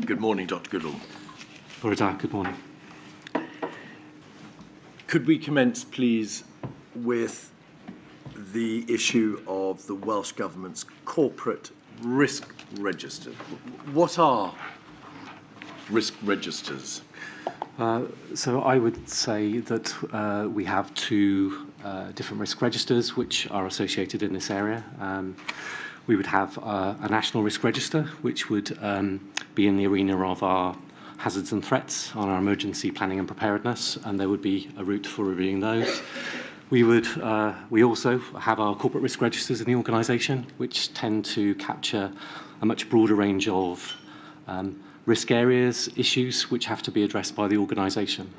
Good morning, Dr Goodall. Good morning. Could we commence, please, with the issue of the Welsh Government's corporate risk register? What are risk registers? So I would say that we have two different risk registers which are associated in this area. We would have a national risk register, which would be in the arena of our hazards and threats on our emergency planning and preparedness, and there would be a route for reviewing those. We also have our corporate risk registers in the organisation, which tend to capture a much broader range of risk areas, issues which have to be addressed by the organisation.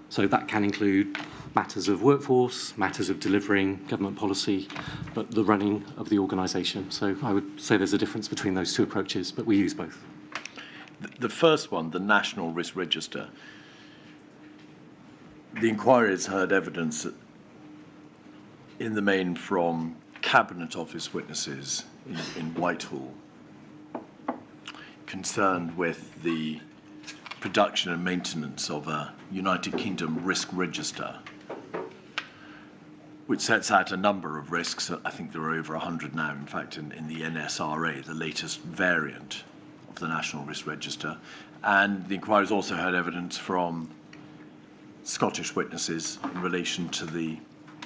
So that can include matters of workforce, matters of delivering government policy, but the running of the organisation. So I would say there's a difference between those two approaches, but we use both. The first one, the National Risk Register, the inquiry has heard evidence in the main from Cabinet Office witnesses in Whitehall concerned with the production and maintenance of a United Kingdom risk register, which sets out a number of risks. I think there are over 100 now, in fact, in the NSRA, the latest variant of the National Risk Register. And the inquiry has also heard evidence from Scottish witnesses in relation to the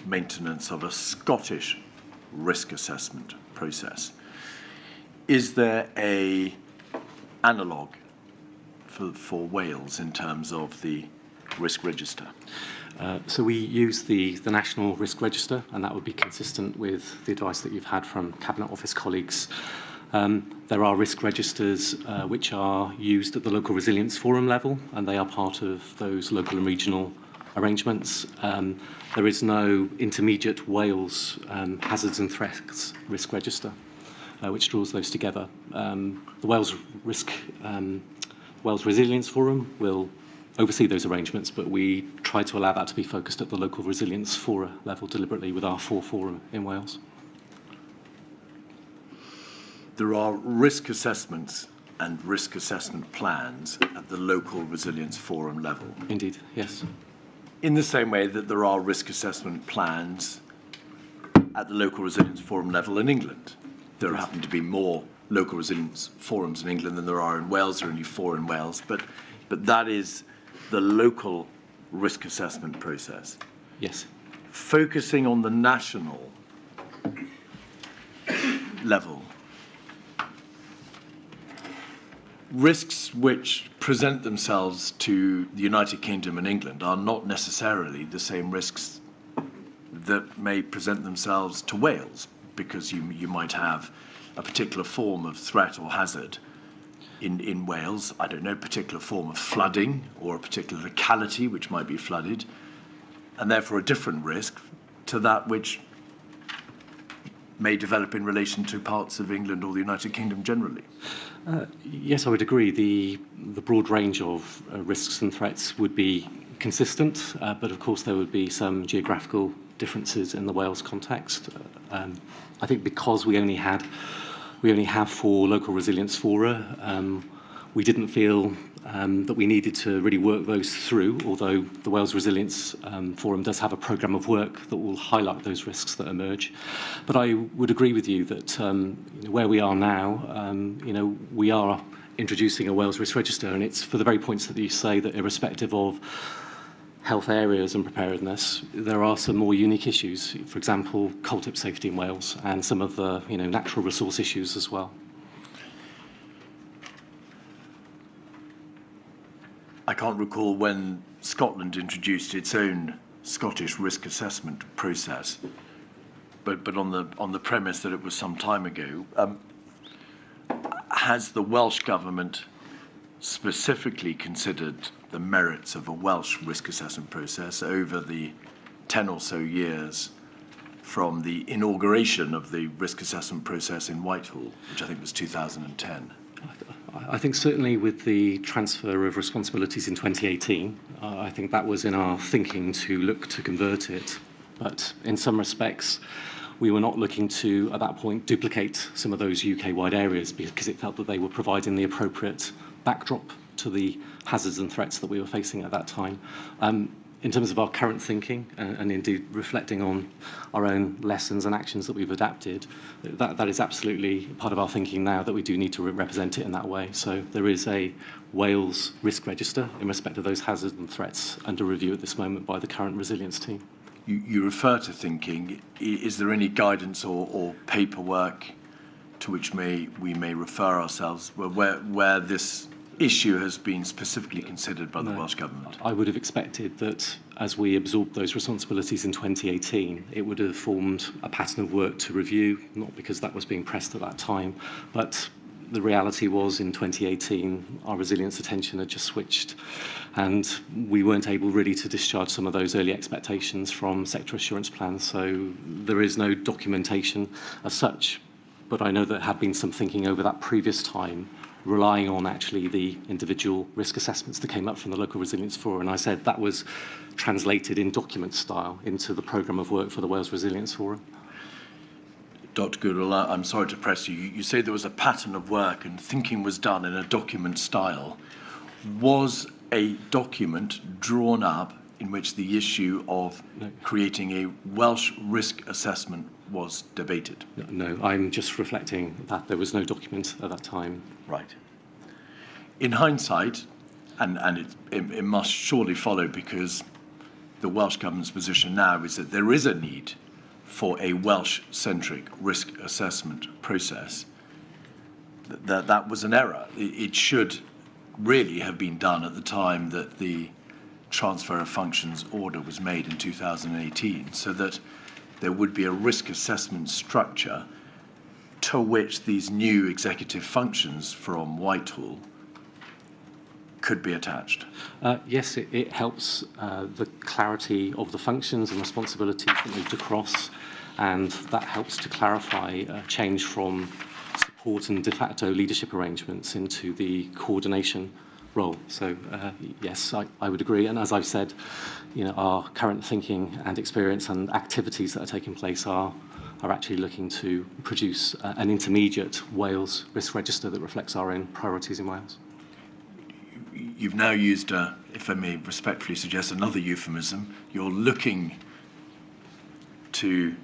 maintenance of a Scottish risk assessment process. Is there an analogue for Wales in terms of the risk register? So we use the National Risk Register, and that would be consistent with the advice that you've had from Cabinet Office colleagues. There are risk registers which are used at the local resilience forum level, and they are part of those local and regional arrangements. There is no intermediate Wales hazards and threats risk register, which draws those together. The Wales Resilience Forum will oversee those arrangements, but we try to allow that to be focused at the local resilience fora level deliberately with our 4 forum in Wales. There are risk assessments and risk assessment plans at the local resilience forum level. Indeed, yes. In the same way that there are risk assessment plans at the local resilience forum level in England. There happen to be more local resilience forums in England than there are in Wales. There are only 4 in Wales, but that is the local risk assessment process. Yes. Focusing on the national level, risks which present themselves to the United Kingdom and England are not necessarily the same risks that may present themselves to Wales, because you might have a particular form of threat or hazard in Wales, I don't know, a particular form of flooding or a particular locality which might be flooded, and therefore a different risk to that which may develop in relation to parts of England or the United Kingdom generally. Yes, I would agree. The broad range of risks and threats would be consistent, but of course there would be some geographical differences in the Wales context. I think because we only have 4 local resilience fora, we didn't feel that we needed to really work those through, although the Wales Resilience Forum does have a programme of work that will highlight those risks that emerge. But I would agree with you that where we are now, we are introducing a Wales Risk Register, and it's for the very points that you say, that irrespective of health areas and preparedness, there are some more unique issues. For example, coal tip safety in Wales, and some of the natural resource issues as well. I can't recall when Scotland introduced its own Scottish risk assessment process, but on the premise that it was some time ago, has the Welsh Government specifically considered the merits of a Welsh risk assessment process over the 10 or so years from the inauguration of the risk assessment process in Whitehall, which I think was 2010? I think certainly with the transfer of responsibilities in 2018, I think that was in our thinking to look to convert it. But in some respects, we were not looking to, at that point, duplicate some of those UK-wide areas because it felt that they were providing the appropriate backdrop to the hazards and threats that we were facing at that time. In terms of our current thinking, and indeed reflecting on our own lessons and actions that we've adapted, that is absolutely part of our thinking now, that we do need to represent it in that way. So there is a Wales risk register in respect of those hazards and threats under review at this moment by the current resilience team. You refer to thinking. Is there any guidance or paperwork to which we may refer ourselves where this issue has been specifically considered by the Welsh Government? I would have expected that as we absorbed those responsibilities in 2018, it would have formed a pattern of work to review, not because that was being pressed at that time, but the reality was in 2018, our resilience attention had just switched, and we weren't able really to discharge some of those early expectations from sector assurance plans. So there is no documentation as such, but I know there had been some thinking over that previous time, relying on actually the individual risk assessments that came up from the local resilience forum. And I said that was translated in document style into the programme of work for the Wales Resilience Forum. Dr Goodall, I'm sorry to press you. You say there was a pattern of work and thinking was done in a document style. Was a document drawn up in which the issue of creating a Welsh risk assessment was debated? No, I'm just reflecting that there was no document at that time. Right. In hindsight, and it must surely follow, because the Welsh Government's position now is that there is a need for a Welsh-centric risk assessment process, that was an error. It should really have been done at the time that the transfer of functions order was made in 2018, so that there would be a risk assessment structure to which these new executive functions from Whitehall could be attached. Yes, it helps the clarity of the functions and responsibilities that moved across, and that helps to clarify change from support and de facto leadership arrangements into the coordination role. So yes, I would agree. And as I've said, our current thinking and experience and activities that are taking place are actually looking to produce an intermediate Wales risk register that reflects our own priorities in Wales. You've now used, if I may respectfully suggest, another euphemism. You're looking to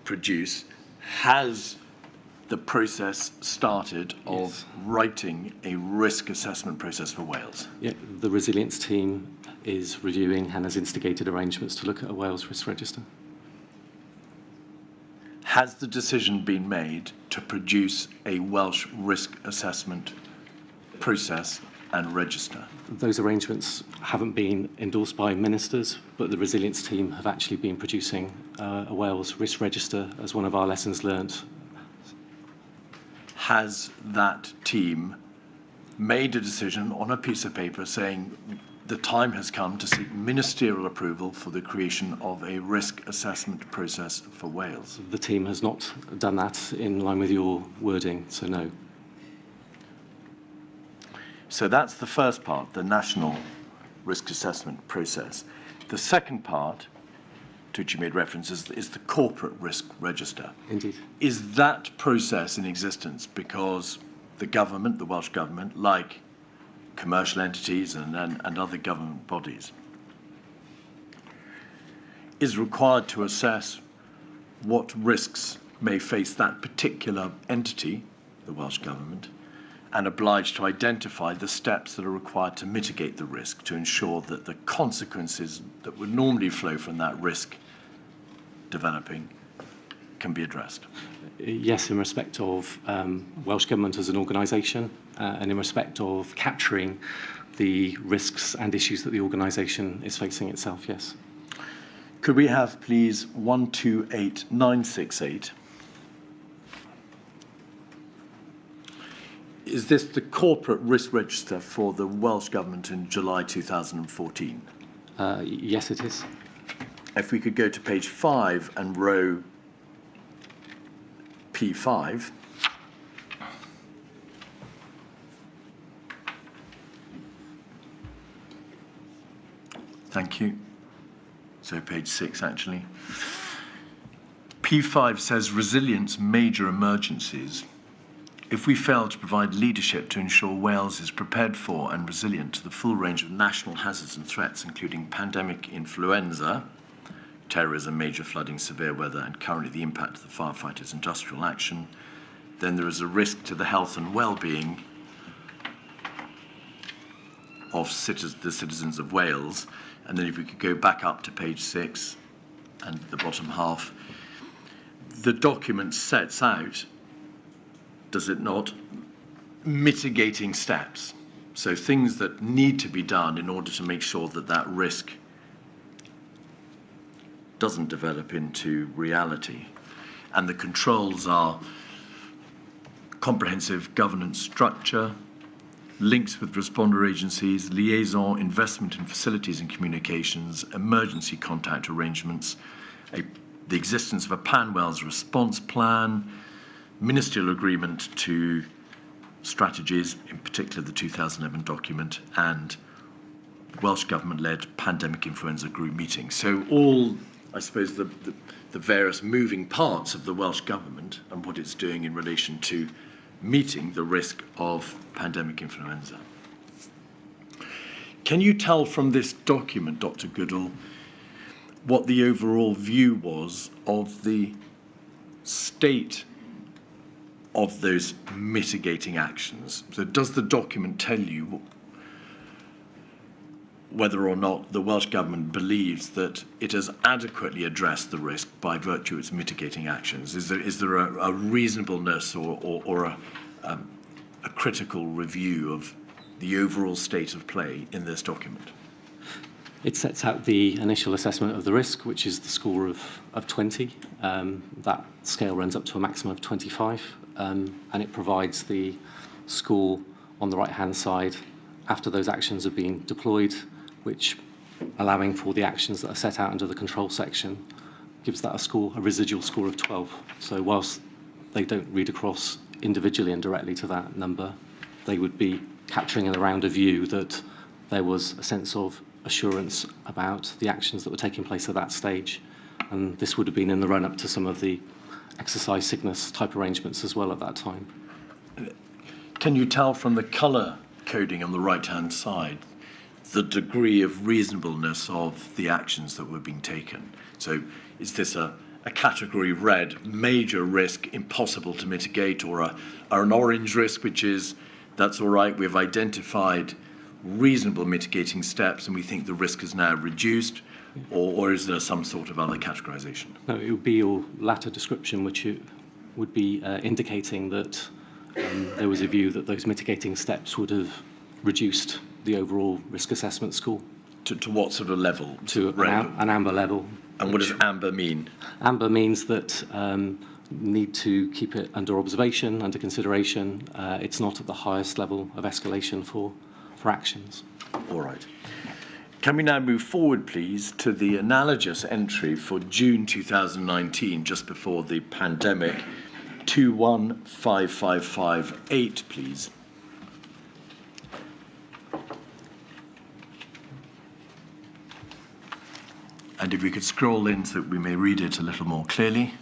produce. Has the process started of writing a risk assessment process for Wales? Yeah, the resilience team is reviewing and has instigated arrangements to look at a Wales risk register. Has the decision been made to produce a Welsh risk assessment process and register? Those arrangements haven't been endorsed by ministers, but the resilience team have actually been producing a Wales risk register as one of our lessons learned. Has that team made a decision on a piece of paper saying the time has come to seek ministerial approval for the creation of a risk assessment process for Wales? The team has not done that in line with your wording, so no. So that's the first part, the national risk assessment process. The second part, to which you made reference, is the corporate risk register. Indeed. Is that process in existence because the government, the Welsh Government, like commercial entities and other government bodies, is required to assess what risks may face that particular entity, the Welsh Government, and obliged to identify the steps that are required to mitigate the risk, to ensure that the consequences that would normally flow from that risk developing can be addressed? Yes, in respect of Welsh Government as an organisation, and in respect of capturing the risks and issues that the organisation is facing itself, yes. Could we have, please, 128968? Is this the corporate risk register for the Welsh Government in July 2014? Yes, it is. If we could go to page 5 and row P5. Thank you. So page 6, actually. P5 says resilience major emergencies. if we fail to provide leadership to ensure Wales is prepared for and resilient to the full range of national hazards and threats, including pandemic influenza, terrorism, major flooding, severe weather, and currently the impact of the firefighters' industrial action, then there is a risk to the health and well-being of the citizens of Wales. And then if we could go back up to page 6 and the bottom half, the document sets out, does it not, mitigating steps. So things that need to be done in order to make sure that that risk doesn't develop into reality. And the controls are comprehensive governance structure, links with responder agencies, liaison, investment in facilities and communications, emergency contact arrangements, the existence of a Pan-Wales response plan, ministerial agreement to strategies, in particular the 2011 document, and Welsh Government-led pandemic influenza group meeting. So all, I suppose, the various moving parts of the Welsh Government and what it's doing in relation to meeting the risk of pandemic influenza. Can you tell from this document, Dr. Goodall, what the overall view was of the state of those mitigating actions? So does the document tell you whether or not the Welsh Government believes that it has adequately addressed the risk by virtue of its mitigating actions? Is there a reasonableness or a critical review of the overall state of play in this document? It sets out the initial assessment of the risk, which is the score of 20. That scale runs up to a maximum of 25, and it provides the score on the right-hand side after those actions have been deployed, which, allowing for the actions that are set out under the control section, gives that a residual score of 12. So whilst they don't read across individually and directly to that number, they would be capturing in around a view that there was a sense of assurance about the actions that were taking place at that stage. And this would have been in the run-up to some of the exercise sickness type arrangements as well at that time. Can you tell from the colour coding on the right-hand side the degree of reasonableness of the actions that were being taken? So is this a category red, major risk, impossible to mitigate, or an orange risk, which is, that's all right, we've identified reasonable mitigating steps and we think the risk is now reduced, or is there some sort of other categorization? No, it would be your latter description, which it would be indicating that there was a view that those mitigating steps would have reduced the overall risk assessment score. To what sort of level? To an amber level. And what does amber mean? Amber means that need to keep it under observation, under consideration. It's not at the highest level of escalation for actions. All right. Can we now move forward, please, to the analogous entry for June 2019, just before the pandemic, 215558, please. And if we could scroll in so that we may read it a little more clearly.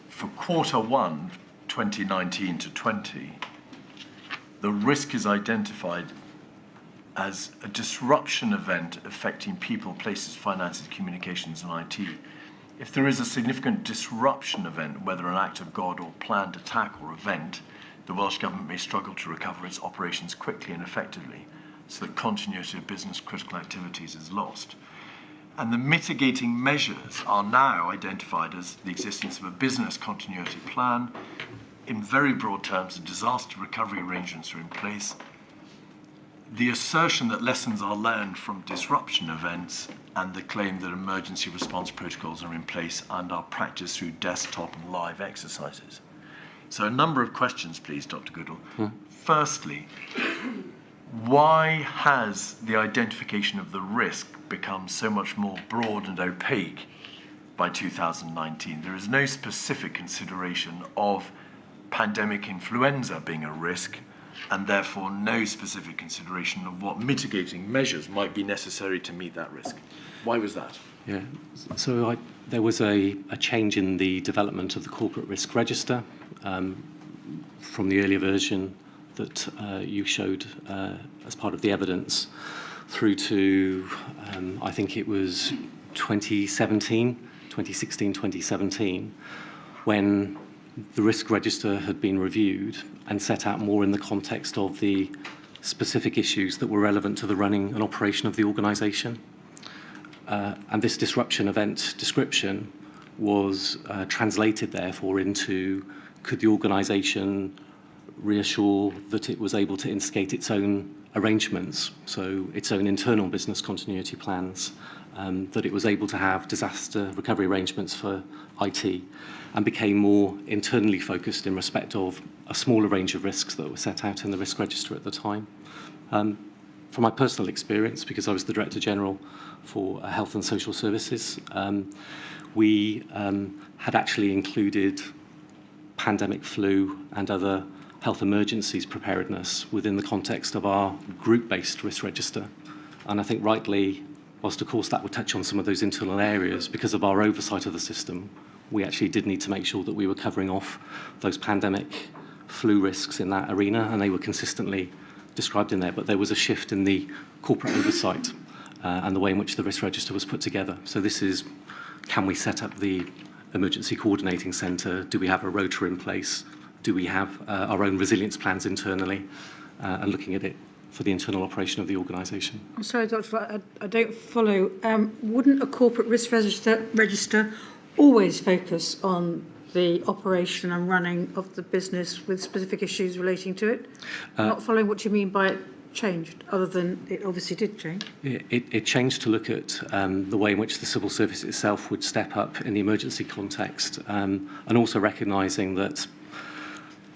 For Q1, 2019 to 20, the risk is identified as a disruption event affecting people, places, finances, communications, and IT. If there is a significant disruption event, whether an act of God or planned attack or event, the Welsh Government may struggle to recover its operations quickly and effectively, so that continuity of business critical activities is lost. And the mitigating measures are now identified as the existence of a business continuity plan. In very broad terms, the disaster recovery arrangements are in place. The assertion that lessons are learned from disruption events, and the claim that emergency response protocols are in place and are practiced through desktop and live exercises. So a number of questions, please, Dr. Goodall. Firstly, why has the identification of the risk become so much more broad and opaque by 2019? There is no specific consideration of pandemic influenza being a risk, and therefore no specific consideration of what mitigating measures might be necessary to meet that risk. Why was that? Yeah, so there was a change in the development of the corporate risk register from the earlier version that you showed as part of the evidence through to, I think it was 2016, 2017, when the risk register had been reviewed and set out more in the context of the specific issues that were relevant to the running and operation of the organisation. And this disruption event description was translated, therefore, into could the organisation reassure that it was able to instigate its own arrangements, so its own internal business continuity plans, that it was able to have disaster recovery arrangements for IT, and became more internally focused in respect of a smaller range of risks that were set out in the risk register at the time. From my personal experience, because I was the Director General for Health and Social Services, we had actually included pandemic flu and other health emergencies preparedness within the context of our group-based risk register. And I think rightly, whilst of course that would touch on some of those internal areas, because of our oversight of the system, we actually did need to make sure that we were covering off those pandemic flu risks in that arena, and they were consistently described in there. But there was a shift in the corporate oversight and the way in which the risk register was put together. So this is, can we set up the emergency coordinating centre? Do we have a rota in place? Do we have our own resilience plans internally? And looking at it for the internal operation of the organisation. I'm sorry, Doctor, I don't follow. Wouldn't a corporate risk register always focus on the operation and running of the business with specific issues relating to it? Not following what you mean by it changed, other than it obviously did change. It changed to look at the way in which the civil service itself would step up in the emergency context, and also recognising that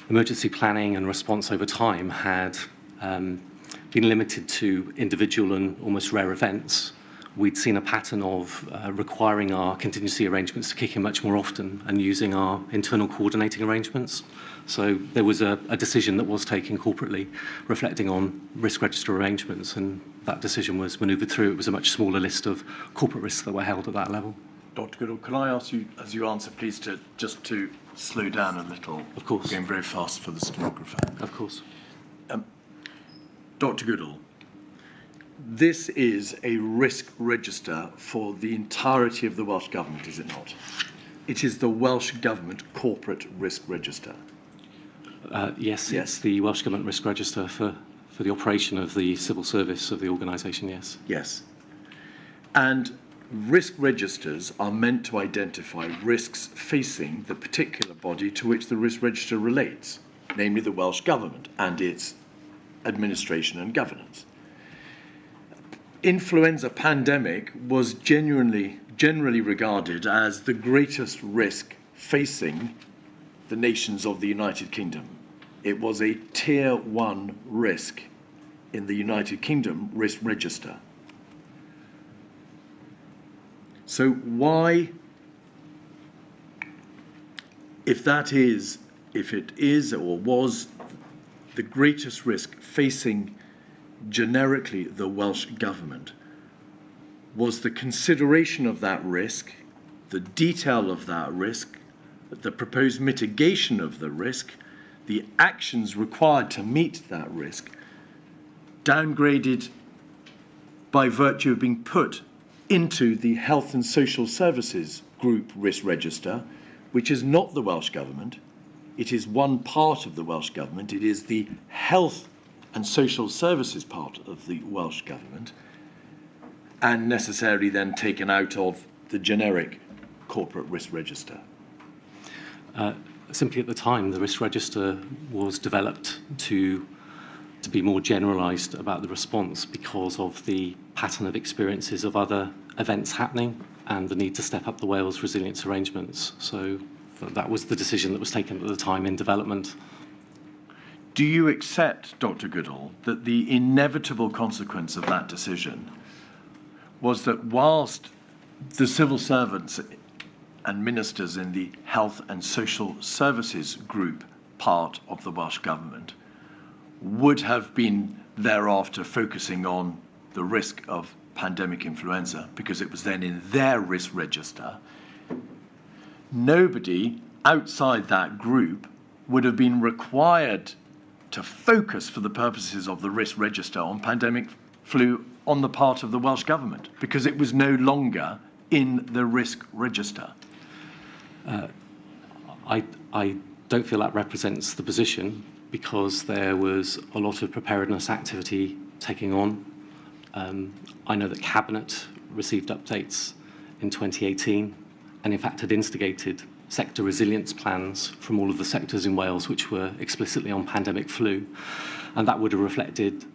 emergency planning and response over time had been limited to individual and almost rare events. We'd seen a pattern of requiring our contingency arrangements to kick in much more often and using our internal coordinating arrangements. So there was a decision that was taken corporately reflecting on risk register arrangements, and that decision was manoeuvred through. It was a much smaller list of corporate risks that were held at that level. Dr Goodall, can I ask you, as you answer, please, to slow down a little? Of course. We're going very fast for the stenographer. Of course. Dr Goodall, this is a risk register for the entirety of the Welsh Government, is it not? It is the Welsh Government Corporate Risk Register. Yes, it's the Welsh Government Risk Register for the operation of the civil service of the organisation, yes. Yes. And risk registers are meant to identify risks facing the particular body to which the risk register relates, namely the Welsh Government and its administration and governance. Influenza pandemic was generally regarded as the greatest risk facing the nations of the United Kingdom. It was a Tier 1 risk in the United Kingdom risk register. So why, if it is or was the greatest risk facing generically the Welsh Government, was the consideration of that risk, the detail of that risk, the proposed mitigation of the risk, the actions required to meet that risk, downgraded by virtue of being put into the Health and Social Services Group Risk Register, which is not the Welsh Government. It is one part of the Welsh Government. It is the Health and Social Services part of the Welsh Government, and necessarily then taken out of the generic Corporate Risk Register. Simply at the time, the risk register was developed to be more generalised about the response because of the pattern of experiences of other events happening and the need to step up the Wales resilience arrangements. So that was the decision that was taken at the time in development. Do you accept, Dr Goodall, that the inevitable consequence of that decision was that whilst the civil servants and ministers in the Health and Social Services Group part of the Welsh Government would have been thereafter focusing on the risk of pandemic influenza, because it was then in their risk register, nobody outside that group would have been required to focus for the purposes of the risk register on pandemic flu on the part of the Welsh Government, because it was no longer in the risk register. I don't feel that represents the position, because there was a lot of preparedness activity taking on. I know that Cabinet received updates in 2018 and in fact had instigated sector resilience plans from all of the sectors in Wales which were explicitly on pandemic flu, and that would have reflected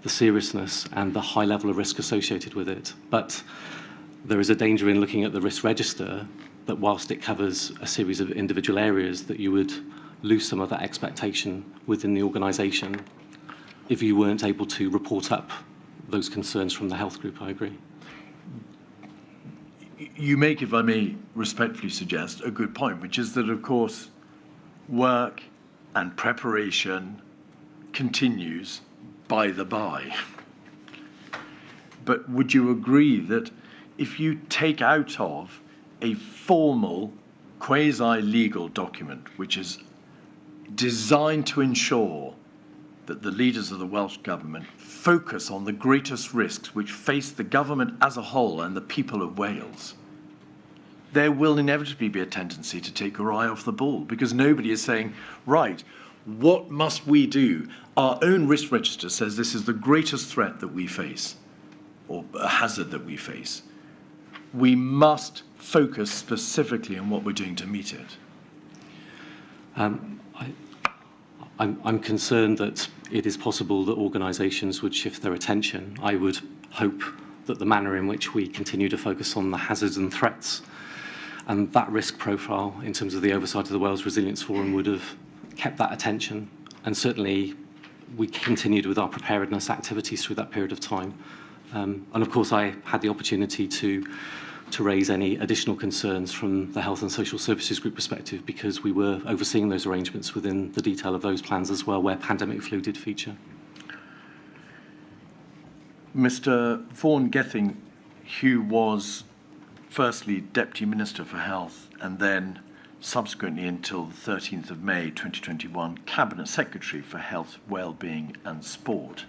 the seriousness and the high level of risk associated with it. But there is a danger in looking at the risk register that whilst it covers a series of individual areas, that you would lose some of that expectation within the organisation if you weren't able to report up those concerns from the health group. I agree. You make, if I may respectfully suggest, a good point, which is that, of course, work and preparation continues by the by. But would you agree that if you take out of a formal, quasi-legal document, which is designed to ensure that the leaders of the Welsh Government focus on the greatest risks which face the government as a whole and the people of Wales, there will inevitably be a tendency to take your eye off the ball, because nobody is saying, right, what must we do? Our own risk register says this is the greatest threat that we face, or a hazard that we face. We must focus specifically on what we're doing to meet it. I'm concerned that it is possible that organisations would shift their attention. I would hope that the manner in which we continue to focus on the hazards and threats and that risk profile in terms of the oversight of the Wales Resilience Forum would have kept that attention. And certainly we continued with our preparedness activities through that period of time. And of course I had the opportunity to raise any additional concerns from the Health and Social Services Group perspective, because we were overseeing those arrangements within the detail of those plans as well, where pandemic flu did feature. Mr. Vaughan Gething, who was firstly Deputy Minister for Health and then subsequently until the 13th of May 2021 Cabinet Secretary for Health, Wellbeing and Sport,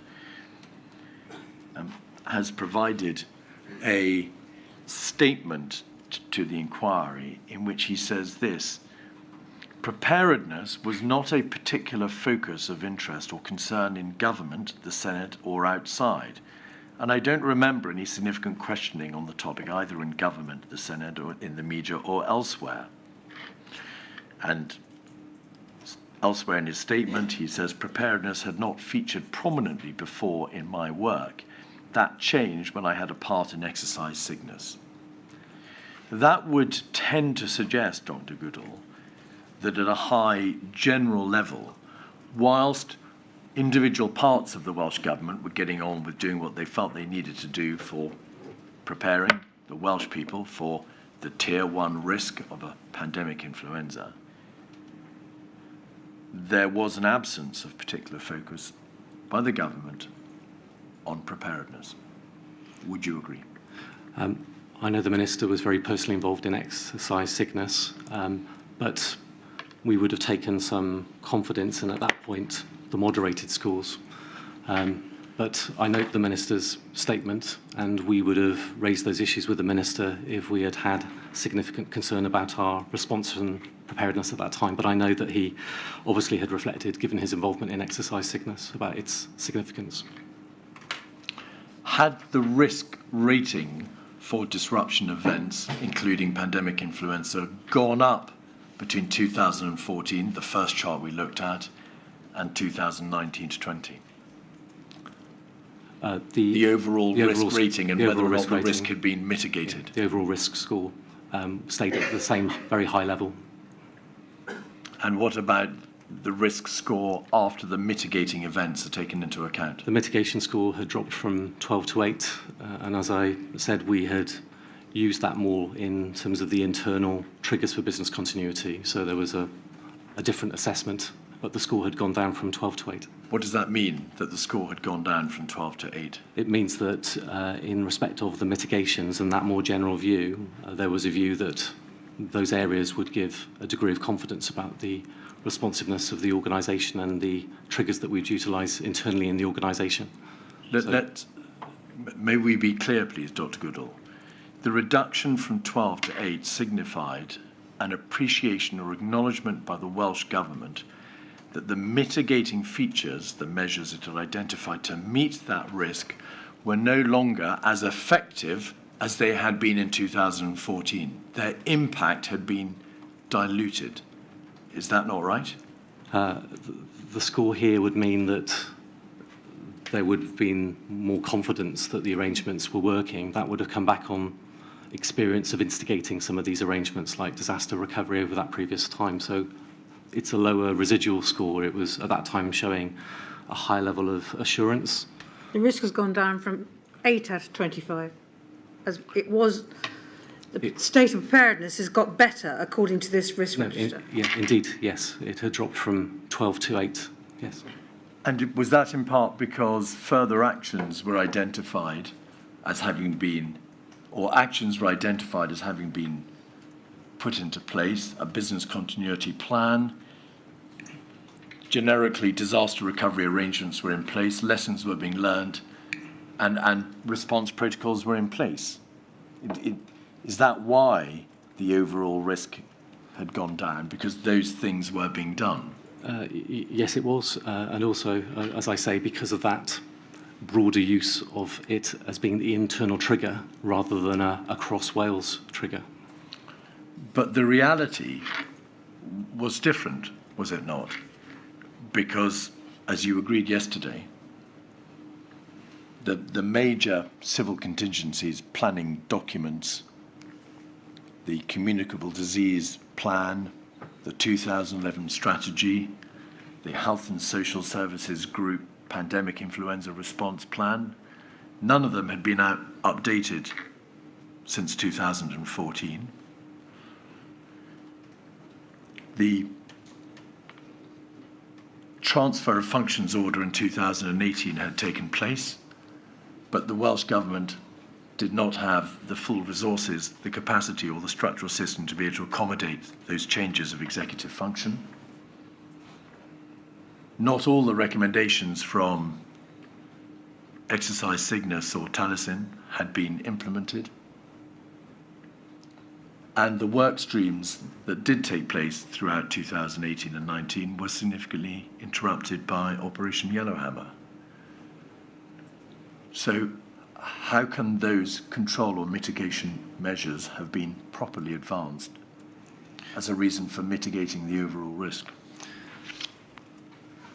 has provided a statement to the inquiry in which he says this: preparedness was not a particular focus of interest or concern in government, the Senate or outside, and I don't remember any significant questioning on the topic either in government, the Senate or in the media or elsewhere. And elsewhere in his statement he says preparedness had not featured prominently before in my work. That changed when I had a part in exercise sickness. That would tend to suggest, Dr. Goodall, that at a high general level, whilst individual parts of the Welsh Government were getting on with doing what they felt they needed to do for preparing the Welsh people for the Tier 1 risk of a pandemic influenza, there was an absence of particular focus by the government on preparedness. Would you agree? I know the Minister was very personally involved in exercise sickness, but we would have taken some confidence in, at that point, the moderated schools. But I note the Minister's statement, and we would have raised those issues with the Minister if we had had significant concern about our response and preparedness at that time. But I know that he obviously had reflected, given his involvement in exercise sickness, about its significance. Had the risk rating for disruption events, including pandemic influenza, gone up between 2014, the first chart we looked at, and 2019 to 20? The overall risk rating and whether or not the risk had been mitigated. The overall risk score stayed at the same very high level. And what about the risk score after the mitigating events are taken into account? The mitigation score had dropped from 12 to 8, and as I said, we had used that more in terms of the internal triggers for business continuity. So there was a different assessment but the score had gone down from 12 to 8. What does that mean, that the score had gone down from 12 to 8? It means that in respect of the mitigations and that more general view, there was a view that those areas would give a degree of confidence about the responsiveness of the organisation and the triggers that we'd utilise internally in the organisation. May we be clear, please, Dr Goodall? The reduction from 12 to 8 signified an appreciation or acknowledgement by the Welsh Government that the mitigating features, the measures it had identified to meet that risk, were no longer as effective as they had been in 2014. Their impact had been diluted. Is that not right? The score here would mean that there would have been more confidence that the arrangements were working. That would have come back on experience of instigating some of these arrangements like disaster recovery over that previous time. So it's a lower residual score. It was at that time showing a high level of assurance. The risk has gone down from 8 out of 25. As it was, the state of preparedness has got better according to this risk register. Yeah, indeed, yes. It had dropped from 12 to 8, yes. And was that in part because further actions were identified as having been, or actions were identified as having been put into place, a business continuity plan, generically disaster recovery arrangements were in place, lessons were being learned, and response protocols were in place? Is that why the overall risk had gone down? Because those things were being done? Yes, it was. And also, as I say, because of that broader use of it as being the internal trigger rather than a cross-Wales trigger. But the reality was different, was it not? Because, as you agreed yesterday, the major civil contingencies planning documents, the communicable disease plan, the 2011 strategy, the Health and Social Services Group pandemic influenza response plan, none of them had been updated since 2014. The transfer of functions order in 2018 had taken place, but the Welsh Government did not have the full resources, the capacity or the structural system to be able to accommodate those changes of executive function. Not all the recommendations from Exercise Cygnus or Taliesin had been implemented. And the work streams that did take place throughout 2018 and 19 were significantly interrupted by Operation Yellowhammer. So how can those control or mitigation measures have been properly advanced as a reason for mitigating the overall risk?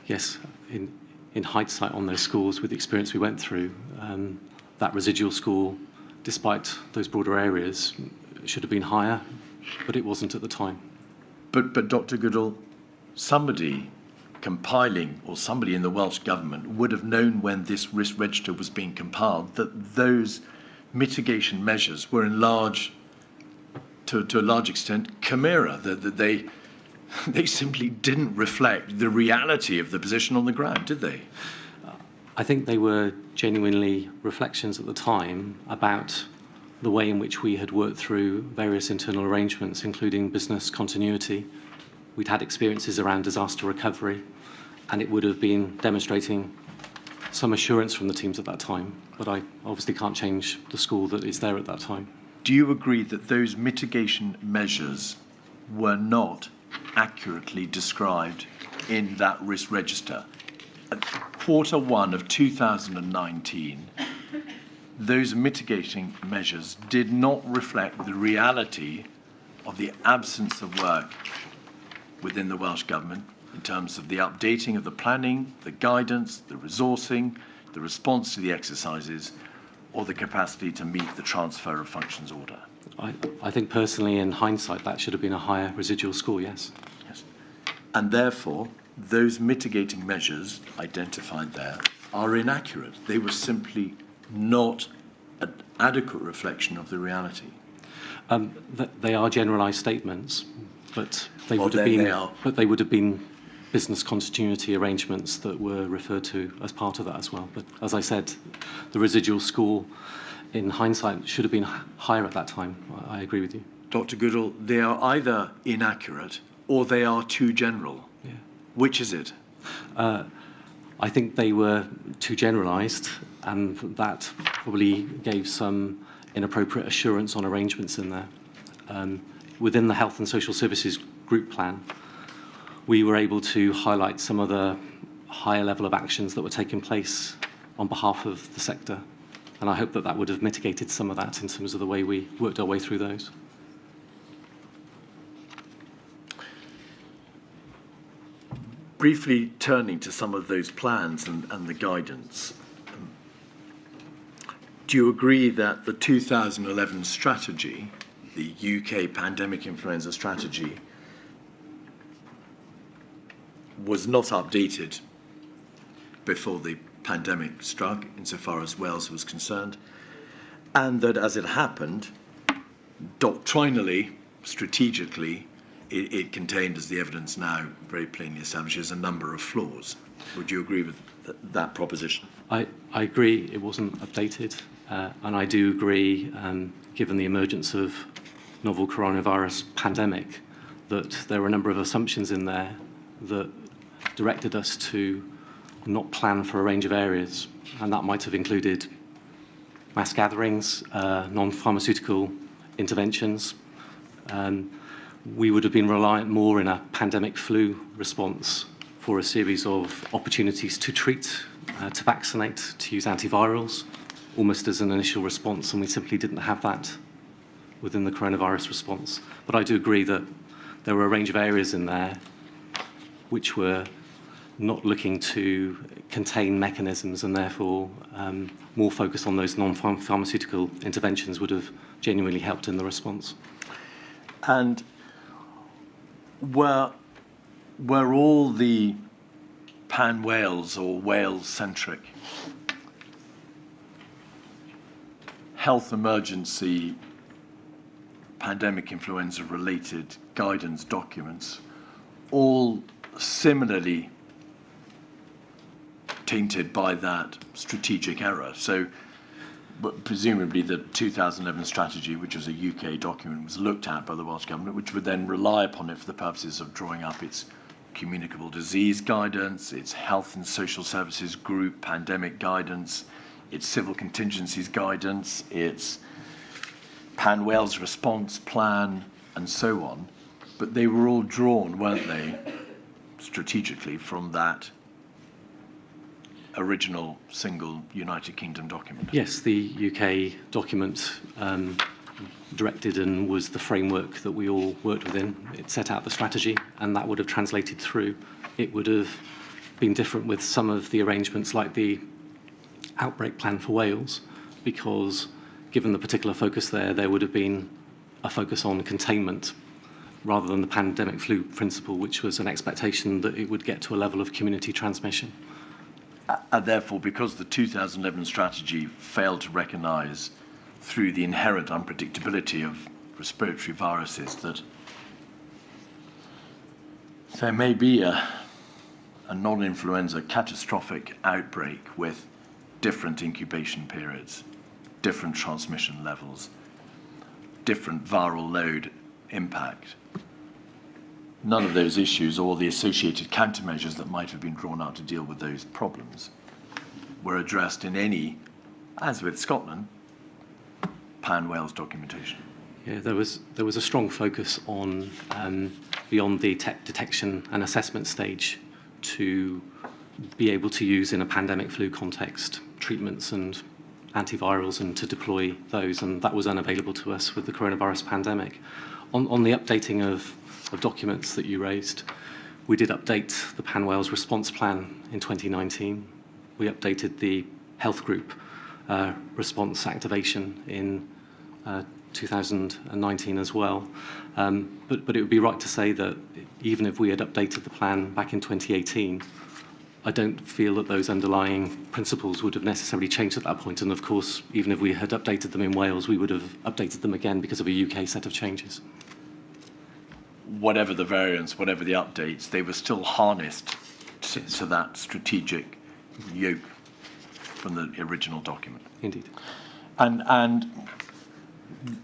Yes, in hindsight on those scores, with the experience we went through, that residual score, despite those broader areas, should have been higher, but it wasn't at the time. But Dr Goodall, somebody compiling, or somebody in the Welsh Government would have known when this risk register was being compiled that those mitigation measures were to a large extent chimera, that they simply didn't reflect the reality of the position on the ground, did they? I think they were genuinely reflections at the time about the way in which we had worked through various internal arrangements, including business continuity. We'd had experiences around disaster recovery, and it would have been demonstrating some assurance from the teams at that time, but I obviously can't change the score that is there at that time. Do you agree that those mitigation measures were not accurately described in that risk register? At Q1 of 2019, those mitigating measures did not reflect the reality of the absence of work within the Welsh Government in terms of the updating of the planning, the guidance, the resourcing, the response to the exercises, or the capacity to meet the transfer of functions order. I think personally, in hindsight, that should have been a higher residual score, yes. Yes. And therefore, those mitigating measures identified there are inaccurate. They were simply not an adequate reflection of the reality. They are generalised statements, but they would have been business continuity arrangements that were referred to as part of that as well. But as I said, the residual score in hindsight should have been higher at that time. I agree with you. Dr Goodall, they are either inaccurate or they are too general. Yeah. Which is it? I think they were too generalised, and that probably gave some inappropriate assurance on arrangements in there. Within the Health and Social Services Group Plan, we were able to highlight some of the higher level of actions that were taking place on behalf of the sector, and I hope that that would have mitigated some of that in terms of the way we worked our way through those. Briefly turning to some of those plans and the guidance, do you agree that the 2011 strategy, the UK pandemic influenza strategy, was not updated before the pandemic struck, insofar as Wales was concerned, and that as it happened, doctrinally, strategically, it contained, as the evidence now very plainly establishes, a number of flaws? Would you agree with that proposition? I agree it wasn't updated, and I do agree, given the emergence of novel coronavirus pandemic, that there were a number of assumptions in there that directed us to not plan for a range of areas, and that might have included mass gatherings, non-pharmaceutical interventions. We would have been reliant more in a pandemic flu response for a series of opportunities to treat, to vaccinate, to use antivirals, almost as an initial response, and we simply didn't have that within the coronavirus response. But I do agree that there were a range of areas in there which were not looking to contain mechanisms, and therefore more focus on those non-pharmaceutical interventions would have genuinely helped in the response. And were all the pan-Wales or Wales-centric health emergency pandemic influenza related guidance documents all similarly tainted by that strategic error? So but presumably the 2011 strategy, which was a UK document, was looked at by the Welsh Government, which would then rely upon it for the purposes of drawing up its communicable disease guidance, its health and social services group pandemic guidance, its civil contingencies guidance, its pan-Wales response plan, and so on. But they were all drawn, weren't they, strategically from that original single United Kingdom document? Yes, the UK document directed and was the framework that we all worked within. It set out the strategy, and that would have translated through. It would have been different with some of the arrangements like the outbreak plan for Wales, because given the particular focus there would have been a focus on containment rather than the pandemic flu principle, which was an expectation that it would get to a level of community transmission. And therefore, because the 2011 strategy failed to recognise, through the inherent unpredictability of respiratory viruses, that there may be a non-influenza catastrophic outbreak with different incubation periods, different transmission levels, different viral load impact. None of those issues or the associated countermeasures that might have been drawn out to deal with those problems were addressed in any, as with Scotland, pan-Wales documentation. Yeah, there was a strong focus on beyond the detection and assessment stage to be able to use in a pandemic flu context treatments and antivirals and to deploy those, and that was unavailable to us with the coronavirus pandemic. On the updating of documents that you raised, we did update the pan-Wales response plan in 2019. We updated the health group response activation in 2019 as well. But it would be right to say that even if we had updated the plan back in 2018, I don't feel that those underlying principles would have necessarily changed at that point. And of course, even if we had updated them in Wales, we would have updated them again because of a UK set of changes. whatever the variants, whatever the updates, they were still harnessed to that strategic yoke from the original document. Indeed. And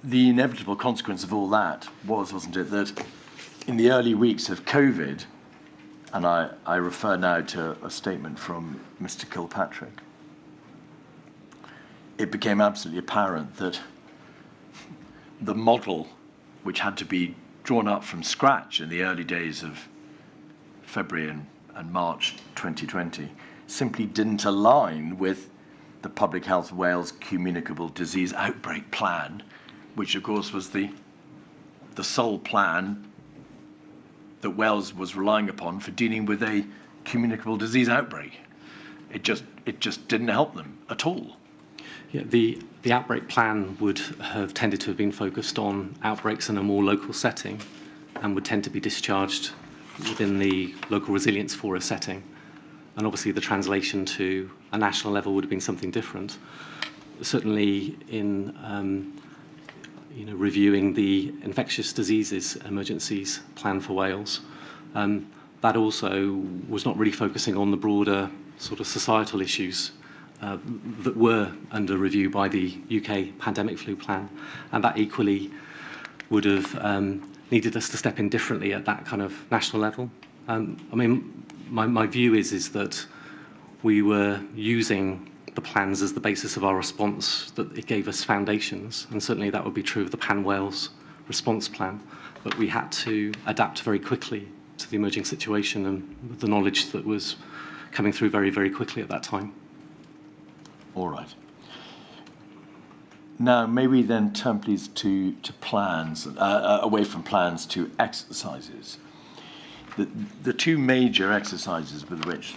the inevitable consequence of all that wasn't it, that in the early weeks of COVID, and I refer now to a statement from Mr. Kilpatrick, it became absolutely apparent that the model, which had to be drawn up from scratch in the early days of February and March 2020, simply didn't align with the Public Health Wales Communicable Disease Outbreak Plan, which of course was the sole plan that Wales was relying upon for dealing with a communicable disease outbreak. It just didn't help them at all. Yeah, the outbreak plan would have tended to have been focused on outbreaks in a more local setting and would tend to be discharged within the local resilience fora setting. And obviously the translation to a national level would have been something different. Certainly in reviewing the infectious diseases emergencies plan for Wales, that also was not really focusing on the broader sort of societal issues that were under review by the UK pandemic flu plan, and that equally would have needed us to step in differently at that kind of national level. I mean, my view is that we were using the plans as the basis of our response, that it gave us foundations, and certainly that would be true of the Pan Wales response plan, but we had to adapt very quickly to the emerging situation and the knowledge that was coming through very, very quickly at that time. All right. Now, maybe then turn please to plans, away from plans to exercises. The two major exercises with which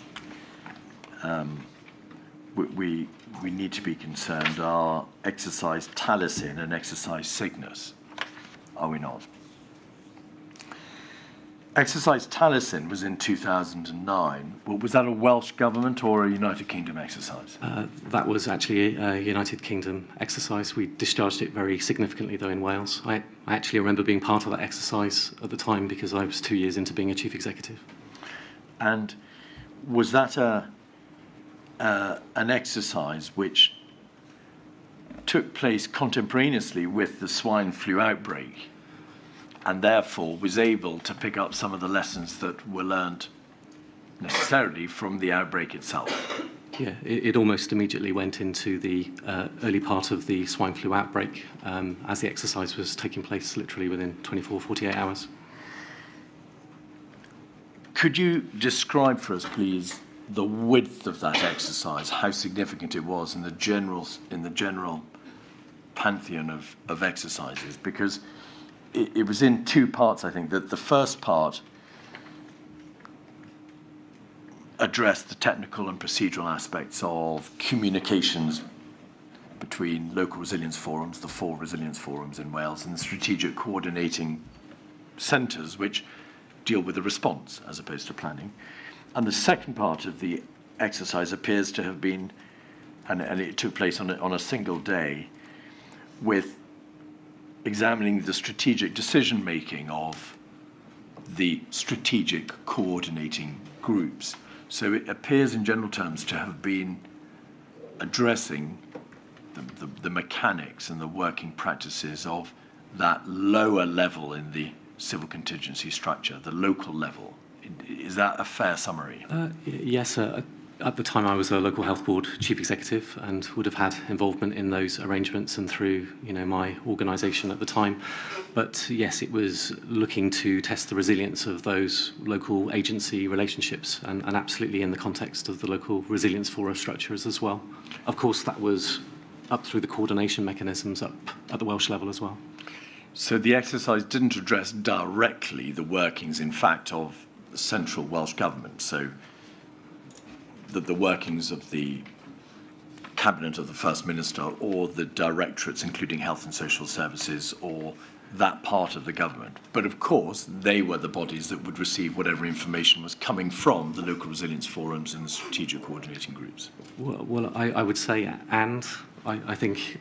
we need to be concerned are exercise Taliesin and exercise Cygnus, are we not? Exercise Taliesin was in 2009. Well, was that a Welsh government or a United Kingdom exercise? That was actually a United Kingdom exercise. We discharged it very significantly, though, in Wales. I actually remember being part of that exercise at the time because I was 2 years into being a chief executive. And was that an exercise which took place contemporaneously with the swine flu outbreak, and therefore was able to pick up some of the lessons that were learned necessarily from the outbreak itself? Yeah, it almost immediately went into the early part of the swine flu outbreak as the exercise was taking place literally within 24, 48 hours. Could you describe for us, please, the width of that exercise, how significant it was in the general pantheon of exercises? Because it was in two parts, I think. That the first part addressed the technical and procedural aspects of communications between local resilience forums, the 4 resilience forums in Wales, and the strategic coordinating centres which deal with the response as opposed to planning. And the second part of the exercise appears to have been, and it took place on a single day, with examining the strategic decision-making of the strategic coordinating groups. So it appears in general terms to have been addressing the mechanics and the working practices of that lower level in the civil contingency structure, the local level. Is that a fair summary? Yes. At the time, I was a local health board chief executive and would have had involvement in those arrangements and through, my organisation at the time. But yes, it was looking to test the resilience of those local agency relationships and absolutely in the context of the local resilience forum structures as well. Of course, that was up through the coordination mechanisms up at the Welsh level as well. So the exercise didn't address directly the workings, in fact, of the central Welsh government. So the workings of the cabinet of the First Minister or the directorates, including health and social services, or that part of the government. But of course, they were the bodies that would receive whatever information was coming from the local resilience forums and the strategic coordinating groups. Well, I would say, and I think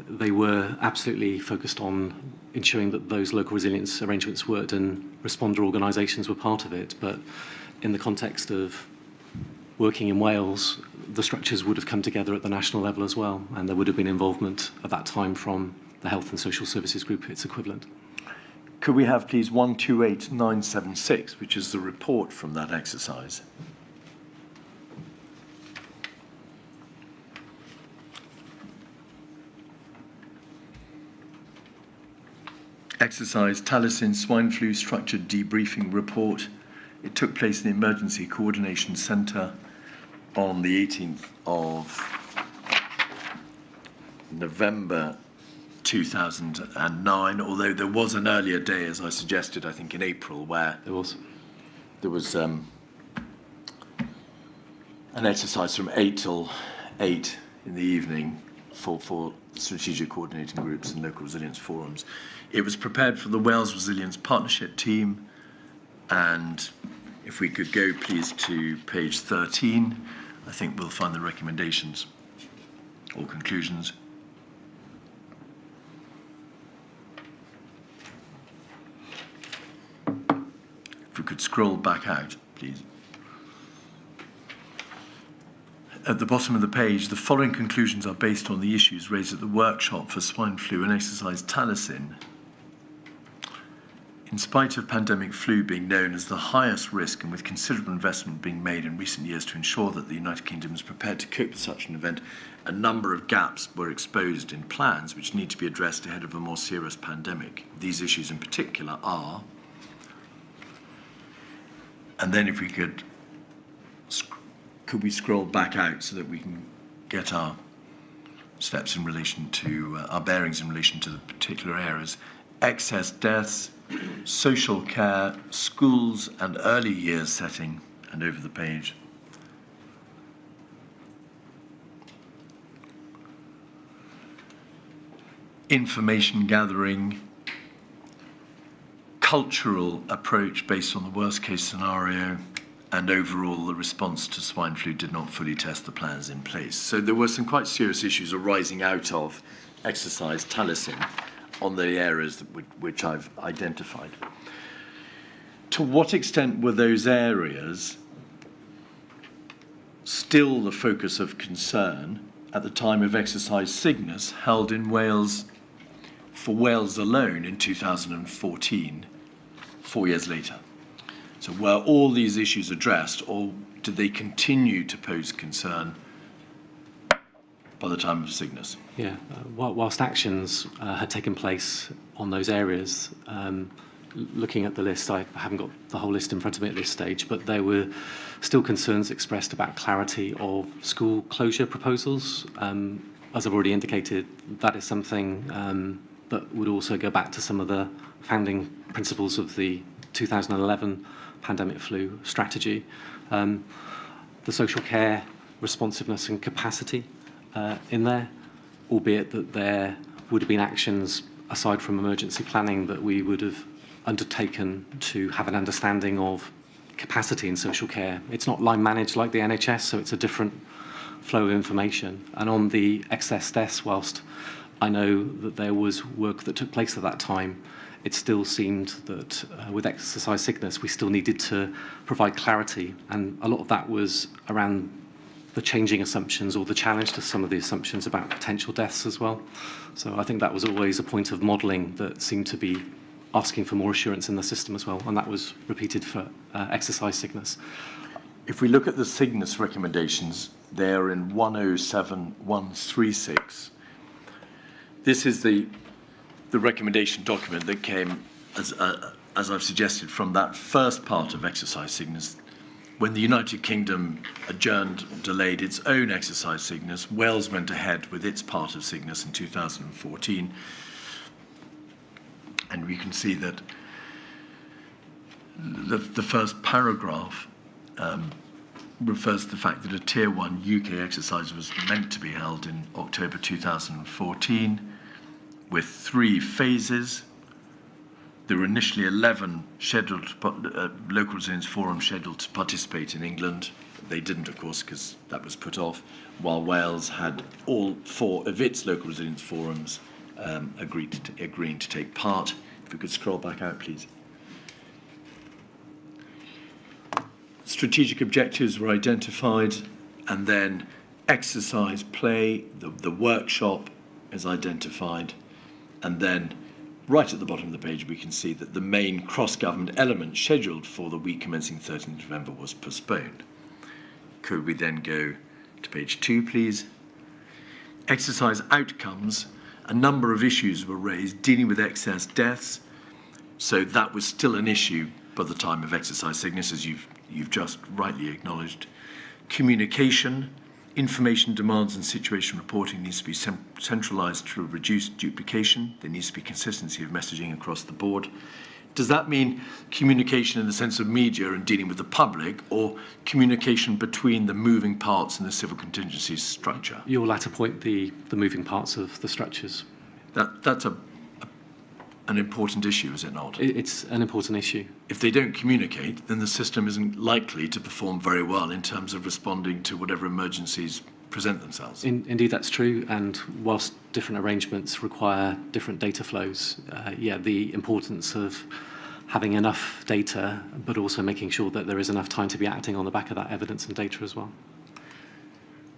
they were absolutely focused on ensuring that those local resilience arrangements worked, and responder organisations were part of it. But in the context of working in Wales, the structures would have come together at the national level as well, and there would have been involvement at that time from the Health and Social Services Group, its equivalent. Could we have, please, 128976, which is the report from that exercise? Exercise Taliesin Swine Flu Structured Debriefing Report. It took place in the Emergency Coordination Centre on the 18th of November 2009, although there was an earlier day, as I suggested, I think in April, where there was an exercise from 8 till 8 in the evening for strategic coordinating groups and local resilience forums. It was prepared for the Wales Resilience Partnership team, and if we could go, please, to page 13, I think we'll find the recommendations or conclusions. If we could scroll back out, please. At the bottom of the page, the following conclusions are based on the issues raised at the workshop for swine flu and exercise Taliesin. In spite of pandemic flu being known as the highest risk, and with considerable investment being made in recent years to ensure that the United Kingdom is prepared to cope with such an event, a number of gaps were exposed in plans which need to be addressed ahead of a more serious pandemic. These issues in particular are, and then if we could we scroll back out so that we can get our steps in relation to, our bearings in relation to the particular areas. Excess deaths, social care, schools and early years setting, and over the page. Information gathering, cultural approach based on the worst case scenario, and overall the response to swine flu did not fully test the plans in place. So there were some quite serious issues arising out of exercise Taliesin on the areas which I've identified. To what extent were those areas still the focus of concern at the time of exercise Cygnus held in Wales, for Wales alone in 2014, 4 years later? So were all these issues addressed, or did they continue to pose concern by the time of Cygnus? Yeah, whilst actions had taken place on those areas, looking at the list, I haven't got the whole list in front of me at this stage, but there were still concerns expressed about clarity of school closure proposals. As I've already indicated, that is something that would also go back to some of the founding principles of the 2011 pandemic flu strategy. The social care, responsiveness and capacity in there, albeit that there would have been actions aside from emergency planning that we would have undertaken to have an understanding of capacity in social care. It's not line managed like the NHS, so it's a different flow of information. And on the excess deaths, whilst I know that there was work that took place at that time, it still seemed that with exercise Cygnus, we still needed to provide clarity. And a lot of that was around the changing assumptions or the challenge to some of the assumptions about potential deaths as well. So I think that was always a point of modelling that seemed to be asking for more assurance in the system as well. And that was repeated for exercise Cygnus. If we look at the Cygnus recommendations, they're in 107136. This is the recommendation document that came, as I've suggested, from that first part of exercise Cygnus. When the United Kingdom adjourned, delayed its own exercise Cygnus, Wales went ahead with its part of Cygnus in 2014. And we can see that the first paragraph refers to the fact that a Tier 1 UK exercise was meant to be held in October 2014 with 3 phases. There were initially 11 scheduled local resilience forums scheduled to participate in England. They didn't, of course, because that was put off, while Wales had all 4 of its local resilience forums agreeing to take part. If we could scroll back out, please. Strategic objectives were identified, and then exercise play, the workshop is identified, and then right at the bottom of the page we can see that the main cross-government element scheduled for the week commencing 13th November was postponed. Could we then go to page 2, please? Exercise outcomes. A number of issues were raised dealing with excess deaths, so that was still an issue by the time of exercise sickness, as you've just rightly acknowledged. Communication, information demands and situation reporting needs to be centralised to reduce duplication. There needs to be consistency of messaging across the board. Does that mean communication in the sense of media and dealing with the public, or communication between the moving parts in the civil contingency structure? Your latter point, the moving parts of the structures. That's an important issue, is it not? It's an important issue. If they don't communicate, then the system isn't likely to perform very well in terms of responding to whatever emergencies present themselves. Indeed, that's true. And whilst different arrangements require different data flows, the importance of having enough data, but also making sure that there is enough time to be acting on the back of that evidence and data as well.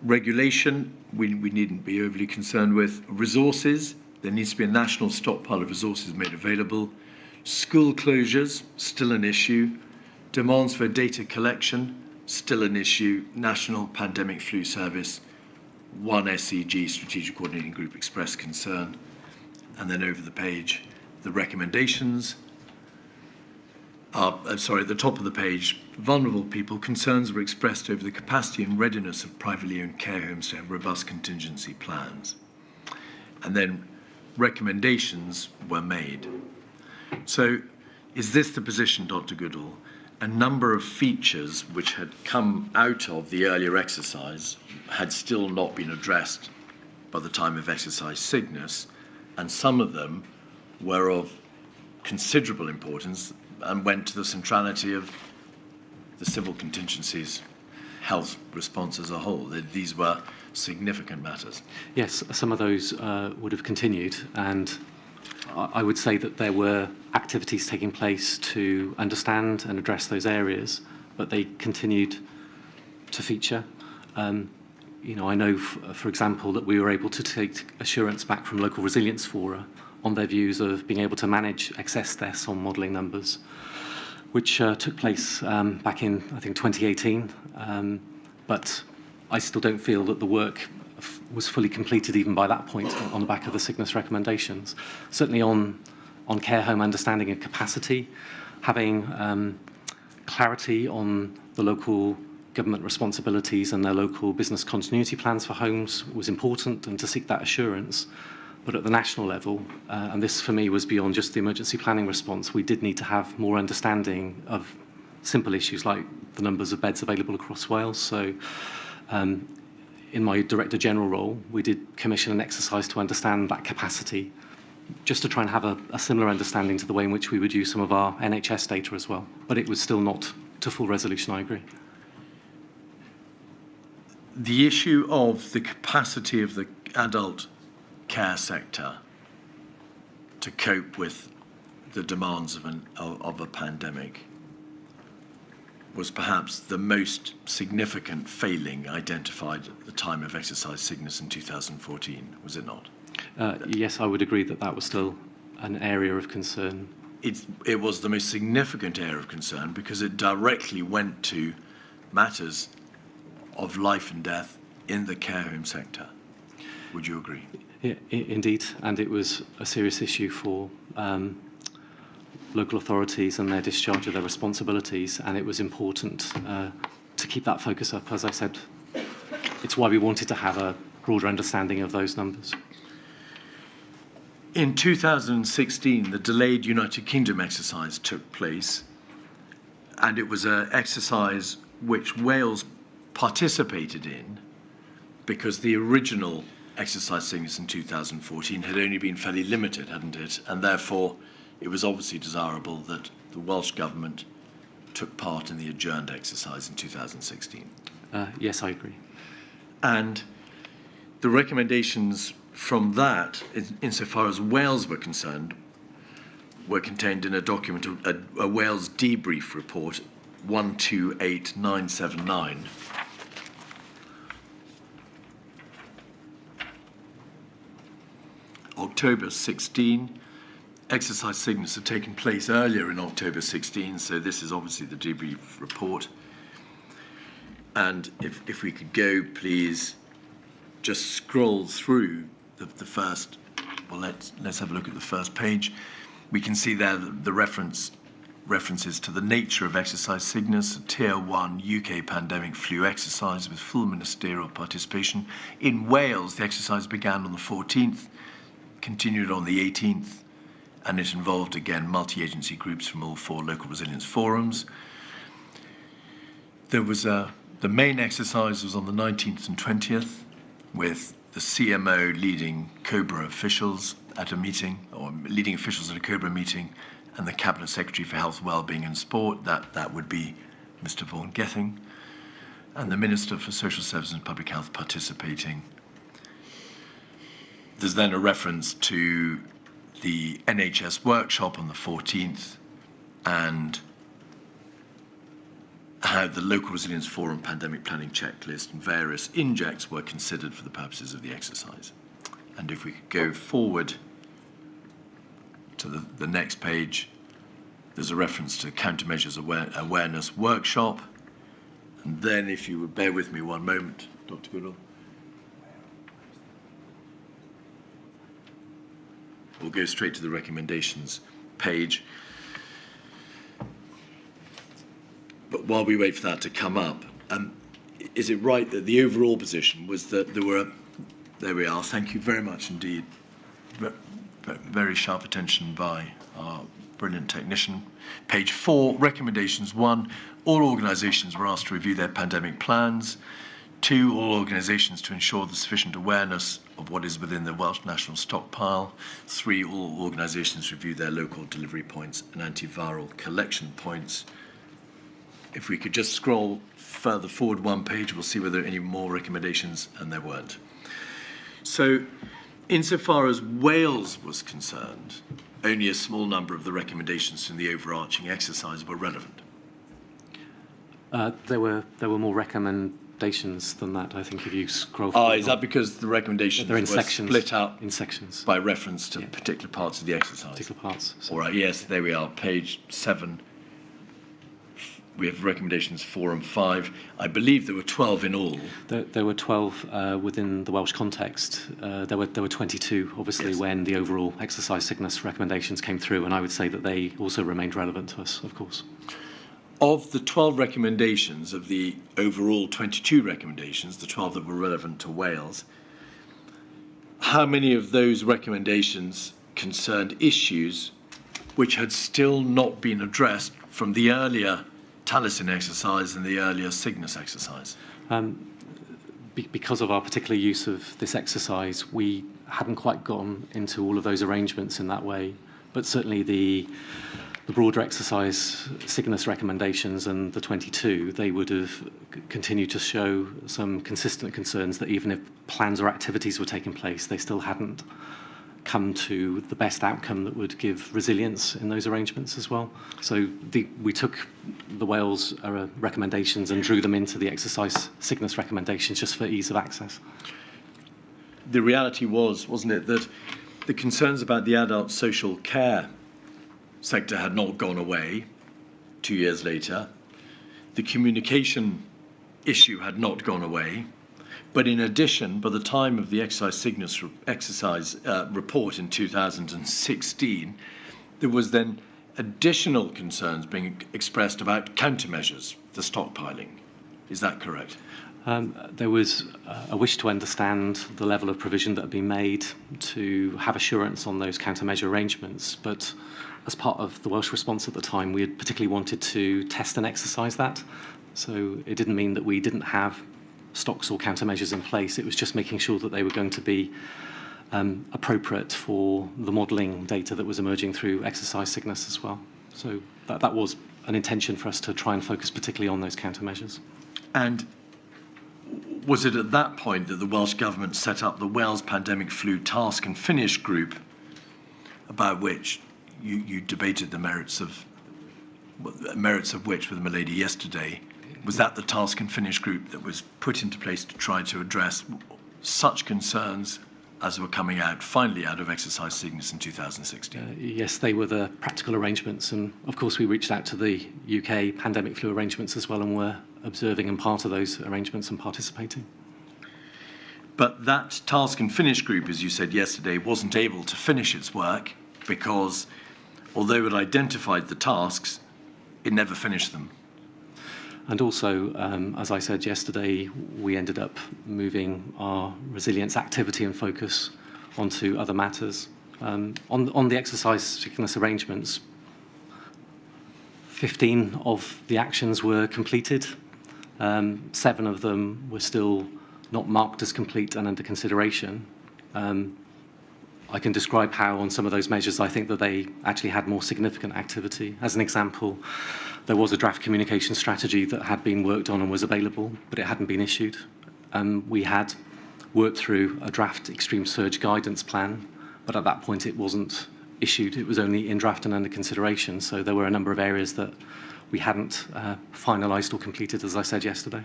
Regulation, we needn't be overly concerned with. Resources, there needs to be a national stockpile of resources made available. School closures, still an issue. Demands for data collection, still an issue. National Pandemic Flu Service, one SCG, Strategic Coordinating Group, expressed concern. And then over the page, the recommendations. At the top of the page, vulnerable people, concerns were expressed over the capacity and readiness of privately owned care homes to have robust contingency plans. And then recommendations were made. So is this the position, Dr Goodall? A number of features which had come out of the earlier exercise had still not been addressed by the time of exercise sickness, and some of them were of considerable importance and went to the centrality of the civil contingencies health response as a whole. These were significant matters. Yes, some of those would have continued, and I would say that there were activities taking place to understand and address those areas, but they continued to feature. I know, for example, that we were able to take assurance back from local resilience fora on their views of being able to manage excess deaths on modelling numbers, which took place back in, I think, 2018. But I still don't feel that the work was fully completed even by that point on the back of the sickness recommendations. Certainly on care home understanding and capacity, having clarity on the local government responsibilities and their local business continuity plans for homes was important, and to seek that assurance. But at the national level, and this for me was beyond just the emergency planning response, we did need to have more understanding of simple issues like the numbers of beds available across Wales. So in my Director General role, we did commission an exercise to understand that capacity, just to try and have a similar understanding to the way in which we would use some of our NHS data as well. But it was still not to full resolution, I agree. The issue of the capacity of the adult care sector to cope with the demands of a pandemic was perhaps the most significant failing identified at the time of exercise sickness in 2014, was it not? Yes, I would agree that that was still an area of concern. It was the most significant area of concern because it directly went to matters of life and death in the care home sector. Would you agree? Yeah, indeed, and it was a serious issue for local authorities and their discharge of their responsibilities, and it was important to keep that focus up. As I said, it's why we wanted to have a broader understanding of those numbers. In 2016, the delayed United Kingdom exercise took place, and it was an exercise which Wales participated in because the original exercise sickness in 2014 had only been fairly limited, hadn't it? And therefore, it was obviously desirable that the Welsh Government took part in the adjourned exercise in 2016. Yes, I agree. And the recommendations from that, insofar as Wales were concerned, were contained in a document, a Wales debrief report, 128979. October 16. Exercise sickness had taken place earlier in October 16, so this is obviously the debrief report. And if we could go, please, just scroll through the first, well, let's have a look at the first page. We can see there the references to the nature of exercise sickness, Tier 1 UK pandemic flu exercise with full ministerial participation. In Wales, the exercise began on the 14th, continued on the 18th, and it involved, again, multi-agency groups from all 4 local resilience forums. There was the main exercise was on the 19th and 20th, with the CMO leading COBRA officials at a meeting, or leading officials at a COBRA meeting, and the Cabinet Secretary for Health, Wellbeing and Sport, that would be Mr Vaughan Gething, and the Minister for Social Services and Public Health participating. There's then a reference to the NHS workshop on the 14th and how the Local Resilience Forum pandemic planning checklist and various injects were considered for the purposes of the exercise. And if we could go forward to the next page, there's a reference to countermeasures awareness workshop. And then if you would bear with me one moment, Dr Goodall. We'll go straight to the recommendations page. But while we wait for that to come up, is it right that the overall position was that there we are, thank you very much indeed. Very sharp attention by our brilliant technician. Page 4, recommendations 1, all organisations were asked to review their pandemic plans. 2, all organisations to ensure the sufficient awareness of what is within the Welsh National Stockpile. 3, all organisations review their local delivery points and antiviral collection points. If we could just scroll further forward one page, we'll see whether there are any more recommendations, and there weren't. So, insofar as Wales was concerned, only a small number of the recommendations from the overarching exercise were relevant. There were more recommendations than that. I think if you scroll. Is that because the recommendations they're in were sections, split up in sections by reference to particular parts of the exercise? particular parts. So. All right. Yes, there we are. Page 7. We have recommendations 4 and 5. I believe there were 12 in all. There were 12 within the Welsh context. There were 22, obviously, yes, when the overall exercise sickness recommendations came through, and I would say that they also remained relevant to us, of course. Of the 12 recommendations, of the overall 22 recommendations, the 12 that were relevant to Wales, how many of those recommendations concerned issues which had still not been addressed from the earlier Taliesin exercise and the earlier Cygnus exercise? Because of our particular use of this exercise, we hadn't quite gone into all of those arrangements in that way, but certainly the broader exercise Cygnus recommendations and the 22, they would have continued to show some consistent concerns that even if plans or activities were taking place, they still hadn't come to the best outcome that would give resilience in those arrangements as well. So we took the Wales recommendations and drew them into the exercise Cygnus recommendations just for ease of access. The reality was, wasn't it, that the concerns about the adult social care sector had not gone away 2 years later. The communication issue had not gone away. But in addition, by the time of the exercise Cygnus report in 2016, there was then additional concerns being expressed about countermeasures, the stockpiling. Is that correct? There was a wish to understand the level of provision that had been made to have assurance on those countermeasure arrangements. But as part of the Welsh response at the time, we had particularly wanted to test and exercise that. So it didn't mean that we didn't have stocks or countermeasures in place. It was just making sure that they were going to be appropriate for the modelling data that was emerging through exercise Cygnus as well. So that was an intention for us to try and focus particularly on those countermeasures. And was it at that point that the Welsh Government set up the Wales Pandemic Flu Task and Finish Group, about which you debated the merits of which with my lady yesterday? Was that the Task and Finish Group that was put into place to try to address such concerns as were coming out, finally out of exercise sickness in 2016? Yes, they were the practical arrangements, and of course we reached out to the UK pandemic flu arrangements as well, and were observing and part of those arrangements and participating. But that Task and Finish Group, as you said yesterday, wasn't able to finish its work because, although it identified the tasks, it never finished them. And also, as I said yesterday, we ended up moving our resilience activity and focus onto other matters. On the exercise sickness arrangements, 15 of the actions were completed. 7 of them were still not marked as complete and under consideration. I can describe how on some of those measures I think that they actually had more significant activity. As an example, there was a draft communication strategy that had been worked on and was available, but it hadn't been issued. We had worked through a draft extreme surge guidance plan, but at that point it wasn't issued. It was only in draft and under consideration. So there were a number of areas that we hadn't finalised or completed, as I said yesterday.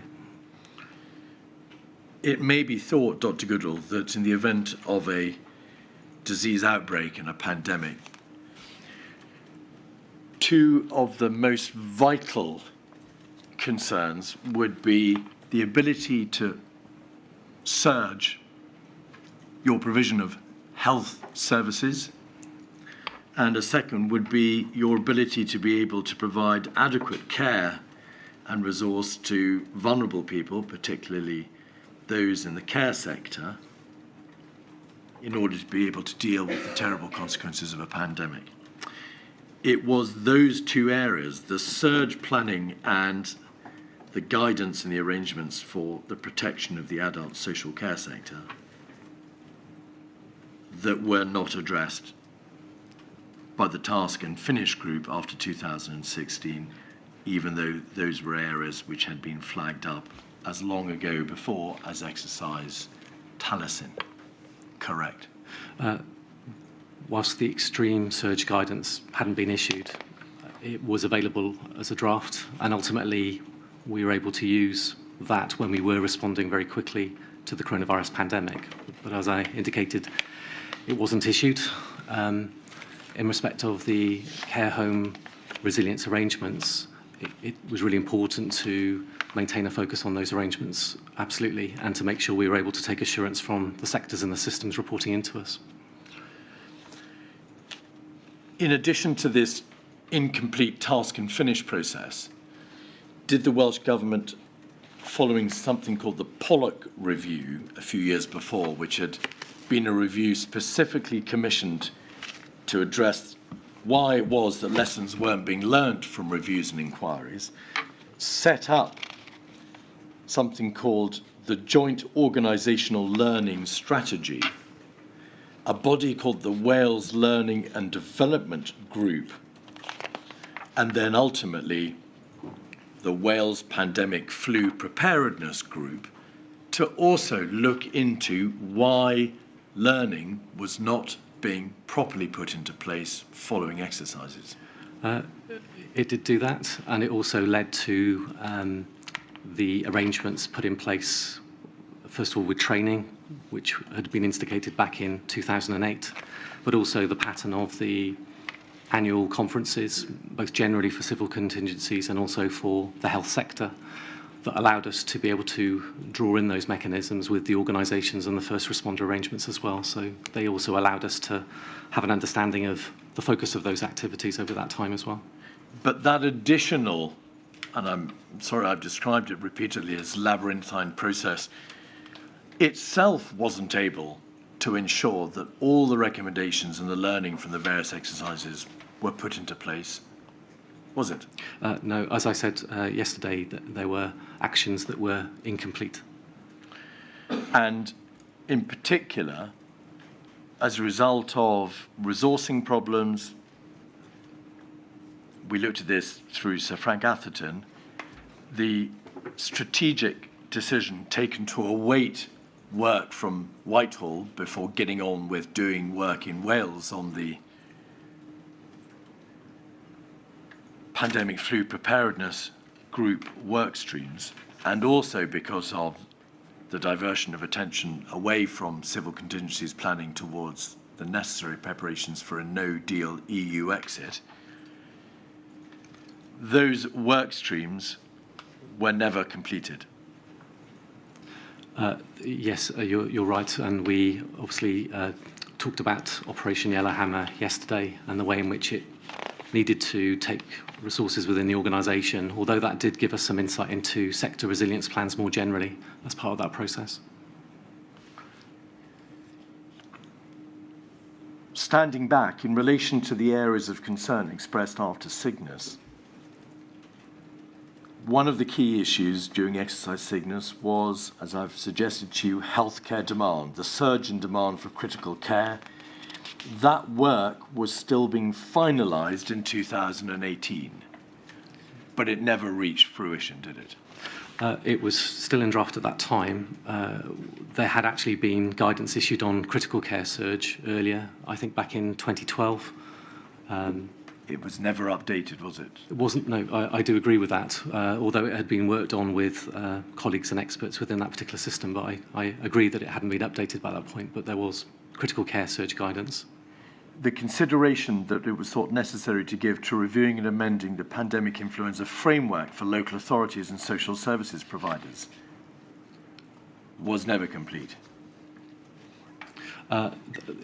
It may be thought, Dr Goodall, that in the event of a disease outbreak and a pandemic, 2 of the most vital concerns would be the ability to surge your provision of health services, and a second would be your ability to be able to provide adequate care and resource to vulnerable people, particularly those in the care sector, in order to be able to deal with the terrible consequences of a pandemic. It was those 2 areas, the surge planning and the guidance and the arrangements for the protection of the adult social care sector, that were not addressed by the Task and Finish Group after 2016, even though those were areas which had been flagged up as long ago before as exercise Taliesin. Correct. Whilst the extreme surge guidance hadn't been issued, it was available as a draft, and ultimately we were able to use that when we were responding very quickly to the coronavirus pandemic. But as I indicated, it wasn't issued. In respect of the care home resilience arrangements, it was really important to maintain a focus on those arrangements, absolutely, and to make sure we were able to take assurance from the sectors and the systems reporting into us. In addition to this incomplete task and finish process, did the Welsh Government, following something called the Pollock Review a few years before, which had been a review specifically commissioned to address why it was that lessons weren't being learned from reviews and inquiries, set up something called the Joint Organisational Learning Strategy, a body called the Wales Learning and Development Group, and then ultimately the Wales Pandemic Flu Preparedness Group, to also look into why learning was not being properly put into place following exercises. It did do that, and it also led to the arrangements put in place, first of all with training, which had been instigated back in 2008, but also the pattern of the annual conferences, both generally for civil contingencies and also for the health sector, that allowed us to be able to draw in those mechanisms with the organisations and the first responder arrangements as well. So they also allowed us to have an understanding of the focus of those activities over that time as well. But that additional, and I'm sorry I've described it repeatedly as labyrinthine process, itself wasn't able to ensure that all the recommendations and the learning from the various exercises were put into place, was it? No, as I said yesterday, there were actions that were incomplete. And in particular, as a result of resourcing problems, we looked at this through Sir Frank Atherton, the strategic decision taken to await work from Whitehall before getting on with doing work in Wales on the pandemic flu preparedness group work streams, and also because of the diversion of attention away from civil contingencies planning towards the necessary preparations for a no-deal EU exit, those work streams were never completed. Yes, you're right, and we obviously talked about Operation Yellowhammer yesterday and the way in which it needed to take resources within the organisation, although that did give us some insight into sector resilience plans more generally as part of that process. Standing back, in relation to the areas of concern expressed after Cygnus, one of the key issues during exercise Cygnus was, as I've suggested to you, healthcare demand, the surge in demand for critical care. That work was still being finalised in 2018, but it never reached fruition, did it? It was still in draft at that time. There had actually been guidance issued on critical care surge earlier, I think back in 2012. It was never updated, was it? It wasn't, no, I do agree with that, although it had been worked on with colleagues and experts within that particular system, but I agree that it hadn't been updated by that point, but there was critical care surge guidance. The consideration that it was thought necessary to give to reviewing and amending the pandemic influenza framework for local authorities and social services providers was never complete.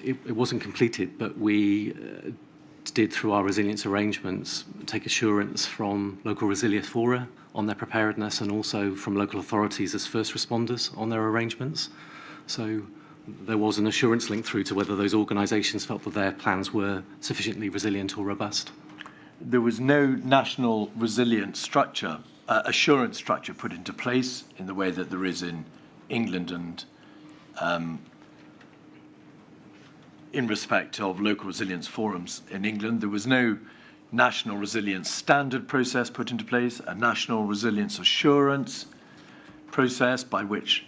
It wasn't completed, but we did, through our resilience arrangements, take assurance from local resilience fora on their preparedness and also from local authorities as first responders on their arrangements. So there was an assurance link through to whether those organisations felt that their plans were sufficiently resilient or robust. There was no national resilience structure, assurance structure put into place in the way that there is in England and in respect of local resilience forums in England. There was no national resilience standard process put into place, a national resilience assurance process by which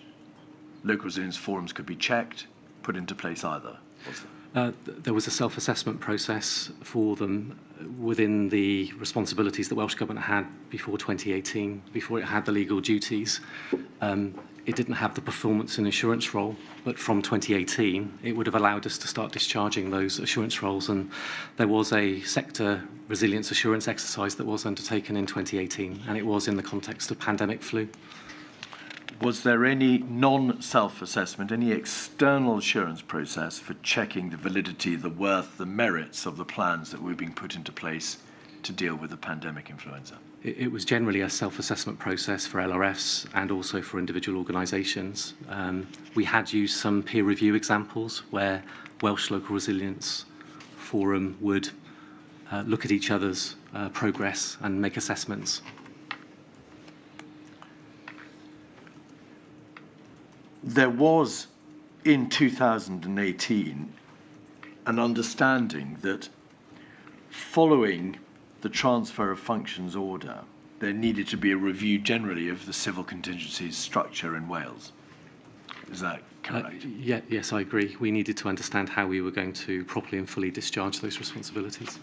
local resilience forums could be checked, put into place either, was there? There was a self-assessment process for them within the responsibilities that Welsh Government had before 2018, before it had the legal duties. It didn't have the performance and assurance role, but from 2018, it would have allowed us to start discharging those assurance roles. And there was a sector resilience assurance exercise that was undertaken in 2018, and it was in the context of pandemic flu. Was there any non-self-assessment, any external assurance process for checking the validity, the worth, the merits of the plans that were being put into place to deal with the pandemic influenza? It was generally a self-assessment process for LRFs and also for individual organisations. We had used some peer review examples where Welsh Local Resilience Forum would look at each other's progress and make assessments. There was, in 2018, an understanding that following the transfer of functions order, there needed to be a review generally of the civil contingencies structure in Wales. Is that correct? Yes, I agree. We needed to understand how we were going to properly and fully discharge those responsibilities.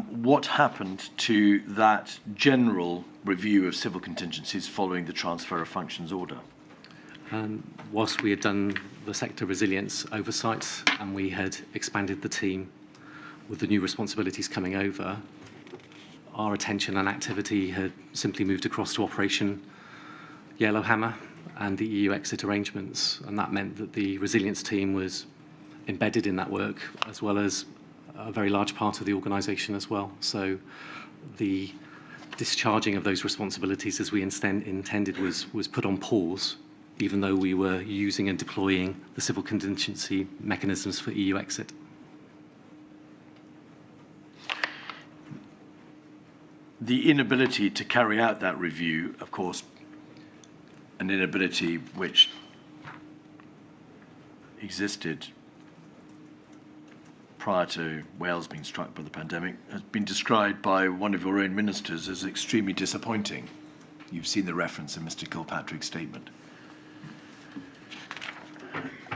What happened to that general review of civil contingencies following the transfer of functions order? Whilst we had done the sector resilience oversight and we had expanded the team with the new responsibilities coming over, our attention and activity had simply moved across to Operation Yellowhammer and the EU exit arrangements, and that meant that the resilience team was embedded in that work, as well as a very large part of the organisation as well. So the discharging of those responsibilities as we intended was put on pause, even though we were using and deploying the civil contingency mechanisms for EU exit. The inability to carry out that review, of course, an inability which existed prior to Wales being struck by the pandemic, has been described by one of your own ministers as extremely disappointing. You've seen the reference in Mr. Kilpatrick's statement.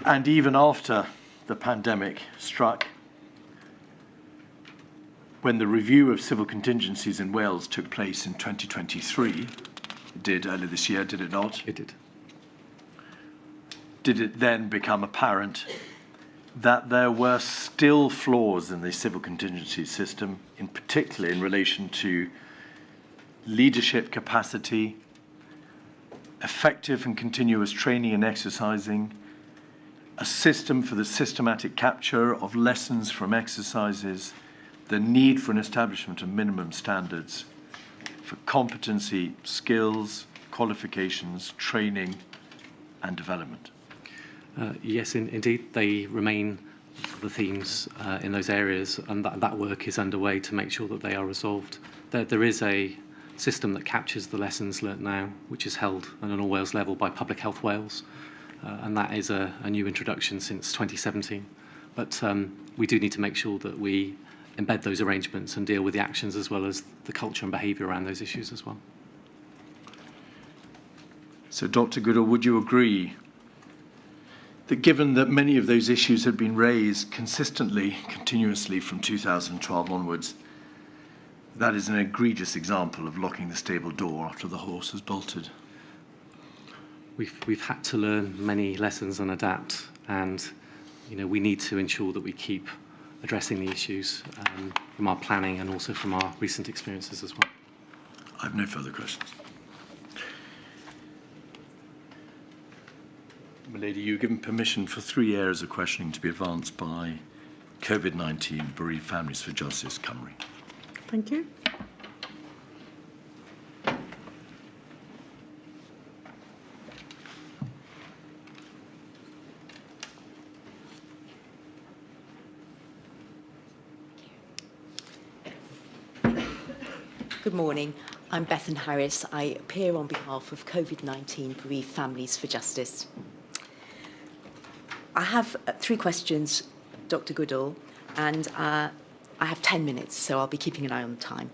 And even after the pandemic struck, when the review of civil contingencies in Wales took place in 2023, it did earlier this year, did it not? It did. Did it then become apparent that there were still flaws in the civil contingency system, in particular in relation to leadership capacity, effective and continuous training and exercising, a system for the systematic capture of lessons from exercises, the need for an establishment of minimum standards for competency, skills, qualifications, training, and development? Yes, indeed, they remain the themes in those areas, and that work is underway to make sure that they are resolved. There is a system that captures the lessons learnt now, which is held at an all-Wales level by Public Health Wales, and that is a new introduction since 2017. But we do need to make sure that we embed those arrangements and deal with the actions as well as the culture and behaviour around those issues as well. So, Dr. Goodall, would you agree that given that many of those issues had been raised consistently, continuously from 2012 onwards, that is an egregious example of locking the stable door after the horse has bolted? We've had to learn many lessons and adapt, and we need to ensure that we keep addressing the issues from our planning and also from our recent experiences as well. I have no further questions. Milady, you're given permission for 3 areas of questioning to be advanced by COVID-19 Bereaved Families for Justice, Cymru. Thank you. Good morning. I'm Bethan Harris. I appear on behalf of COVID-19 Bereaved Families for Justice. I have 3 questions, Dr. Goodall, and I have 10 minutes, so I'll be keeping an eye on the time.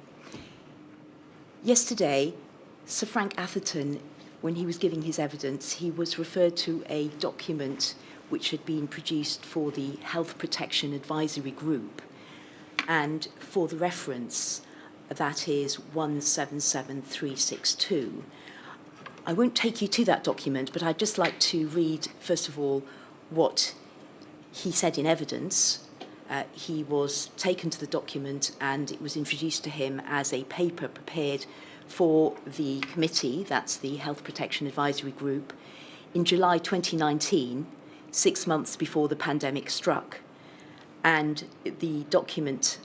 Yesterday, Sir Frank Atherton, when he was giving his evidence, he was referred to a document which had been produced for the Health Protection Advisory Group, and for the reference, that is 177362. I won't take you to that document, but I'd just like to read, first of all, what he said in evidence. He was taken to the document and it was introduced to him as a paper prepared for the committee, that's the Health Protection Advisory Group, in July 2019, 6 months before the pandemic struck. And the document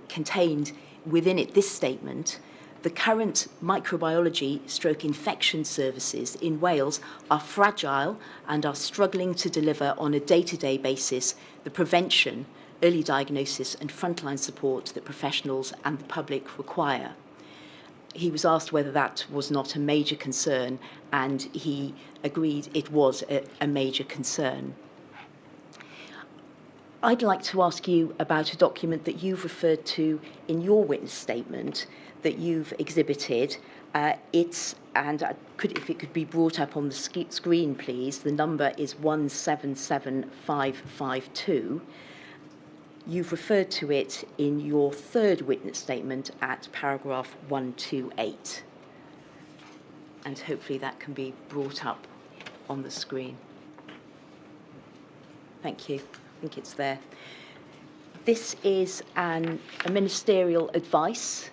contained within it this statement: the current microbiology/infection services in Wales are fragile and are struggling to deliver on a day-to-day basis the prevention, early diagnosis and frontline support that professionals and the public require. He was asked whether that was not a major concern, and he agreed it was a major concern. I'd like to ask you about a document that you've referred to in your witness statement that you've exhibited. If it could be brought up on the screen, please. The number is 177552. You've referred to it in your 3rd witness statement at paragraph 128. And hopefully that can be brought up on the screen. Thank you. I think it's there. This is a ministerial advice.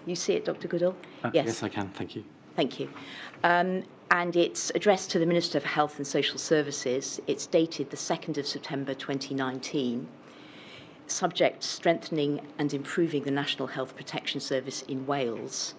You see it, Dr. Goodall? Yes, I can. Thank you. Thank you. And it's addressed to the Minister for Health and Social Services. It's dated the 2nd of September 2019. Subject: strengthening and improving the National Health Protection Service in Wales.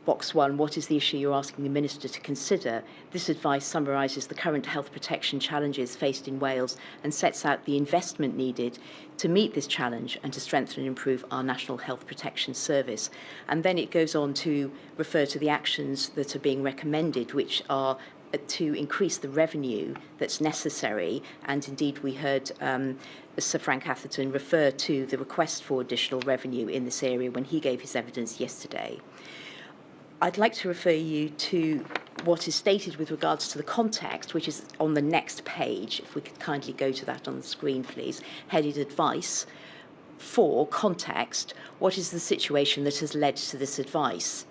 Box 1, what is the issue you're asking the Minister to consider? This advice summarises the current health protection challenges faced in Wales and sets out the investment needed to meet this challenge and to strengthen and improve our National Health Protection Service. And then it goes on to refer to the actions that are being recommended, which are to increase the revenue that's necessary. And indeed, we heard Sir Frank Atherton refer to the request for additional revenue in this area when he gave his evidence yesterday. I'd like to refer you to what is stated with regards to the context, which is on the next page. If we could kindly go to that on the screen, please. Headed Advice. For context, what is the situation that has led to this advice?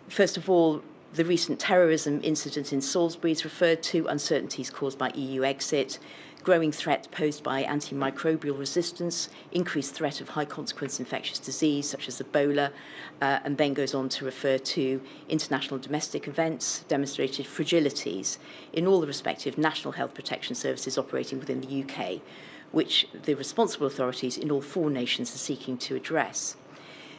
First of all, the recent terrorism incident in Salisbury is referred to, uncertainties caused by EU exit, growing threat posed by antimicrobial resistance, increased threat of high-consequence infectious disease such as Ebola, and then goes on to refer to international domestic events, demonstrated fragilities in all the respective national health protection services operating within the UK, which the responsible authorities in all 4 nations are seeking to address.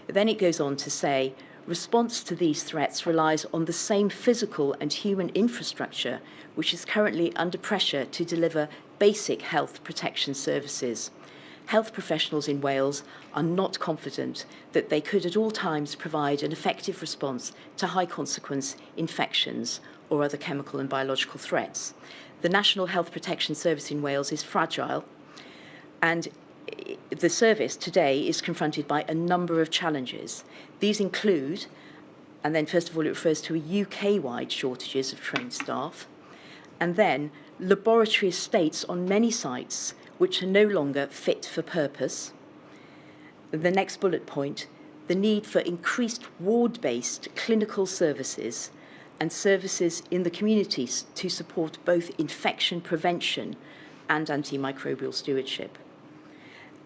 Then it goes on to say, response to these threats relies on the same physical and human infrastructure which is currently under pressure to deliver basic health protection services. Health professionals in Wales are not confident that they could at all times provide an effective response to high-consequence infections or other chemical and biological threats. The National Health Protection Service in Wales is fragile, and the service today is confronted by a number of challenges. These include, and then first of all it refers to a UK-wide shortages of trained staff, and then laboratory estates on many sites which are no longer fit for purpose. The next bullet point, the need for increased ward-based clinical services and services in the communities to support both infection prevention and antimicrobial stewardship.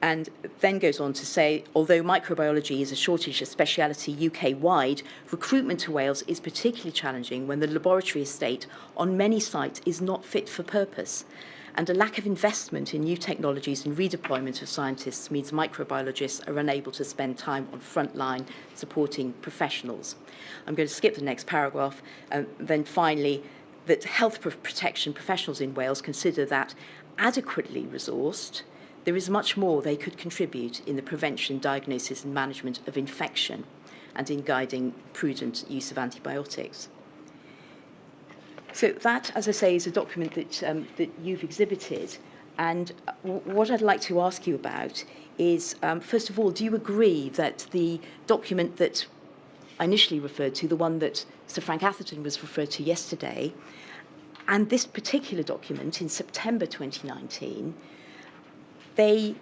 And then goes on to say, although microbiology is a shortage of speciality UK-wide, recruitment to Wales is particularly challenging when the laboratory estate on many sites is not fit for purpose, and a lack of investment in new technologies and redeployment of scientists means microbiologists are unable to spend time on frontline supporting professionals. I'm going to skip the next paragraph, and then finally, that health protection professionals in Wales consider that adequately resourced, there is much more they could contribute in the prevention, diagnosis and management of infection and in guiding prudent use of antibiotics. So that, as I say, is a document that you've exhibited. And what I'd like to ask you about is, first of all, do you agree that the document that I initially referred to, the one that Sir Frank Atherton was referred to yesterday, and this particular document in September 2019, they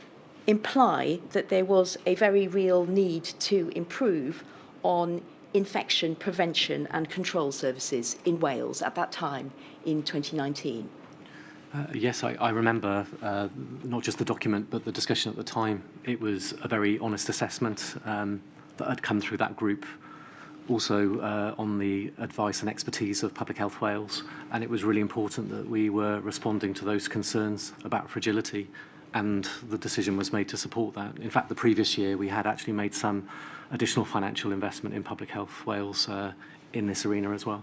imply that there was a very real need to improve on infection prevention and control services in Wales at that time in 2019? Yes, I remember not just the document, but the discussion at the time. It was a very honest assessment that had come through that group, also on the advice and expertise of Public Health Wales, and it was really important that we were responding to those concerns about fragility, and the decision was made to support that. In fact, the previous year we had actually made some additional financial investment in Public Health Wales in this arena as well.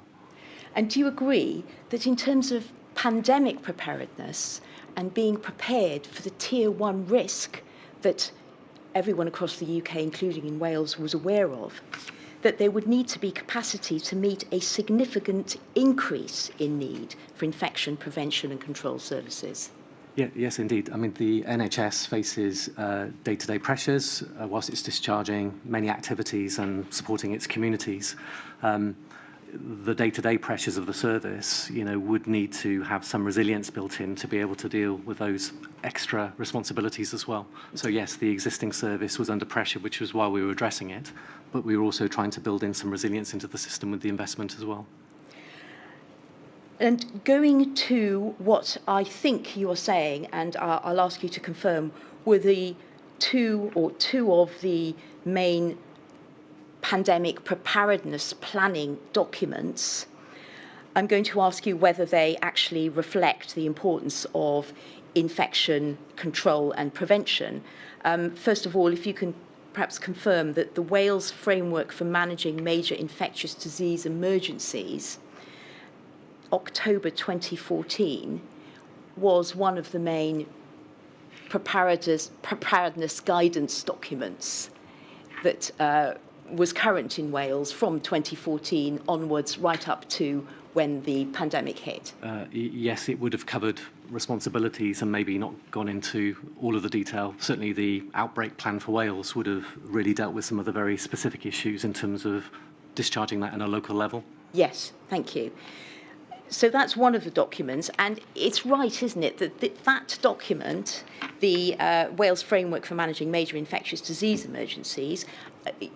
And do you agree that in terms of pandemic preparedness and being prepared for the Tier 1 risk that everyone across the UK, including in Wales, was aware of, that there would need to be capacity to meet a significant increase in need for infection prevention and control services? Yeah, yes, indeed. I mean, the NHS faces day-to-day pressures whilst it's discharging many activities and supporting its communities. The day-to-day pressures of the service, would need to have some resilience built in to be able to deal with those extra responsibilities as well. So yes, the existing service was under pressure, which was why we were addressing it, but we were also trying to build in some resilience into the system with the investment as well. And going to what I think you're saying, and I'll ask you to confirm, were the two of the main pandemic preparedness planning documents, I'm going to ask you whether they actually reflect the importance of infection control and prevention. First of all, if you can perhaps confirm that the Wales Framework for Managing Major Infectious Disease Emergencies, October 2014, was one of the main preparedness guidance documents that was current in Wales from 2014 onwards, right up to when the pandemic hit. Yes, it would have covered responsibilities and maybe not gone into all of the detail. Certainly the outbreak plan for Wales would have really dealt with some of the very specific issues in terms of discharging that at a local level. Yes, thank you. So that's one of the documents, and it's right, isn't it, that that document, the Wales Framework for Managing Major Infectious Disease Emergencies,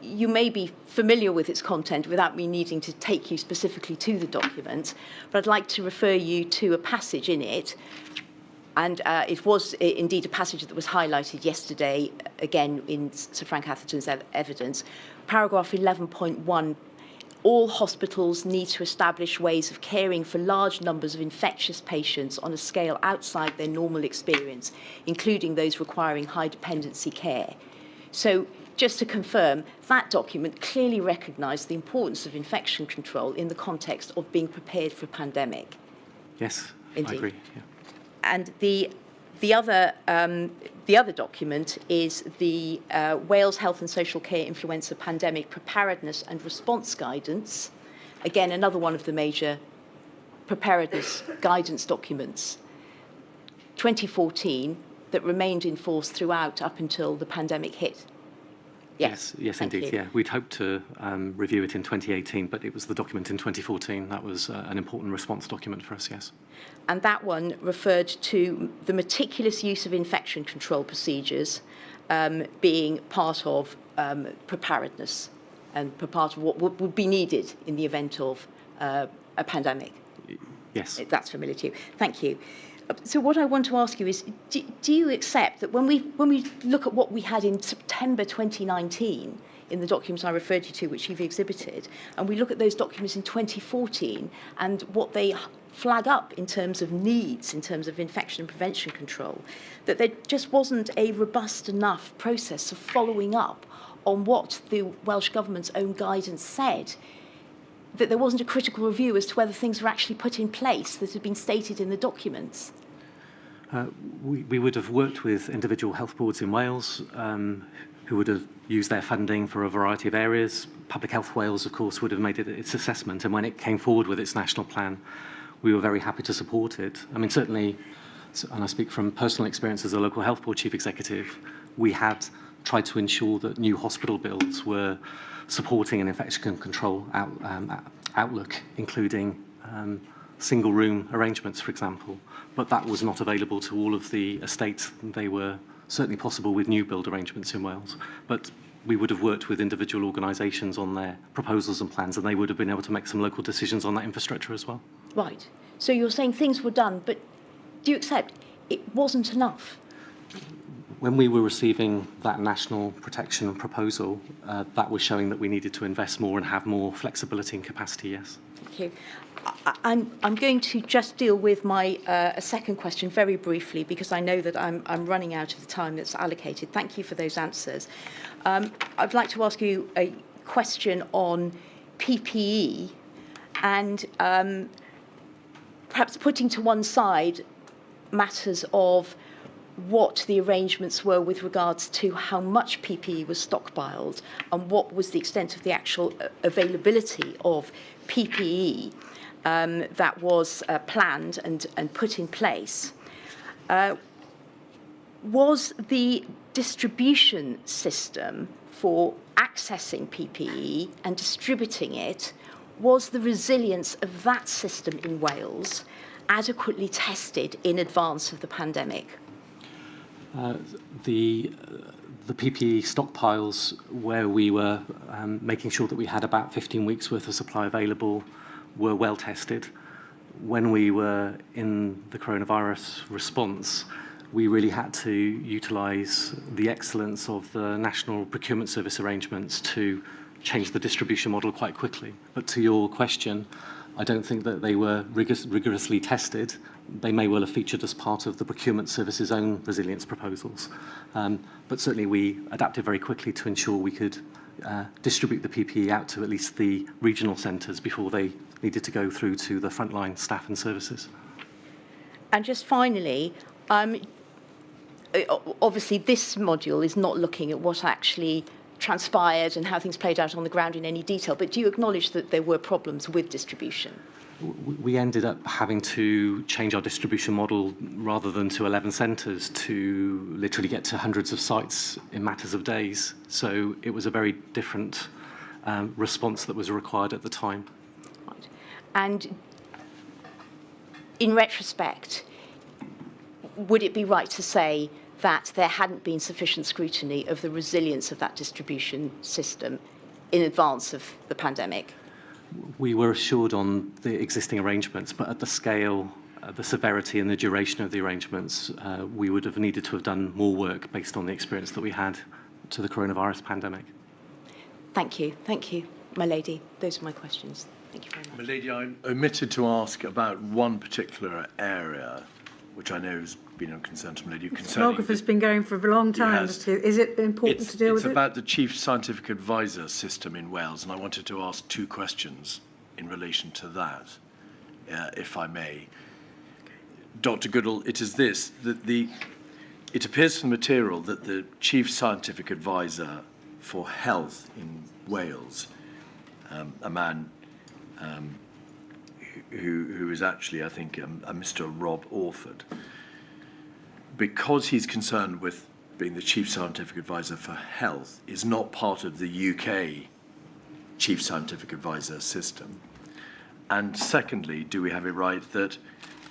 you may be familiar with its content without me needing to take you specifically to the document, but I'd like to refer you to a passage in it, and it was indeed a passage that was highlighted yesterday, again in Sir Frank Atherton's evidence, paragraph 11.1. All hospitals need to establish ways of caring for large numbers of infectious patients on a scale outside their normal experience, including those requiring high dependency care. So, just to confirm, that document clearly recognised the importance of infection control in the context of being prepared for a pandemic. Yes, Indeed. I agree. Yeah. And the other document is the Wales Health and Social Care Influenza Pandemic Preparedness and Response Guidance. Again, another one of the major preparedness guidance documents, 2014, that remained in force throughout up until the pandemic hit. Yes, indeed. You. Yeah, we'd hoped to review it in 2018, but it was the document in 2014 that was an important response document for us. Yes. And that one referred to the meticulous use of infection control procedures being part of preparedness and part of what would be needed in the event of a pandemic. Yes. If that's familiar to you. Thank you. So what I want to ask you is, do you accept that when we look at what we had in September 2019, in the documents I referred you to, which you've exhibited, and we look at those documents in 2014 and what they flag up in terms of needs, in terms of infection and prevention control, that there just wasn't a robust enough process of following up on what the Welsh Government's own guidance said, that there wasn't a critical review as to whether things were actually put in place that had been stated in the documents? We would have worked with individual health boards in Wales who would have used their funding for a variety of areas. Public Health Wales, of course, would have made it its assessment, and when it came forward with its national plan, we were very happy to support it. I mean, certainly, and I speak from personal experience as a local health board chief executive, we had tried to ensure that new hospital builds were supporting an infection control outlook, including single room arrangements, for example. But that was not available to all of the estates. They were certainly possible with new build arrangements in Wales. But we would have worked with individual organisations on their proposals and plans, and they would have been able to make some local decisions on that infrastructure as well. Right. So you're saying things were done, but do you accept it wasn't enough? When we were receiving that national protection proposal, that was showing that we needed to invest more and have more flexibility and capacity, yes. Thank you. I'm going to just deal with my a second question very briefly, because I know that I'm running out of the time that's allocated. Thank you for those answers. I'd like to ask you a question on PPE and perhaps putting to one side matters of what the arrangements were with regards to how much PPE was stockpiled and what was the extent of the actual availability of PPE that was planned and put in place. Was the distribution system for accessing PPE and distributing it, was the resilience of that system in Wales adequately tested in advance of the pandemic? The PPE stockpiles, where we were making sure that we had about 15 weeks worth of supply available, were well tested. When we were in the coronavirus response, we really had to utilise the excellence of the National Procurement Service arrangements to change the distribution model quite quickly. But to your question, I don't think that they were rigorously tested. They may well have featured as part of the procurement service's own resilience proposals. But certainly we adapted very quickly to ensure we could distribute the PPE out to at least the regional centres before they needed to go through to the frontline staff and services. And just finally, obviously this module is not looking at what actually transpired and how things played out on the ground in any detail, but do you acknowledge that there were problems with distribution? We ended up having to change our distribution model rather than to 11 centres to literally get to hundreds of sites in matters of days. So it was a very different response that was required at the time. Right. And in retrospect, would it be right to say that there hadn't been sufficient scrutiny of the resilience of that distribution system in advance of the pandemic? We were assured on the existing arrangements, but at the scale, the severity and the duration of the arrangements, we would have needed to have done more work based on the experience that we had to the coronavirus pandemic. Thank you, my lady. Those are my questions. Thank you very much. My lady, I omitted to ask about one particular area, which I know has been of concern to my lady. The stenographer's been going for a long time. Yes. Is it important to deal with it? It's about the Chief Scientific Advisor system in Wales, and I wanted to ask two questions in relation to that, if I may. Dr Goodall, it is this, that it appears from the material that the Chief Scientific Advisor for Health in Wales, a man who is actually, I think, a Mr Rob Orford, because he's concerned with being the Chief Scientific Advisor for Health, is not part of the UK Chief Scientific Advisor system. And secondly, do we have it right that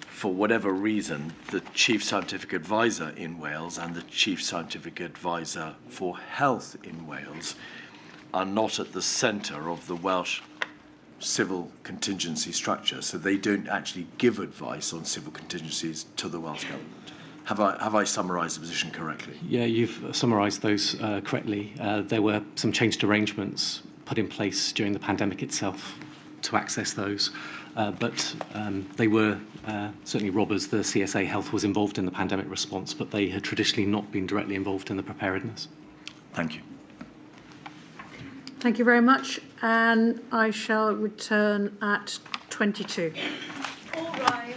for whatever reason, the Chief Scientific Advisor in Wales and the Chief Scientific Advisor for Health in Wales are not at the centre of the Welsh civil contingency structure, so they don't actually give advice on civil contingencies to the Welsh Government? Have I summarised the position correctly? Yeah, you've summarised those correctly. There were some changed arrangements put in place during the pandemic itself to access those, but they were certainly robbers. The CSA Health was involved in the pandemic response, but they had traditionally not been directly involved in the preparedness. Thank you. Thank you very much, and I shall return at 22. All rise.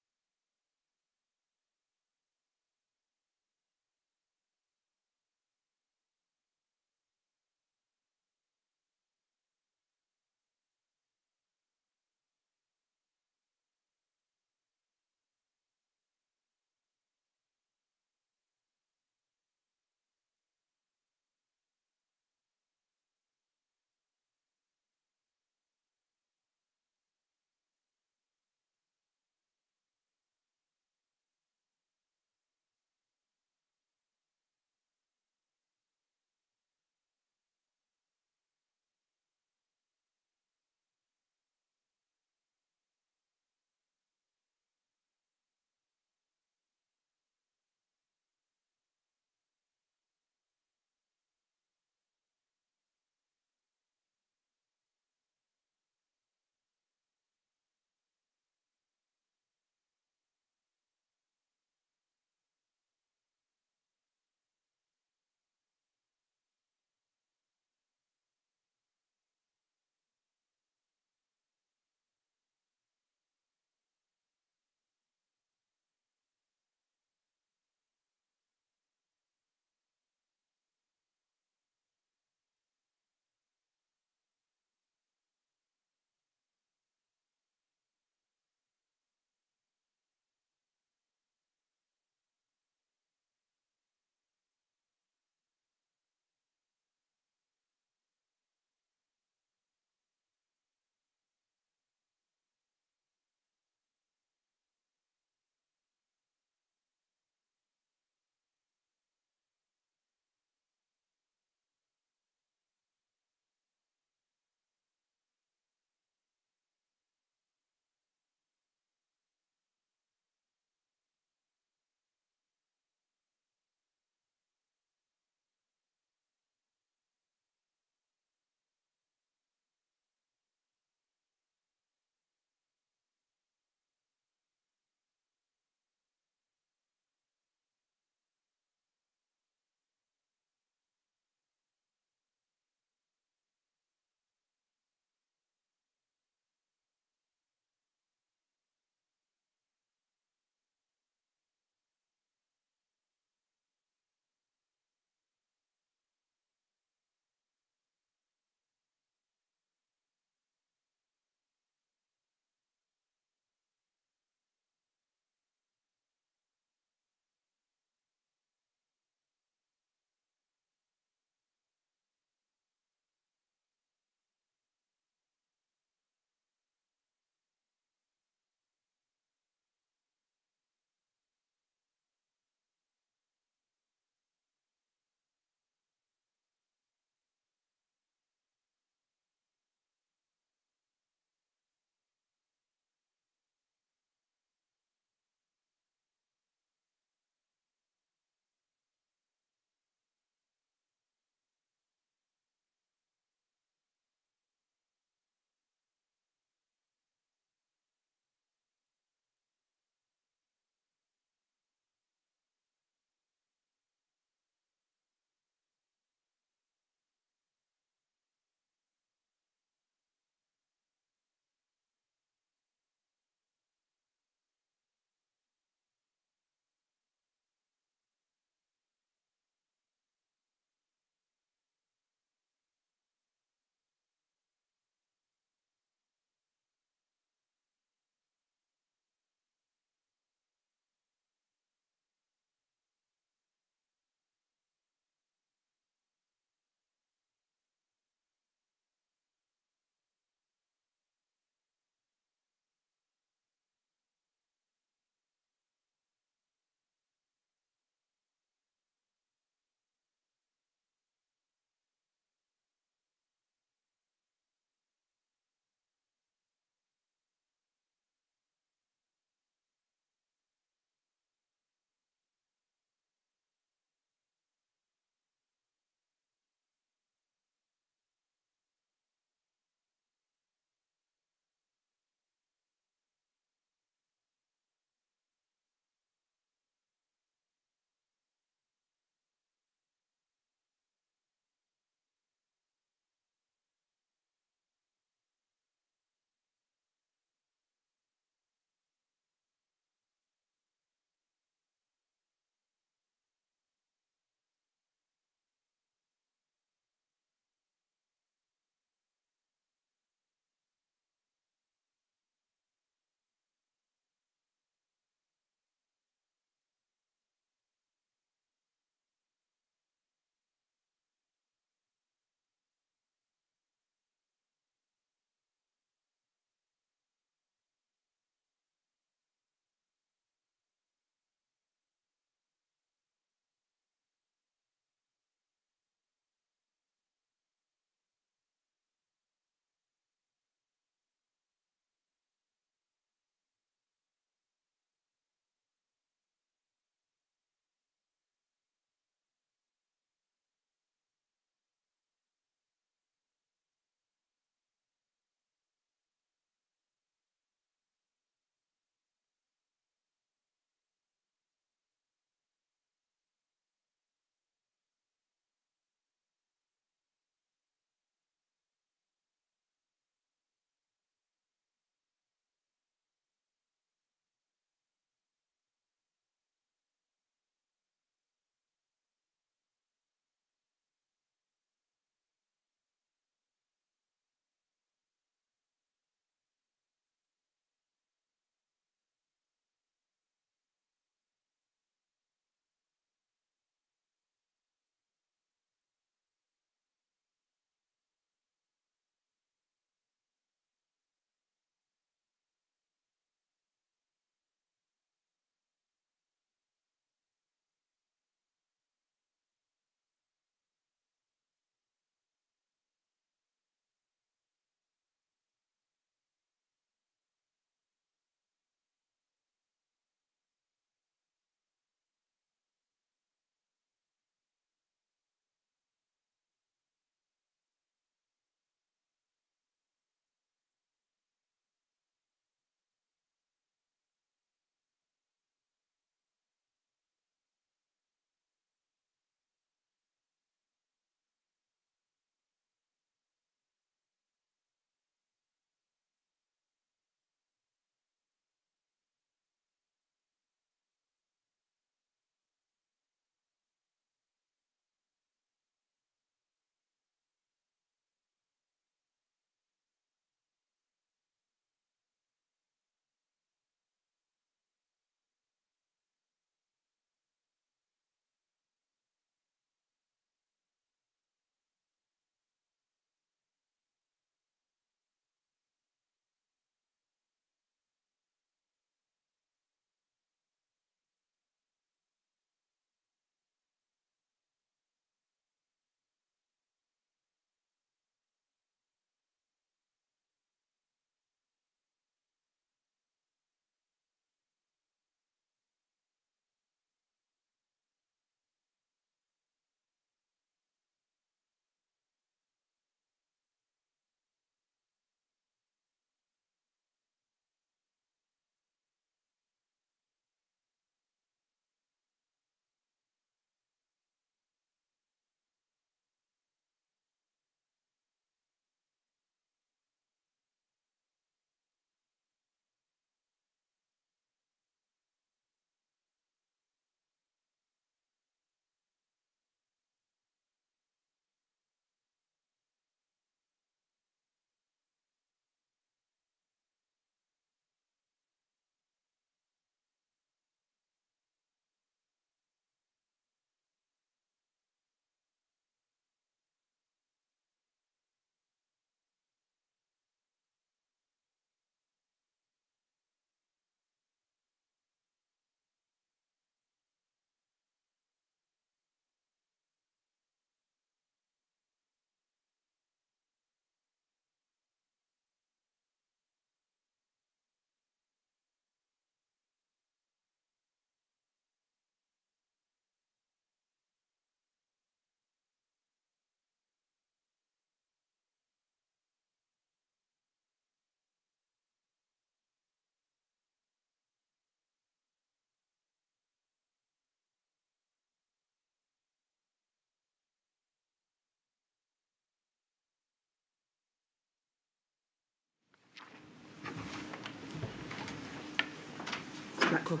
Buckle.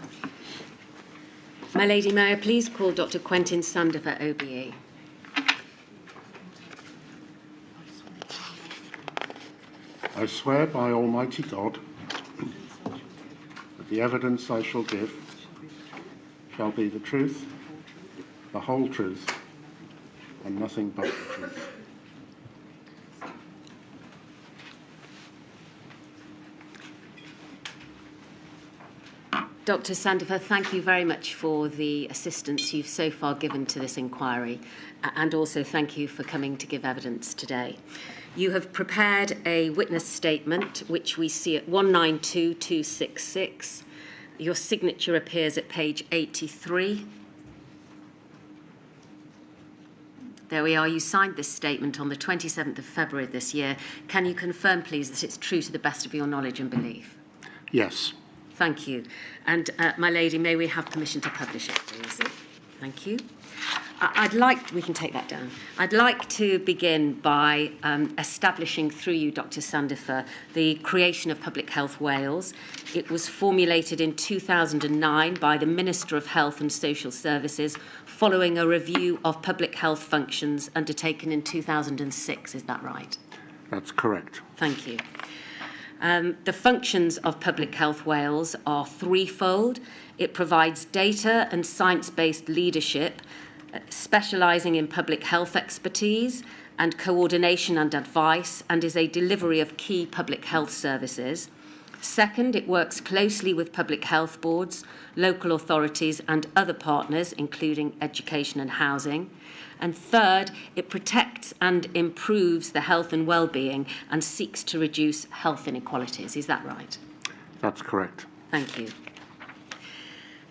My Lady, may I please call Dr Quentin Sandifer, OBE? I swear by Almighty God that the evidence I shall give shall be the truth, the whole truth, and nothing but the truth. Dr Sandifer, thank you very much for the assistance you've so far given to this inquiry, and also thank you for coming to give evidence today. You have prepared a witness statement, which we see at 192266. Your signature appears at page 83. There we are. You signed this statement on the 27th of February this year. Can you confirm, please, that it's true to the best of your knowledge and belief? Yes. Thank you. And, my lady, may we have permission to publish it, please? Thank you. We can take that down. I'd like to begin by establishing through you, Dr Sandifer, the creation of Public Health Wales. It was formulated in 2009 by the Minister of Health and Social Services following a review of public health functions undertaken in 2006. Is that right? That's correct. Thank you. The functions of Public Health Wales are threefold. It provides data and science-based leadership, specialising in public health expertise and coordination and advice, and is a delivery of key public health services. Second, it works closely with public health boards, local authorities and other partners, including education and housing. And third, it protects and improves the health and well-being and seeks to reduce health inequalities. Is that right? That's correct. Thank you.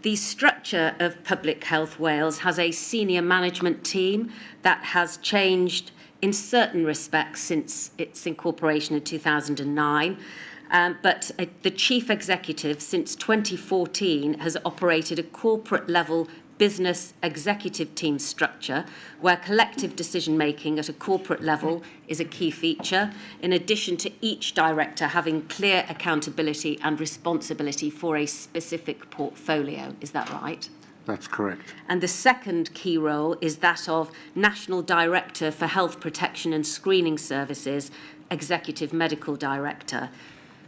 The structure of Public Health Wales has a senior management team that has changed in certain respects since its incorporation in 2009. But the chief executive since 2014 has operated a corporate level business executive team structure where collective decision making at a corporate level is a key feature, in addition to each director having clear accountability and responsibility for a specific portfolio. Is that right? That's correct. And the second key role is that of National Director for Health Protection and Screening Services, Executive Medical Director,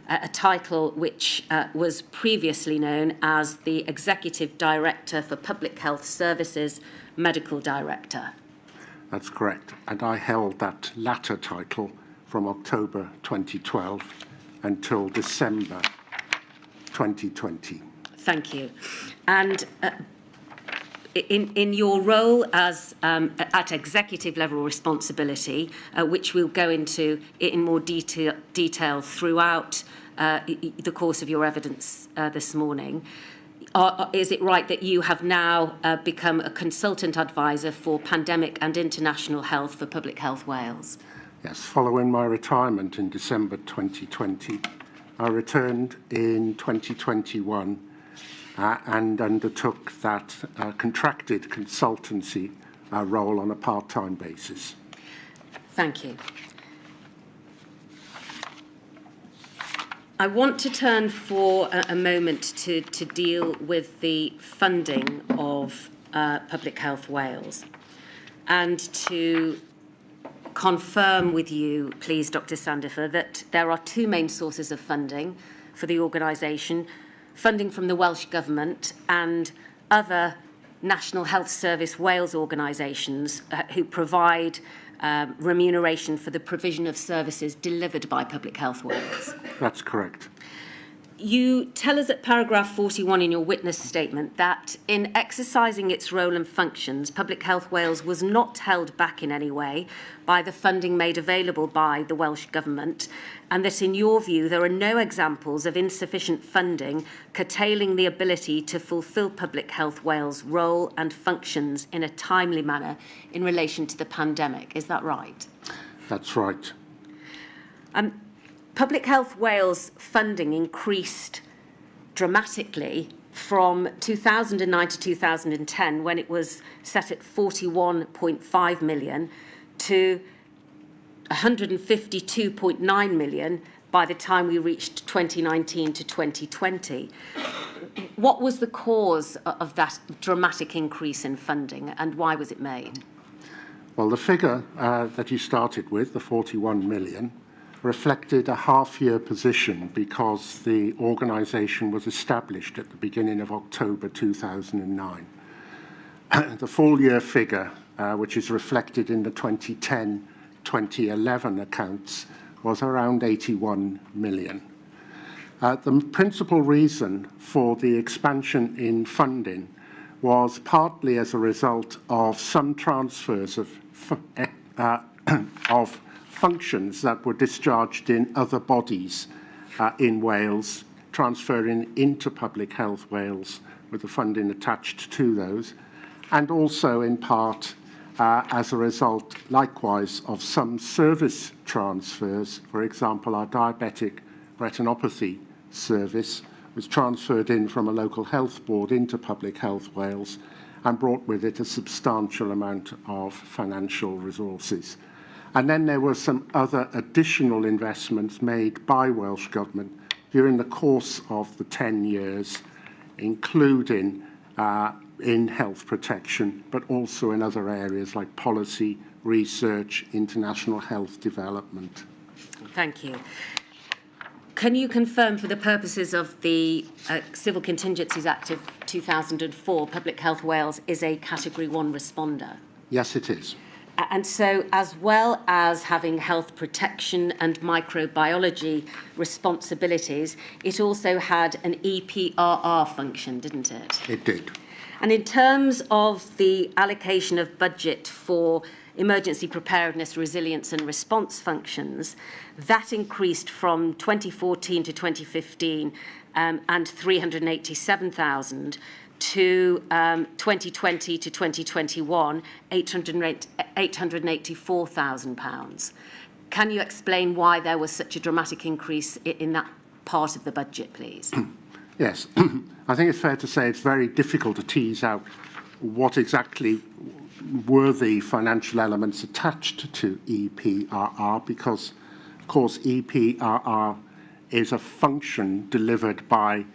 a title which was previously known as the Executive Director for Public Health Services, Medical Director. That's correct. And I held that latter title from October 2012 until December 2020. Thank you. And in your role as at executive level responsibility, which we'll go into in more detail throughout the course of your evidence this morning, is it right that you have now become a consultant advisor for pandemic and international health for Public Health Wales? Yes, following my retirement in December 2020, I returned in 2021 and undertook that contracted consultancy role on a part-time basis. Thank you. I want to turn for a moment to deal with the funding of Public Health Wales and to confirm with you, please, Dr Sandifer, that there are two main sources of funding for the organisation: funding from the Welsh Government and other National Health Service Wales organisations who provide remuneration for the provision of services delivered by Public Health Wales. That's correct. You tell us at paragraph 41 in your witness statement that in exercising its role and functions, Public Health Wales was not held back in any way by the funding made available by the Welsh Government, and that in your view there are no examples of insufficient funding curtailing the ability to fulfil Public Health Wales' role and functions in a timely manner in relation to the pandemic. Is that right? That's right. Public Health Wales funding increased dramatically from 2009 to 2010, when it was set at 41.5 million, to 152.9 million by the time we reached 2019 to 2020. What was the cause of that dramatic increase in funding, and why was it made? Well, the figure that you started with, the 41 million, reflected a half-year position because the organisation was established at the beginning of October 2009. The full-year figure, which is reflected in the 2010-2011 accounts, was around 81 million. The principal reason for the expansion in funding was partly as a result of some transfers of functions that were discharged in other bodies in Wales, transferring into Public Health Wales with the funding attached to those, and also in part as a result, likewise, of some service transfers. For example, our diabetic retinopathy service was transferred in from a local health board into Public Health Wales and brought with it a substantial amount of financial resources. And then there were some other additional investments made by Welsh Government during the course of the 10 years, including in health protection, but also in other areas like policy, research, international health development. Thank you. Can you confirm, for the purposes of the Civil Contingencies Act of 2004, Public Health Wales is a Category 1 responder? Yes, it is. And so, as well as having health protection and microbiology responsibilities, it also had an EPRR function, didn't it? It did. And in terms of the allocation of budget for emergency preparedness, resilience and response functions, that increased from 2014 to 2015 and 387,000 to 2020 to 2021, £884,000. Can you explain why there was such a dramatic increase in that part of the budget, please? Yes. I think it's fair to say it's very difficult to tease out what exactly were the financial elements attached to EPRR because, of course, EPRR is a function delivered by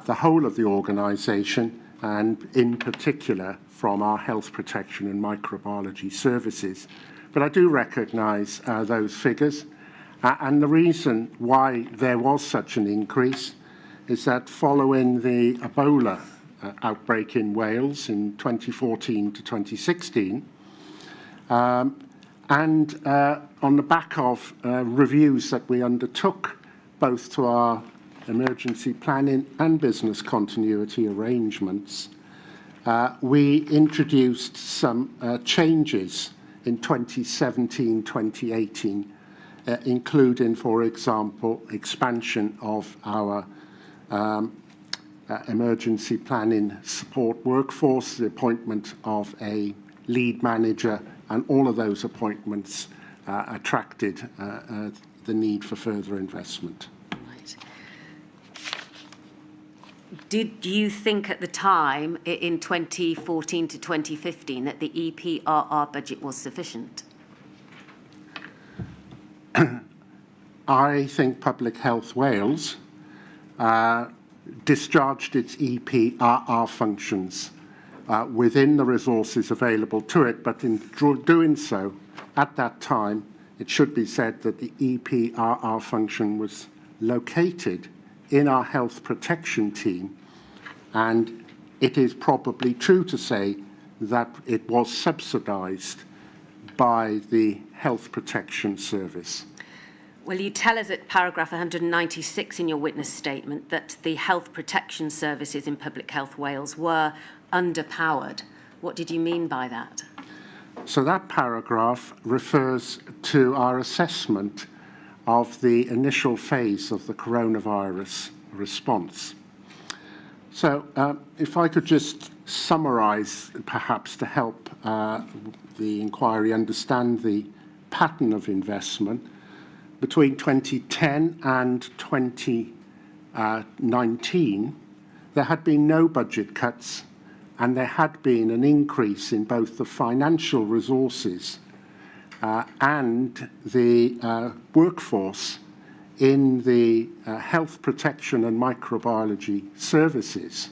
the whole of the organisation and in particular from our health protection and microbiology services. But I do recognise those figures and the reason why there was such an increase is that following the Ebola outbreak in Wales in 2014 to 2016 and on the back of reviews that we undertook both to our emergency planning and business continuity arrangements, we introduced some changes in 2017-2018, including, for example, expansion of our emergency planning support workforce, the appointment of a lead manager, and all of those appointments attracted the need for further investment. Right. Did you think at the time, in 2014 to 2015, that the EPRR budget was sufficient? I think Public Health Wales discharged its EPRR functions within the resources available to it, but in doing so, at that time, it should be said that the EPRR function was located in our health protection team, and it is probably true to say that it was subsidised by the health protection service. Well, you tell us at paragraph 196 in your witness statement that the health protection services in Public Health Wales were underpowered. What did you mean by that? So that paragraph refers to our assessment of the initial phase of the coronavirus response. So if I could just summarise, perhaps to help the inquiry understand the pattern of investment. Between 2010 and 2019, there had been no budget cuts, and there had been an increase in both the financial resources and the workforce in the health protection and microbiology services,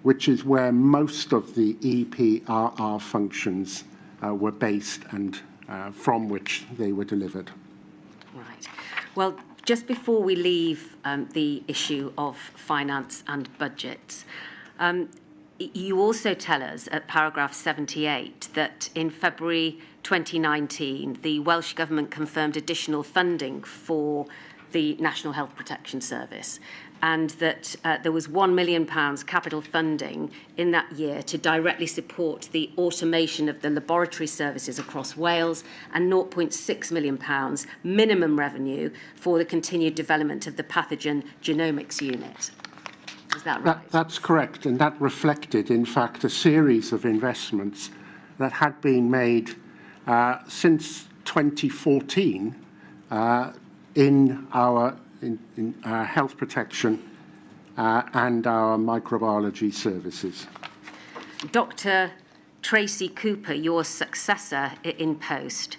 which is where most of the EPRR functions were based and from which they were delivered. Right. Well, just before we leave the issue of finance and budgets, you also tell us at paragraph 78 that in February 2019, the Welsh Government confirmed additional funding for the National Health Protection Service, and that there was £1 million capital funding in that year to directly support the automation of the laboratory services across Wales, and £0.6 million minimum revenue for the continued development of the pathogen genomics unit. Is that right? That's correct, and that reflected, in fact, a series of investments that had been made since 2014 in our health protection and our microbiology services. Dr. Tracy Cooper, your successor in post,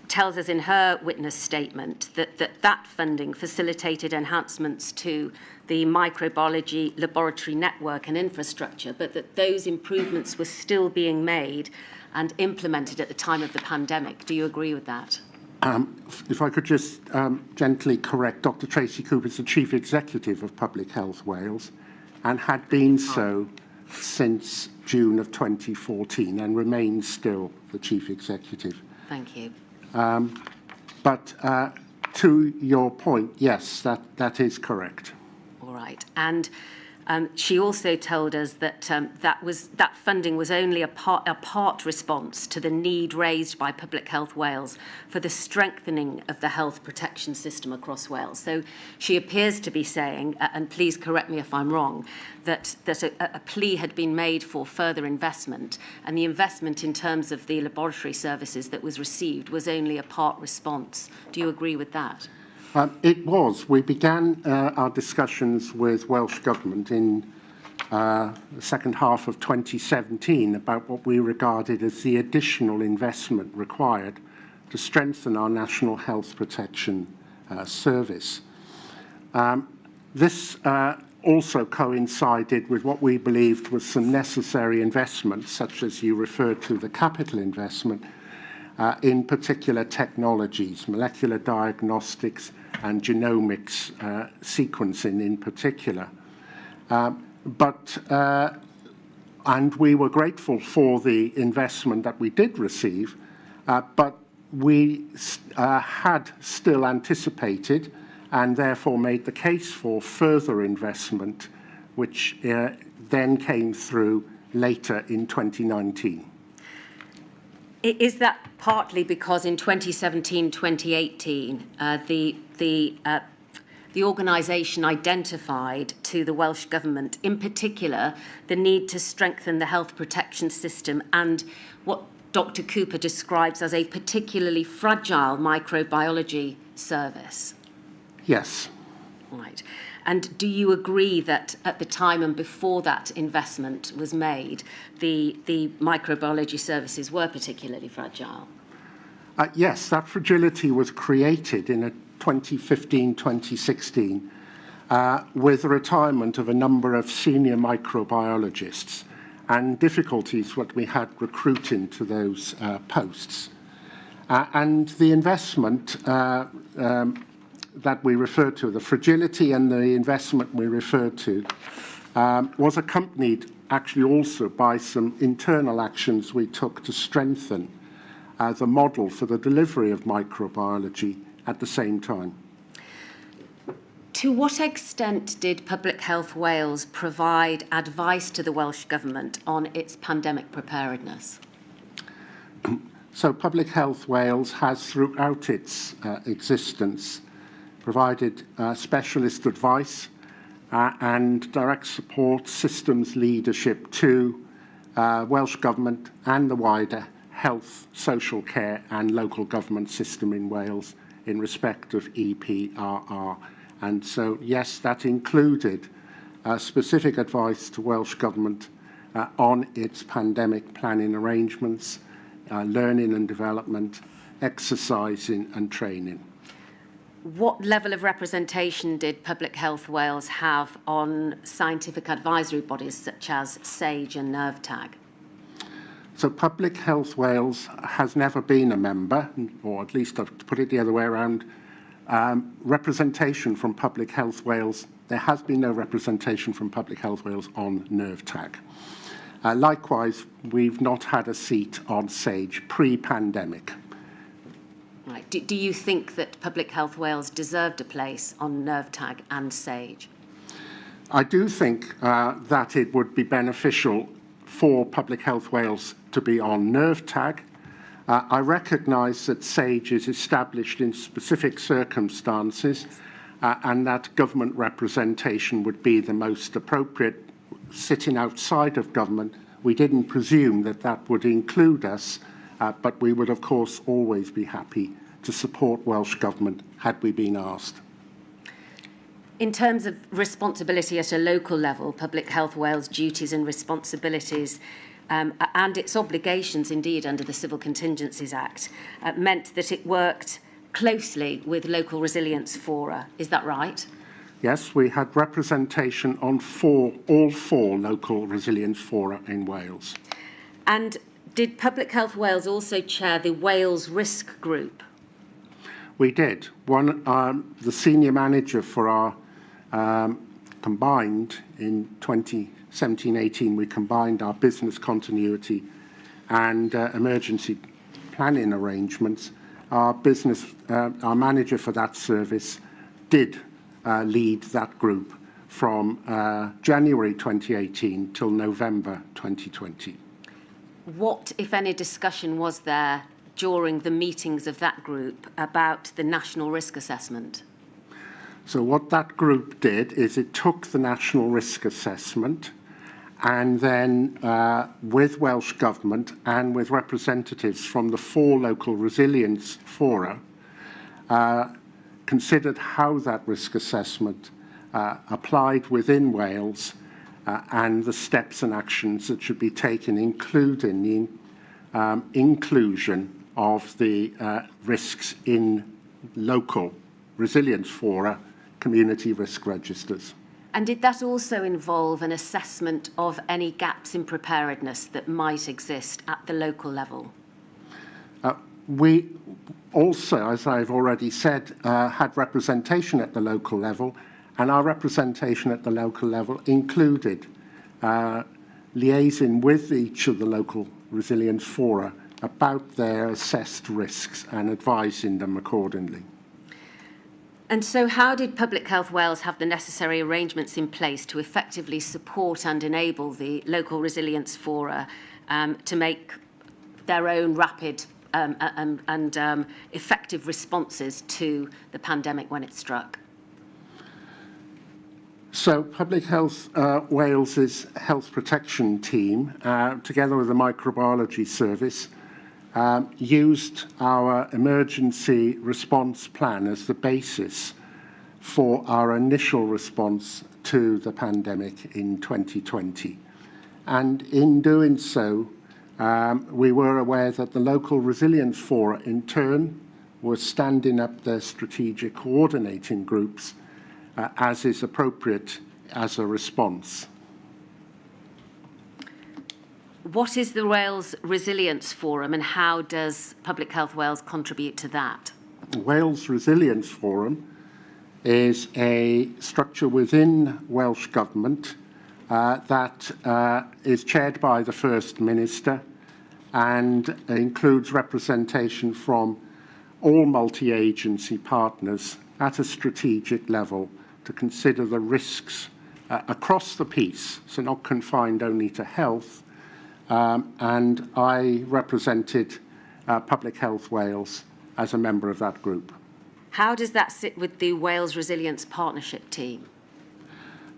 tells us in her witness statement that funding facilitated enhancements to the microbiology laboratory network and infrastructure, but that those improvements were still being made and implemented at the time of the pandemic. Do you agree with that? If I could just gently correct, Dr. Tracy Cooper is the Chief Executive of Public Health Wales and had been so since June of 2014 and remains still the Chief Executive. Thank you. But to your point, yes, that is correct. All right. And she also told us that that funding was only a part response to the need raised by Public Health Wales for the strengthening of the health protection system across Wales. So she appears to be saying, and please correct me if I'm wrong, that a plea had been made for further investment, and the investment in terms of the laboratory services that was received was only a part response. Do you agree with that? It was. We began our discussions with Welsh Government in the second half of 2017 about what we regarded as the additional investment required to strengthen our National Health Protection Service. This also coincided with what we believed was some necessary investments, such as you referred to the capital investment, in particular technologies, molecular diagnostics and genomics sequencing in particular. And we were grateful for the investment that we did receive, but we had still anticipated and therefore made the case for further investment, which then came through later in 2019. Is that partly because in 2017-2018, the organisation identified to the Welsh Government, in particular, the need to strengthen the health protection system and what Dr. Cooper describes as a particularly fragile microbiology service? Yes. Right. And do you agree that at the time and before that investment was made, the microbiology services were particularly fragile? Yes, that fragility was created in 2015-2016 with the retirement of a number of senior microbiologists and difficulties what we had recruiting to those posts. And the investment that we referred to, the fragility and the investment we referred to, was accompanied actually also by some internal actions we took to strengthen the model for the delivery of microbiology at the same time. To what extent did Public Health Wales provide advice to the Welsh Government on its pandemic preparedness? So Public Health Wales has throughout its existence provided specialist advice and direct support systems leadership to Welsh Government and the wider health, social care and local government system in Wales in respect of EPRR. And so, yes, that included specific advice to Welsh Government on its pandemic planning arrangements, learning and development, exercising and training. What level of representation did Public Health Wales have on scientific advisory bodies such as SAGE and NerveTag? So Public Health Wales has never been a member, or at least to put it the other way around, representation from Public Health Wales, there has been no representation from Public Health Wales on NerveTag. Likewise, we've not had a seat on SAGE pre-pandemic. Right. Do you think that Public Health Wales deserved a place on NerveTag and SAGE? I do think that it would be beneficial for Public Health Wales to be on NerveTag. I recognise that SAGE is established in specific circumstances and that government representation would be the most appropriate. Sitting outside of government, we didn't presume that that would include us, but we would of course always be happy to support Welsh Government had we been asked. In terms of responsibility at a local level, Public Health Wales' duties and responsibilities and its obligations indeed under the Civil Contingencies Act meant that it worked closely with local resilience fora. Is that right? Yes, we had representation on all four local resilience fora in Wales. And did Public Health Wales also chair the Wales Risk Group? We did. The senior manager for our combined in 2017-18, we combined our business continuity and emergency planning arrangements. Our manager for that service did lead that group from January 2018 till November 2020. What, if any, discussion was there during the meetings of that group about the national risk assessment? So what that group did is it took the national risk assessment and then with Welsh Government and with representatives from the four local resilience fora considered how that risk assessment applied within Wales and the steps and actions that should be taken, including the inclusion of the risks in local resilience fora, community risk registers. And did that also involve an assessment of any gaps in preparedness that might exist at the local level? We also, as I've already said, had representation at the local level, and our representation at the local level included liaising with each of the local resilience fora about their assessed risks and advising them accordingly. And so how did Public Health Wales have the necessary arrangements in place to effectively support and enable the local resilience fora to make their own rapid and effective responses to the pandemic when it struck? So Public Health Wales's health protection team, together with the microbiology service, used our emergency response plan as the basis for our initial response to the pandemic in 2020. And in doing so, we were aware that the local resilience fora, in turn, were standing up their strategic coordinating groups as is appropriate as a response. What is the Wales Resilience Forum and how does Public Health Wales contribute to that? Wales Resilience Forum is a structure within Welsh Government that is chaired by the First Minister and includes representation from all multi-agency partners at a strategic level to consider the risks across the piece, so not confined only to health. And I represented Public Health Wales as a member of that group. How does that sit with the Wales Resilience Partnership team?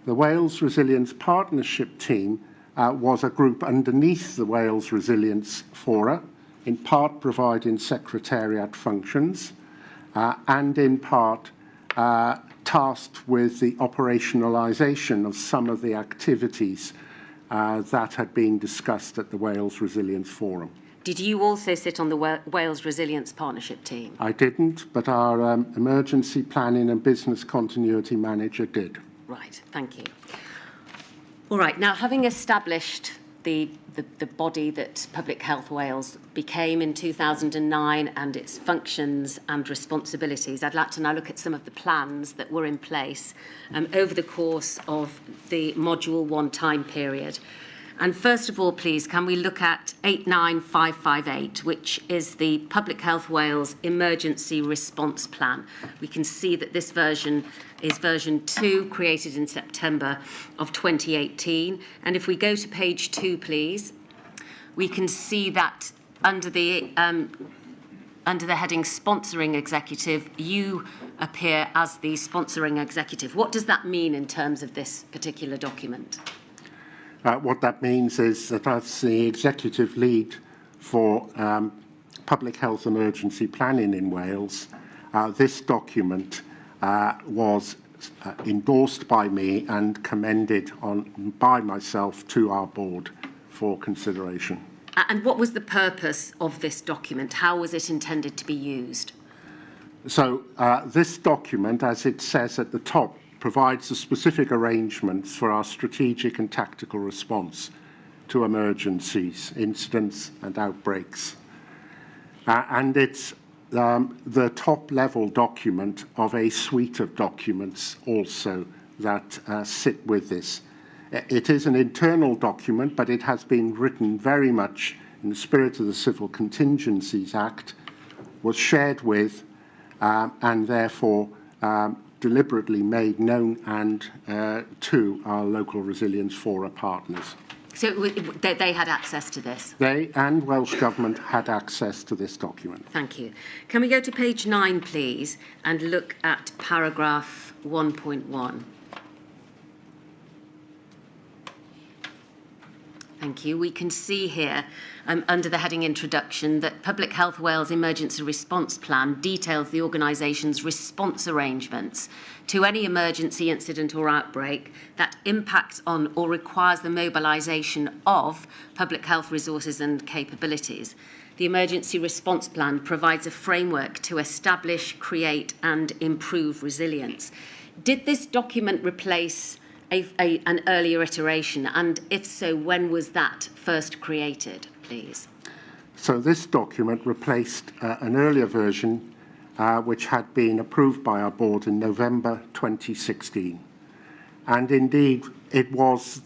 The Wales Resilience Partnership team was a group underneath the Wales Resilience Fora, in part providing secretariat functions and in part tasked with the operationalisation of some of the activities that had been discussed at the Wales Resilience Forum. Did you also sit on the Wales Resilience Partnership team? I didn't, but our emergency planning and business continuity manager did. Right, thank you. All right, now having established the body that Public Health Wales became in 2009 and its functions and responsibilities, I'd like to now look at some of the plans that were in place over the course of the Module 1 time period. And first of all, please, can we look at 89558, which is the Public Health Wales Emergency Response Plan. We can see that this version is version 2, created in September of 2018. And if we go to page 2, please, we can see that under the heading Sponsoring Executive, you appear as the sponsoring executive. What does that mean in terms of this particular document? What that means is that as the executive lead for public health emergency planning in Wales, this document was endorsed by me and commended by myself to our board for consideration. And what was the purpose of this document? How was it intended to be used? So this document, as it says at the top, provides the specific arrangements for our strategic and tactical response to emergencies, incidents and outbreaks. And it's the top-level document of a suite of documents also that sit with this. It is an internal document, but it has been written very much in the spirit of the Civil Contingencies Act, was shared with and therefore deliberately made known and to our local resilience fora partners. So they had access to this? They and Welsh Government had access to this document. Thank you. Can we go to page 9, please, and look at paragraph 1.1? Thank you. We can see here, under the heading Introduction, that Public Health Wales Emergency Response Plan details the organisation's response arrangements to any emergency incident or outbreak that impacts on or requires the mobilisation of public health resources and capabilities. The Emergency Response Plan provides a framework to establish, create and improve resilience. Did this document replace an earlier iteration, and if so, when was that first created, please? So this document replaced an earlier version which had been approved by our board in November 2016. And indeed, it was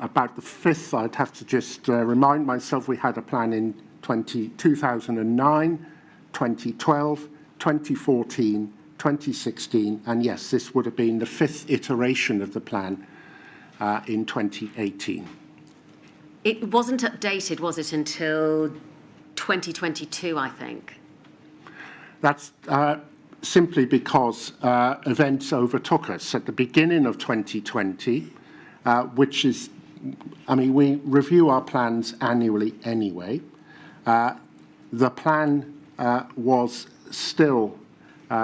about the 5th, I'd have to just remind myself, we had a plan in 2009, 2012, 2014, 2016, and yes, this would have been the 5th iteration of the plan in 2018. It wasn't updated, was it, until 2022, I think? That's simply because events overtook us at the beginning of 2020, which is, I mean, we review our plans annually anyway. The plan was still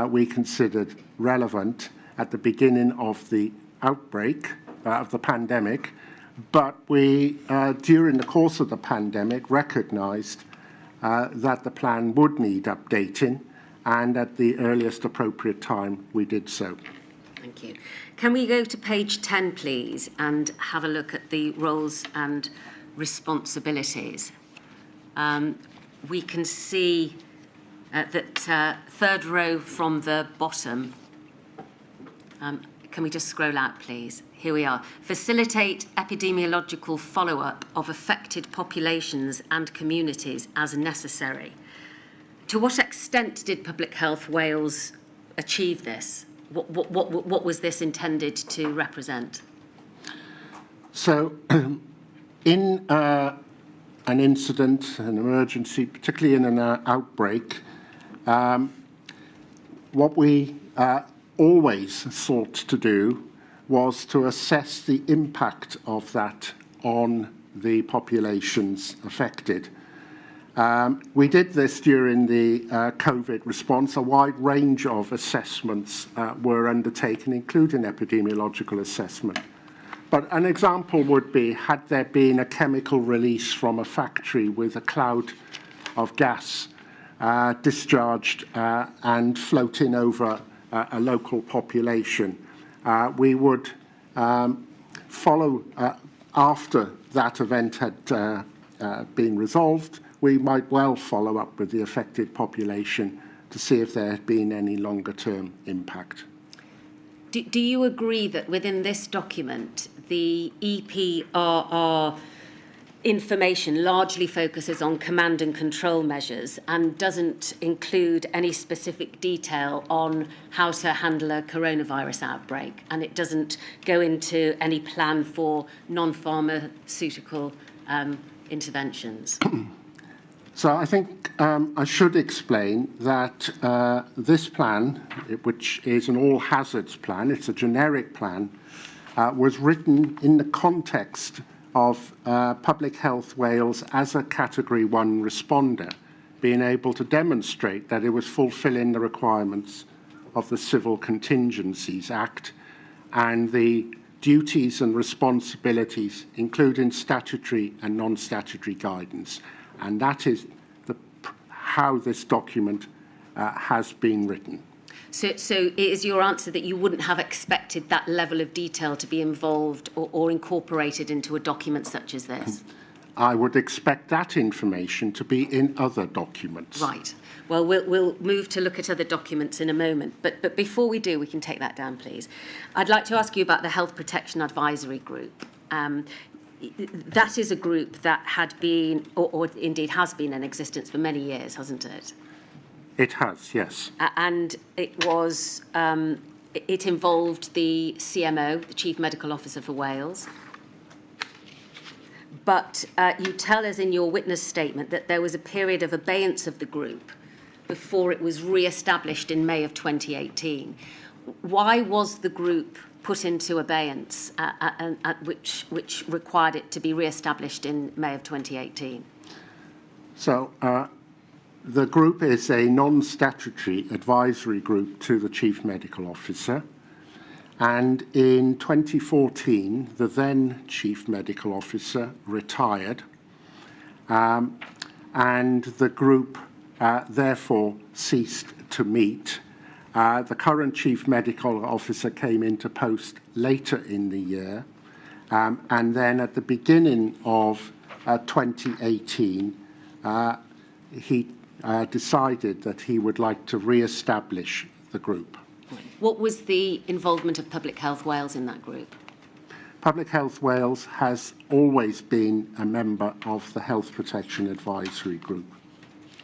we considered relevant at the beginning of the outbreak of the pandemic, but we, during the course of the pandemic, recognised that the plan would need updating, and at the earliest appropriate time, we did so. Thank you. Can we go to page 10, please, and have a look at the roles and responsibilities? We can see that third row from the bottom. Can we just scroll out, please? Here we are. Facilitate epidemiological follow-up of affected populations and communities as necessary. To what extent did Public Health Wales achieve this? What was this intended to represent? So, in an incident, an emergency, particularly in an outbreak, what we always sought to do was to assess the impact of that on the populations affected. We did this during the COVID response. A wide range of assessments were undertaken, including epidemiological assessment. But an example would be, had there been a chemical release from a factory with a cloud of gas discharged and floating over a local population, we would follow after that event had been resolved. We might well follow up with the affected population to see if there had been any longer-term impact. Do you agree that within this document, the EPRR information largely focuses on command and control measures and doesn't include any specific detail on how to handle a coronavirus outbreak, and it doesn't go into any plan for non-pharmaceutical interventions? So I think I should explain that this plan, which is an all-hazards plan, it's a generic plan, was written in the context of Public Health Wales as a Category 1 responder, being able to demonstrate that it was fulfilling the requirements of the Civil Contingencies Act and the duties and responsibilities, including statutory and non-statutory guidance. And that is how this document has been written. So is your answer that you wouldn't have expected that level of detail to be involved or incorporated into a document such as this? I would expect that information to be in other documents. Right. Well, we'll move to look at other documents in a moment. But before we do, we can take that down, please. I'd like to ask you about the Health Protection Advisory Group. That is a group that had been, or indeed has been in existence for many years, hasn't it? It has, yes. And it was, it involved the CMO, the Chief Medical Officer for Wales. But you tell us in your witness statement that there was a period of abeyance of the group before it was re-established in May of 2018. Why was the group put into abeyance, which required it to be re-established in May of 2018? So the group is a non-statutory advisory group to the Chief Medical Officer. And in 2014, the then Chief Medical Officer retired, and the group therefore ceased to meet. The current Chief Medical Officer came into post later in the year, and then at the beginning of 2018, he decided that he would like to re-establish the group. What was the involvement of Public Health Wales in that group? Public Health Wales has always been a member of the Health Protection Advisory Group.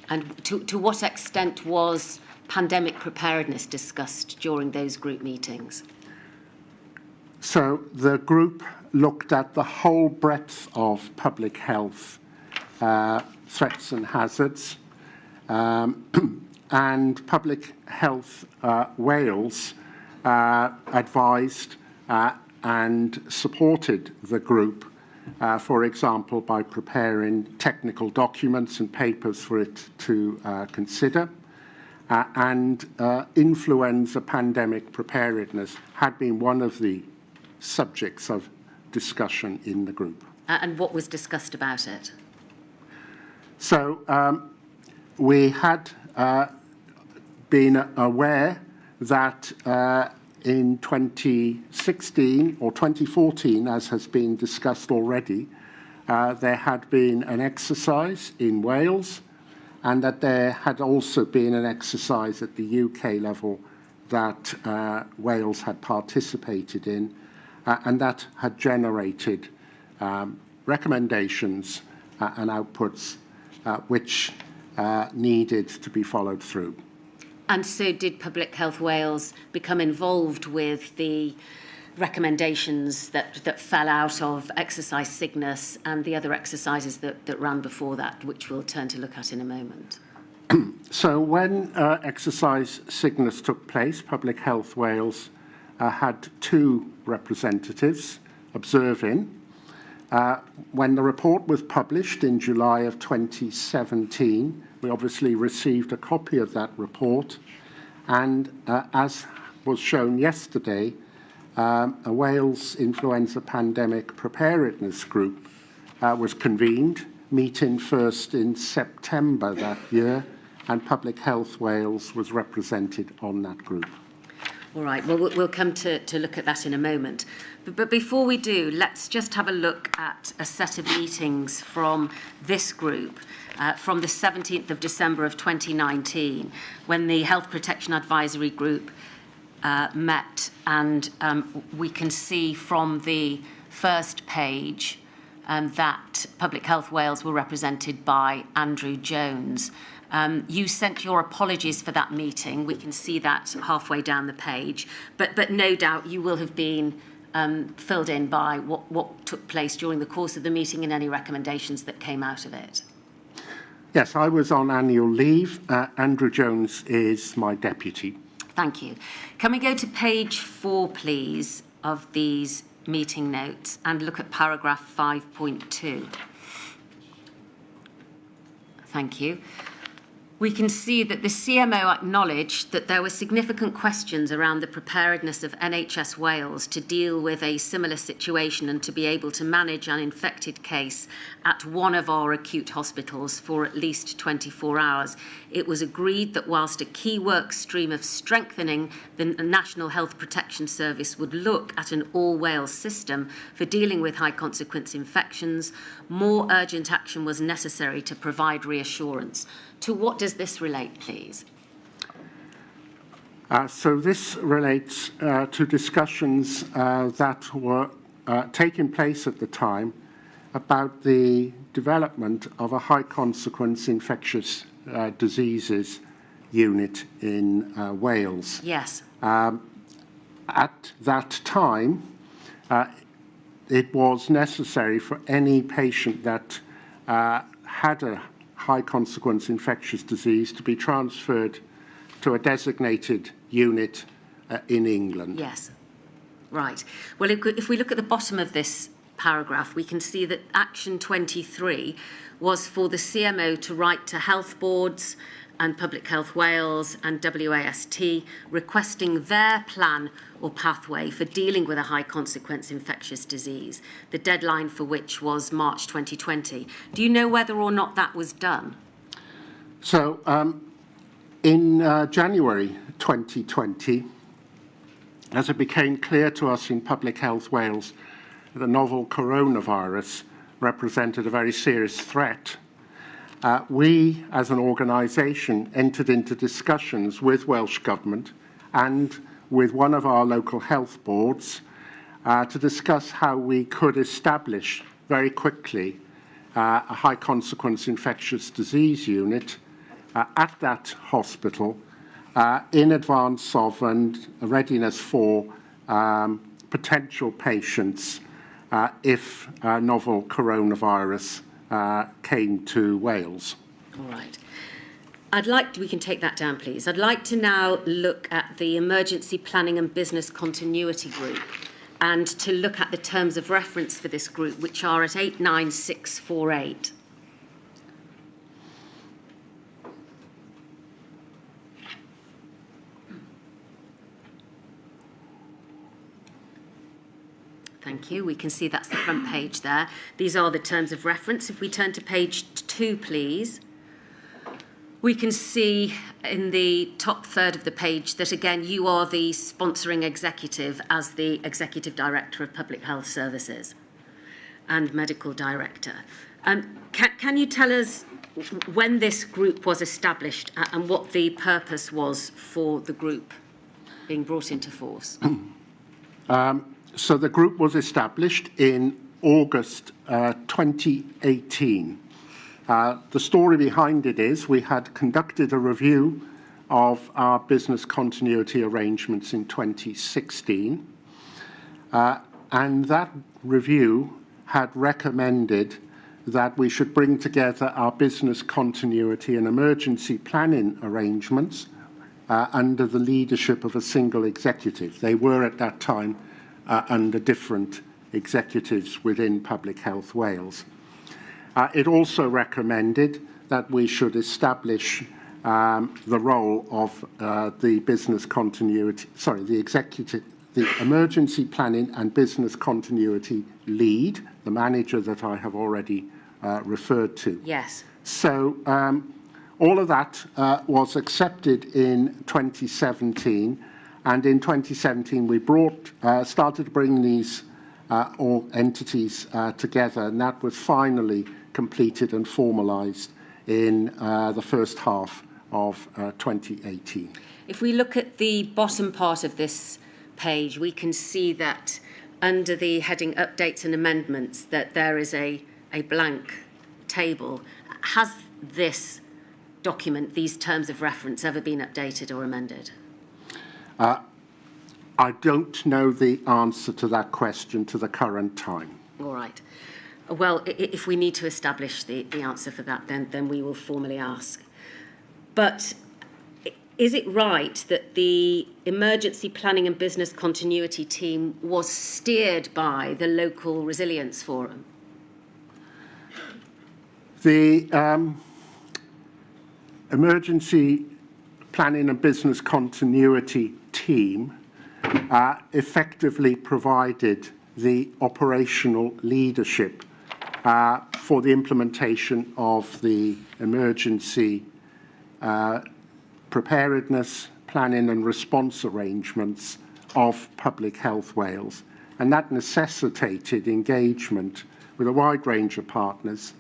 And to what extent was pandemic preparedness discussed during those group meetings? So the group looked at the whole breadth of public health threats and hazards, and Public Health Wales advised and supported the group, for example, by preparing technical documents and papers for it to consider. And influenza pandemic preparedness had been one of the subjects of discussion in the group. And what was discussed about it? So we had been aware that in 2016 or 2014, as has been discussed already, there had been an exercise in Wales, and that there had also been an exercise at the UK level that Wales had participated in, and that had generated recommendations and outputs which needed to be followed through. And so did Public Health Wales become involved with the recommendations that fell out of exercise Cygnus and the other exercises that ran before that, which we'll turn to look at in a moment? So when exercise Cygnus took place, Public Health Wales had two representatives observing. When the report was published in July of 2017, we obviously received a copy of that report, and as was shown yesterday, a Wales influenza pandemic preparedness group was convened, meeting first in September that year, and Public Health Wales was represented on that group. All right, well, we'll come to look at that in a moment. But before we do, let's just have a look at a set of meetings from this group from the 17th of December of 2019, when the Health Protection Advisory Group met, and we can see from the first page that Public Health Wales were represented by Andrew Jones. You sent your apologies for that meeting. We can see that halfway down the page. But no doubt you will have been filled in by what took place during the course of the meeting and any recommendations that came out of it. Yes, I was on annual leave. Andrew Jones is my deputy. Thank you. Can we go to page 4, please, of these meeting notes and look at paragraph 5.2? Thank you. We can see that the CMO acknowledged that there were significant questions around the preparedness of NHS Wales to deal with a similar situation and to be able to manage an infected case at one of our acute hospitals for at least 24 hours. It was agreed that whilst a key work stream of strengthening the National Health Protection Service would look at an all-Wales system for dealing with high-consequence infections, more urgent action was necessary to provide reassurance. To what does this relate, please? So this relates to discussions that were taking place at the time about the development of a high-consequence infectious diseases unit in Wales. Yes. At that time, it was necessary for any patient that had a high-consequence infectious disease to be transferred to a designated unit in England. Yes, right. Well, if we look at the bottom of this paragraph, we can see that Action 23 was for the CMO to write to health boards and Public Health Wales and WAST requesting their plan or pathway for dealing with a high-consequence infectious disease, the deadline for which was March 2020. Do you know whether or not that was done? So, in January 2020, as it became clear to us in Public Health Wales that the novel coronavirus represented a very serious threat, we, as an organisation, entered into discussions with Welsh Government and with one of our local health boards to discuss how we could establish very quickly a high-consequence infectious disease unit at that hospital in advance of and readiness for potential patients if novel coronavirus came to Wales. All right. We can take that down, please. I'd like to now look at the Emergency Planning and Business Continuity Group and to look at the terms of reference for this group, which are at 89648. Thank you. We can see that's the front page there. These are the terms of reference. If we turn to page 2, please, we can see in the top third of the page that, again, you are the sponsoring executive as the Executive Director of Public Health Services and Medical Director. Can you tell us when this group was established and what the purpose was for the group being brought into force? So the group was established in August 2018. The story behind it is we had conducted a review of our business continuity arrangements in 2016, and that review had recommended that we should bring together our business continuity and emergency planning arrangements under the leadership of a single executive. They were at that time under different executives within Public Health Wales. It also recommended that we should establish the role of the business continuity, the the emergency planning and business continuity lead, the manager that I have already referred to. Yes. So all of that was accepted in 2017, and in 2017 we started to bring these all entities together, and that was finally completed and formalised in the first half of 2018. If we look at the bottom part of this page, we can see that under the heading Updates and Amendments that there is a blank table. Has this document, these terms of reference, ever been updated or amended? I don't know the answer to that question to the current time. All right. Well, if we need to establish the answer for that, then we will formally ask. But is it right that the Emergency Planning and Business Continuity team was steered by the local resilience forum? The Emergency Planning and Business Continuity team effectively provided the operational leadership for the implementation of the emergency preparedness, planning and response arrangements of Public Health Wales. And that necessitated engagement with a wide range of partners: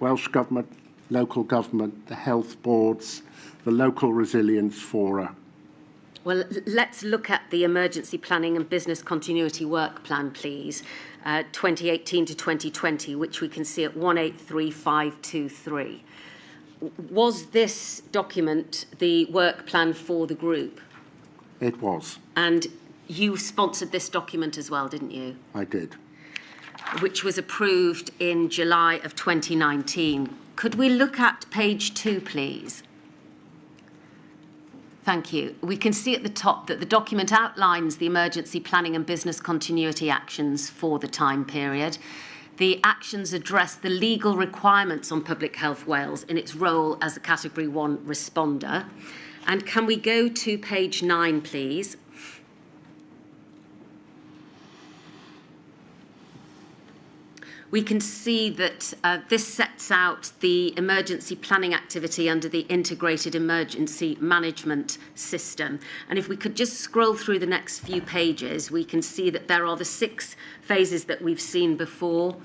Welsh Government, local government, the health boards, the local resilience fora. Well, let's look at the Emergency Planning and Business Continuity Work Plan, please, 2018 to 2020, which we can see at 183523. Was this document the work plan for the group? It was. And you sponsored this document as well, didn't you? I did. Which was approved in July of 2019. Could we look at page 2, please? Thank you. We can see at the top that the document outlines the emergency planning and business continuity actions for the time period. The actions address the legal requirements on Public Health Wales in its role as a Category 1 responder. And can we go to page 9, please? We can see that this sets out the emergency planning activity under the Integrated Emergency Management System. And if we could just scroll through the next few pages, we can see that there are the 6 phases that we've seen before.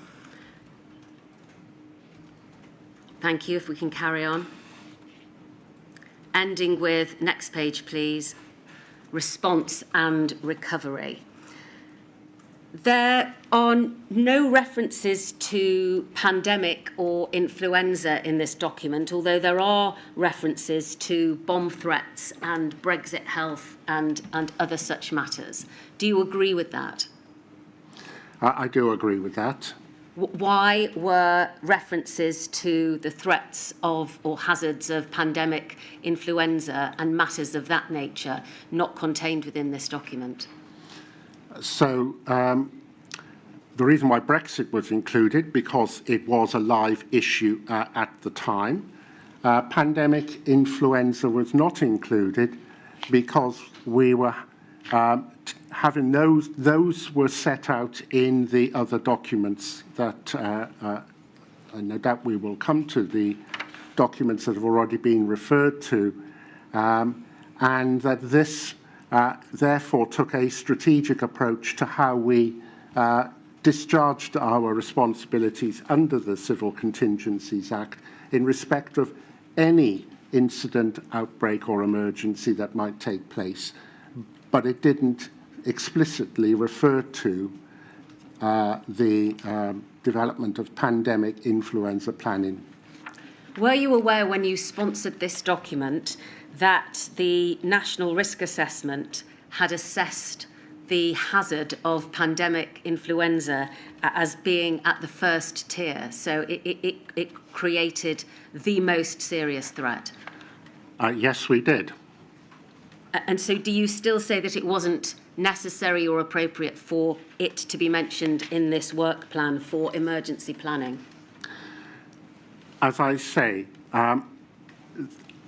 Thank you, if we can carry on. Ending with, next page please, response and recovery. There are no references to pandemic or influenza in this document, although there are references to bomb threats and Brexit health and other such matters. Do you agree with that? I do agree with that. Why were references to the threats of or hazards of pandemic, influenza and matters of that nature not contained within this document? So the reason why Brexit was included, because it was a live issue at the time. Pandemic influenza was not included because we were having those were set out in the other documents that no doubt we will come to the documents that have already been referred to, and that this therefore took a strategic approach to how we discharged our responsibilities under the Civil Contingencies Act in respect of any incident, outbreak or emergency that might take place. But it didn't explicitly refer to the development of pandemic influenza planning. Were you aware when you sponsored this document that the National Risk Assessment had assessed the hazard of pandemic influenza as being at the first tier? So it created the most serious threat. Yes, we did. And so do you still say that it wasn't necessary or appropriate for it to be mentioned in this work plan for emergency planning? As I say,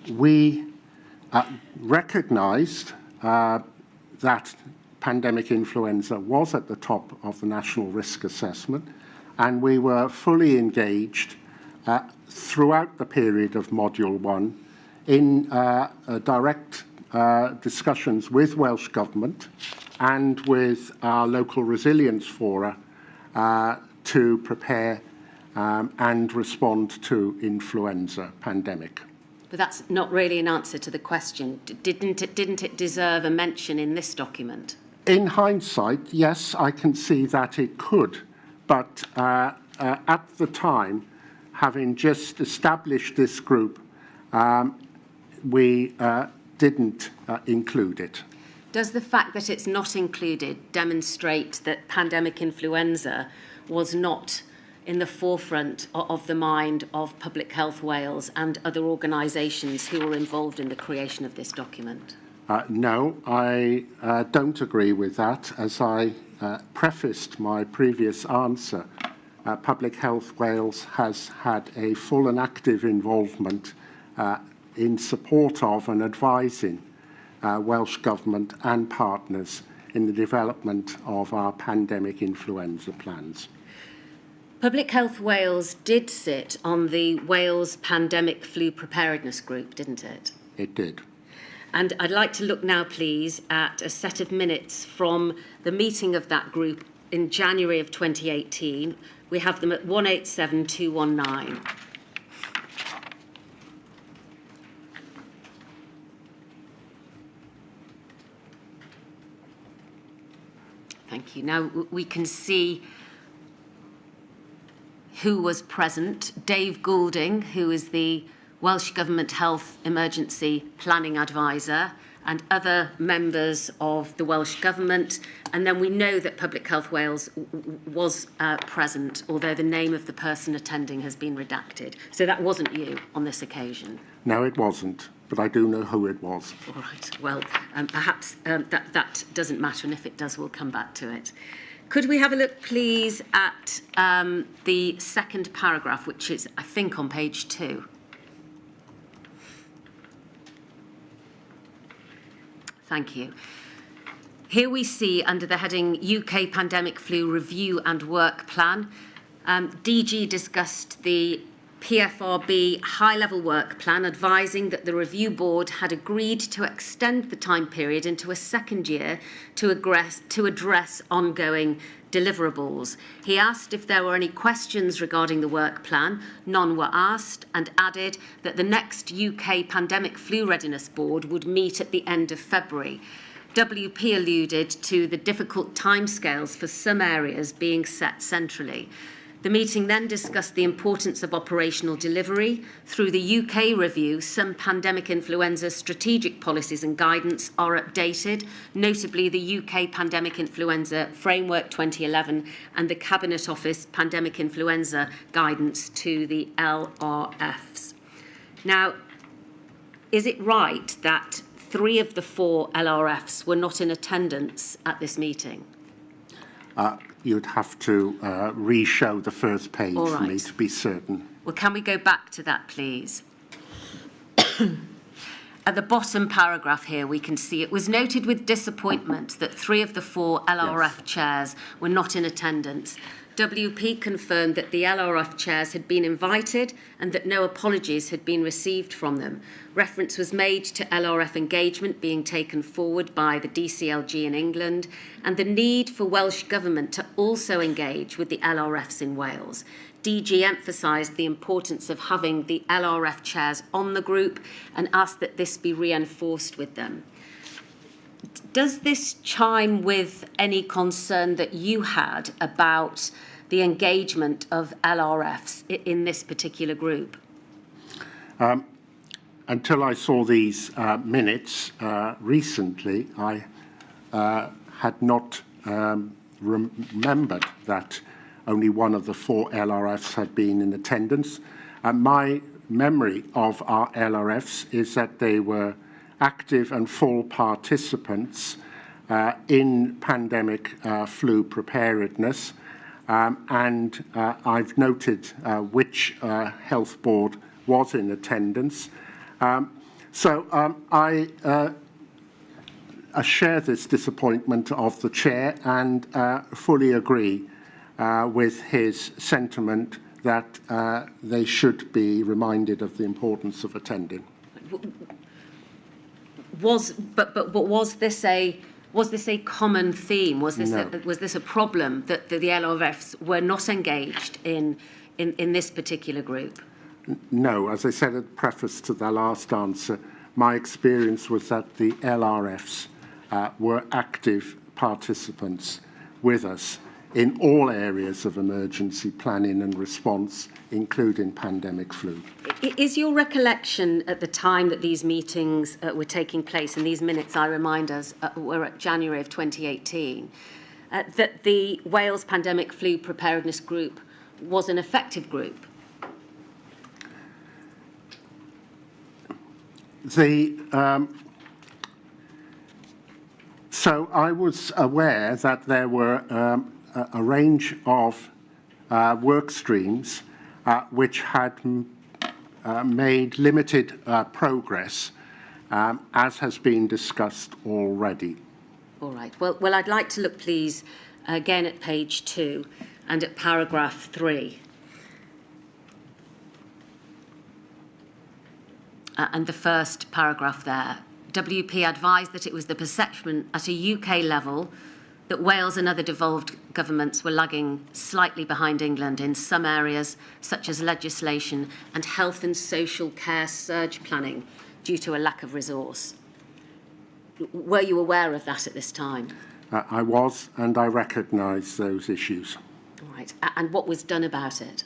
we recognised that pandemic influenza was at the top of the national risk assessment, and we were fully engaged throughout the period of Module 1 in direct discussions with Welsh Government and with our local resilience fora to prepare and respond to influenza pandemic. But that's not really an answer to the question. Didn't it deserve a mention in this document? In hindsight, yes, I can see that it could, but at the time, having just established this group, we didn't include it. Does the fact that it's not included demonstrate that pandemic influenza was not in the forefront of the mind of Public Health Wales and other organisations who were involved in the creation of this document? No, I don't agree with that. As I prefaced my previous answer, Public Health Wales has had a full and active involvement in support of and advising Welsh Government and partners in the development of our pandemic influenza plans. Public Health Wales did sit on the Wales Pandemic Flu Preparedness Group, didn't it? It did. And I'd like to look now, please, at a set of minutes from the meeting of that group in January of 2018. We have them at 187219. Thank you. Now we can see who was present. Dave Goulding, who is the Welsh Government Health Emergency Planning Advisor, and other members of the Welsh Government. And then we know that Public Health Wales was present, although the name of the person attending has been redacted. So that wasn't you on this occasion? No, it wasn't, but I do know who it was. All right. Well, perhaps that doesn't matter, and if it does, we'll come back to it. Could we have a look, please, at the second paragraph, which is, I think, on page 2. Thank you. Here we see, under the heading UK Pandemic Flu Review and Work Plan, DG discussed the PFRB high-level work plan, advising that the review board had agreed to extend the time period into a second year to address ongoing deliverables. He asked if there were any questions regarding the work plan. None were asked, and added that the next UK Pandemic Flu Readiness Board would meet at the end of February. WP alluded to the difficult timescales for some areas being set centrally. The meeting then discussed the importance of operational delivery. Through the UK review, some pandemic influenza strategic policies and guidance are updated, notably the UK Pandemic Influenza Framework 2011 and the Cabinet Office Pandemic Influenza Guidance to the LRFs. Now, is it right that 3 of the 4 LRFs were not in attendance at this meeting? You'd have to re-show the first page for me to be certain. Well, can we go back to that, please? At the bottom paragraph here, we can see it was noted with disappointment that 3 of the 4 LRF chairs were not in attendance. WP confirmed that the LRF chairs had been invited and that no apologies had been received from them. Reference was made to LRF engagement being taken forward by the DCLG in England and the need for Welsh Government to also engage with the LRFs in Wales. DG emphasised the importance of having the LRF chairs on the group and asked that this be reinforced with them. Does this chime with any concern that you had about the engagement of LRFs in this particular group? Until I saw these minutes recently, I had not remembered that only 1 of the 4 LRFs had been in attendance. My memory of our LRFs is that they were active and full participants in pandemic flu preparedness, and I've noted which health board was in attendance. I I share this disappointment of the Chair and fully agree with his sentiment that they should be reminded of the importance of attending. Was this a common theme? Was this a problem that the LRFs were not engaged in this particular group? No, as I said at the preface to the last answer, my experience was that the LRFs were active participants with us in all areas of emergency planning and response, including pandemic flu. Is your recollection at the time that these meetings were taking place, and these minutes, I remind us, were at January of 2018, that the Wales Pandemic Flu Preparedness Group was an effective group? So I was aware that there were a range of work streams which had made limited progress, as has been discussed already. All right. Well, I'd like to look, please, again at page 2 and at paragraph 3. And the first paragraph there. WP advised that it was the perception at a UK level that Wales and other devolved governments were lagging slightly behind England in some areas, such as legislation and health and social care surge planning, due to a lack of resource. Were you aware of that at this time? I was, and I recognise those issues. All right. And what was done about it?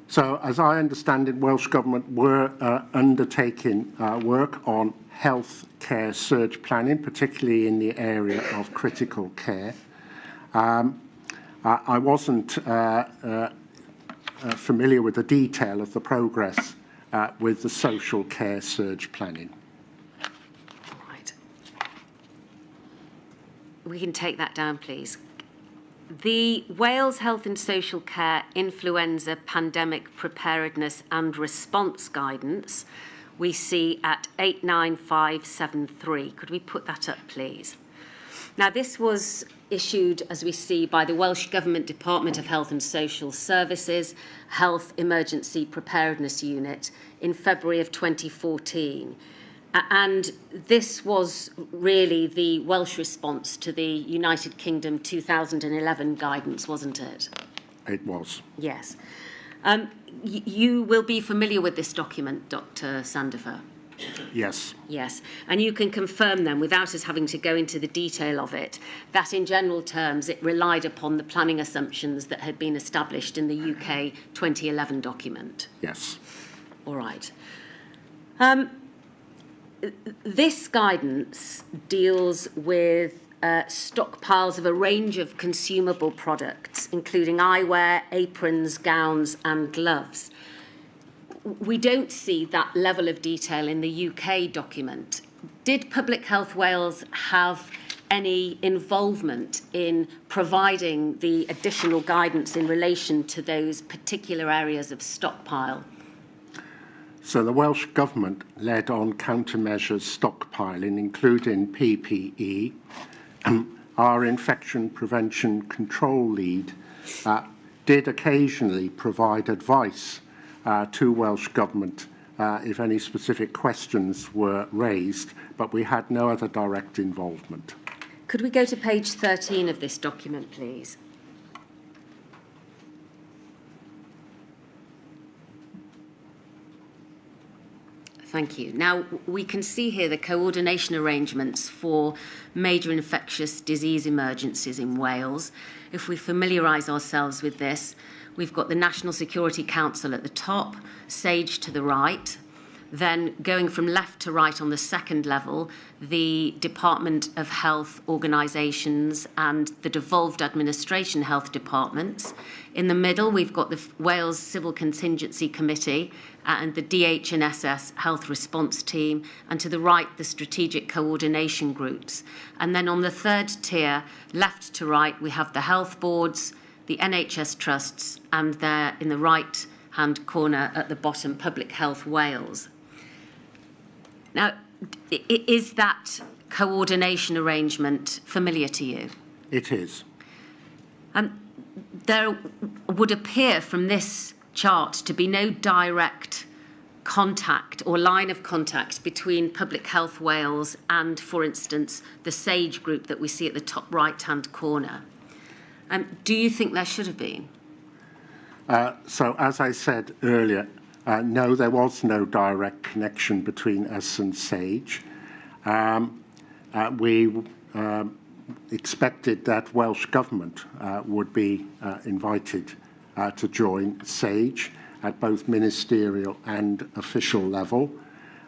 So, as I understand it, Welsh Government were undertaking work on health care surge planning, particularly in the area of critical care. I wasn't familiar with the detail of the progress with the social care surge planning. Right. We can take that down, please. The Wales Health and Social Care Influenza Pandemic Preparedness and Response Guidance we see at 89573. Could we put that up, please? Now, this was issued, as we see, by the Welsh Government Department of Health and Social Services Health Emergency Preparedness Unit in February of 2014. And this was really the Welsh response to the United Kingdom 2011 guidance, wasn't it? It was. Yes. You will be familiar with this document, Dr Sandifer? Yes. Yes. And you can confirm then, without us having to go into the detail of it, that in general terms it relied upon the planning assumptions that had been established in the UK 2011 document? Yes. All right. This guidance deals with stockpiles of a range of consumable products, including eyewear, aprons, gowns and gloves. We don't see that level of detail in the UK document. Did Public Health Wales have any involvement in providing the additional guidance in relation to those particular areas of stockpile? So the Welsh Government led on countermeasures stockpiling, including PPE. Our infection prevention control lead did occasionally provide advice to Welsh Government if any specific questions were raised, but we had no other direct involvement. Could we go to page 13 of this document, please? Thank you. Now, we can see here the coordination arrangements for major infectious disease emergencies in Wales. If we familiarise ourselves with this, we've got the National Security Council at the top, SAGE to the right. Then going from left to right on the second level, the Department of Health organisations and the devolved administration health departments. In the middle, we've got the Wales Civil Contingency Committee and the DH&SS Health Response Team, and to the right, the strategic coordination groups. And then on the third tier, left to right, we have the health boards, the NHS trusts, and there in the right-hand corner at the bottom, Public Health Wales. Now, is that coordination arrangement familiar to you? It is. There would appear from this chart to be no direct contact or line of contact between Public Health Wales and, for instance, the SAGE group that we see at the top right-hand corner. Do you think there should have been? So, as I said earlier, no, there was no direct connection between us and SAGE. We expected that Welsh Government would be invited to join SAGE at both ministerial and official level.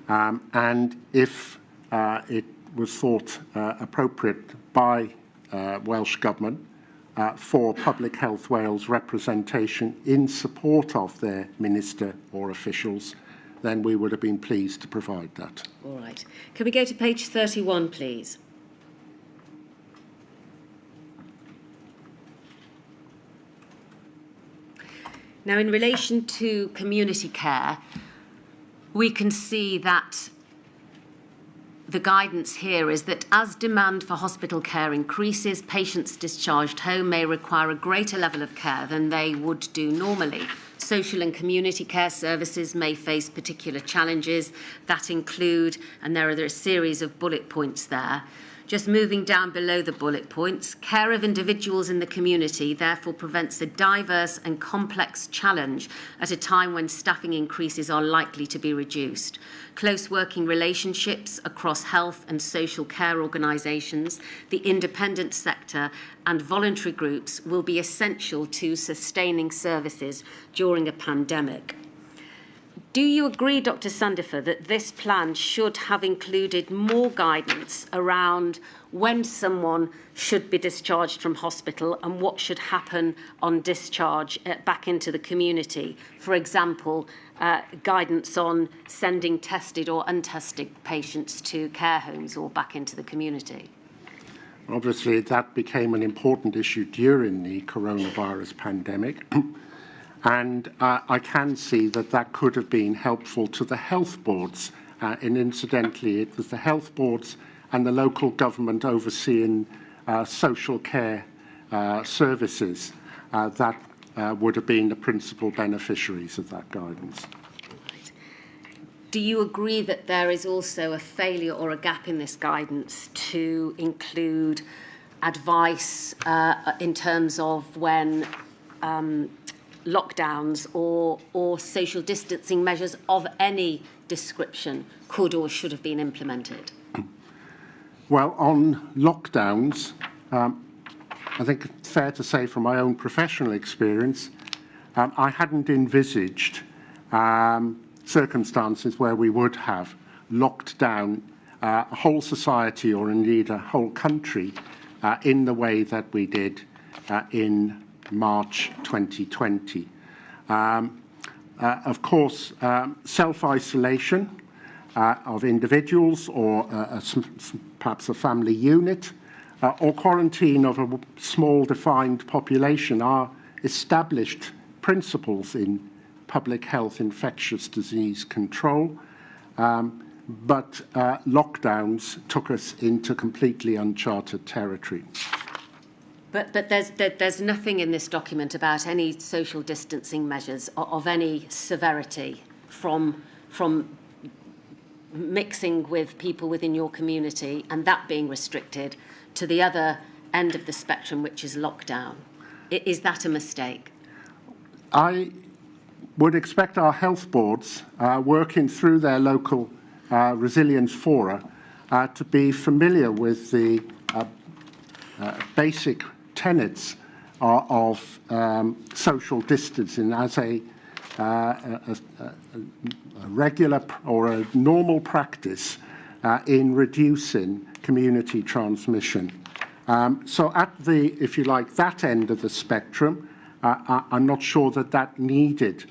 And if it was thought appropriate by Welsh Government for Public Health Wales representation in support of their minister or officials, then we would have been pleased to provide that. All right. Can we go to page 31, please? Now, in relation to community care, we can see that the guidance here is that as demand for hospital care increases, patients discharged home may require a greater level of care than they would do normally. Social and community care services may face particular challenges that include, and there are a series of bullet points there. Just moving down below the bullet points, care of individuals in the community therefore presents a diverse and complex challenge at a time when staffing increases are likely to be reduced. Close working relationships across health and social care organisations, the independent sector and voluntary groups will be essential to sustaining services during a pandemic. Do you agree, Dr Sandifer, that this plan should have included more guidance around when someone should be discharged from hospital and what should happen on discharge back into the community? For example, guidance on sending tested or untested patients to care homes or back into the community? Obviously, that became an important issue during the coronavirus pandemic. And I can see that that could have been helpful to the health boards. And incidentally, it was the health boards and the local government overseeing social care services that would have been the principal beneficiaries of that guidance. Right. Do you agree that there is also a failure or a gap in this guidance to include advice in terms of when lockdowns or social distancing measures of any description could or should have been implemented? Well, on lockdowns, I think it's fair to say from my own professional experience, I hadn't envisaged circumstances where we would have locked down a whole society or indeed a whole country in the way that we did in March 2020. Of course, self-isolation of individuals or perhaps a family unit or quarantine of a small defined population are established principles in public health infectious disease control, but lockdowns took us into completely uncharted territory. But there's nothing in this document about any social distancing measures of any severity from mixing with people within your community and that being restricted to the other end of the spectrum, which is lockdown. Is that a mistake? I would expect our health boards working through their local resilience fora to be familiar with the basic tenets of social distancing as a regular or a normal practice in reducing community transmission. So at the, if you like, that end of the spectrum, I'm not sure that that needed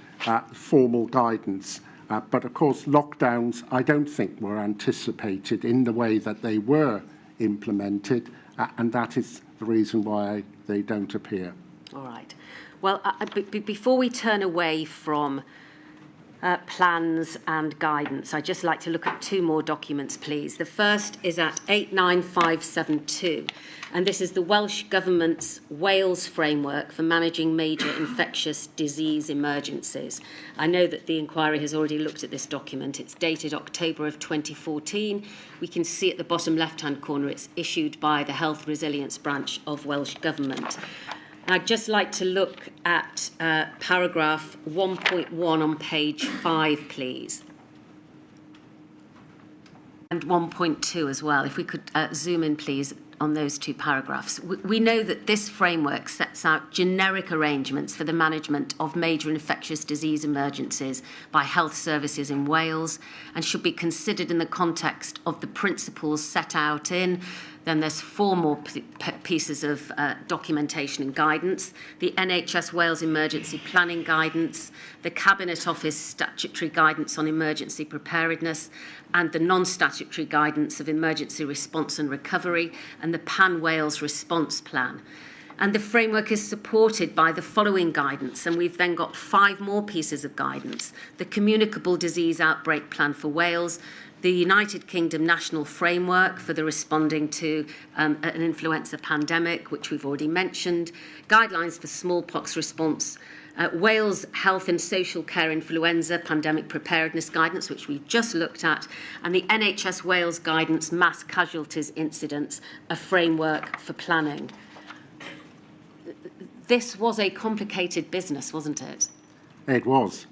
formal guidance. But of course, lockdowns, I don't think were anticipated in the way that they were implemented, and that is the reason why they don't appear. All right. Well, before we turn away from plans and guidance. I'd just like to look at two more documents, please. The first is at 89572, and this is the Welsh Government's Wales framework for managing major infectious disease emergencies. I know that the inquiry has already looked at this document. It's dated October of 2014. We can see at the bottom left-hand corner it's issued by the Health Resilience Branch of Welsh Government. I'd just like to look at paragraph 1.1 on page 5, please. And 1.2 as well. If we could zoom in, please, on those two paragraphs. We know that this framework sets out generic arrangements for the management of major infectious disease emergencies by health services in Wales and should be considered in the context of the principles set out in. Then there's 4 more pieces of documentation and guidance. The NHS Wales Emergency Planning Guidance, the Cabinet Office Statutory Guidance on Emergency Preparedness, and the non-statutory guidance of emergency response and recovery, and the Pan-Wales Response Plan. And the framework is supported by the following guidance, and we've then got 5 more pieces of guidance. The Communicable Disease Outbreak Plan for Wales, the United Kingdom National Framework for the responding to an influenza pandemic, which we've already mentioned, guidelines for smallpox response, Wales Health and Social Care Influenza Pandemic Preparedness Guidance, which we've just looked at, and the NHS Wales Guidance Mass Casualties Incidents, a framework for planning. This was a complicated business, wasn't it? It was.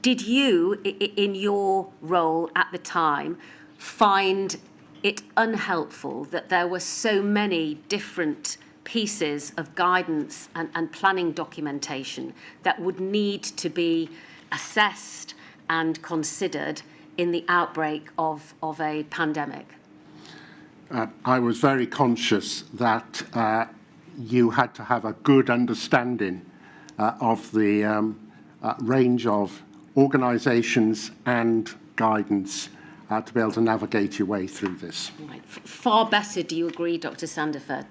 Did you, in your role at the time, find it unhelpful that there were so many different pieces of guidance and planning documentation that would need to be assessed and considered in the outbreak of a pandemic? I was very conscious that you had to have a good understanding of the range of organisations and guidance to be able to navigate your way through this. Right. Far better, do you agree, Dr Sandifer,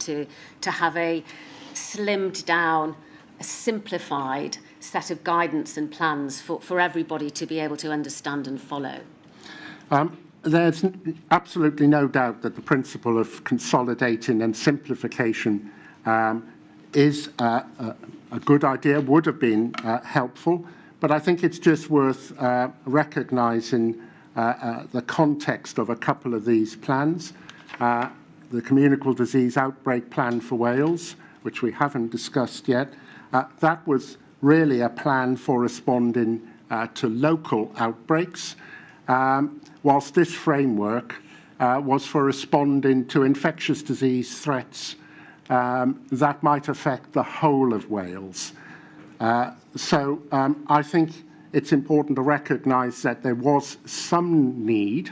to have a slimmed down, a simplified set of guidance and plans for everybody to be able to understand and follow? There's absolutely no doubt that the principle of consolidating and simplification is a good idea, would have been helpful, but I think it's just worth recognising the context of a couple of these plans. The Communicable Disease Outbreak Plan for Wales, which we haven't discussed yet, that was really a plan for responding to local outbreaks, whilst this framework was for responding to infectious disease threats that might affect the whole of Wales. So I think it's important to recognise that there was some need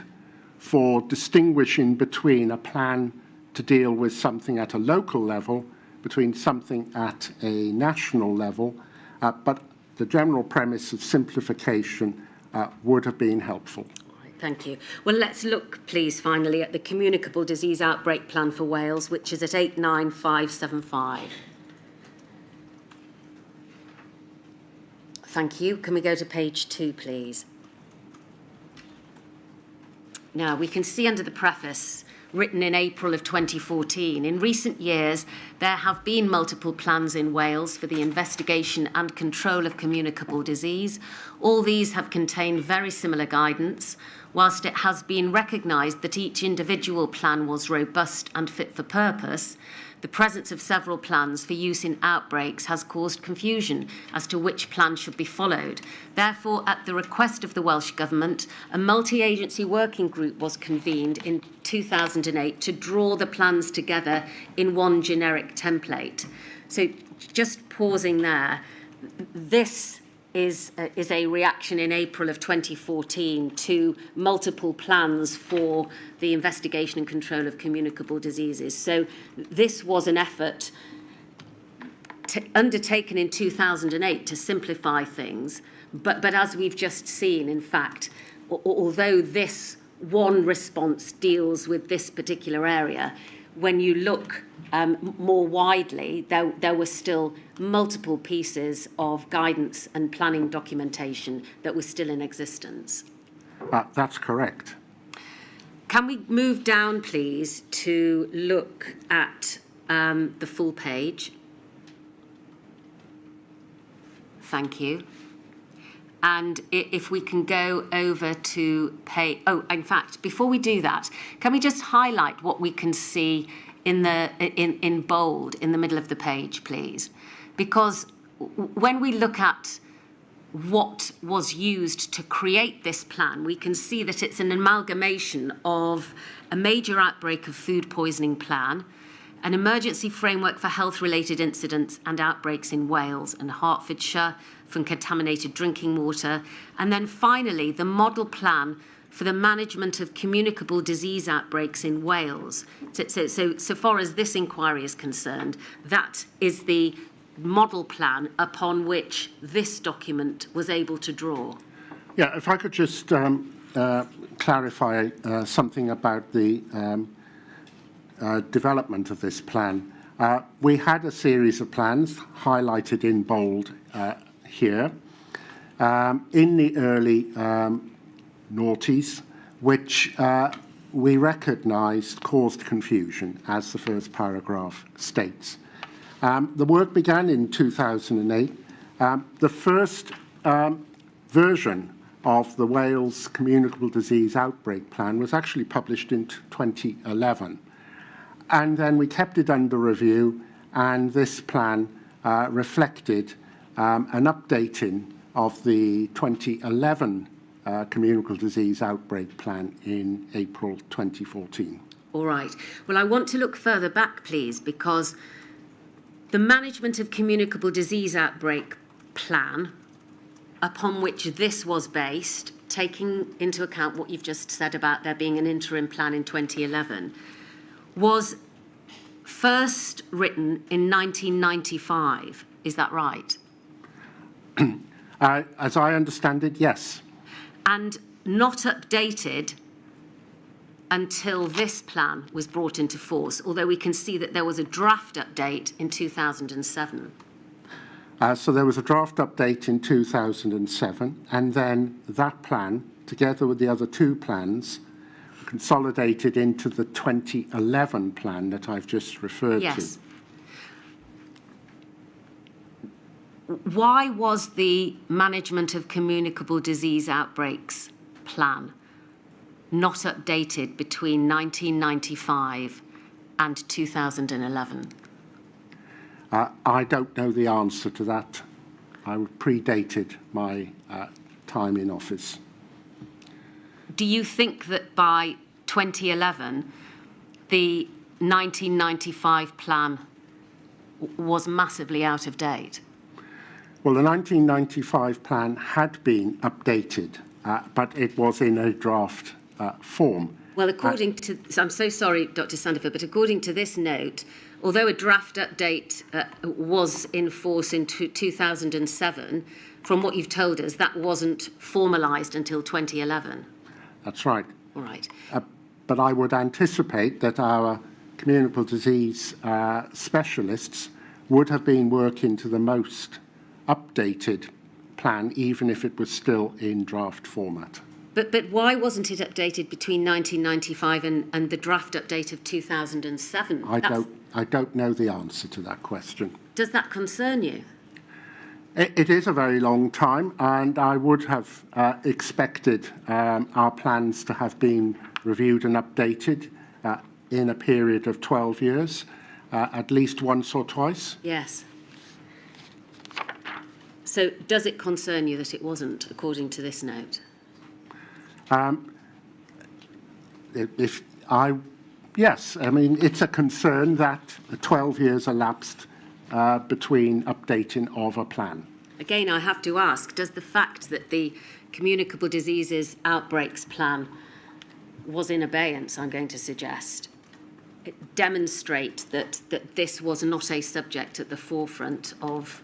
for distinguishing between a plan to deal with something at a local level, between something at a national level, but the general premise of simplification would have been helpful. Thank you. Well, let's look, please, finally, at the Communicable Disease Outbreak Plan for Wales, which is at 89575. Thank you. Can we go to page 2, please? Now, we can see under the preface, written in April of 2014, in recent years, there have been multiple plans in Wales for the investigation and control of communicable disease. All these have contained very similar guidance. Whilst it has been recognised that each individual plan was robust and fit for purpose, the presence of several plans for use in outbreaks has caused confusion as to which plan should be followed. Therefore, at the request of the Welsh Government, a multi-agency working group was convened in 2008 to draw the plans together in one generic template. So just pausing there, this is a reaction in April of 2014 to multiple plans for the investigation and control of communicable diseases. So this was an effort undertaken in 2008 to simplify things. But as we've just seen, in fact, although this one response deals with this particular area, when you look more widely, there were still multiple pieces of guidance and planning documentation that was still in existence. That's correct. Can we move down, please, to look at the full page? Thank you. And if we can go over to page... Oh, in fact, before we do that, can we just highlight what we can see in bold in the middle of the page, please? Because when we look at what was used to create this plan, we can see that it's an amalgamation of a major outbreak of food poisoning plan, an emergency framework for health-related incidents and outbreaks in Wales and Hertfordshire from contaminated drinking water, and then finally the model plan for the management of communicable disease outbreaks in Wales. So far as this inquiry is concerned, that is the model plan upon which this document was able to draw. Yeah, if I could just clarify something about the development of this plan. We had a series of plans highlighted in bold here in the early noughties, which we recognised caused confusion, as the first paragraph states. The work began in 2008. The first version of the Wales Communicable Disease Outbreak Plan was actually published in 2011. And then we kept it under review, and this plan reflected an updating of the 2011 Communicable Disease Outbreak Plan in April 2014. All right. Well, I want to look further back, please, because the management of communicable disease outbreak plan, upon which this was based, taking into account what you've just said about there being an interim plan in 2011, was first written in 1995. Is that right? As I understand it, yes. And not updated until this plan was brought into force, although we can see that there was a draft update in 2007. So there was a draft update in 2007, and then that plan, together with the other two plans, consolidated into the 2011 plan that I've just referred to. Why was the management of communicable disease outbreaks plan not updated between 1995 and 2011? I don't know the answer to that. I predated my time in office. Do you think that by 2011, the 1995 plan was massively out of date? Well, the 1995 plan had been updated, but it was in a draft form. Well, according to, I'm so sorry, Dr Sandifer, but according to this note, although a draft update was in force in 2007, from what you've told us, that wasn't formalised until 2011. That's right. All right. But I would anticipate that our communicable disease specialists would have been working to the most updated plan, even if it was still in draft format. But why wasn't it updated between 1995 and the draft update of 2007? I don't know the answer to that question. Does that concern you? It is a very long time, and I would have expected our plans to have been reviewed and updated in a period of 12 years, at least once or twice. Yes. So does it concern you that it wasn't, according to this note? Yes, I mean, it's a concern that 12 years elapsed between updating of a plan. Again, I have to ask, does the fact that the Communicable Diseases Outbreaks Plan was in abeyance, I'm going to suggest, demonstrate that this was not a subject at the forefront of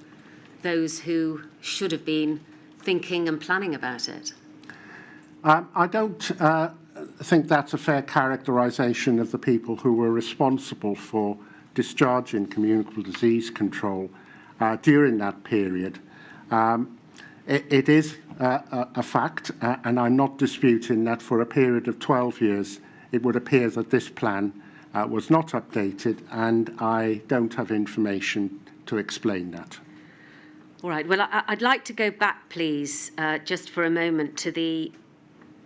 those who should have been thinking and planning about it? I don't think that's a fair characterisation of the people who were responsible for discharging communicable disease control during that period. It is a fact, and I'm not disputing that for a period of 12 years, it would appear that this plan was not updated, and I don't have information to explain that. All right. Well, I'd like to go back, please, just for a moment to the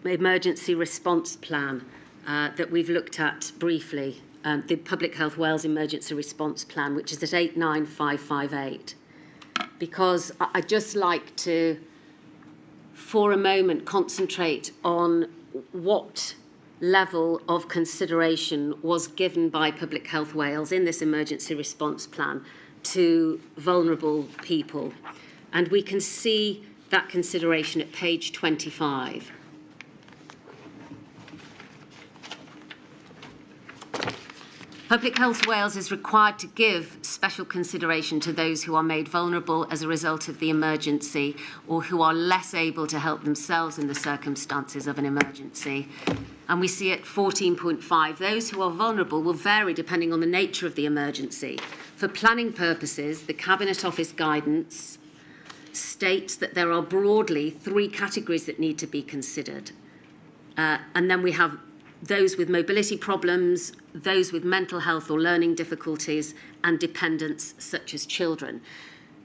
emergency response plan that we've looked at briefly, the Public Health Wales Emergency Response Plan, which is at 89558. Because I'd just like to, for a moment, concentrate on what level of consideration was given by Public Health Wales in this emergency response plan to vulnerable people. And we can see that consideration at page 25. Public Health Wales is required to give special consideration to those who are made vulnerable as a result of the emergency or who are less able to help themselves in the circumstances of an emergency. And we see at 14.5, those who are vulnerable will vary depending on the nature of the emergency. For planning purposes, the Cabinet Office guidance states that there are broadly 3 categories that need to be considered. And then we have those with mobility problems, those with mental health or learning difficulties, and dependents such as children.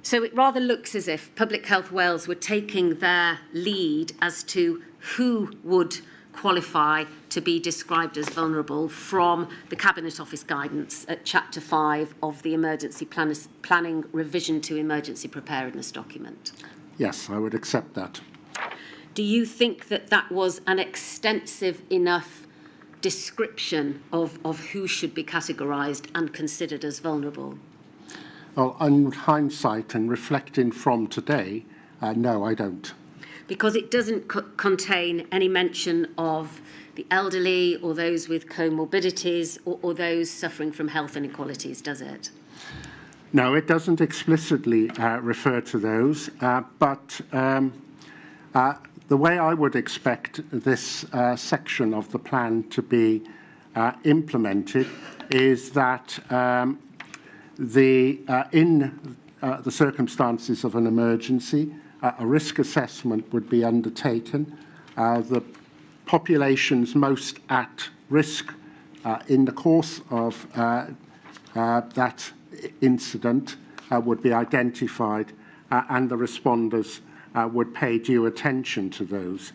So it rather looks as if Public Health Wales were taking their lead as to who would qualify to be described as vulnerable from the Cabinet Office guidance at Chapter 5 of the Emergency Planning Revision to Emergency Preparedness document. Yes, I would accept that. Do you think that that was an extensive enough description of who should be categorised and considered as vulnerable? Well, in hindsight and reflecting from today, no, I don't. Because it doesn't contain any mention of the elderly or those with comorbidities or those suffering from health inequalities, does it? No, it doesn't explicitly refer to those, but the way I would expect this section of the plan to be implemented is that in the circumstances of an emergency, a risk assessment would be undertaken. The populations most at risk in the course of that incident would be identified, and the responders would pay due attention to those.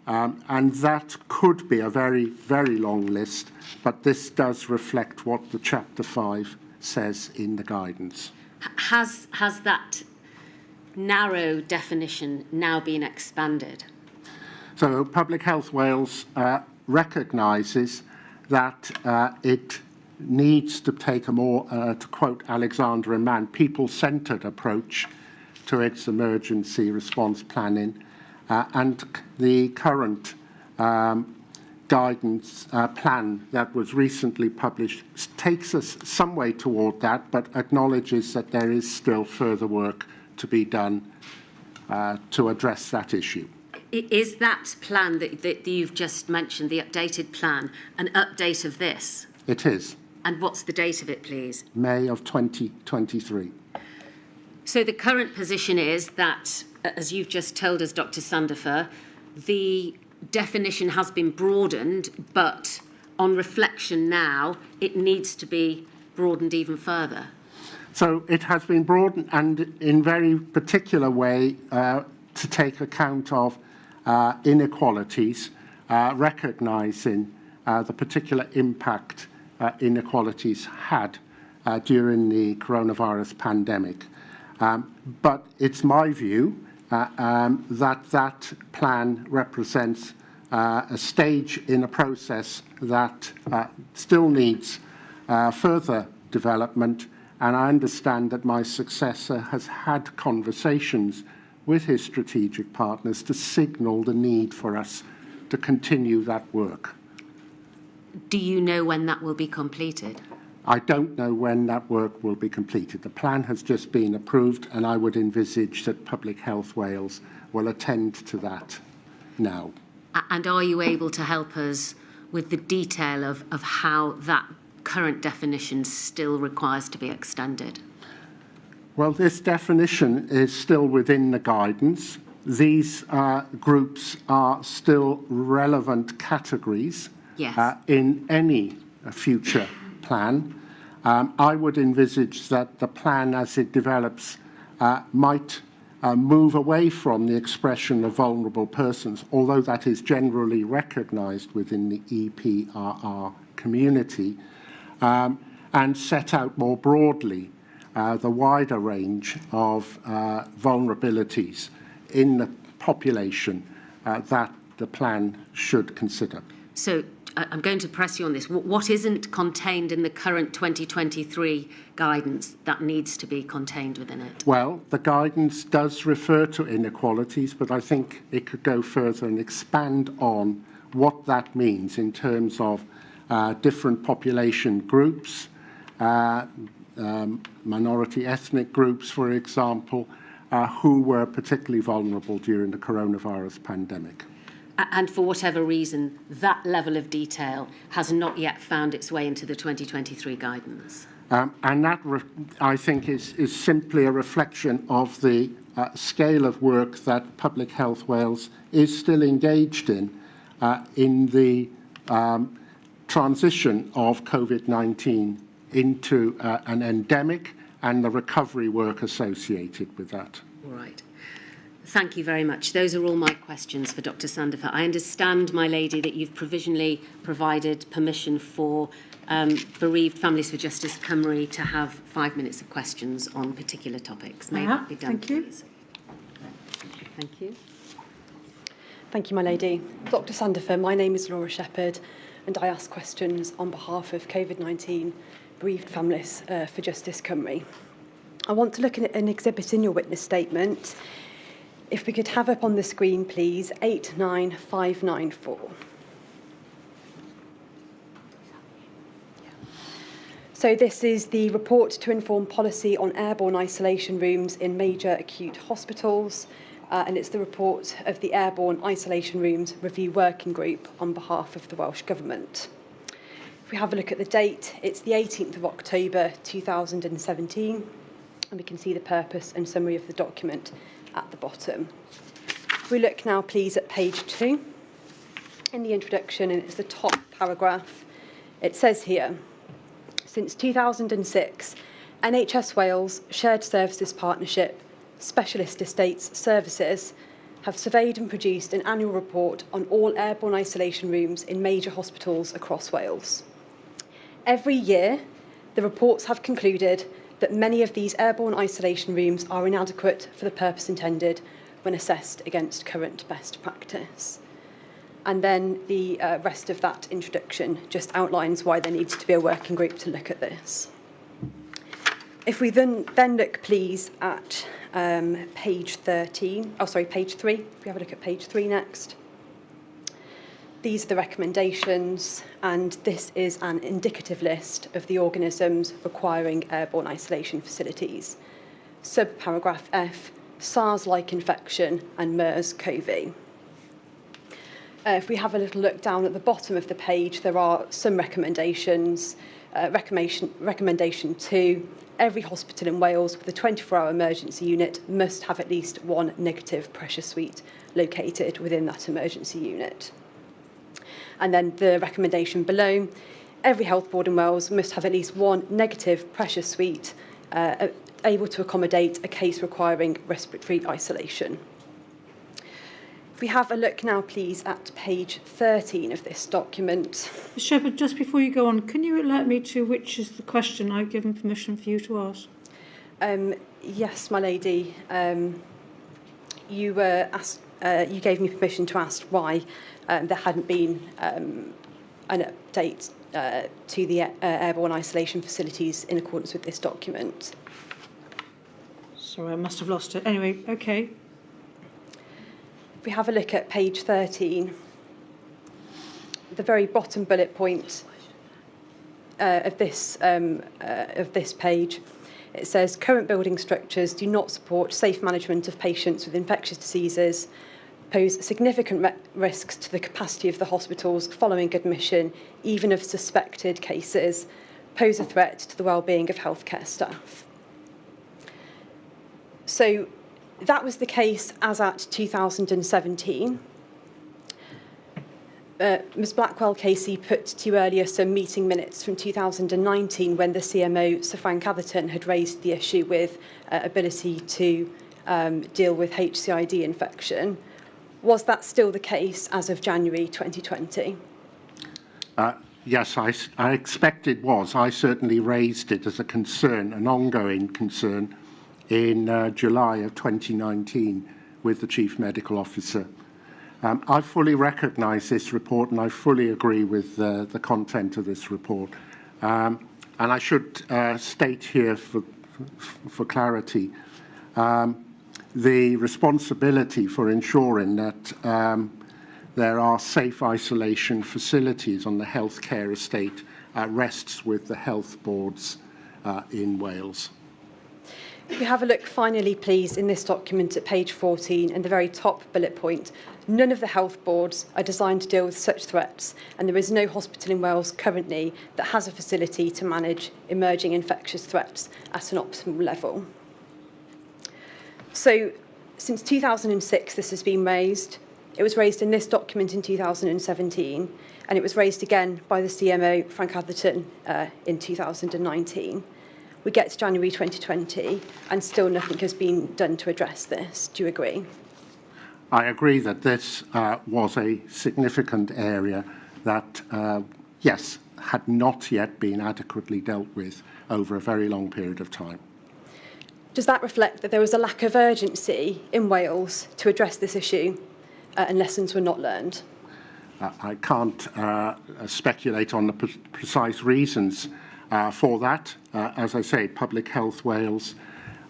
And that could be a very, very long list, but this does reflect what the Chapter 5 says in the guidance. Has that narrow definition now been expanded? So Public Health Wales recognises that it needs to take a more, to quote Alexander and Mann, people-centred approach to its emergency response planning, and the current guidance plan that was recently published takes us some way toward that, but acknowledges that there is still further work to be done to address that issue. Is that plan that you've just mentioned, the updated plan, an update of this? It is. And what's the date of it, please? May of 2023. So the current position is that, as you've just told us, Dr Sandifer, the definition has been broadened, but on reflection now, it needs to be broadened even further. So it has been broadened, and in very particular way to take account of inequalities, recognising the particular impact inequalities had during the coronavirus pandemic. But it's my view that that plan represents a stage in a process that still needs further development, and I understand that my successor has had conversations with his strategic partners to signal the need for us to continue that work. Do you know when that will be completed? I don't know when that work will be completed. The plan has just been approved, and I would envisage that Public Health Wales will attend to that now. And are you able to help us with the detail of how that current definition still requires to be extended? Well, this definition is still within the guidance. These groups are still relevant categories in any future plan. I would envisage that the plan as it develops might move away from the expression of vulnerable persons, although that is generally recognised within the EPRR community, and set out more broadly the wider range of vulnerabilities in the population that the plan should consider. So I'm going to press you on this. What isn't contained in the current 2023 guidance that needs to be contained within it? Well, the guidance does refer to inequalities, but I think it could go further and expand on what that means in terms of different population groups, minority ethnic groups, for example, who were particularly vulnerable during the coronavirus pandemic. And for whatever reason, that level of detail has not yet found its way into the 2023 guidance. And that, I think, is simply a reflection of the scale of work that Public Health Wales is still engaged in the transition of COVID-19 into an endemic and the recovery work associated with that. All right. Thank you very much. Those are all my questions for Dr Sandifer. I understand, my lady, that you've provisionally provided permission for Bereaved Families for Justice Cymru to have 5 minutes of questions on particular topics. May that be done, please? Thank you. Thank you, my lady. Dr Sandifer, my name is Laura Shepherd, and I ask questions on behalf of COVID-19 Bereaved Families for Justice Cymru. I want to look at an exhibit in your witness statement. If we could have up on the screen, please, 89594. So this is the report to inform policy on airborne isolation rooms in major acute hospitals, and it's the report of the Airborne Isolation Rooms Review Working Group on behalf of the Welsh Government. If we have a look at the date, it's the 18th of October 2017, and we can see the purpose and summary of the document at the bottom. We look now, please, at page 2. In the introduction, and it's the top paragraph, it says here, since 2006, NHS Wales Shared Services Partnership Specialist Estates Services have surveyed and produced an annual report on all airborne isolation rooms in major hospitals across Wales. Every year, the reports have concluded that many of these airborne isolation rooms are inadequate for the purpose intended when assessed against current best practice. And then the rest of that introduction just outlines why there needs to be a working group to look at this. If we then look, please, at page 3. If we have a look at page 3 next. These are the recommendations, and this is an indicative list of the organisms requiring airborne isolation facilities. Subparagraph F, SARS-like infection and MERS-CoV. If we have a little look down at the bottom of the page, there are some recommendations. Recommendation 2, every hospital in Wales with a 24-hour emergency unit must have at least one negative pressure suite located within that emergency unit. And then the recommendation below, every health board in Wales must have at least one negative pressure suite able to accommodate a case requiring respiratory isolation. If we have a look now, please, at page 13 of this document. Ms Shepherd, just before you go on, can you alert me to which is the question I've given permission for you to ask? Yes, my lady. You gave me permission to ask why there hadn't been an update to the airborne isolation facilities in accordance with this document. Sorry, I must have lost it. Anyway, okay. If we have a look at page 13, the very bottom bullet point of this page, it says current building structures do not support safe management of patients with infectious diseases. pose significant risks to the capacity of the hospitals following admission, even of suspected cases, pose a threat to the well-being of healthcare staff. So that was the case as at 2017. Ms Blackwell Casey put to you earlier some meeting minutes from 2019 when the CMO, Sir Frank Atherton, had raised the issue with ability to deal with HCID infection. Was that still the case as of January 2020? Yes, I expect it was. I certainly raised it as a concern, an ongoing concern, in July of 2019 with the Chief Medical Officer. I fully recognise this report and I fully agree with the content of this report. And I should state here for clarity, the responsibility for ensuring that there are safe isolation facilities on the healthcare estate rests with the health boards in Wales. If we have a look finally, please, in this document at page 14 and the very top bullet point, none of the health boards are designed to deal with such threats, and there is no hospital in Wales currently that has a facility to manage emerging infectious threats at an optimal level. So, since 2006 this has been raised. It was raised in this document in 2017, and it was raised again by the CMO, Frank Atherton, in 2019. We get to January 2020, and still nothing has been done to address this. Do you agree? I agree that this was a significant area that, yes, had not yet been adequately dealt with over a very long period of time. Does that reflect that there was a lack of urgency in Wales to address this issue and lessons were not learned? I can't speculate on the precise reasons for that. As I say, Public Health Wales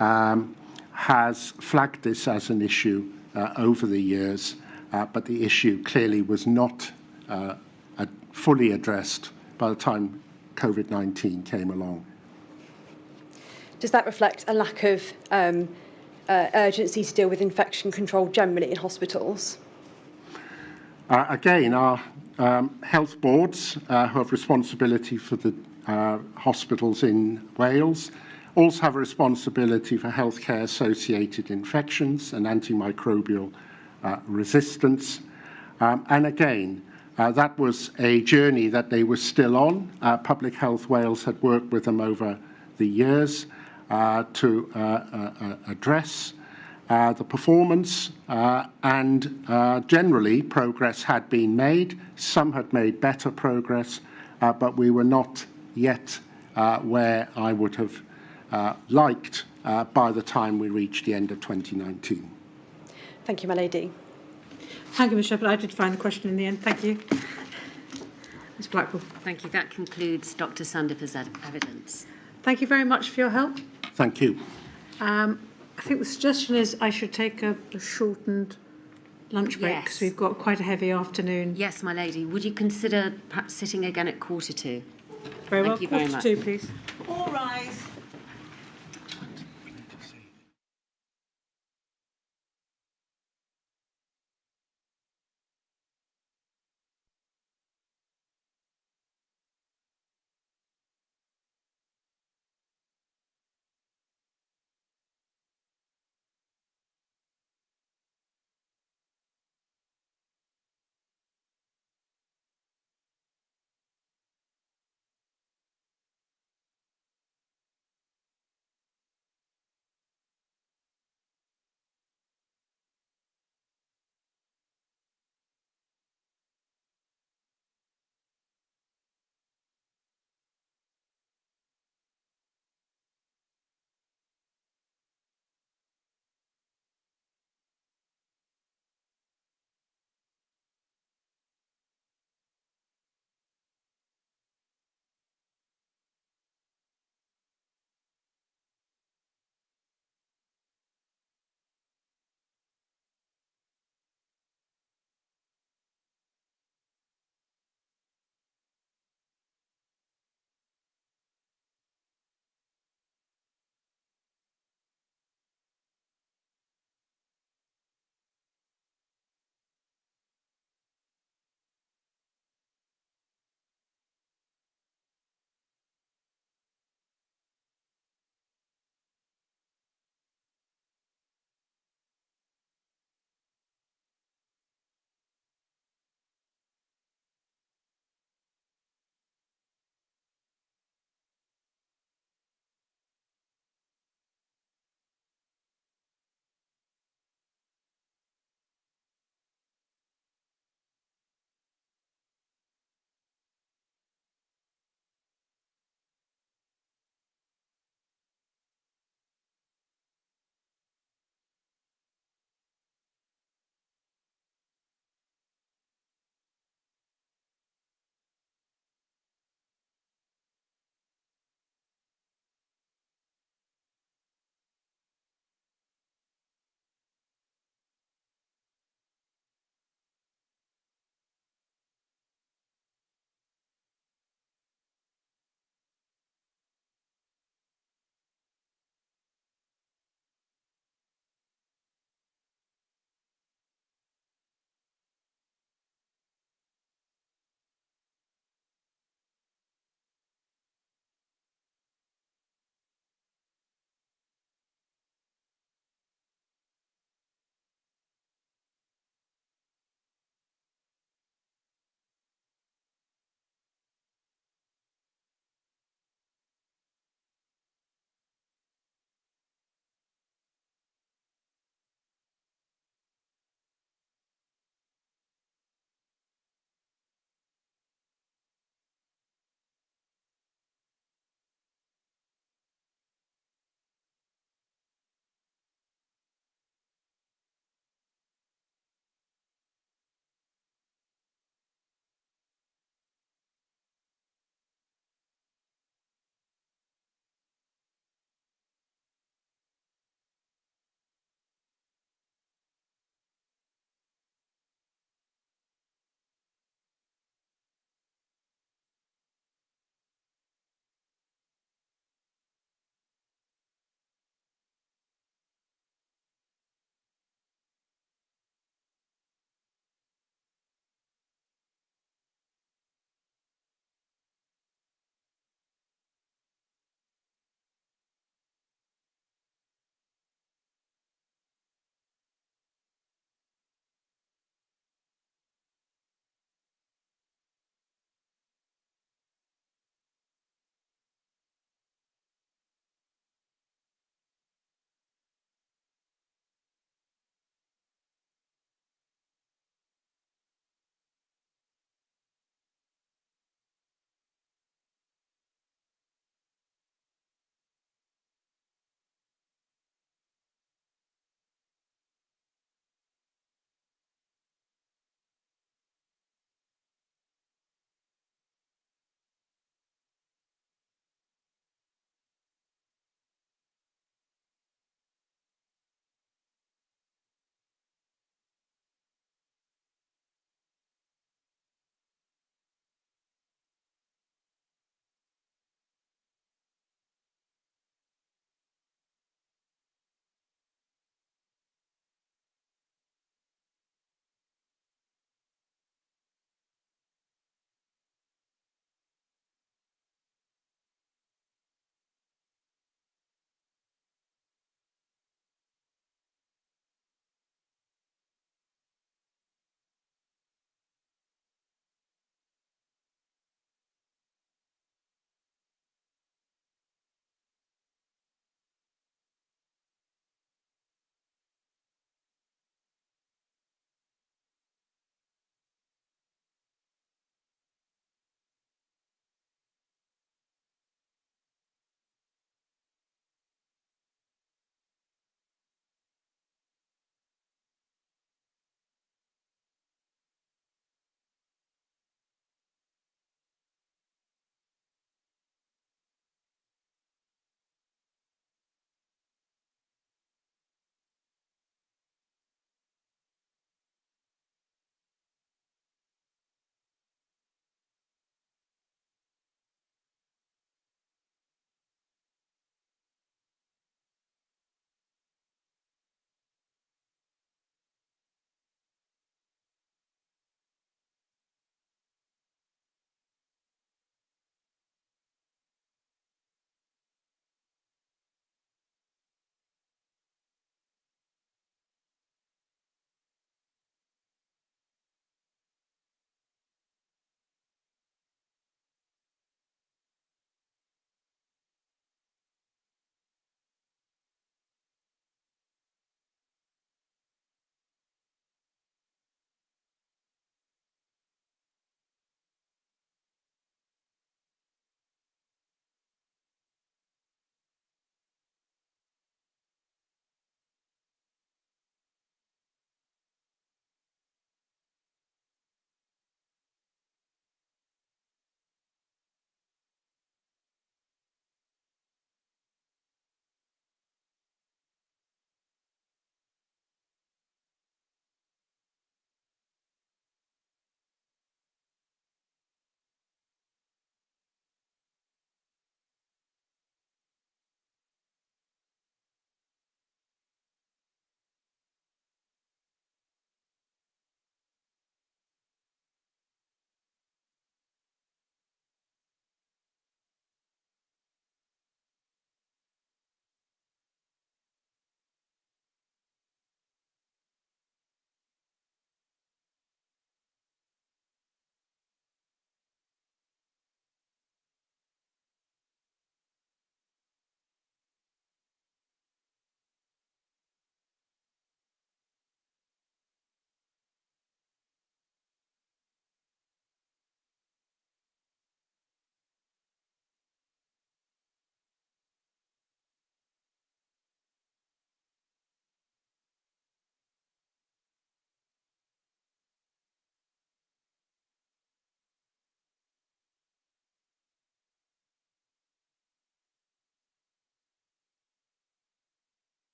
has flagged this as an issue over the years, but the issue clearly was not fully addressed by the time COVID-19 came along. Does that reflect a lack of urgency to deal with infection control generally in hospitals? Again, our health boards who have responsibility for the hospitals in Wales also have a responsibility for healthcare associated infections and antimicrobial resistance. And again, that was a journey that they were still on. Public Health Wales had worked with them over the years to address the performance, and generally progress had been made. Some had made better progress, but we were not yet where I would have liked by the time we reached the end of 2019. Thank you, my lady. Thank you, Ms Shepherd. I did find the question in the end. Thank you. Ms Blackwell. Thank you. That concludes Dr Sandifer's evidence. Thank you very much for your help. Thank you. I think the suggestion is I should take a shortened lunch break because we've got quite a heavy afternoon. Yes, my lady. Would you consider perhaps sitting again at 1:45? Very well. Thank you very much. 1:45, please. All rise.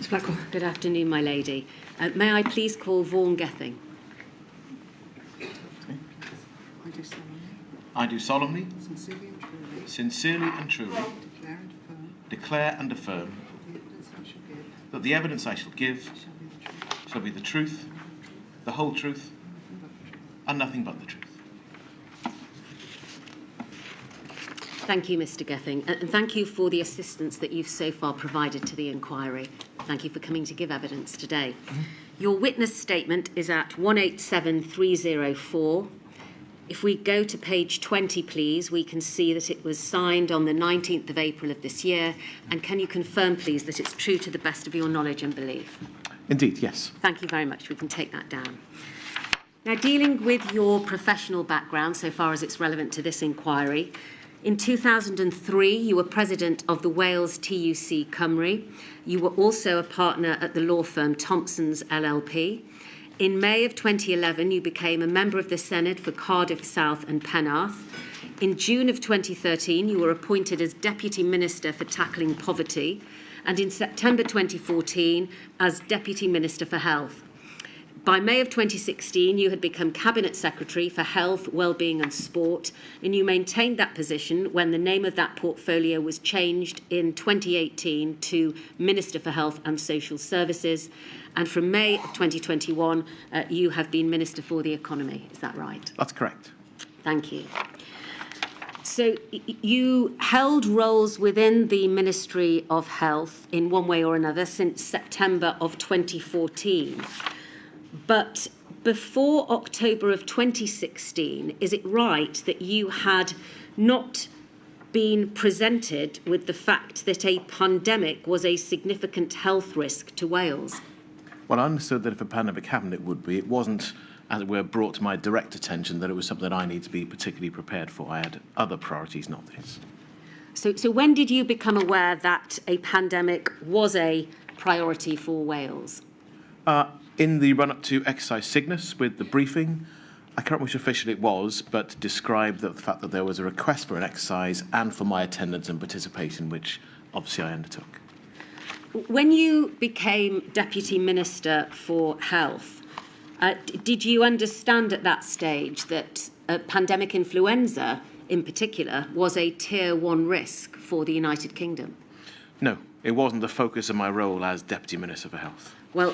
Good afternoon, my lady. May I please call Vaughan Gething? I do solemnly, sincerely and truly, declare and affirm that the evidence I shall give shall be the truth, the whole truth, and nothing but the truth. Thank you, Mr Gething, and thank you for the assistance that you've so far provided to the inquiry. Thank you for coming to give evidence today. Your witness statement is at 187304. If we go to page 20, please, we can see that it was signed on the 19th of April of this year. And can you confirm, please, that it's true to the best of your knowledge and belief? Indeed, yes. Thank you very much. We can take that down. Now, dealing with your professional background, so far as it's relevant to this inquiry, in 2003, you were president of the Wales TUC Cymru. You were also a partner at the law firm Thompson's LLP. In May of 2011, you became a member of the Senedd for Cardiff South and Penarth. In June of 2013, you were appointed as Deputy Minister for Tackling Poverty, and in September 2014, as Deputy Minister for Health. By May of 2016, you had become Cabinet Secretary for Health, Wellbeing and Sport, and you maintained that position when the name of that portfolio was changed in 2018 to Minister for Health and Social Services. And from May of 2021, you have been Minister for the Economy. Is that right? That's correct. Thank you. So you held roles within the Ministry of Health in one way or another since September of 2014. But before October of 2016, is it right that you had not been presented with the fact that a pandemic was a significant health risk to Wales? Well, I understood that if a pandemic happened, it would be. It wasn't, as it were, brought to my direct attention that it was something that I need to be particularly prepared for. I had other priorities, not this. So when did you become aware that a pandemic was a priority for Wales? In the run-up to Exercise Cygnus with the briefing, I can't remember which official it was, but described the fact that there was a request for an exercise and for my attendance and participation, which obviously I undertook. When you became Deputy Minister for Health, did you understand at that stage that pandemic influenza, in particular, was a Tier 1 risk for the United Kingdom? No, it wasn't the focus of my role as Deputy Minister for Health. Well,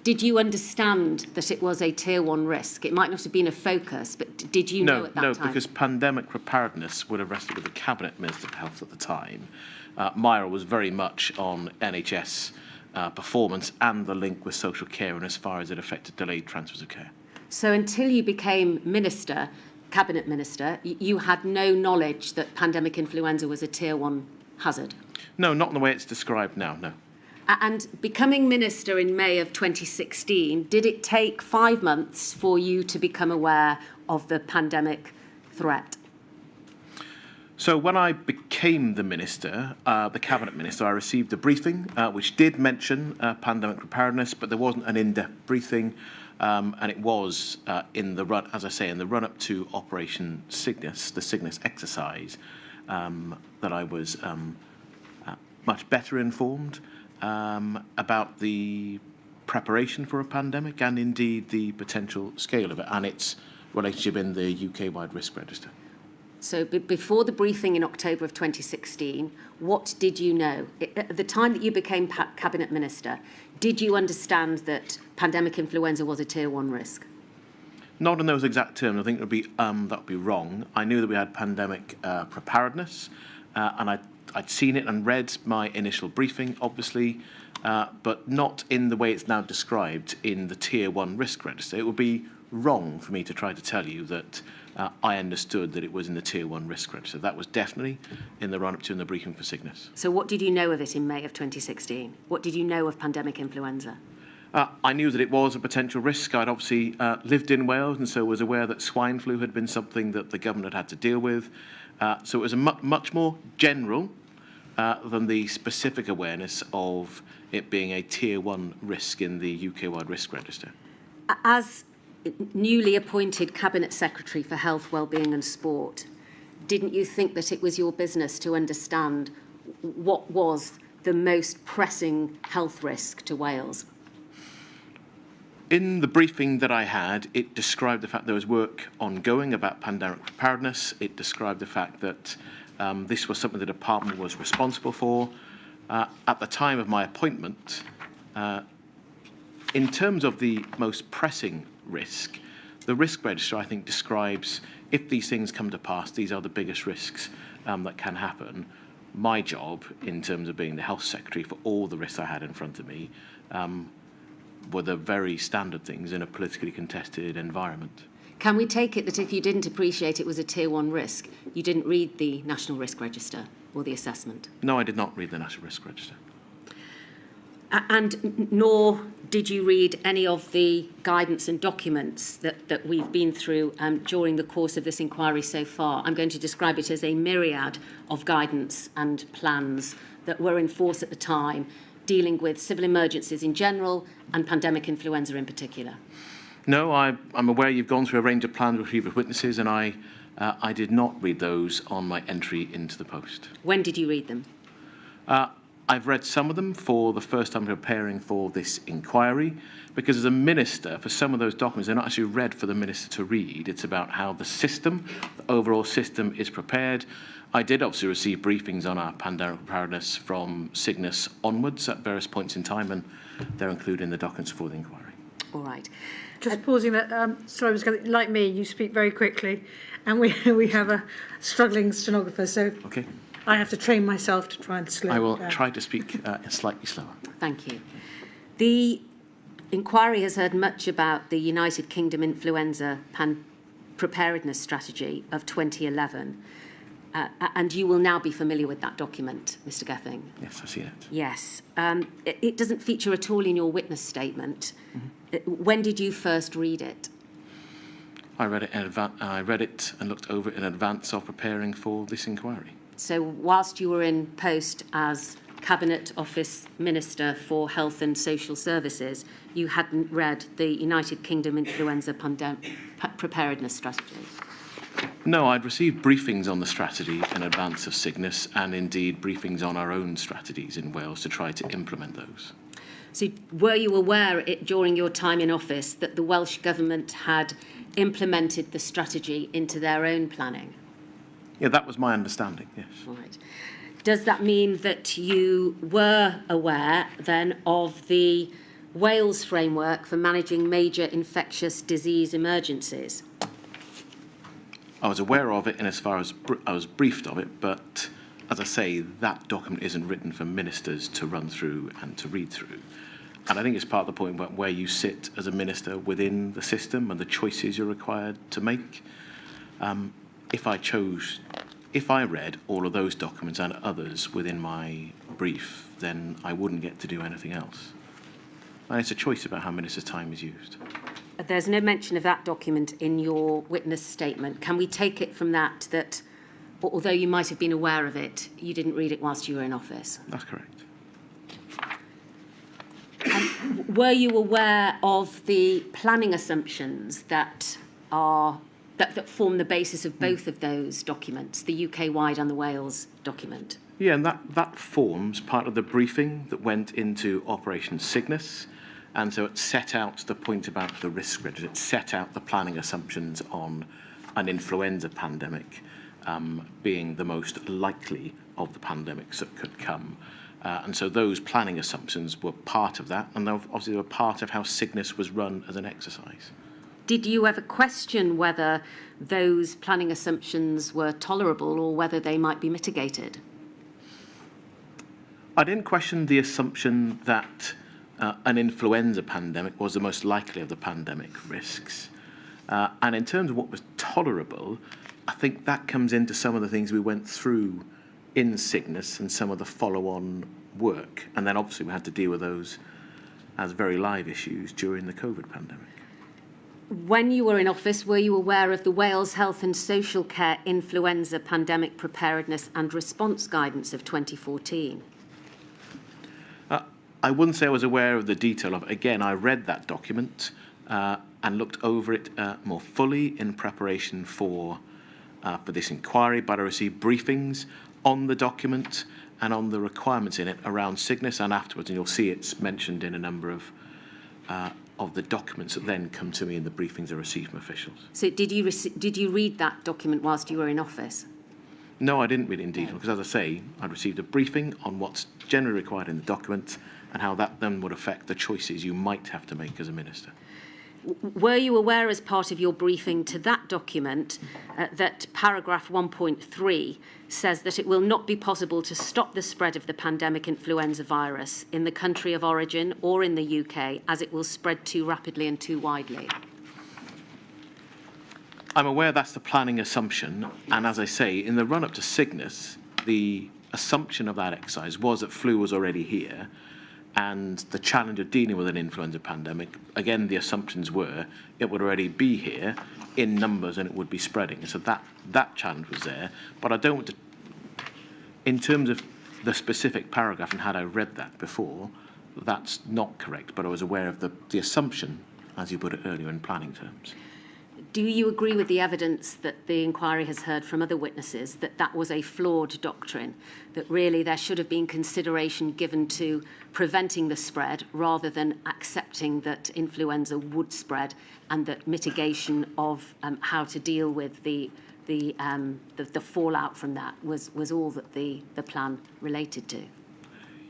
did you understand that it was a Tier 1 risk? It might not have been a focus, but did you know at that time? No, because pandemic preparedness would have rested with the Cabinet Minister for Health at the time. My role was very much on NHS performance and the link with social care and as far as it affected delayed transfers of care. So until you became Minister, Cabinet Minister, you had no knowledge that pandemic influenza was a Tier 1 hazard? No, not in the way it's described now, no. And becoming Minister in May of 2016, did it take 5 months for you to become aware of the pandemic threat? So when I became the Minister, the Cabinet Minister, I received a briefing which did mention pandemic preparedness, but there wasn't an in-depth briefing, and it was in the run, as I say, in the run-up to Operation Cygnus, the Cygnus exercise, that I was much better informed about the preparation for a pandemic and indeed the potential scale of it and its relationship in the UK-wide risk register. So before the briefing in October of 2016, what did you know? At the time that you became Cabinet Minister, did you understand that pandemic influenza was a Tier 1 risk? Not in those exact terms. I think that would be wrong. I knew that we had pandemic preparedness, and I'd seen it and read my initial briefing, obviously, but not in the way it's now described in the Tier 1 risk register. It would be wrong for me to try to tell you that I understood that it was in the Tier 1 risk register. That was definitely in the run-up to and the briefing for Cygnus. So what did you know of it in May of 2016? What did you know of pandemic influenza? I knew that it was a potential risk. I'd obviously lived in Wales and so was aware that swine flu had been something that the government had to deal with. So it was a much more general than the specific awareness of it being a Tier 1 risk in the UK-wide risk register. As newly appointed Cabinet Secretary for Health, Wellbeing and Sport, didn't you think that it was your business to understand what was the most pressing health risk to Wales? In the briefing that I had, it described the fact there was work ongoing about pandemic preparedness. It described the fact that this was something the department was responsible for. At the time of my appointment, in terms of the most pressing risk, the risk register, I think, describes if these things come to pass, these are the biggest risks that can happen. My job, in terms of being the health secretary for all the risks I had in front of me, were the very standard things in a politically contested environment. Can we take it that if you didn't appreciate it was a Tier 1 risk, you didn't read the National Risk Register or the assessment? No, I did not read the National Risk Register. And nor did you read any of the guidance and documents that we've been through during the course of this inquiry so far. I'm going to describe it as a myriad of guidance and plans that were in force at the time, dealing with civil emergencies in general and pandemic influenza in particular. No, I'm aware you've gone through a range of plans with previous witnesses, and I did not read those on my entry into the post. When did you read them? I've read some of them for the first time preparing for this inquiry, because as a minister, for some of those documents, they're not actually read for the minister to read. It's about how the system, the overall system, is prepared. I did obviously receive briefings on our pandemic preparedness from Cygnus onwards at various points in time, and they're included in the documents for the inquiry. All right. Just pausing that, sorry, I was going to, like me, you speak very quickly, and we have a struggling stenographer, so Okay. I have to train myself to try and slow I will down. try to speak slightly slower. Thank you. The inquiry has heard much about the United Kingdom influenza preparedness strategy of 2011, and you will now be familiar with that document, Mr Gething. Yes, I've seen it. Yes. It doesn't feature at all in your witness statement. Mm-hmm. When did you first read it? I read it and looked over it in advance of preparing for this inquiry. So whilst you were in post as Cabinet Office Minister for Health and Social Services, you hadn't read the United Kingdom influenza preparedness strategy? No, I'd received briefings on the strategy in advance of Cygnus, and indeed briefings on our own strategies in Wales to try to implement those. So were you aware during your time in office that the Welsh Government had implemented the strategy into their own planning? Yeah, that was my understanding, yes. Right. Does that mean that you were aware then of the Wales framework for managing major infectious disease emergencies? I was aware of it in as far as I was briefed of it, but as I say, that document isn't written for ministers to run through and to read through. And I think it's part of the point about where you sit as a minister within the system and the choices you're required to make. If I read all of those documents and others within my brief, then I wouldn't get to do anything else. And it's a choice about how ministers' time is used. There's no mention of that document in your witness statement. Can we take it from that although you might have been aware of it, you didn't read it whilst you were in office? That's correct. Were you aware of the planning assumptions that form the basis of both of those documents, the UK-wide and the Wales document? Yeah, and that forms part of the briefing that went into Operation Cygnus. And so it set out the point about the risk register. It set out the planning assumptions on an influenza pandemic being the most likely of the pandemics that could come. And so those planning assumptions were part of that, and obviously they were part of how Cygnus was run as an exercise. Did you ever question whether those planning assumptions were tolerable or whether they might be mitigated? I didn't question the assumption that an influenza pandemic was the most likely of the pandemic risks. And in terms of what was tolerable, I think that comes into some of the things we went through in Cygnus and some of the follow-on work. And then obviously we had to deal with those as very live issues during the COVID pandemic. When you were in office, were you aware of the Wales Health and Social Care Influenza Pandemic Preparedness and Response Guidance of 2014? I wouldn't say I was aware of the detail of it. Again, I read that document and looked over it more fully in preparation for this inquiry, but I received briefings on the document and on the requirements in it around sickness and afterwards. And you'll see it's mentioned in a number of the documents that then come to me in the briefings I received from officials. So did you read that document whilst you were in office? No, I didn't read it in detail because, as I say, I'd received a briefing on what's generally required in the document and how that then would affect the choices you might have to make as a minister. Were you aware as part of your briefing to that document that paragraph 1.3 says that it will not be possible to stop the spread of the pandemic influenza virus in the country of origin or in the UK as it will spread too rapidly and too widely? I'm aware that's the planning assumption, and as I say, in the run-up to Cygnus, the assumption of that exercise was that flu was already here, and the challenge of dealing with an influenza pandemic, again, the assumptions were it would already be here in numbers and it would be spreading. So that challenge was there, but I don't want to, in terms of the specific paragraph and had I read that before, that's not correct, but I was aware of the assumption, as you put it earlier, in planning terms. Do you agree with the evidence that the inquiry has heard from other witnesses that that was a flawed doctrine, that really there should have been consideration given to preventing the spread rather than accepting that influenza would spread, and that mitigation of how to deal with the fallout from that was all that the plan related to?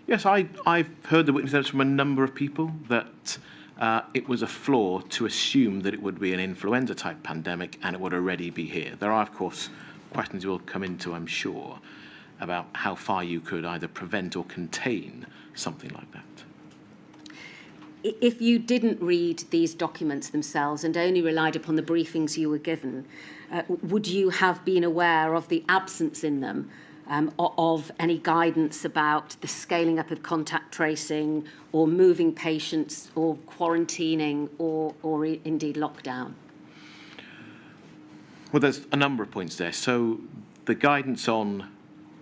Yes, I've heard the witnesses from a number of people that it was a flaw to assume that it would be an influenza-type pandemic and it would already be here. There are, of course, questions we'll come into, I'm sure, about how far you could either prevent or contain something like that. If you didn't read these documents themselves and only relied upon the briefings you were given, would you have been aware of the absence in them of any guidance about the scaling up of contact tracing or moving patients or quarantining or indeed lockdown? Well, there's a number of points there. So the guidance on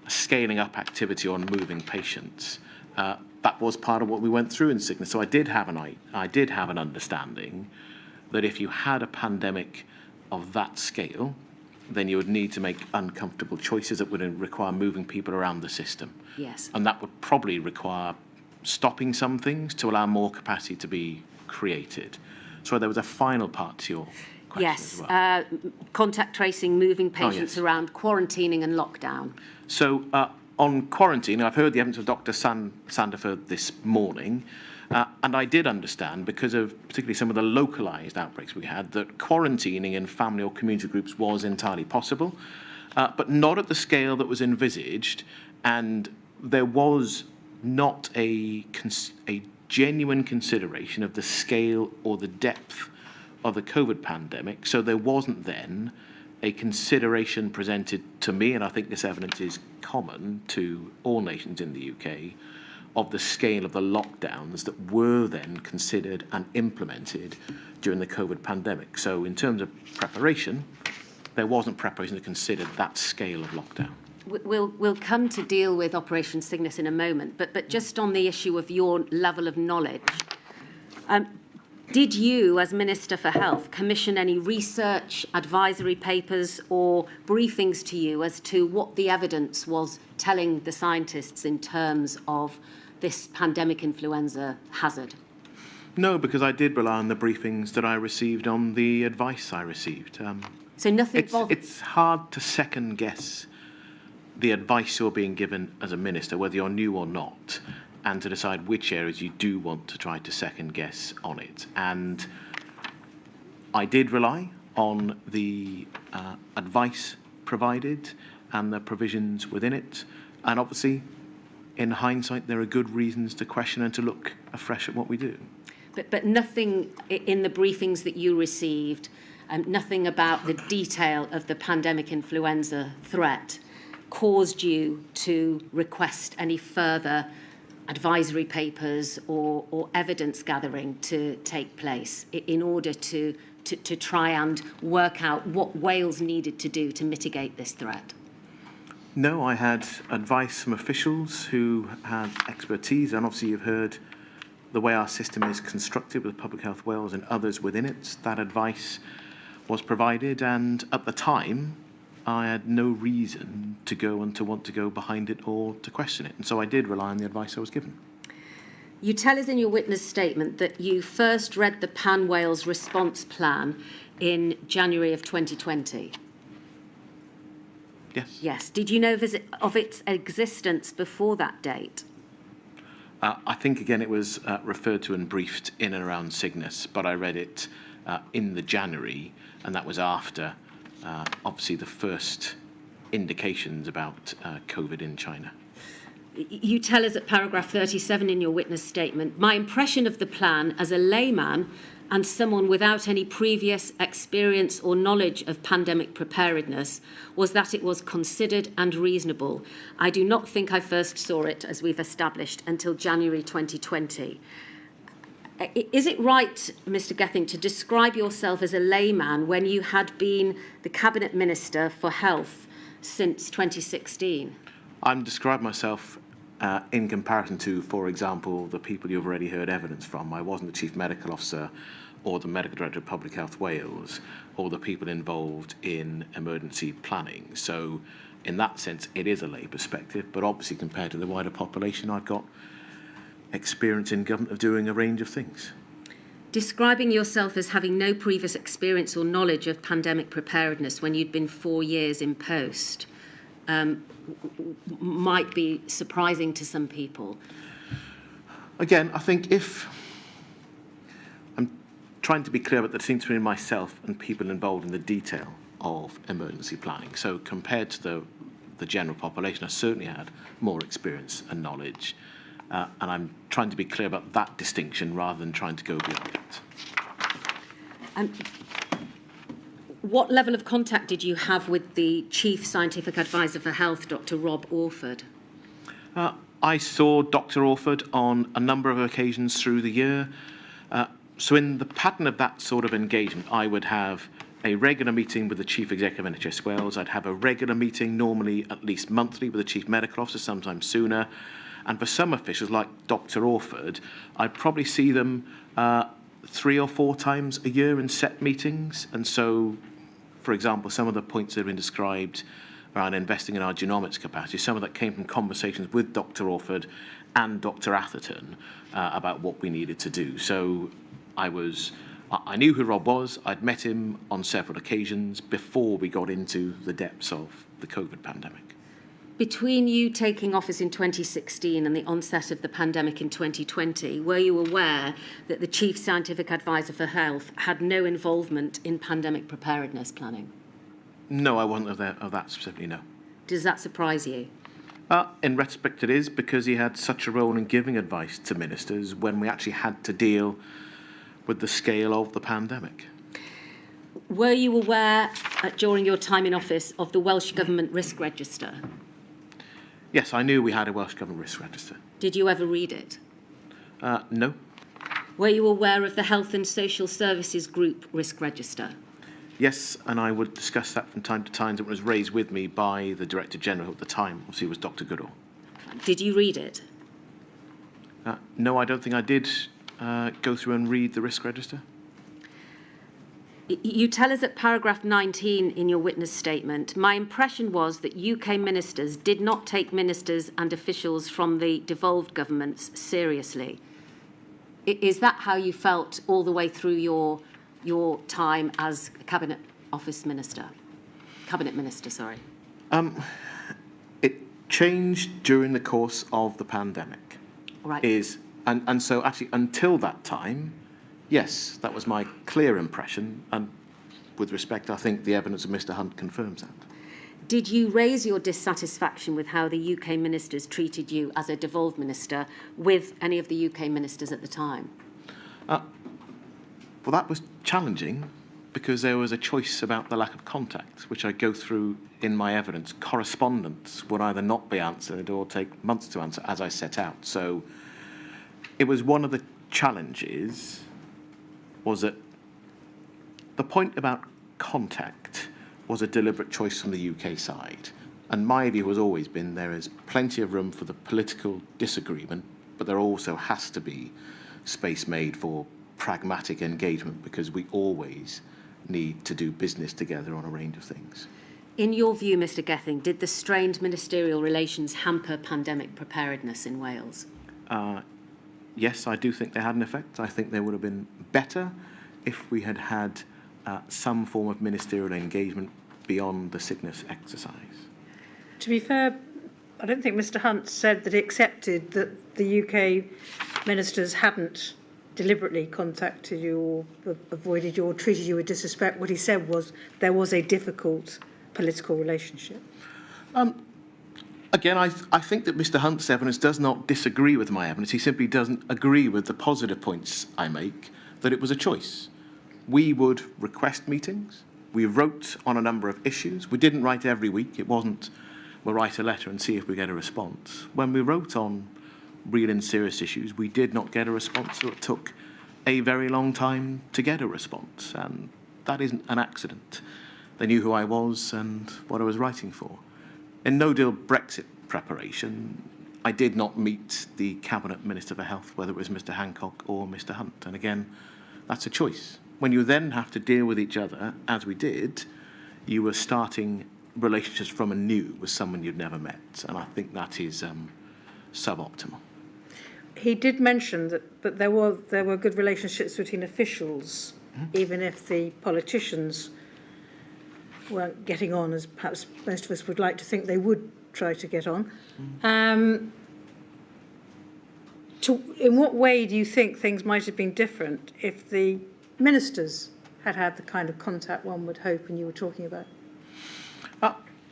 scaling up activity on moving patients, that was part of what we went through in Cygnus. So I did have an understanding that if you had a pandemic of that scale, then you would need to make uncomfortable choices that would require moving people around the system. Yes. And that would probably require stopping some things to allow more capacity to be created. So there was a final part to your question as well. Contact tracing, moving patients around, quarantining and lockdown. So on quarantine, I've heard the evidence of Dr Sandifer this morning, and I did understand, because of particularly some of the localised outbreaks we had, that quarantining in family or community groups was entirely possible, but not at the scale that was envisaged, and there was not a genuine consideration of the scale or the depth of the COVID pandemic, so there wasn't then a consideration presented to me, and I think this evidence is common to all nations in the UK, of the scale of the lockdowns that were then considered and implemented during the COVID pandemic. So in terms of preparation, there wasn't preparation to consider that scale of lockdown. We'll come to deal with Operation Cygnus in a moment, but just on the issue of your level of knowledge, did you, as Minister for Health, commission any research, advisory papers or briefings to you as to what the evidence was telling the scientists in terms of this pandemic influenza hazard? No, because I did rely on the briefings that I received, on the advice I received. So nothing it's hard to second guess the advice you're being given as a minister, whether you're new or not, and to decide which areas you do want to try to second guess on it. And I did rely on the advice provided and the provisions within it. And obviously, in hindsight, there are good reasons to question and to look afresh at what we do. But nothing in the briefings that you received, nothing about the detail of the pandemic influenza threat caused you to request any further advisory papers or evidence gathering to take place in order to try and work out what Wales needed to do to mitigate this threat? No, I had advice from officials who had expertise, and obviously you've heard the way our system is constructed with Public Health Wales and others within it. That advice was provided, and at the time, I had no reason to go and to want to go behind it or to question it. And so I did rely on the advice I was given. You tell us in your witness statement that you first read the Pan Wales response plan in January of 2020. Yes. Yes. Did you know of its existence before that date? I think, again, it was referred to and briefed in and around Cygnus, but I read it in the January, and that was after, obviously, the first indications about COVID in China. You tell us at paragraph 37 in your witness statement, my impression of the plan as a layman and someone without any previous experience or knowledge of pandemic preparedness was that it was considered and reasonable. I do not think I first saw it, as we've established, until January 2020. Is it right, Mr Gething, to describe yourself as a layman when you had been the Cabinet Minister for Health since 2016? I'm describing myself in comparison to, for example, the people you've already heard evidence from. I wasn't the Chief Medical Officer or the Medical Director of Public Health Wales or the people involved in emergency planning. So in that sense, it is a lay perspective, but obviously compared to the wider population, I've got experience in government of doing a range of things. Describing yourself as having no previous experience or knowledge of pandemic preparedness when you'd been 4 years in post might be surprising to some people. Again, I think if I'm trying to be clear about the distinction between myself and people involved in the detail of emergency planning. So compared to the general population, I certainly had more experience and knowledge. And I'm trying to be clear about that distinction rather than trying to go beyond it. What level of contact did you have with the Chief Scientific Advisor for Health, Dr Rob Orford? I saw Dr Orford on a number of occasions through the year. So in the pattern of that sort of engagement, I would have a regular meeting with the Chief Executive of NHS Wales. I'd have a regular meeting, normally at least monthly, with the Chief Medical Officer, sometimes sooner. And for some officials, like Dr Orford, I'd probably see them 3 or 4 times a year in set meetings. And so, for example, some of the points that have been described around investing in our genomics capacity, some of that came from conversations with Dr Orford and Dr Atherton about what we needed to do. So I knew who Rob was. I'd met him on several occasions before we got into the depths of the COVID pandemic. Between you taking office in 2016 and the onset of the pandemic in 2020, were you aware that the Chief Scientific Advisor for Health had no involvement in pandemic preparedness planning? No, I wasn't aware of that specifically, no. Does that surprise you? In retrospect, it is, because he had such a role in giving advice to ministers when we actually had to deal with the scale of the pandemic. Were you aware, during your time in office, of the Welsh Government Risk Register? Yes, I knew we had a Welsh Government Risk Register. Did you ever read it? No. Were you aware of the Health and Social Services Group Risk Register? Yes, and I would discuss that from time to time. It was raised with me by the Director General at the time, obviously it was Dr Goodall. Did you read it? No, I don't think I did go through and read the risk register. You tell us at paragraph 19 in your witness statement, my impression was that UK ministers did not take ministers and officials from the devolved governments seriously. Is that how you felt all the way through your time as Cabinet Minister? Sorry. It changed during the course of the pandemic. Right. And so actually until that time, yes, that was my clear impression, and with respect, I think the evidence of Mr Hunt confirms that. Did you raise your dissatisfaction with how the UK ministers treated you as a devolved minister with any of the UK ministers at the time? Well, that was challenging because there was a choice about the lack of contact, which I go through in my evidence. Correspondence would either not be answered or take months to answer, as I set out. So it was one of the challenges was that the point about contact was a deliberate choice from the UK side. And my view has always been there is plenty of room for the political disagreement, but there also has to be space made for pragmatic engagement because we always need to do business together on a range of things. In your view, Mr Gething, did the strained ministerial relations hamper pandemic preparedness in Wales? Yes, I do think they had an effect. I think they would have been better if we had had some form of ministerial engagement beyond the sickness exercise. To be fair, I don't think Mr Hunt said that he accepted that the UK ministers hadn't deliberately contacted you or avoided you or treated you with disrespect. What he said was there was a difficult political relationship. Again, I think that Mr Hunt's evidence does not disagree with my evidence. He simply doesn't agree with the positive points I make, that it was a choice. We would request meetings. We wrote on a number of issues. We didn't write every week. It wasn't, we'll write a letter and see if we get a response. When we wrote on real and serious issues, we did not get a response, so it took a very long time to get a response. And that isn't an accident. They knew who I was and what I was writing for. In no-deal Brexit preparation, I did not meet the Cabinet Minister for Health, whether it was Mr Hancock or Mr Hunt. And again, that's a choice. When you then have to deal with each other, as we did, you were starting relationships from anew with someone you'd never met. And I think that is suboptimal. He did mention that there were good relationships between officials, even if the politicians weren't getting on as perhaps most of us would like to think they would try to get on. In what way do you think things might have been different if the ministers had had the kind of contact one would hope and you were talking about?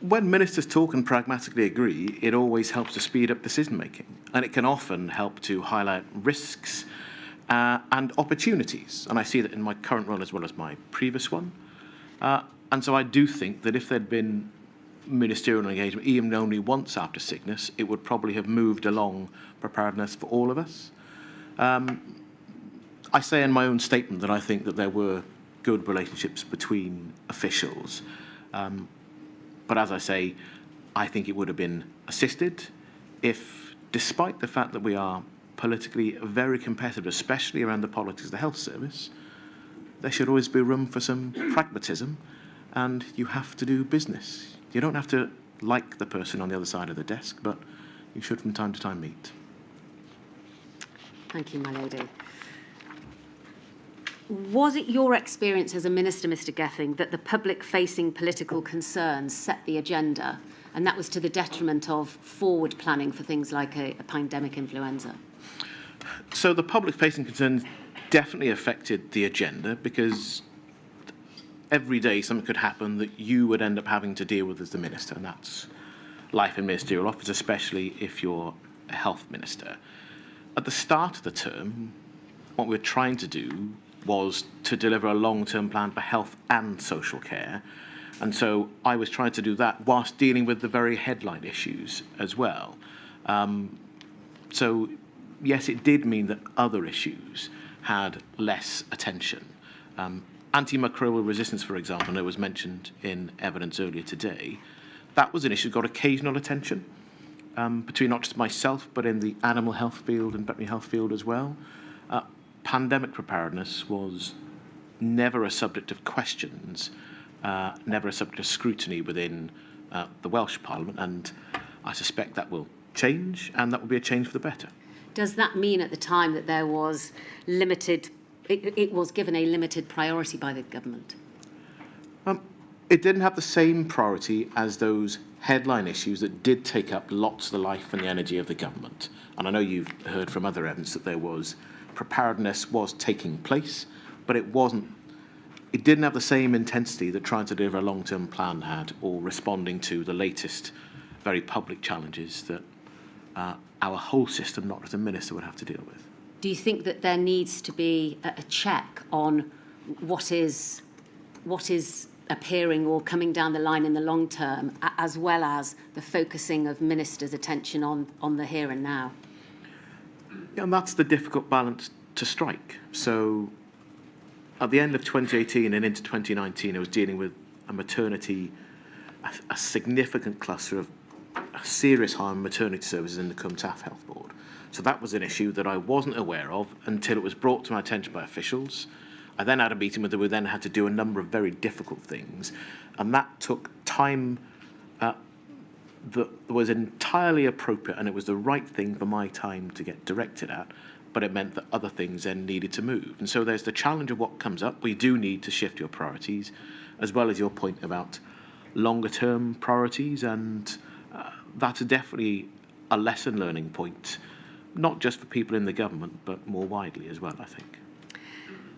When ministers talk and pragmatically agree, it always helps to speed up decision making, and it can often help to highlight risks and opportunities. And I see that in my current role as well as my previous one. And so I do think that if there'd been ministerial engagement, even only once after sickness, it would probably have moved along preparedness for all of us. I say in my own statement that I think that there were good relationships between officials. But as I say, I think it would have been assisted if, despite the fact that we are politically very competitive, especially around the politics of the health service, there should always be room for some pragmatism, and you have to do business. You don't have to like the person on the other side of the desk, but you should from time to time meet. Thank you, my lady. Was it your experience as a minister, Mr Gething, that the public-facing political concerns set the agenda, and that was to the detriment of forward planning for things like a pandemic influenza? So the public-facing concerns definitely affected the agenda, because every day something could happen that you would end up having to deal with as the minister, and that's life in ministerial office, especially if you're a health minister. At the start of the term, what we were trying to do was to deliver a long-term plan for health and social care, and so I was trying to do that whilst dealing with the very headline issues as well. So yes, it did mean that other issues had less attention. Antimicrobial resistance, for example, and it was mentioned in evidence earlier today, that was an issue that got occasional attention between not just myself, but in the animal health field and veterinary health field as well. Pandemic preparedness was never a subject of questions, never a subject of scrutiny within the Welsh Parliament, and I suspect that will change, and that will be a change for the better. Does that mean at the time that there was limited, it was given a limited priority by the government? It didn't have the same priority as those headline issues that did take up lots of the life and the energy of the government. And I know you've heard from other evidence that there was preparedness was taking place, but it didn't have the same intensity that trying to deliver a long-term plan had, or responding to the latest very public challenges that our whole system, not just a minister, would have to deal with. Do you think that there needs to be a check on what is appearing or coming down the line in the long term, as well as the focusing of ministers' attention on the here and now? Yeah, and that's the difficult balance to strike. So at the end of 2018 and into 2019, I was dealing with a maternity, a significant cluster of serious harm in maternity services in the Cwm Taf Health Board. So that was an issue that I wasn't aware of until it was brought to my attention by officials. I then had a meeting where we then had to do a number of very difficult things, and that took time that was entirely appropriate, and it was the right thing for my time to get directed at, but it meant that other things then needed to move. And so there's the challenge of what comes up. We do need to shift your priorities, as well as your point about longer term priorities, and that's definitely a lesson learning point, not just for people in the government, but more widely as well, I think.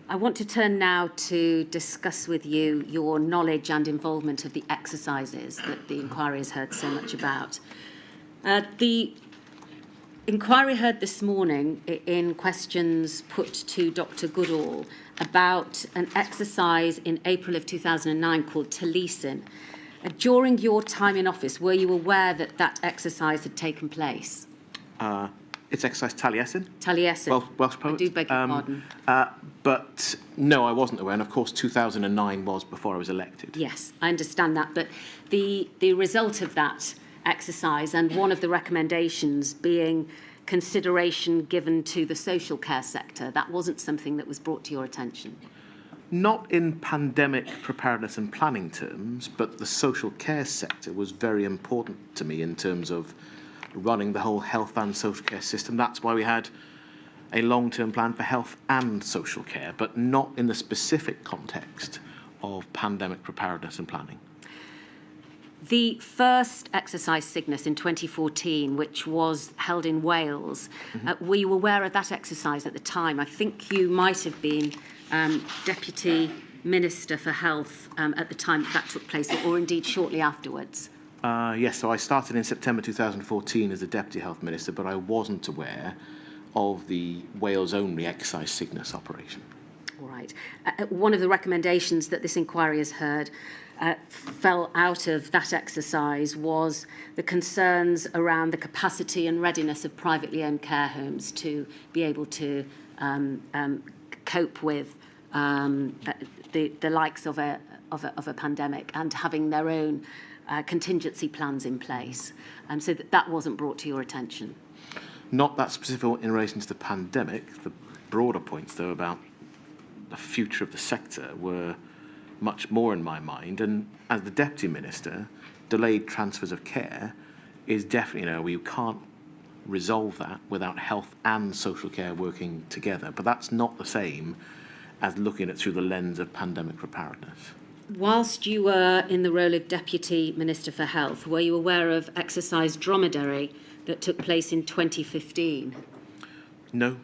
I want to turn now to discuss with you your knowledge and involvement of the exercises that the inquiry has heard so much about. The inquiry heard this morning in questions put to Dr Goodall about an exercise in April of 2009 called Taliesin. During your time in office, were you aware that that exercise had taken place? It's exercise Taliesin. Taliesin. Welsh poet. I do beg your pardon. But no, I wasn't aware. And of course, 2009 was before I was elected. Yes, I understand that. But the result of that exercise, and one of the recommendations being consideration given to the social care sector, that wasn't something that was brought to your attention. Not in pandemic preparedness and planning terms, but the social care sector was very important to me in terms of running the whole health and social care system. That's why we had a long-term plan for health and social care, but not in the specific context of pandemic preparedness and planning. The first exercise Cygnus in 2014, which was held in Wales, were you aware of that exercise at the time? I think you might have been Deputy Minister for Health at the time that took place, or indeed shortly afterwards. Yes, so I started in September 2014 as the Deputy Health Minister, but I wasn't aware of the Wales-only exercise Cygnus operation. All right. One of the recommendations that this inquiry has heard fell out of that exercise was the concerns around the capacity and readiness of privately owned care homes to be able to cope with the likes of a pandemic and having their own contingency plans in place, so that wasn't brought to your attention. Not that specific in relation to the pandemic. The broader points, though, about the future of the sector were much more in my mind. And as the Deputy Minister, delayed transfers of care is definitely, we can't resolve that without health and social care working together. But that's not the same as looking at it through the lens of pandemic preparedness. Whilst you were in the role of Deputy Minister for Health, were you aware of exercise Dromedary that took place in 2015? No.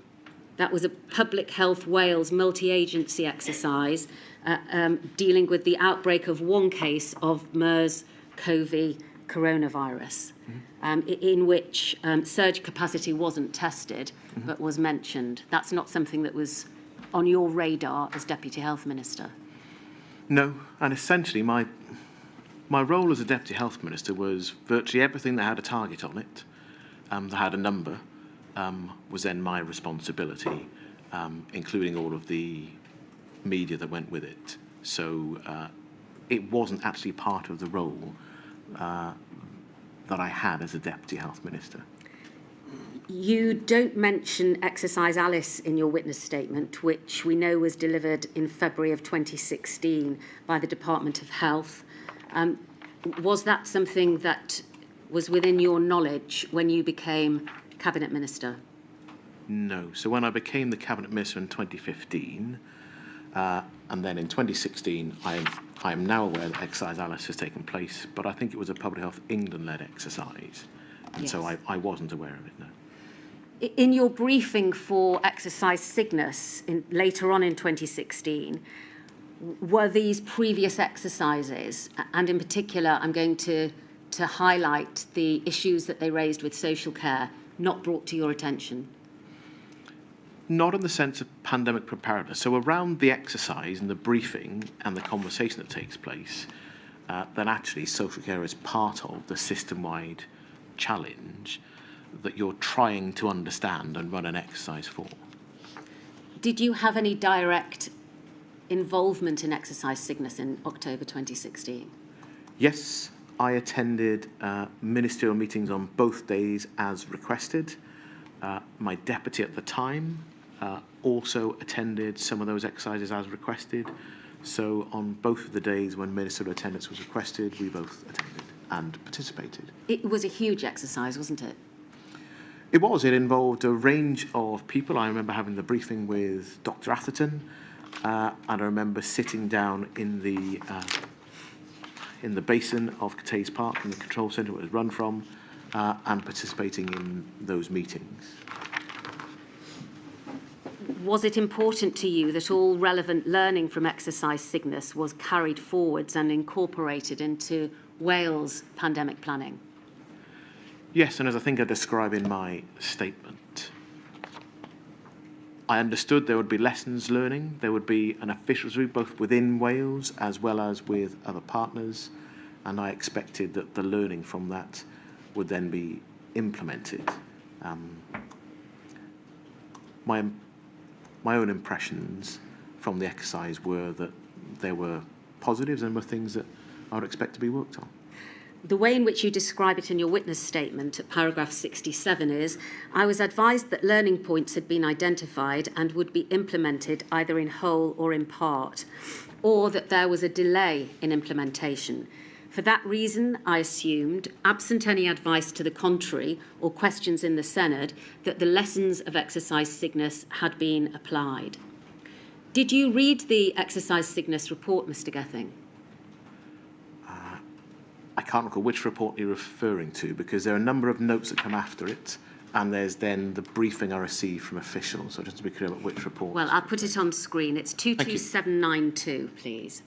That was a Public Health Wales multi-agency exercise dealing with the outbreak of one case of MERS-CoV coronavirus, in which surge capacity wasn't tested, but was mentioned. That's not something that was on your radar as Deputy Health Minister? No, and essentially my role as a Deputy Health Minister was virtually everything that had a target on it, that had a number, was then my responsibility, including all of the media that went with it. So it wasn't actually part of the role that I had as a Deputy Health Minister. You don't mention Exercise Alice in your witness statement, which we know was delivered in February of 2016 by the Department of Health. Was that something that was within your knowledge when you became Cabinet Minister? No. So when I became the Cabinet Minister in 2015, and then in 2016, I am now aware that Exercise Alice has taken place, but I think it was a Public Health England-led exercise, and so I wasn't aware of it, no. In your briefing for Exercise Cygnus later on in 2016, were these previous exercises, and in particular I'm going to highlight the issues that they raised with social care, not brought to your attention? Not in the sense of pandemic preparedness. So around the exercise and the briefing and the conversation that takes place, then actually social care is part of the system-wide challenge that you're trying to understand and run an exercise for. Did you have any direct involvement in Exercise Cygnus in October 2016? Yes, I attended ministerial meetings on both days as requested. My deputy at the time also attended some of those exercises as requested. So on both of the days when ministerial attendance was requested, we both attended and participated. It was a huge exercise, wasn't it? It was. It involved a range of people. I remember having the briefing with Dr Atherton, and I remember sitting down in the basin of Cathays Park, in the control centre where it was run from, and participating in those meetings. Was it important to you that all relevant learning from exercise sickness was carried forwards and incorporated into Wales pandemic planning? Yes, and as I think I describe in my statement, I understood there would be lessons learning, there would be an officials group both within Wales as well as with other partners, and I expected that the learning from that would then be implemented. My own impressions from the exercise were that there were positives and were things that I would expect to be worked on. The way in which you describe it in your witness statement at paragraph 67 is, I was advised that learning points had been identified and would be implemented either in whole or in part, or that there was a delay in implementation. For that reason, I assumed, absent any advice to the contrary or questions in the Senate, that the lessons of exercise sickness had been applied. Did you read the exercise sickness report, Mr Gething? I can't recall which report you're referring to, because there are a number of notes that come after it, and there's then the briefing I received from officials. So just to be clear about which report. Well, I'll put it on screen. It's 22792, please.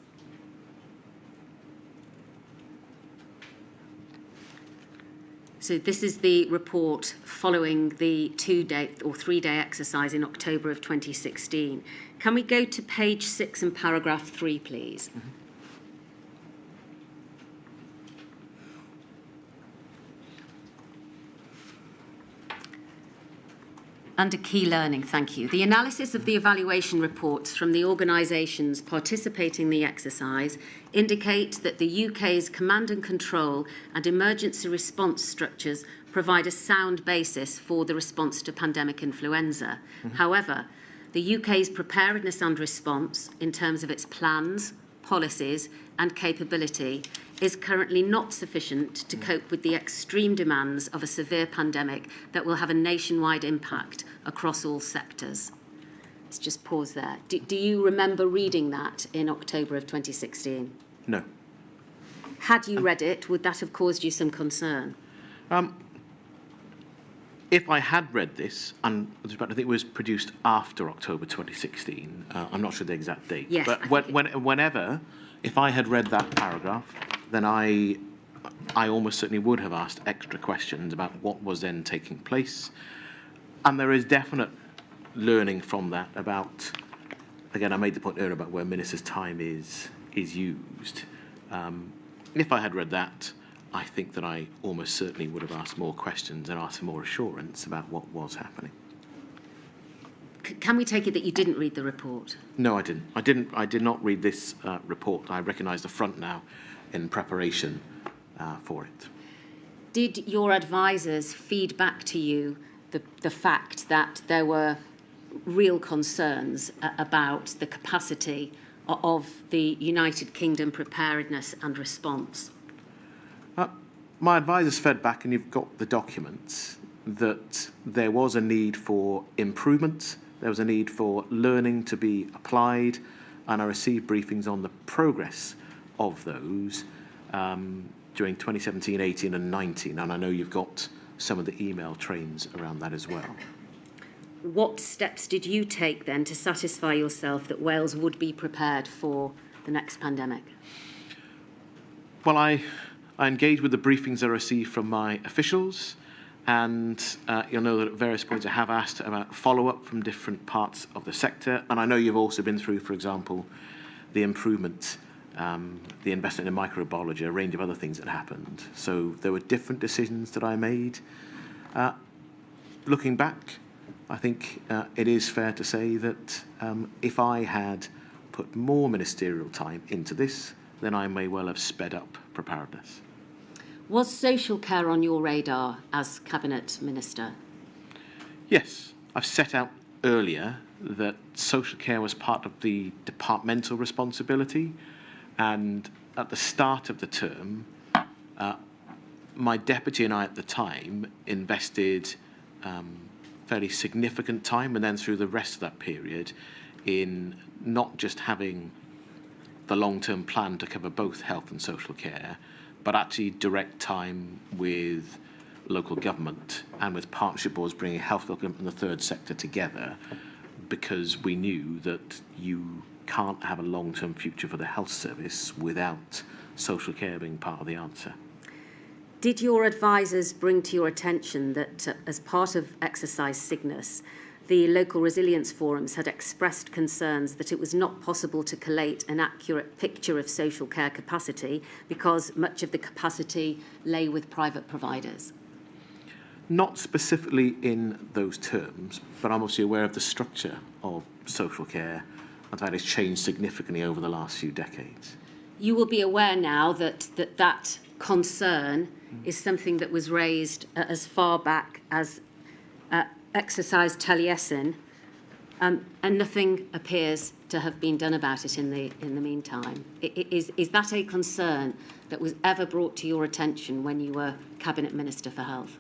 So this is the report following the 2-day or 3-day exercise in October of 2016. Can we go to page 6 and paragraph 3, please? Mm-hmm. Under key learning, thank you. The analysis of the evaluation reports from the organisations participating in the exercise indicate that the UK's command and control and emergency response structures provide a sound basis for the response to pandemic influenza. Mm-hmm. However, the UK's preparedness and response in terms of its plans, policies and capability is currently not sufficient to cope with the extreme demands of a severe pandemic that will have a nationwide impact across all sectors. Let's just pause there. Do you remember reading that in October of 2016? No. Had you read it, would that have caused you some concern? If I had read this, and I think it was produced after October 2016, I'm not sure the exact date, yes, but whenever, if I had read that paragraph, then I almost certainly would have asked extra questions about what was then taking place. And there is definite learning from that about, again, I made the point earlier about where ministers' time is used. If I had read that, I think that I almost certainly would have asked more questions and asked for more assurance about what was happening. Can we take it that you didn't read the report? No, I didn't. I did not read this report. I recognise the front now in preparation for it. Did your advisors feed back to you the fact that there were real concerns about the capacity of the United Kingdom preparedness and response? My advisors fed back, and you've got the documents, that there was a need for improvement, there was a need for learning to be applied, and I received briefings on the progress of those during 2017, 18 and 19, and I know you've got some of the email trains around that as well. What steps did you take then to satisfy yourself that Wales would be prepared for the next pandemic? Well, I engaged with the briefings I received from my officials, and you'll know that at various points I have asked about follow-up from different parts of the sector, and I know you've also been through, for example, the improvement, the investment in microbiology, a range of other things that happened. So there were different decisions that I made. Looking back, I think it is fair to say that if I had put more ministerial time into this, then I may well have sped up preparedness. Was social care on your radar as Cabinet Minister? Yes, I've set out earlier that social care was part of the departmental responsibility, and at the start of the term, my deputy and I at the time invested fairly significant time, and then through the rest of that period, in not just having the long-term plan to cover both health and social care, but actually direct time with local government and with partnership boards bringing health, local government and the third sector together, because we knew that you can't have a long-term future for the health service without social care being part of the answer. Did your advisors bring to your attention that as part of Exercise Cygnus, the local resilience forums had expressed concerns that it was not possible to collate an accurate picture of social care capacity because much of the capacity lay with private providers? Not specifically in those terms, but I'm obviously aware of the structure of social care and that has changed significantly over the last few decades. You will be aware now that that concern is something that was raised as far back as Exercise Taliesin, and nothing appears to have been done about it in the meantime. Is that a concern that was ever brought to your attention when you were Cabinet Minister for Health?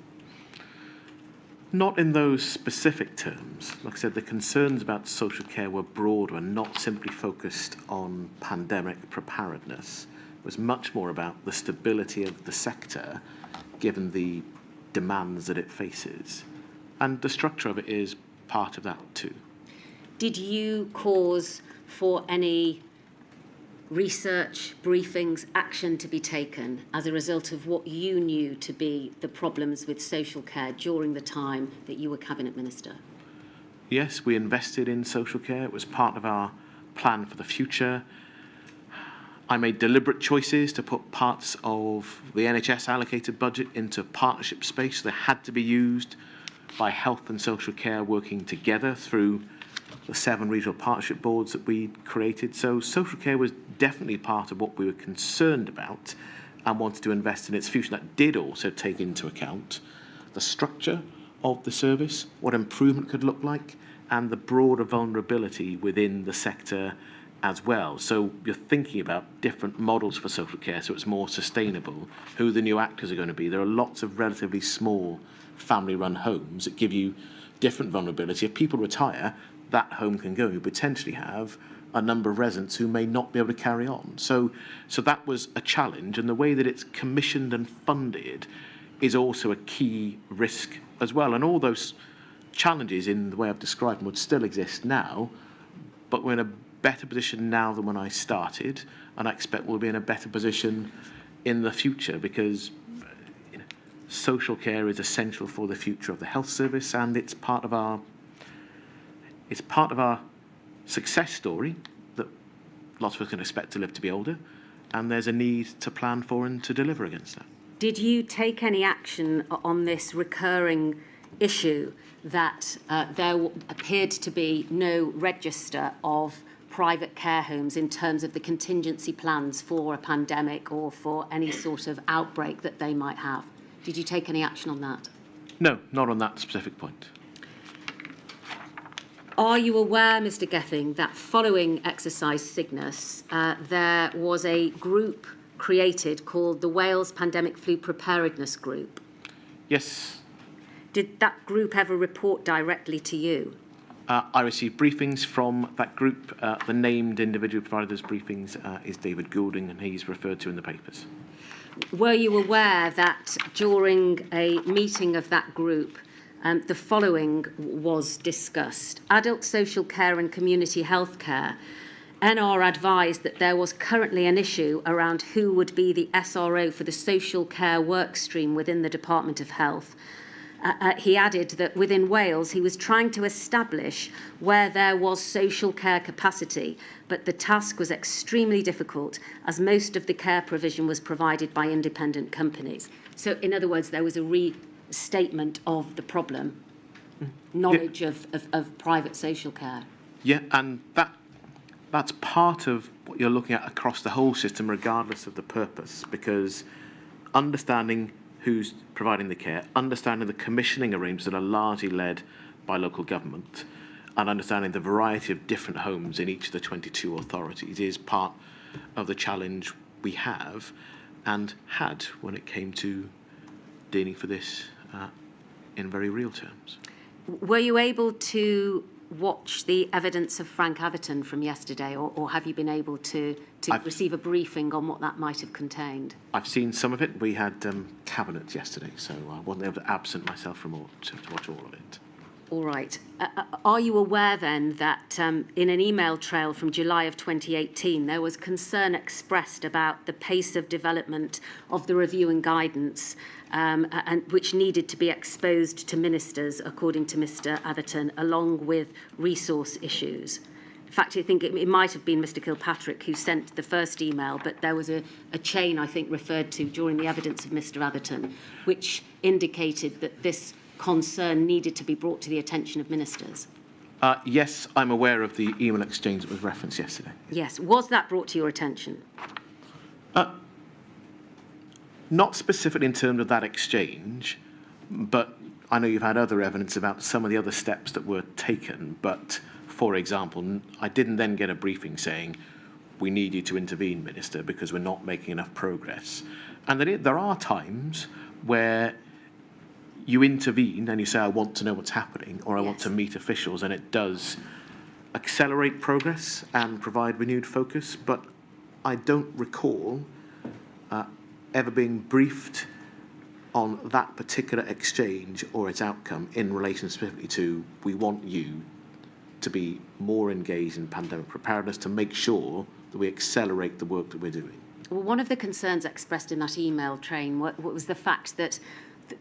Not in those specific terms. Like I said, the concerns about social care were broader and not simply focused on pandemic preparedness. It was much more about the stability of the sector, given the demands that it faces. And the structure of it is part of that too. Did you cause for any research, briefings, action to be taken as a result of what you knew to be the problems with social care during the time that you were Cabinet Minister? Yes, we invested in social care. It was part of our plan for the future. I made deliberate choices to put parts of the NHS allocated budget into partnership space. They had to be used by health and social care working together through the 7 regional partnership boards that we created. So social care was definitely part of what we were concerned about and wanted to invest in its future. That did also take into account the structure of the service, what improvement could look like, and the broader vulnerability within the sector as well. So you're thinking about different models for social care so it's more sustainable, who the new actors are going to be. There are lots of relatively small family-run homes that give you different vulnerability. If people retire, that home can go. You potentially have a number of residents who may not be able to carry on. So that was a challenge, and the way that it's commissioned and funded is also a key risk as well. And all those challenges in the way I've described them would still exist now, but we're in a better position now than when I started, and I expect we'll be in a better position in the future because social care is essential for the future of the health service, and it's part of our success story that lots of us can expect to live to be older, and there's a need to plan for and to deliver against that. Did you take any action on this recurring issue that there appeared to be no register of private care homes in terms of the contingency plans for a pandemic or for any sort of outbreak that they might have? Did you take any action on that? No, not on that specific point. Are you aware, Mr Gething, that following Exercise Cygnus, there was a group created called the Wales Pandemic Flu Preparedness Group? Yes. Did that group ever report directly to you? I received briefings from that group. The named individual who provided those briefings is David Goulding, and he's referred to in the papers. Were you aware that during a meeting of that group, the following was discussed? Adult social care and community health care. NR advised that there was currently an issue around who would be the SRO for the social care work stream within the Department of Health. He added that within Wales he was trying to establish where there was social care capacity, but the task was extremely difficult as most of the care provision was provided by independent companies. So in other words, there was a restatement of the problem, knowledge of private social care. Yeah, and that's part of what you're looking at across the whole system, regardless of the purpose, because understanding who's providing the care, understanding the commissioning arrangements that are largely led by local government, and understanding the variety of different homes in each of the 22 authorities is part of the challenge we have and had when it came to dealing for this in very real terms. Were you able to watch the evidence of Frank Atherton from yesterday, or have you been able to receive a briefing on what that might have contained? I've seen some of it. We had cabinet yesterday, so I wasn't able to absent myself from to watch all of it. All right. Are you aware then that in an email trail from July of 2018, there was concern expressed about the pace of development of the review and guidance, and which needed to be exposed to ministers, according to Mr Atherton, along with resource issues? In fact, I think it might have been Mr Kilpatrick who sent the first email, but there was a chain, I think, referred to during the evidence of Mr Atherton, which indicated that this concern needed to be brought to the attention of ministers. Yes, I'm aware of the email exchange that was referenced yesterday. Yes. Was that brought to your attention? Not specifically in terms of that exchange, but I know you've had other evidence about some of the other steps that were taken. But, for example, I didn't then get a briefing saying, we need you to intervene, Minister, because we're not making enough progress. And there are times where you intervene and you say, I want to know what's happening, or I want to meet officials, and it does accelerate progress and provide renewed focus. But I don't recall ever being briefed on that particular exchange or its outcome in relation specifically to, we want you to be more engaged in pandemic preparedness to make sure that we accelerate the work that we're doing. Well, one of the concerns expressed in that email train was the fact that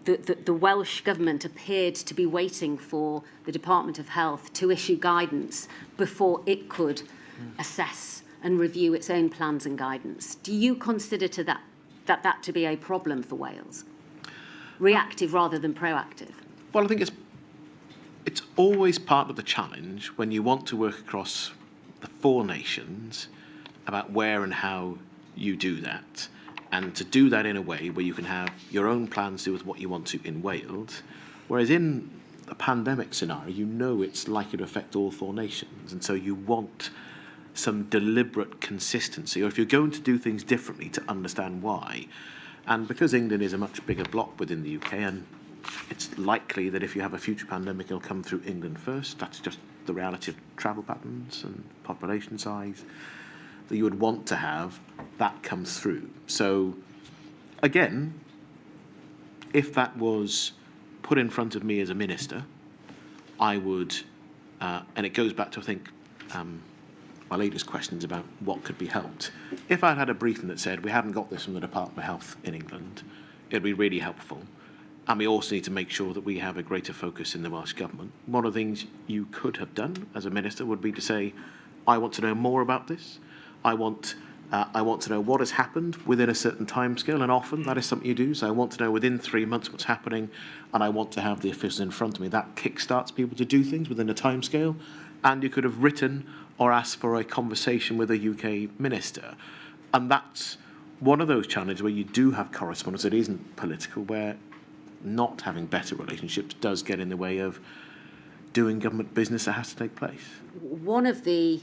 the Welsh Government appeared to be waiting for the Department of Health to issue guidance before it could assess and review its own plans and guidance. Do you consider that to be a problem for Wales? Reactive rather than proactive? Well, I think it's always part of the challenge when you want to work across the 4 nations about where and how you do that, and to do that in a way where you can have your own plans to do with what you want to in Wales, whereas in a pandemic scenario, you know it's likely to affect all 4 nations, and so you want some deliberate consistency, or if you're going to do things differently, to understand why. And because England is a much bigger bloc within the UK, and it's likely that if you have a future pandemic, it'll come through England first, that's just the reality of travel patterns and population size, that you would want to have that comes through. So, again, if that was put in front of me as a minister, I would, and it goes back to, I think, my latest questions about what could be helped. If I'd had a briefing that said, we haven't got this from the Department of Health in England, it'd be really helpful. And we also need to make sure that we have a greater focus in the Welsh Government. One of the things you could have done as a minister would be to say, I want to know more about this. I want to know what has happened within a certain timescale, and often that is something you do. So I want to know within 3 months what's happening, and I want to have the officials in front of me. That kickstarts people to do things within a timescale, and you could have written or asked for a conversation with a UK minister. And that's one of those challenges where you do have correspondence that isn't political, where not having better relationships does get in the way of doing government business that has to take place. One of the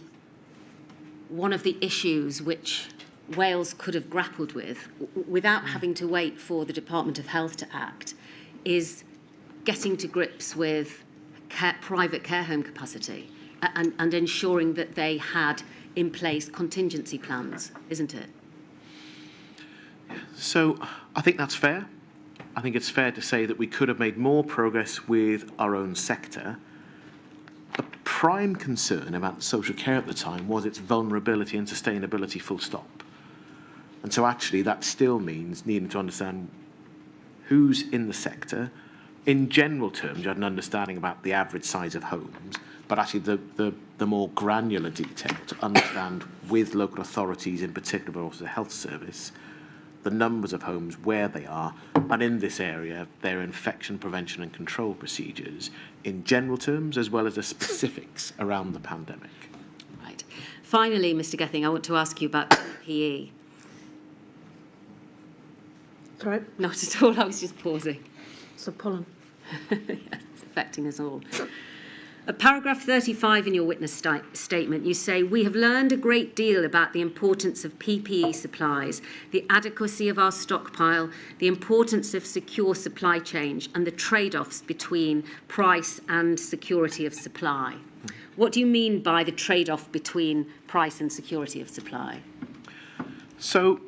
issues which Wales could have grappled with, without having to wait for the Department of Health to act, is getting to grips with private care home capacity and ensuring that they had in place contingency plans, isn't it? So I think that's fair. I think it's fair to say that we could have made more progress with our own sector. The prime concern about social care at the time was its vulnerability and sustainability, full stop. And so actually that still means needing to understand who's in the sector. In general terms, you had an understanding about the average size of homes, but actually the more granular detail to understand with local authorities in particular, but also the health service, the numbers of homes, where they are, and in this area, their infection prevention and control procedures in general terms, as well as the specifics around the pandemic. Right. Finally, Mr Gething, I want to ask you about PPE. That's right. Not at all, I was just pausing. It's the pollen. Yes, it's affecting us all. At paragraph 35 in your witness statement, you say, "We have learned a great deal about the importance of PPE supplies, the adequacy of our stockpile, the importance of secure supply chain, and the trade-offs between price and security of supply." What do you mean by the trade-off between price and security of supply? So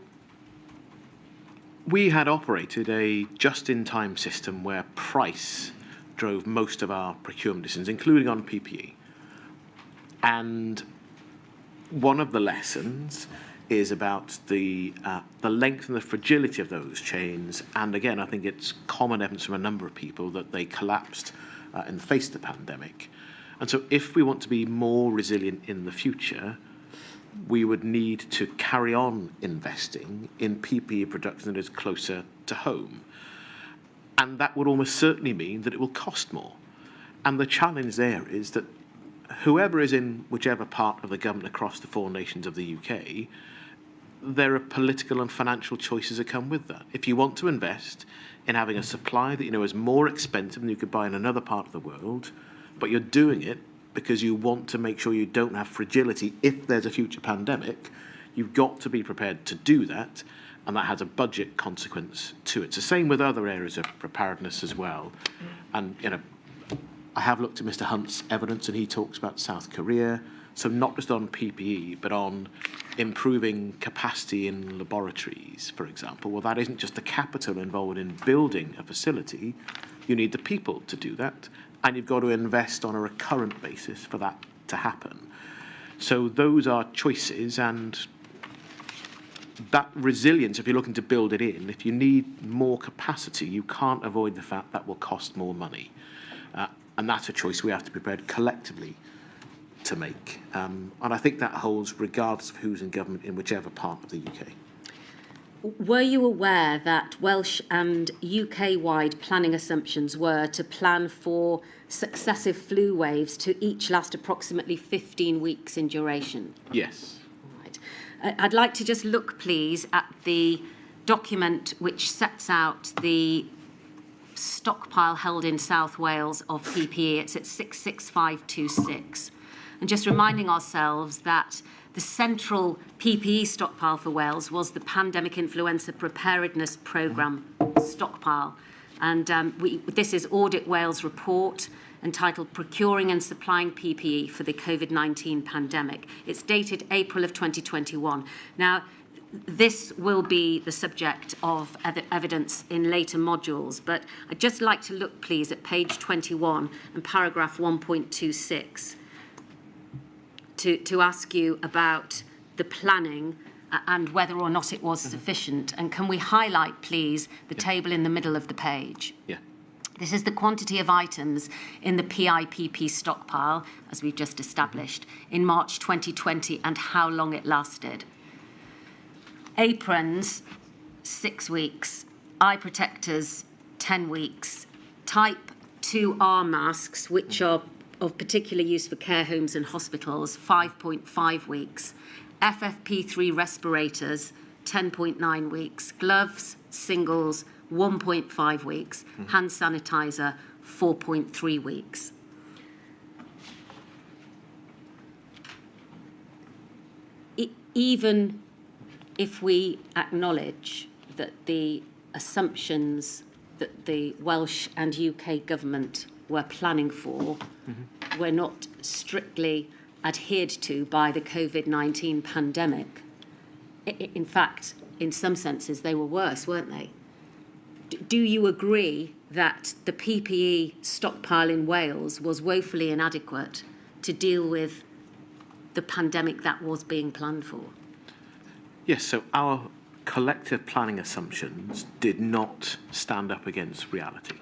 we had operated a just-in-time system where price drove most of our procurement decisions, including on PPE. And one of the lessons is about the length and the fragility of those chains. And again, I think it's common evidence from a number of people that they collapsed in the face of the pandemic. And so if we want to be more resilient in the future, we would need to carry on investing in PPE production that is closer to home. And that would almost certainly mean that it will cost more. And the challenge there is that whoever is in whichever part of the government across the 4 nations of the UK, there are political and financial choices that come with that. If you want to invest in having a supply that you know is more expensive than you could buy in another part of the world, but you're doing it because you want to make sure you don't have fragility if there's a future pandemic, you've got to be prepared to do that. And that has a budget consequence to it. It's the same with other areas of preparedness as well. And, you know, I have looked at Mr. Hunt's evidence, and he talks about South Korea. So not just on PPE, but on improving capacity in laboratories, for example. Well, that isn't just the capital involved in building a facility. You need the people to do that. And you've got to invest on a recurrent basis for that to happen. So those are choices, and that resilience, if you're looking to build it in, if you need more capacity, you can't avoid the fact that will cost more money. And that's a choice we have to be prepared collectively to make. And I think that holds regardless of who's in government in whichever part of the UK. Were you aware that Welsh and UK-wide planning assumptions were to plan for successive flu waves to each last approximately 15 weeks in duration? Yes. I'd like to just look, please, at the document which sets out the stockpile held in South Wales of PPE. It's at 66526. And just reminding ourselves that the central PPE stockpile for Wales was the Pandemic Influenza Preparedness Programme stockpile. And this is Audit Wales report entitled Procuring and Supplying PPE for the COVID-19 Pandemic. It's dated April of 2021. Now, this will be the subject of evidence in later modules, but I'd just like to look, please, at page 21 and paragraph 1.26 to ask you about the planning and whether or not it was sufficient. And can we highlight, please, the table in the middle of the page? Yeah. This is the quantity of items in the PIPP stockpile, as we've just established, in March 2020 and how long it lasted. Aprons, 6 weeks. Eye protectors, 10 weeks. Type 2R masks, which are of particular use for care homes and hospitals, 5.5 weeks. FFP3 respirators, 10.9 weeks. Gloves, singles, 1.5 weeks. Hand sanitizer, 4.3 weeks. Even if we acknowledge that the assumptions that the Welsh and UK government were planning for were not strictly adhered to by the COVID-19 pandemic, in fact, in some senses, they were worse, weren't they? Do you agree that the PPE stockpile in Wales was woefully inadequate to deal with the pandemic that was being planned for? Yes, so our collective planning assumptions did not stand up against reality.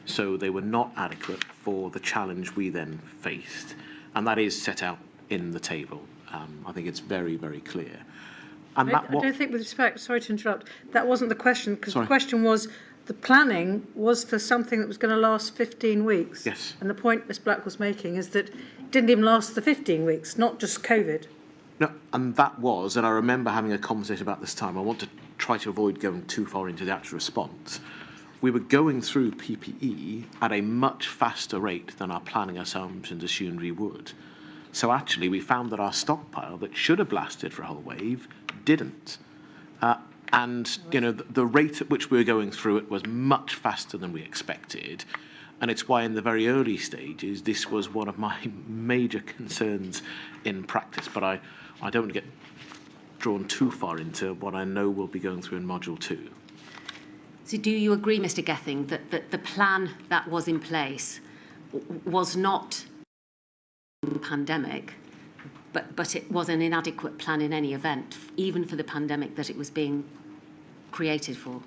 So they were not adequate for the challenge we then faced. And that is set out in the table. I think it's very, very clear. And I don't think, with respect, sorry to interrupt, that wasn't the question, because the question was the planning was for something that was going to last 15 weeks. Yes. And the point Ms Black was making is that it didn't even last the 15 weeks, not just COVID. No, and that was, and I remember having a conversation about this time, I want to try to avoid going too far into the actual response, we were going through PPE at a much faster rate than our planning assumptions assumed we would. So actually, we found that our stockpile that should have lasted for a whole wave didn't. And you know, the rate at which we were going through it was much faster than we expected. And it's why in the very early stages, this was one of my major concerns in practice. But I don't want to get drawn too far into what I know we'll be going through in Module 2. So do you agree, Mr Gething, that the plan that was in place was not a pandemic, but it was an inadequate plan in any event, even for the pandemic that it was being created for?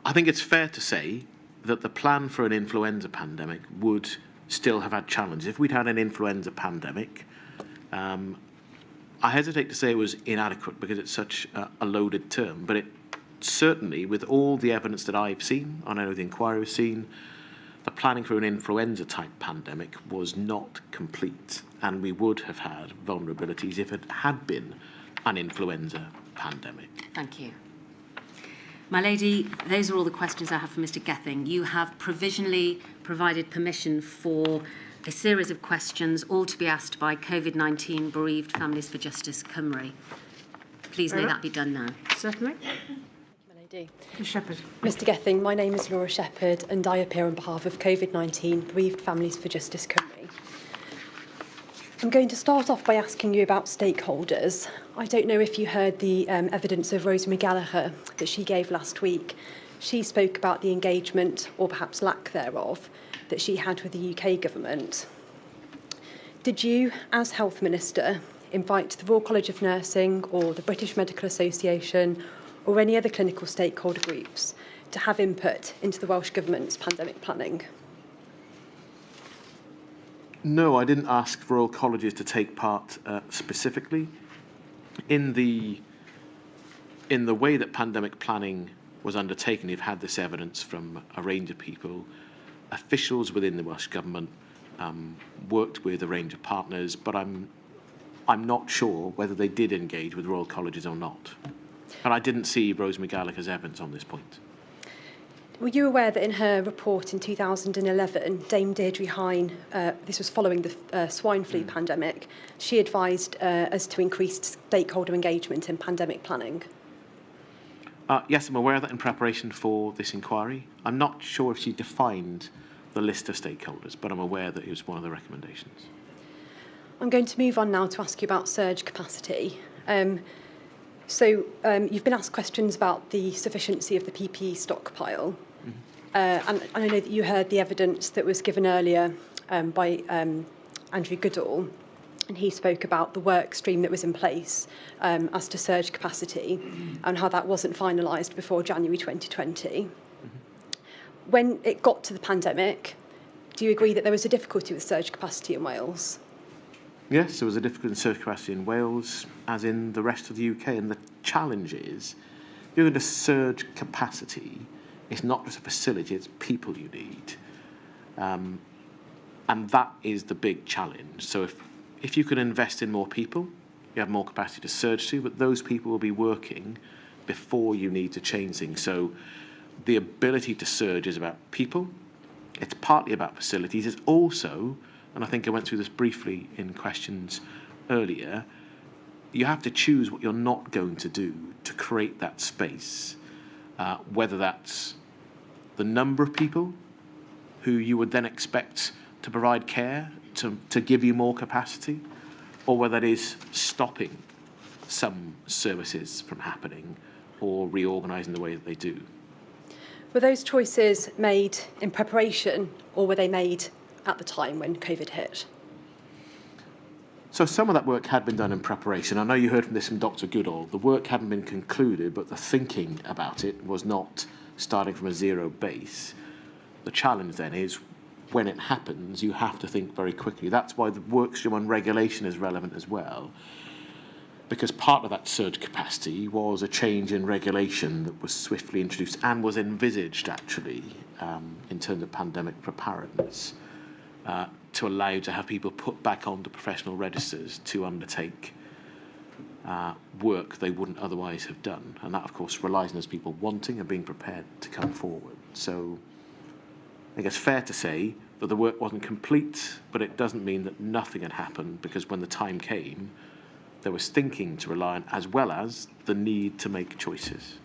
I think it's fair to say that the plan for an influenza pandemic would still have had challenges. If we'd had an influenza pandemic, I hesitate to say it was inadequate because it's such a loaded term, but it certainly, with all the evidence that I've seen, I know the inquiry has seen, the planning for an influenza-type pandemic was not complete, and we would have had vulnerabilities if it had been an influenza pandemic. Thank you. My lady, those are all the questions I have for Mr Gething. You have provisionally provided permission for a series of questions, all to be asked by COVID-19 bereaved Families for Justice Cymru. Please may that be done now. Certainly. Ms Shepherd. Mr Gething, my name is Laura Shepherd and I appear on behalf of COVID-19 bereaved Families for Justice Cymru. I'm going to start off by asking you about stakeholders. I don't know if you heard the evidence of Rosemary Gallagher that she gave last week. She spoke about the engagement, or perhaps lack thereof, that she had with the UK government. Did you, as Health Minister, invite the Royal College of Nursing or the British Medical Association or any other clinical stakeholder groups to have input into the Welsh Government's pandemic planning? No, I didn't ask Royal Colleges to take part specifically. In the way that pandemic planning was undertaken, you've had this evidence from a range of people. Officials within the Welsh Government worked with a range of partners, but I'm not sure whether they did engage with Royal Colleges or not. And I didn't see Rosemary Gallagher's evidence on this point. Were you aware that in her report in 2011, Dame Deirdre Hine, this was following the swine flu pandemic, she advised us to increase stakeholder engagement in pandemic planning? Yes, I'm aware of that in preparation for this inquiry. I'm not sure if she defined the list of stakeholders, but I'm aware that it was one of the recommendations. I'm going to move on now to ask you about surge capacity. You've been asked questions about the sufficiency of the PPE stockpile. And I know that you heard the evidence that was given earlier by Andrew Goodall, and he spoke about the work stream that was in place as to surge capacity and how that wasn't finalised before January 2020. When it got to the pandemic, do you agree that there was a difficulty with surge capacity in Wales? Yes, there was a difficulty in surge capacity in Wales, as in the rest of the UK. And the challenge is, if you're going to surge capacity, it's not just a facility, it's people you need. And that is the big challenge. So if you can invest in more people, you have more capacity to surge to, but those people will be working before you need to change things. So the ability to surge is about people. It's partly about facilities. It's also, and I think I went through this briefly in questions earlier, you have to choose what you're not going to do to create that space, whether that's the number of people who you would then expect to provide care, to give you more capacity, or whether that is stopping some services from happening or reorganising the way that they do. Were those choices made in preparation, or were they made at the time when COVID hit? So some of that work had been done in preparation. I know you heard from this from Dr Goodall. The work hadn't been concluded, but the thinking about it was not starting from a zero base. The challenge then is, when it happens, you have to think very quickly. That's why the work stream on regulation is relevant as well, because part of that surge capacity was a change in regulation that was swiftly introduced and was envisaged, actually, in terms of pandemic preparedness, to allow you to have people put back onto professional registers to undertake work they wouldn't otherwise have done. And that, of course, relies on those people wanting and being prepared to come forward. So I think it's fair to say that the work wasn't complete, but it doesn't mean that nothing had happened, because when the time came, there was thinking to rely on, as well as the need to make choices.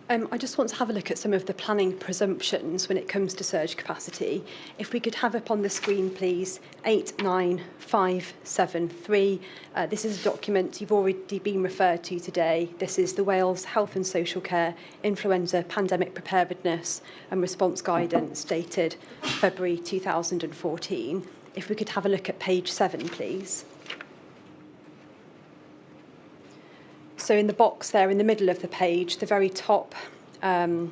I just want to have a look at some of the planning presumptions when it comes to surge capacity. If we could have up on the screen, please, 89573. This is a document you've already been referred to today. This is the Wales Health and Social Care Influenza Pandemic Preparedness and Response Guidance dated February 2014. If we could have a look at page 7, please. So in the box there in the middle of the page, the very top row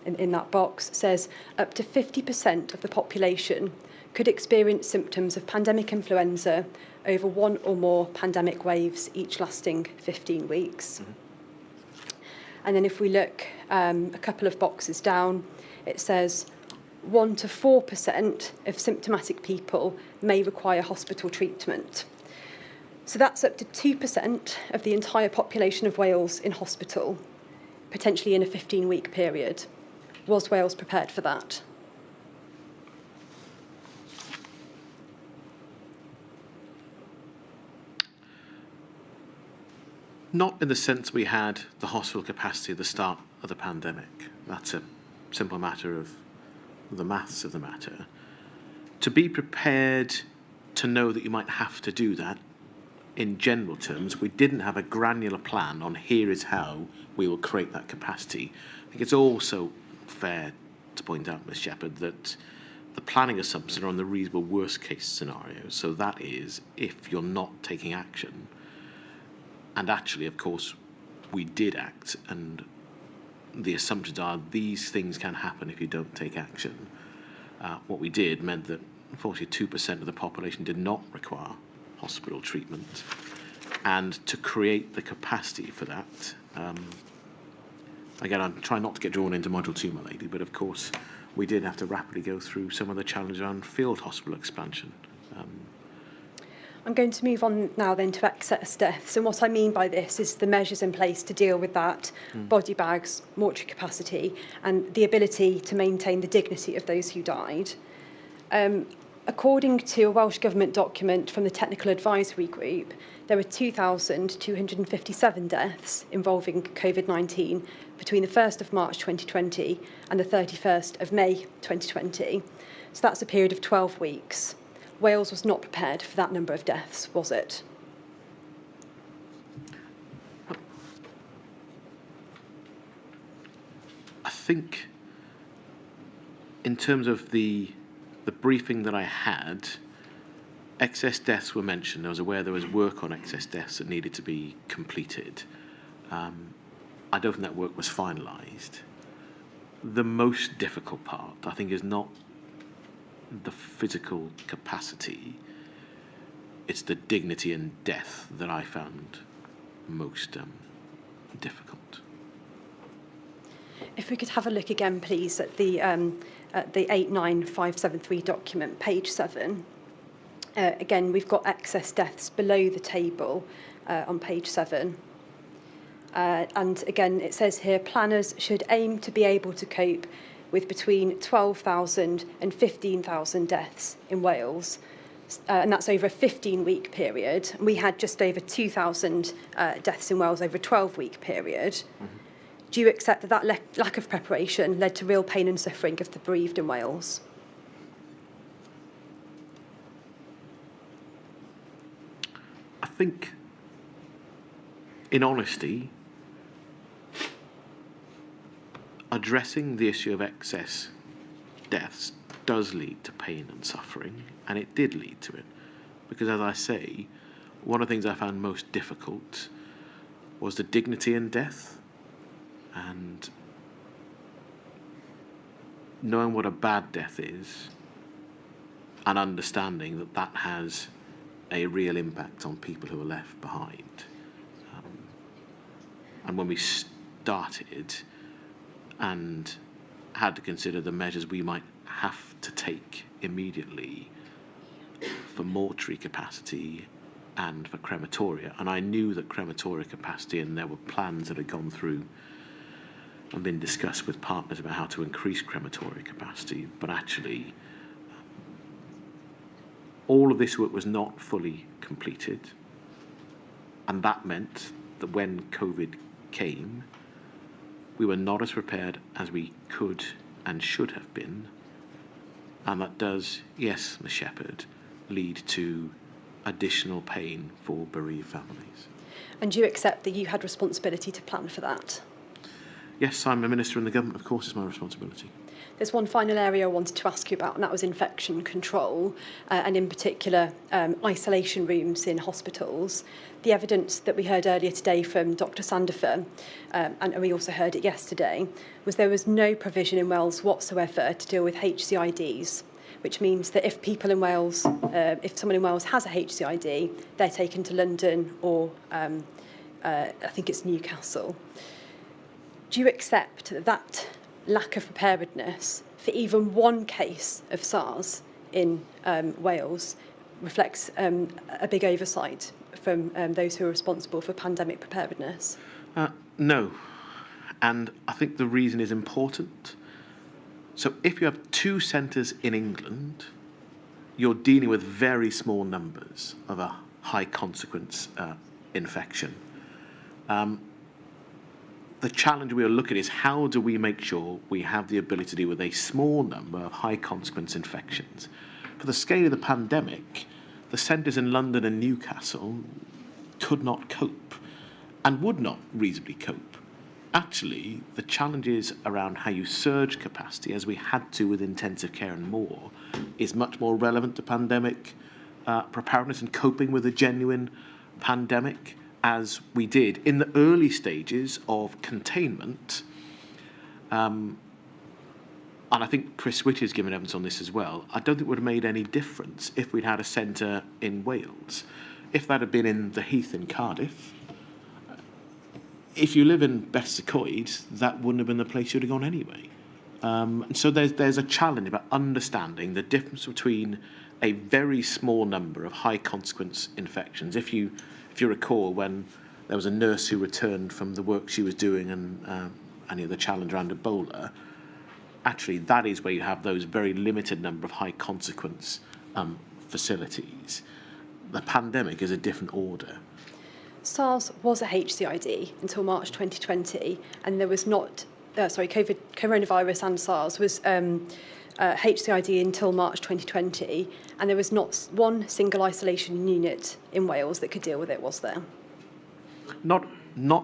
in that box says up to 50% of the population could experience symptoms of pandemic influenza over one or more pandemic waves, each lasting 15 weeks. Mm-hmm. And then if we look a couple of boxes down, it says 1 to 4% of symptomatic people may require hospital treatment. So that's up to 2% of the entire population of Wales in hospital, potentially in a 15-week period. Was Wales prepared for that? Not in the sense we had the hospital capacity at the start of the pandemic. That's a simple matter of the maths of the matter. To be prepared to know that you might have to do that, in general terms, we didn't have a granular plan on here is how we will create that capacity. I think it's also fair to point out, Ms Shepherd, that the planning assumptions are on the reasonable worst case scenario. So that is if you're not taking action. And actually, of course, we did act, and the assumptions are these things can happen if you don't take action. What we did meant that 42% of the population did not require hospital treatment, and to create the capacity for that, again, I'm trying not to get drawn into Module 2, my lady, but of course we did have to rapidly go through some of the challenges around field hospital expansion. I'm going to move on now then to excess deaths, and what I mean by this is the measures in place to deal with that, body bags, mortuary capacity, and the ability to maintain the dignity of those who died. According to a Welsh Government document from the Technical Advisory Group, there were 2,257 deaths involving COVID-19 between the 1st of March 2020 and the 31st of May 2020. So that's a period of 12 weeks. Wales was not prepared for that number of deaths, was it? I think in terms of the briefing that I had, excess deaths were mentioned. I was aware there was work on excess deaths that needed to be completed. I don't think that work was finalised. The most difficult part, I think, is not the physical capacity. It's the dignity and death that I found most difficult. If we could have a look again, please, at the 89573 document, page 7. Again, we've got excess deaths below the table on page 7. And again, it says here, planners should aim to be able to cope with between 12,000 and 15,000 deaths in Wales. And that's over a 15-week period. And we had just over 2,000 deaths in Wales over a 12-week period. Mm-hmm. Do you accept that that lack of preparation led to real pain and suffering of the bereaved in Wales? I think, in honesty, addressing the issue of excess deaths does lead to pain and suffering, and it did lead to it. Because, as I say, one of the things I found most difficult was the dignity in death, and knowing what a bad death is and understanding that that has a real impact on people who are left behind. And when we started and had to consider the measures we might have to take immediately for mortuary capacity and for crematoria. And I knew that crematoria capacity, and there were plans that had gone through and been discussed with partners about how to increase crematoria capacity, but actually all of this work was not fully completed, and that meant that when COVID came, we were not as prepared as we could and should have been, and that does, yes, Ms Shepherd, lead to additional pain for bereaved families. And do you accept that you had responsibility to plan for that? Yes, I'm a minister in the government, of course it's my responsibility. There's one final area I wanted to ask you about, and that was infection control, and in particular isolation rooms in hospitals. The evidence that we heard earlier today from Dr Sandifer, and we also heard it yesterday, was there was no provision in Wales whatsoever to deal with HCIDs, which means that if people in Wales, if someone in Wales has a HCID, they're taken to London or I think it's Newcastle. Do you accept that lack of preparedness for even one case of SARS in Wales reflects a big oversight from those who are responsible for pandemic preparedness? No, and I think the reason is important. So if you have 2 centres in England, you're dealing with very small numbers of a high consequence infection. The challenge we are looking at is how do we make sure we have the ability to deal with a small number of high consequence infections. For the scale of the pandemic, the centres in London and Newcastle could not cope and would not reasonably cope. Actually, the challenges around how you surge capacity, as we had to with intensive care and more, is much more relevant to pandemic preparedness and coping with a genuine pandemic, as we did in the early stages of containment. And I think Chris Whitty has given evidence on this as well. I don't think it would have made any difference if we'd had a centre in Wales. If that had been in the Heath in Cardiff, if you live in Bethsacoid, that wouldn't have been the place you'd have gone anyway. And so there's a challenge about understanding the difference between a very small number of high consequence infections. If you recall, when there was a nurse who returned from the work she was doing and the challenge around Ebola, actually that is where you have those very limited number of high consequence facilities. The pandemic is a different order. SARS was a HCID until March 2020, and there was not, coronavirus and SARS was HCID until March 2020, and there was not one single isolation unit in Wales that could deal with it, was there? Not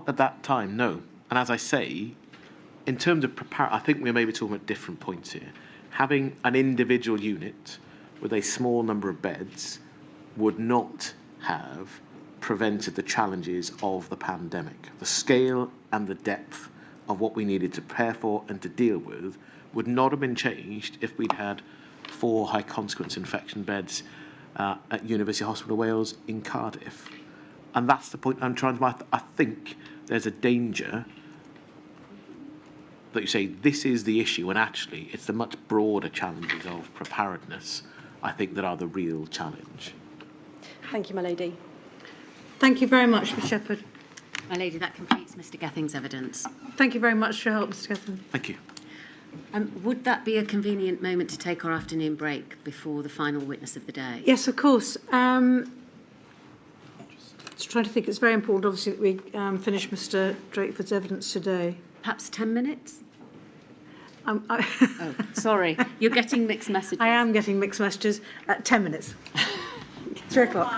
at that time, no. And as I say, in terms of I think we may be talking about different points here. Having an individual unit with a small number of beds would not have prevented the challenges of the pandemic. The scale and the depth of what we needed to prepare for and to deal with would not have been changed if we'd had 4 high consequence infection beds at University Hospital Wales in Cardiff. And that's the point I'm trying to make. I think there's a danger that you say this is the issue, and actually it's the much broader challenges of preparedness, I think, that are the real challenge. Thank you, my lady. Thank you very much, Ms Shepherd. My lady, that completes Mr Gething's evidence. Thank you very much for your help, Mr Gething. Thank you. Would that be a convenient moment to take our afternoon break before the final witness of the day? Yes, of course. Just trying to think, it's very important, obviously, that we finish Mr Drakeford's evidence today. Perhaps 10 minutes? Oh, sorry, you're getting mixed messages. I am getting mixed messages. 10 minutes. 3 o'clock.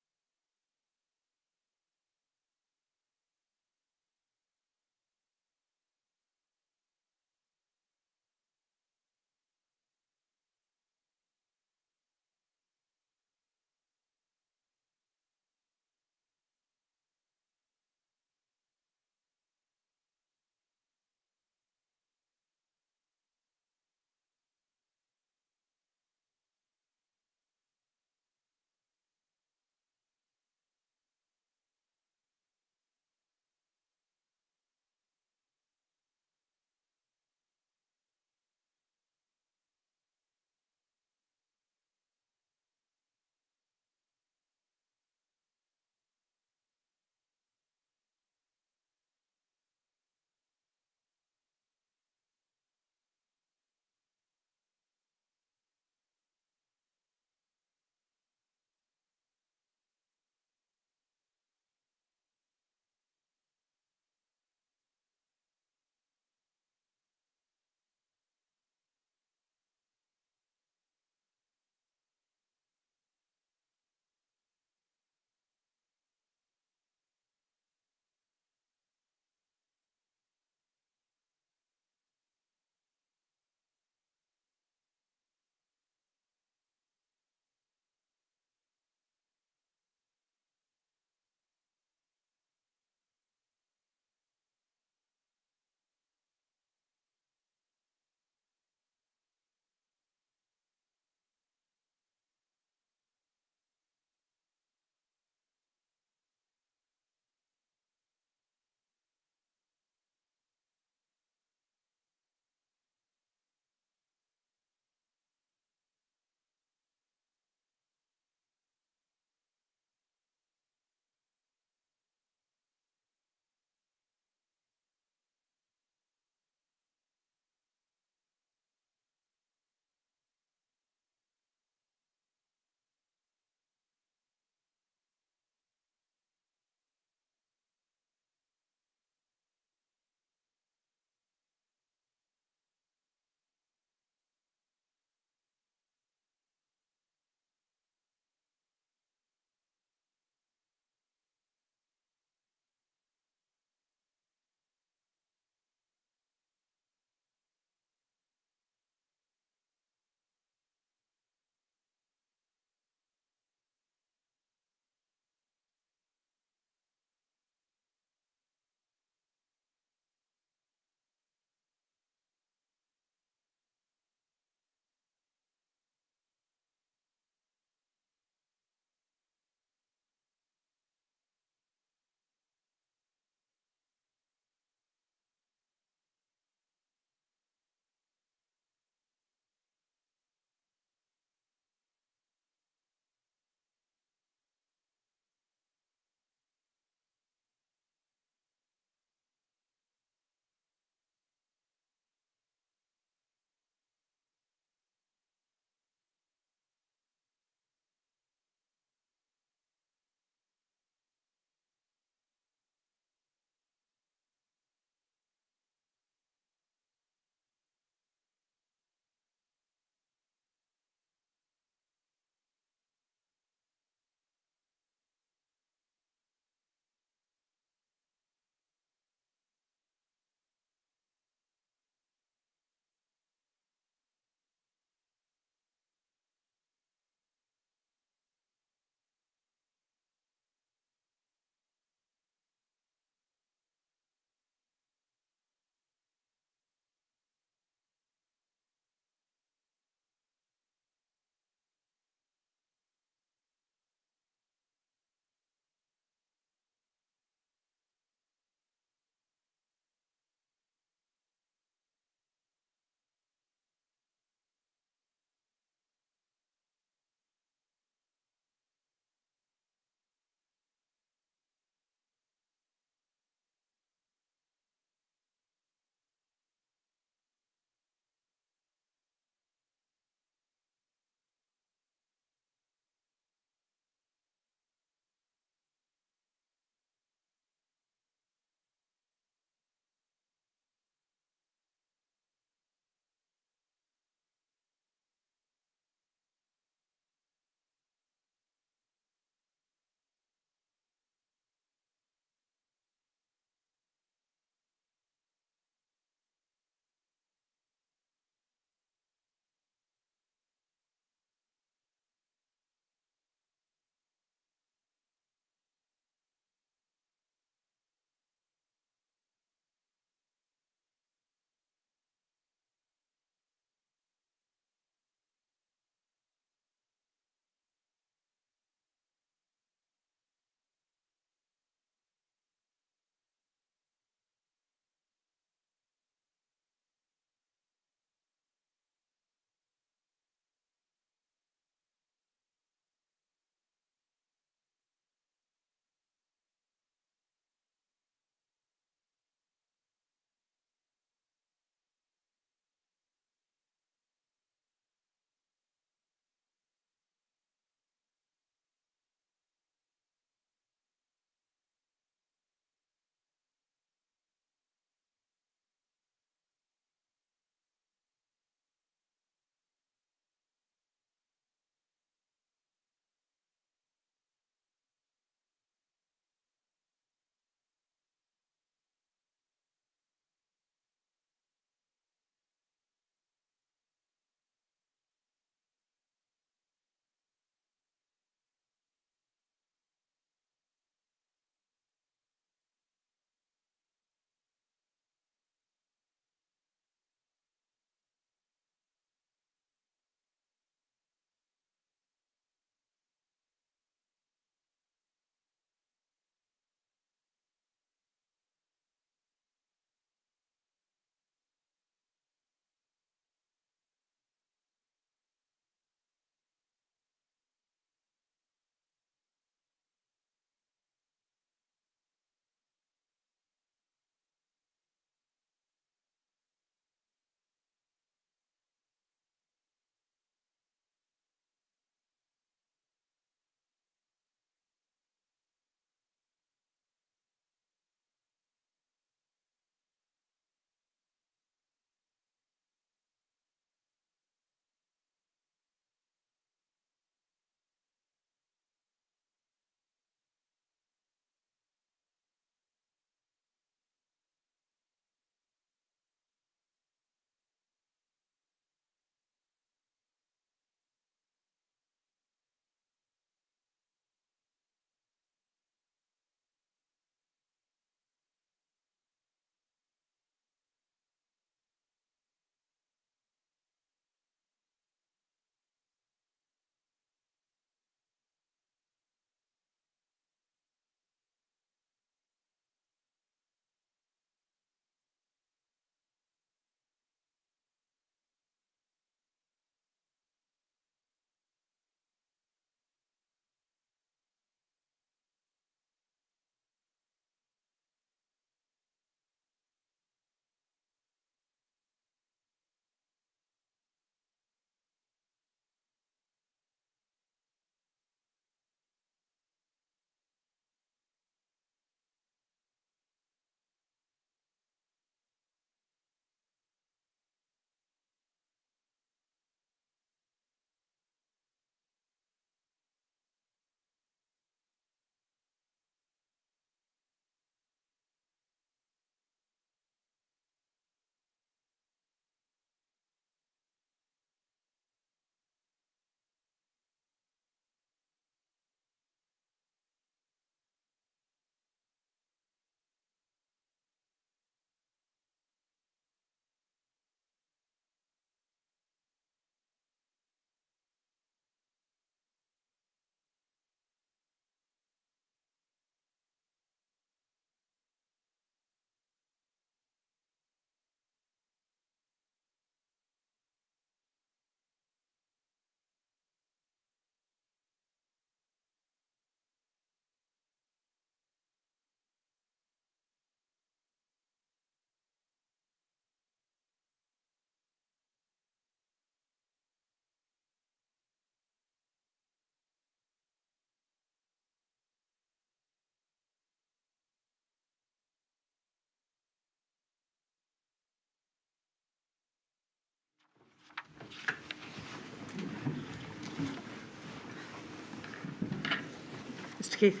Thank you.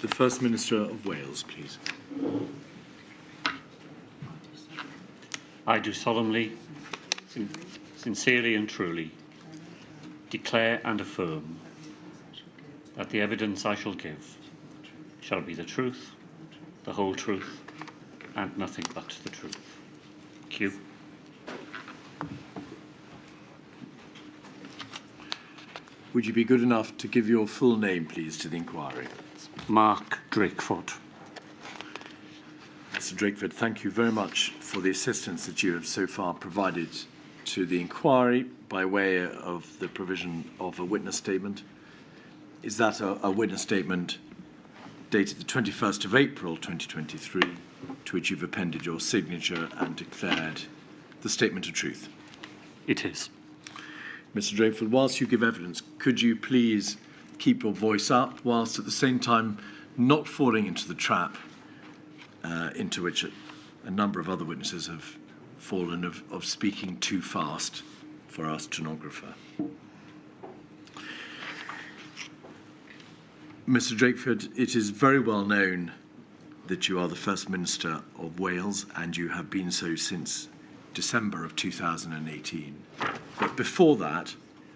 The First Minister of Wales, please. I do solemnly, sincerely and truly declare and affirm that the evidence I shall give shall be the truth, the whole truth, and nothing but the truth. Thank you. Would you be good enough to give your full name, please, to the inquiry? Mark Drakeford. Mr. Drakeford, thank you very much for the assistance that you have so far provided to the inquiry by way of the provision of a witness statement. Is that a witness statement dated the 21st of April 2023, to which you've appended your signature and declared the statement of truth? It is. Mr. Drakeford, whilst you give evidence, could you please keep your voice up whilst at the same time not falling into the trap into which a number of other witnesses have fallen of speaking too fast for our stenographer? Mr. Drakeford, it is very well known that you are the First Minister of Wales, and you have been so since December of 2018. But before that,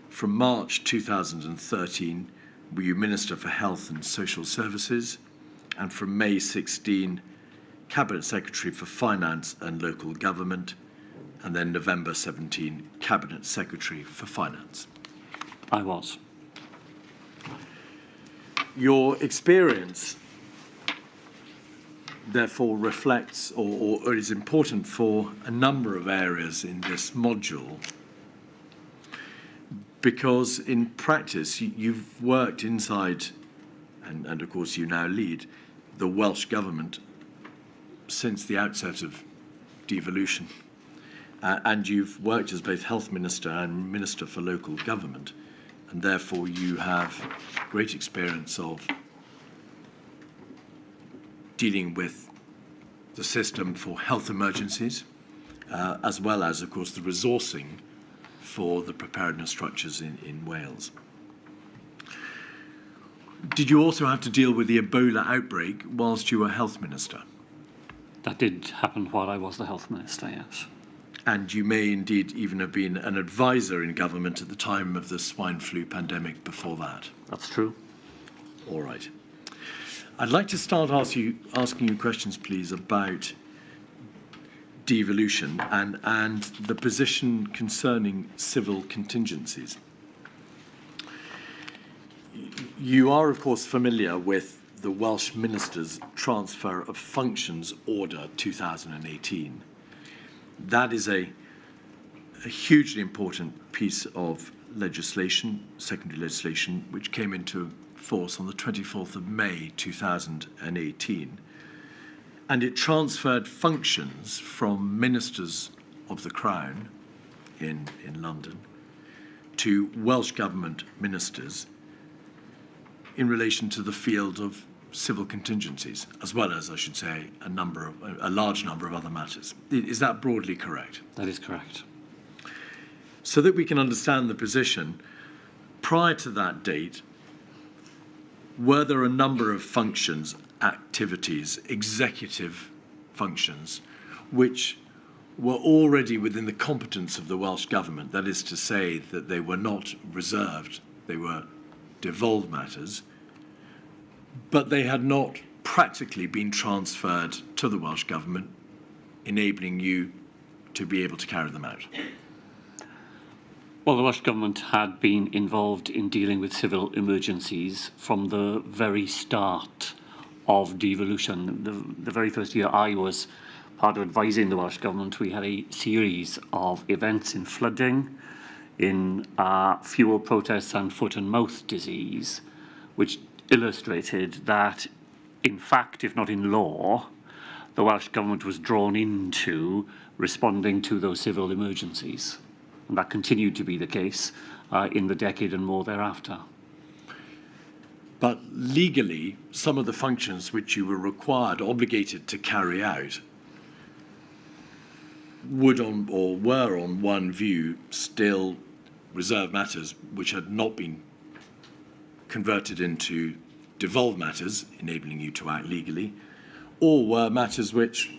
from March 2013, were you Minister for Health and Social Services, and from May 16, Cabinet Secretary for Finance and Local Government, and then November 17, Cabinet Secretary for Finance. I was. Your experience therefore reflects or is important for a number of areas in this module, because in practice you've worked inside, and of course you now lead, the Welsh Government since the outset of devolution, and you've worked as both Health Minister and Minister for Local Government, and therefore you have great experience of dealing with the system for health emergencies, as well as, of course, the resourcing for the preparedness structures in Wales. Did you also have to deal with the Ebola outbreak whilst you were Health Minister? That did happen while I was the Health Minister, yes. And you may indeed even have been an advisor in government at the time of the swine flu pandemic before that. That's true. All right. I'd like to start asking you questions, please, about devolution and the position concerning civil contingencies. You are, of course, familiar with the Welsh Minister's Transfer of Functions Order 2018. That is a hugely important piece of legislation, secondary legislation, which came into force on the 24th of May 2018. And it transferred functions from ministers of the Crown in London to Welsh Government ministers in relation to the field of civil contingencies, as well as, I should say, a large number of other matters. Is that broadly correct? That is correct. So that we can understand the position, prior to that date, were there a number of functions, activities, executive functions, which were already within the competence of the Welsh Government? That is to say that they were not reserved, they were devolved matters, but they had not practically been transferred to the Welsh Government, enabling you to be able to carry them out. Well, the Welsh Government had been involved in dealing with civil emergencies from the very start of devolution. The very first year I was part of advising the Welsh Government, we had a series of events in flooding, in fuel protests and foot and mouth disease, which illustrated that, in fact, if not in law, the Welsh Government was drawn into responding to those civil emergencies. And that continued to be the case in the decade and more thereafter. But legally, some of the functions which you were required, obligated to carry out, were on one view still reserved matters which had not been converted into devolved matters, enabling you to act legally, or were matters which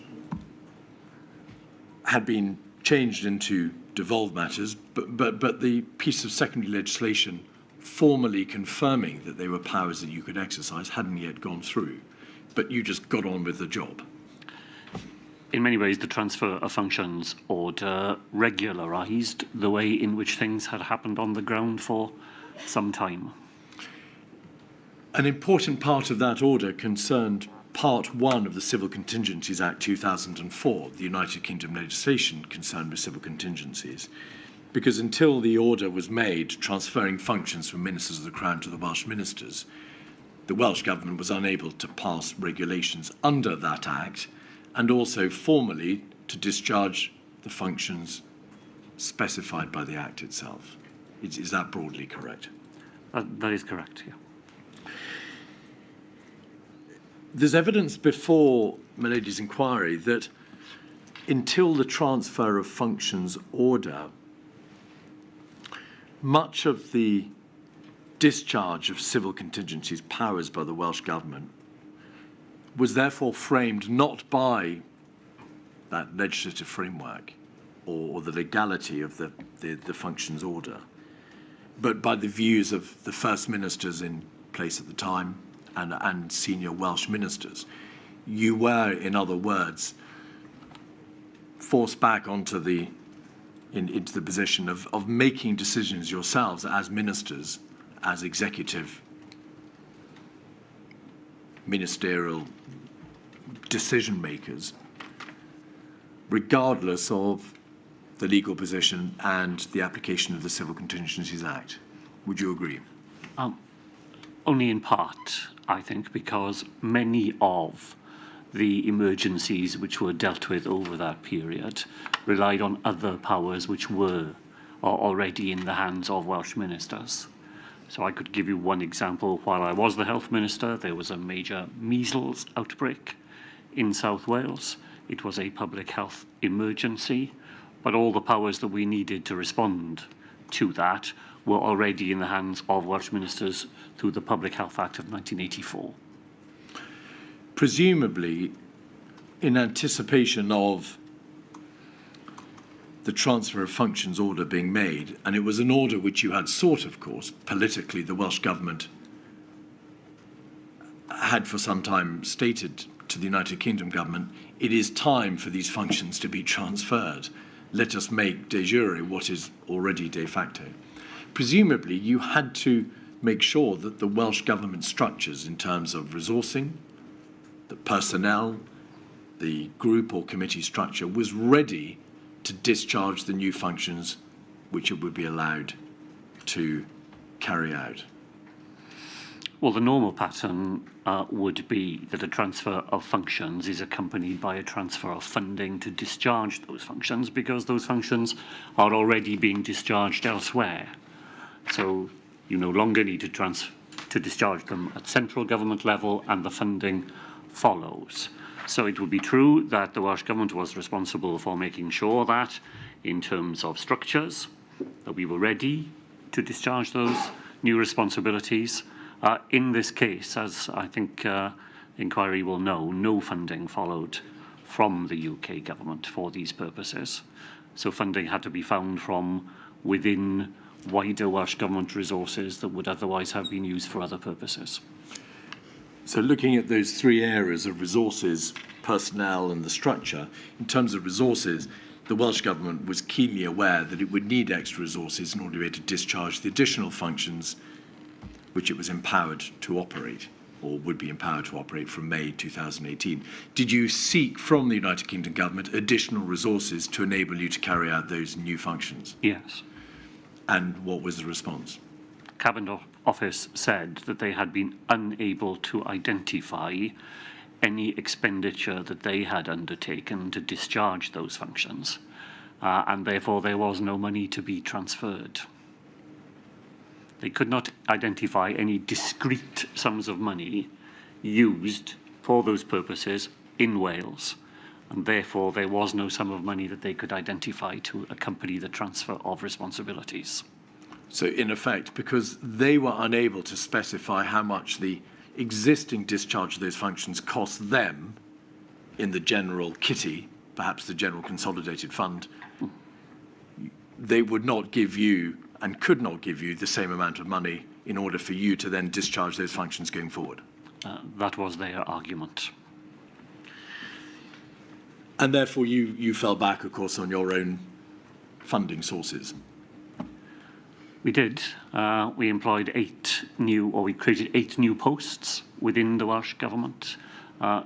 had been changed into devolved matters, but the piece of secondary legislation formally confirming that they were powers that you could exercise hadn't yet gone through, but you just got on with the job. In many ways, the transfer of functions order regularised the way in which things had happened on the ground for some time. An important part of that order concerned Part 1 of the Civil Contingencies Act 2004, the United Kingdom legislation concerned with civil contingencies, because until the order was made transferring functions from ministers of the Crown to the Welsh ministers, the Welsh Government was unable to pass regulations under that Act and also formally to discharge the functions specified by the Act itself. Is that broadly correct? That is correct, yeah. There's evidence before Milady's inquiry that until the transfer of functions order, much of the discharge of civil contingencies powers by the Welsh Government was therefore framed not by that legislative framework or the legality of the functions order, but by the views of the first ministers in place at the time and senior Welsh ministers. You were, in other words, forced back onto into the position of making decisions yourselves as ministers, as executive, ministerial decision makers, regardless of the legal position and the application of the Civil Contingencies Act. Would you agree? Only in part, I think, because many of the emergencies which were dealt with over that period relied on other powers which were already in the hands of Welsh ministers. So I could give you one example. While I was the health minister, there was a major measles outbreak in South Wales. It was a public health emergency, but all the powers that we needed to respond to that were already in the hands of Welsh ministers through the Public Health Act of 1984. Presumably, in anticipation of the transfer of functions order being made, and it was an order which you had sought, of course, politically, the Welsh Government had for some time stated to the United Kingdom Government, it is time for these functions to be transferred. Let us make de jure what is already de facto. Presumably, you had to make sure that the Welsh Government structures in terms of resourcing, the personnel, the group or committee structure was ready to discharge the new functions which it would be allowed to carry out. Well, the normal pattern would be that a transfer of functions is accompanied by a transfer of funding to discharge those functions, because those functions are already being discharged elsewhere. So you no longer need to discharge them at central government level, and the funding follows. So it would be true that the Welsh Government was responsible for making sure that, in terms of structures, that we were ready to discharge those new responsibilities. In this case, as I think inquiry will know, no funding followed from the UK government for these purposes. So funding had to be found from within wider Welsh Government resources that would otherwise have been used for other purposes. So looking at those three areas of resources, personnel and the structure, in terms of resources, the Welsh Government was keenly aware that it would need extra resources in order to be able to discharge the additional functions which it was empowered to operate, or would be empowered to operate from May 2018. Did you seek from the United Kingdom Government additional resources to enable you to carry out those new functions? Yes. And what was the response? Cabinet Office said that they had been unable to identify any expenditure that they had undertaken to discharge those functions, and therefore there was no money to be transferred. They could not identify any discrete sums of money used for those purposes in Wales, and therefore there was no sum of money that they could identify to accompany the transfer of responsibilities. So in effect, because they were unable to specify how much the existing discharge of those functions cost them in the general kitty, perhaps the general consolidated fund, they would not give you and could not give you the same amount of money in order for you to then discharge those functions going forward. That was their argument. And therefore you fell back, of course, on your own funding sources. We did. We employed we created 8 new posts within the Welsh Government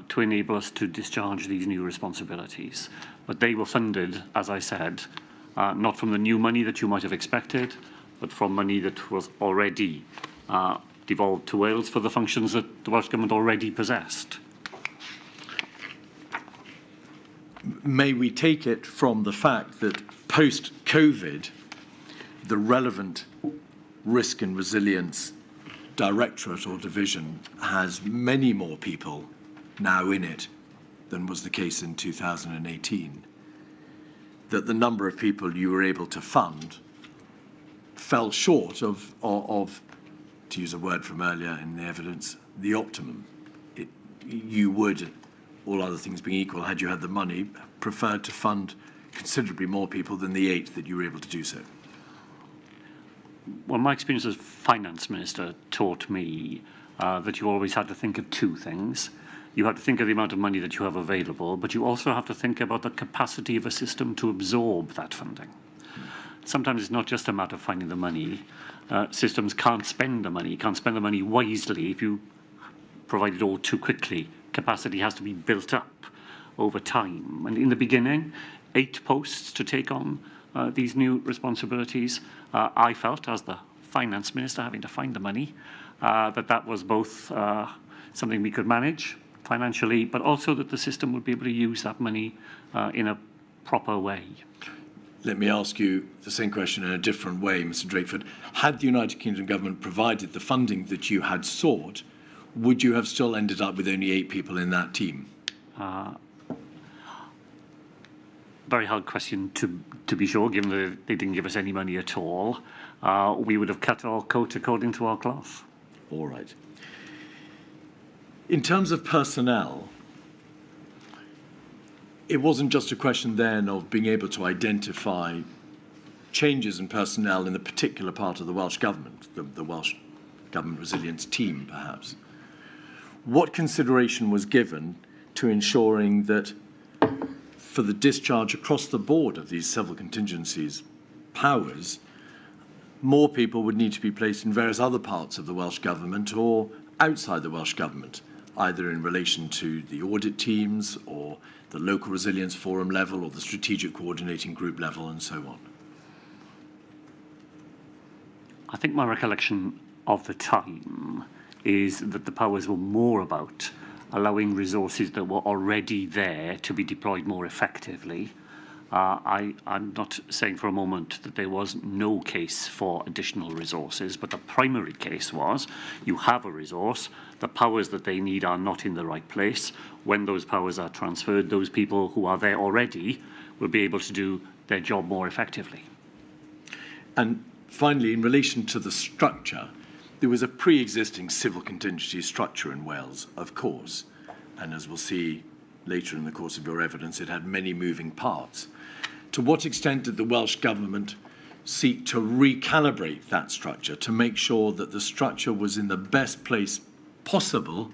to enable us to discharge these new responsibilities. But they were funded, as I said, not from the new money that you might have expected, but from money that was already devolved to Wales for the functions that the Welsh Government already possessed. May we take it from the fact that post-COVID, the relevant risk and resilience directorate or division has many more people now in it than was the case in 2018, that the number of people you were able to fund fell short of to use a word from earlier in the evidence, the optimum. You would, all other things being equal, had you had the money, preferred to fund considerably more people than the 8 that you were able to do so. Well, my experience as finance minister taught me that you always had to think of 2 things. You have to think of the amount of money that you have available, but you also have to think about the capacity of a system to absorb that funding. Sometimes it's not just a matter of finding the money. Systems can't spend the money wisely if you provide it all too quickly. Capacity has to be built up over time. And in the beginning, 8 posts to take on these new responsibilities, I felt, as the finance minister having to find the money, that was both something we could manage financially, but also that the system would be able to use that money in a proper way. Let me ask you the same question in a different way, Mr. Drakeford. Had the United Kingdom government provided the funding that you had sought, would you have still ended up with only 8 people in that team? Very hard question to be sure, given that they didn't give us any money at all. We would have cut our coat according to our cloth. All right. In terms of personnel, it wasn't just a question then of being able to identify changes in personnel in the particular part of the Welsh Government, the Welsh Government Resilience Team, perhaps. What consideration was given to ensuring that for the discharge across the board of these civil contingencies powers, more people would need to be placed in various other parts of the Welsh Government or outside the Welsh Government, either in relation to the audit teams or the local resilience forum level or the strategic coordinating group level and so on? I think my recollection of the time is that the powers were more about allowing resources that were already there to be deployed more effectively. I'm not saying for a moment that there was no case for additional resources, but the primary case was you have a resource, the powers that they need are not in the right place. When those powers are transferred, those people who are there already will be able to do their job more effectively. And finally, in relation to the structure, there was a pre-existing civil contingency structure in Wales, of course, and as we'll see later in the course of your evidence, it had many moving parts. To what extent did the Welsh Government seek to recalibrate that structure to make sure that the structure was in the best place possible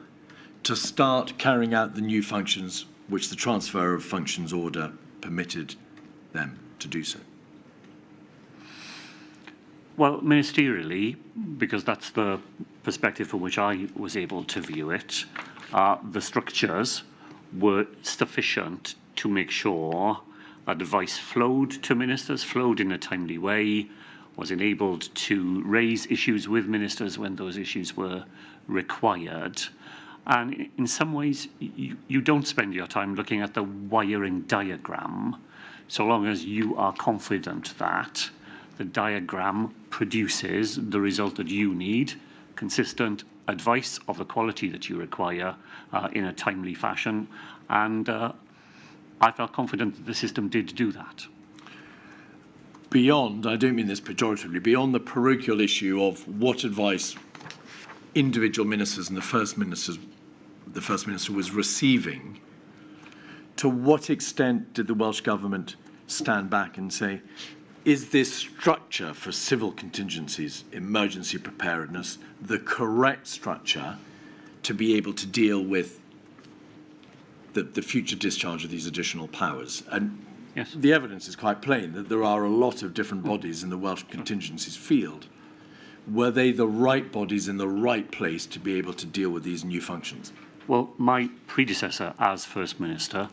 to start carrying out the new functions which the transfer of functions order permitted them to do so? Well, ministerially, because that's the perspective from which I was able to view it, the structures were sufficient to make sure that advice flowed to ministers, flowed in a timely way, was enabled to raise issues with ministers when those issues were required. And in some ways, you don't spend your time looking at the wiring diagram, so long as you are confident that the diagram produces the result that you need, consistent advice of the quality that you require in a timely fashion. And I felt confident that the system did do that. Beyond, I don't mean this pejoratively, beyond the parochial issue of what advice individual ministers and the First Minister was receiving, to what extent did the Welsh Government stand back and say, is this structure for civil contingencies, emergency preparedness, the correct structure to be able to deal with the future discharge of these additional powers? And yes, the evidence is quite plain that there are a lot of different bodies in the Welsh contingencies field. Were they the right bodies in the right place to be able to deal with these new functions? well, my predecessor as First Minister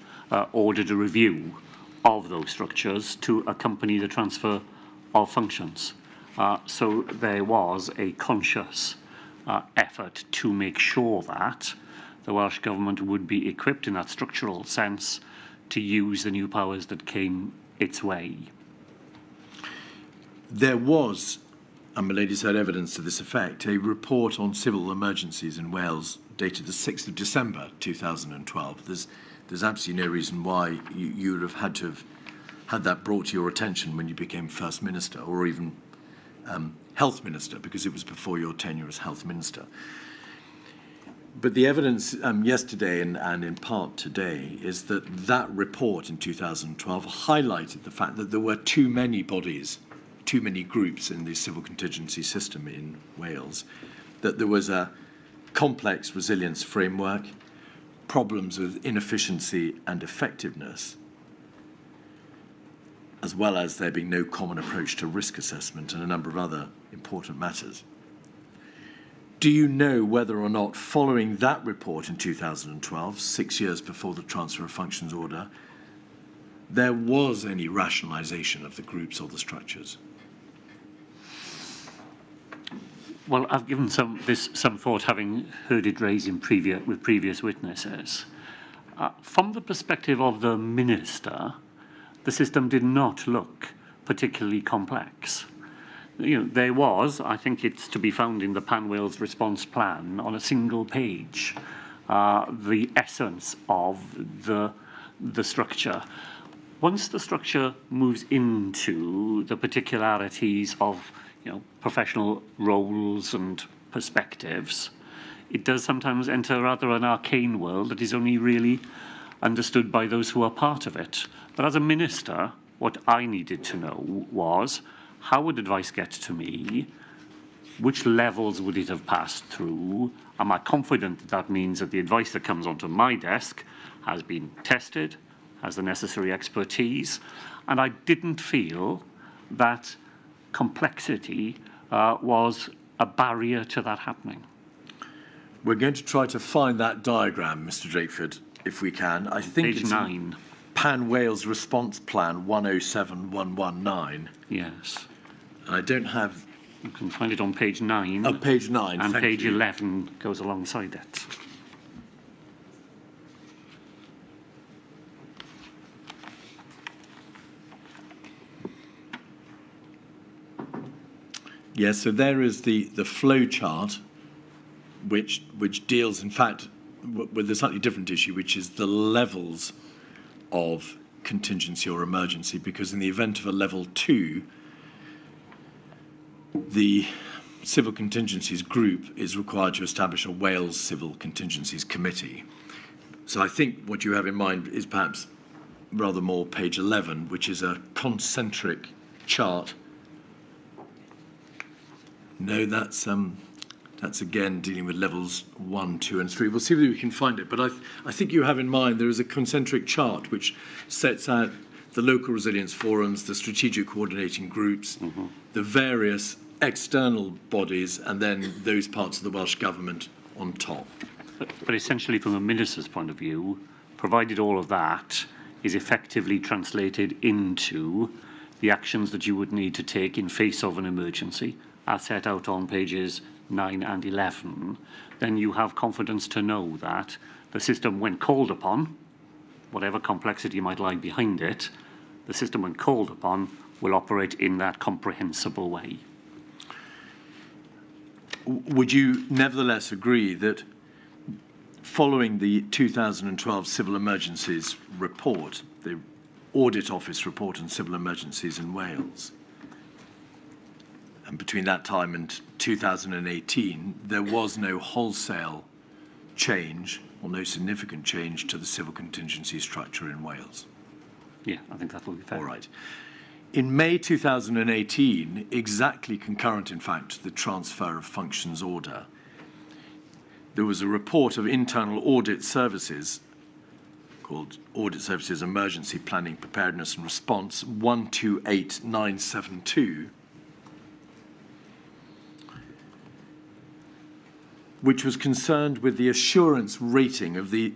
ordered a review of those structures to accompany the transfer of functions. So there was a conscious effort to make sure that the Welsh Government would be equipped in that structural sense to use the new powers that came its way. There was, and my lady's had evidence to this effect, a report on civil emergencies in Wales dated the 6th of December 2012. There's absolutely no reason why you would have had that brought to your attention when you became First Minister, or even Health Minister, because it was before your tenure as Health Minister. But the evidence yesterday and in part today is that that report in 2012 highlighted the fact that there were too many bodies, too many groups in the civil contingency system in Wales, that there was a complex resilience framework, problems with inefficiency and effectiveness, as well as there being no common approach to risk assessment and a number of other important matters. Do you know whether or not, following that report in 2012, 6 years before the transfer of functions order, there was any rationalisation of the groups or the structures? Well, I've given some thought, having heard it raised in with previous witnesses. From the perspective of the Minister, the system did not look particularly complex. You know, there was, I think it's to be found in the Pan Wales response plan on a single page, the essence of the structure. Once the structure moves into the particularities of professional roles and perspectives, it does sometimes enter rather an arcane world that is only really understood by those who are part of it. But as a minister, what I needed to know was, how would advice get to me? Which levels would it have passed through? Am I confident that that means that the advice that comes onto my desk has been tested, has the necessary expertise? And I didn't feel that complexity was a barrier to that happening. We're going to try to find that diagram, Mr. Drakeford, if we can. I think Page it's 9. Pan Wales Response Plan 107119. Yes. And I don't have... You can find it on page 9. Oh, page 9, and thank page you. 11 goes alongside it. Yes, so there is the flow chart, which deals, in fact, with a slightly different issue, which is the levels of contingency or emergency, because in the event of a level 2, the Civil Contingencies Group is required to establish a Wales Civil Contingencies Committee. So I think what you have in mind is perhaps rather more page 11, which is a concentric chart. No, that's again dealing with levels 1, 2, and 3. We'll see whether we can find it. But I think you have in mind there is a concentric chart which sets out the local resilience forums, the strategic coordinating groups, the various external bodies, and then those parts of the Welsh Government on top. But essentially, from a minister's point of view, provided all of that is effectively translated into the actions that you would need to take in face of an emergency, as set out on pages 9 and 11, then you have confidence to know that the system, when called upon, whatever complexity might lie behind it, the system, when called upon, will operate in that comprehensible way. Would you nevertheless agree that following the 2012 Civil Emergencies Report, the Audit Office report on civil emergencies in Wales, and between that time and 2018, there was no wholesale change or no significant change to the civil contingency structure in Wales. Yeah, I think that will be fair. All right. In May 2018, exactly concurrent, in fact, to the transfer of functions order, there was a report of internal audit services called Audit Services Emergency Planning, Preparedness and Response 128972, which was concerned with the assurance rating of the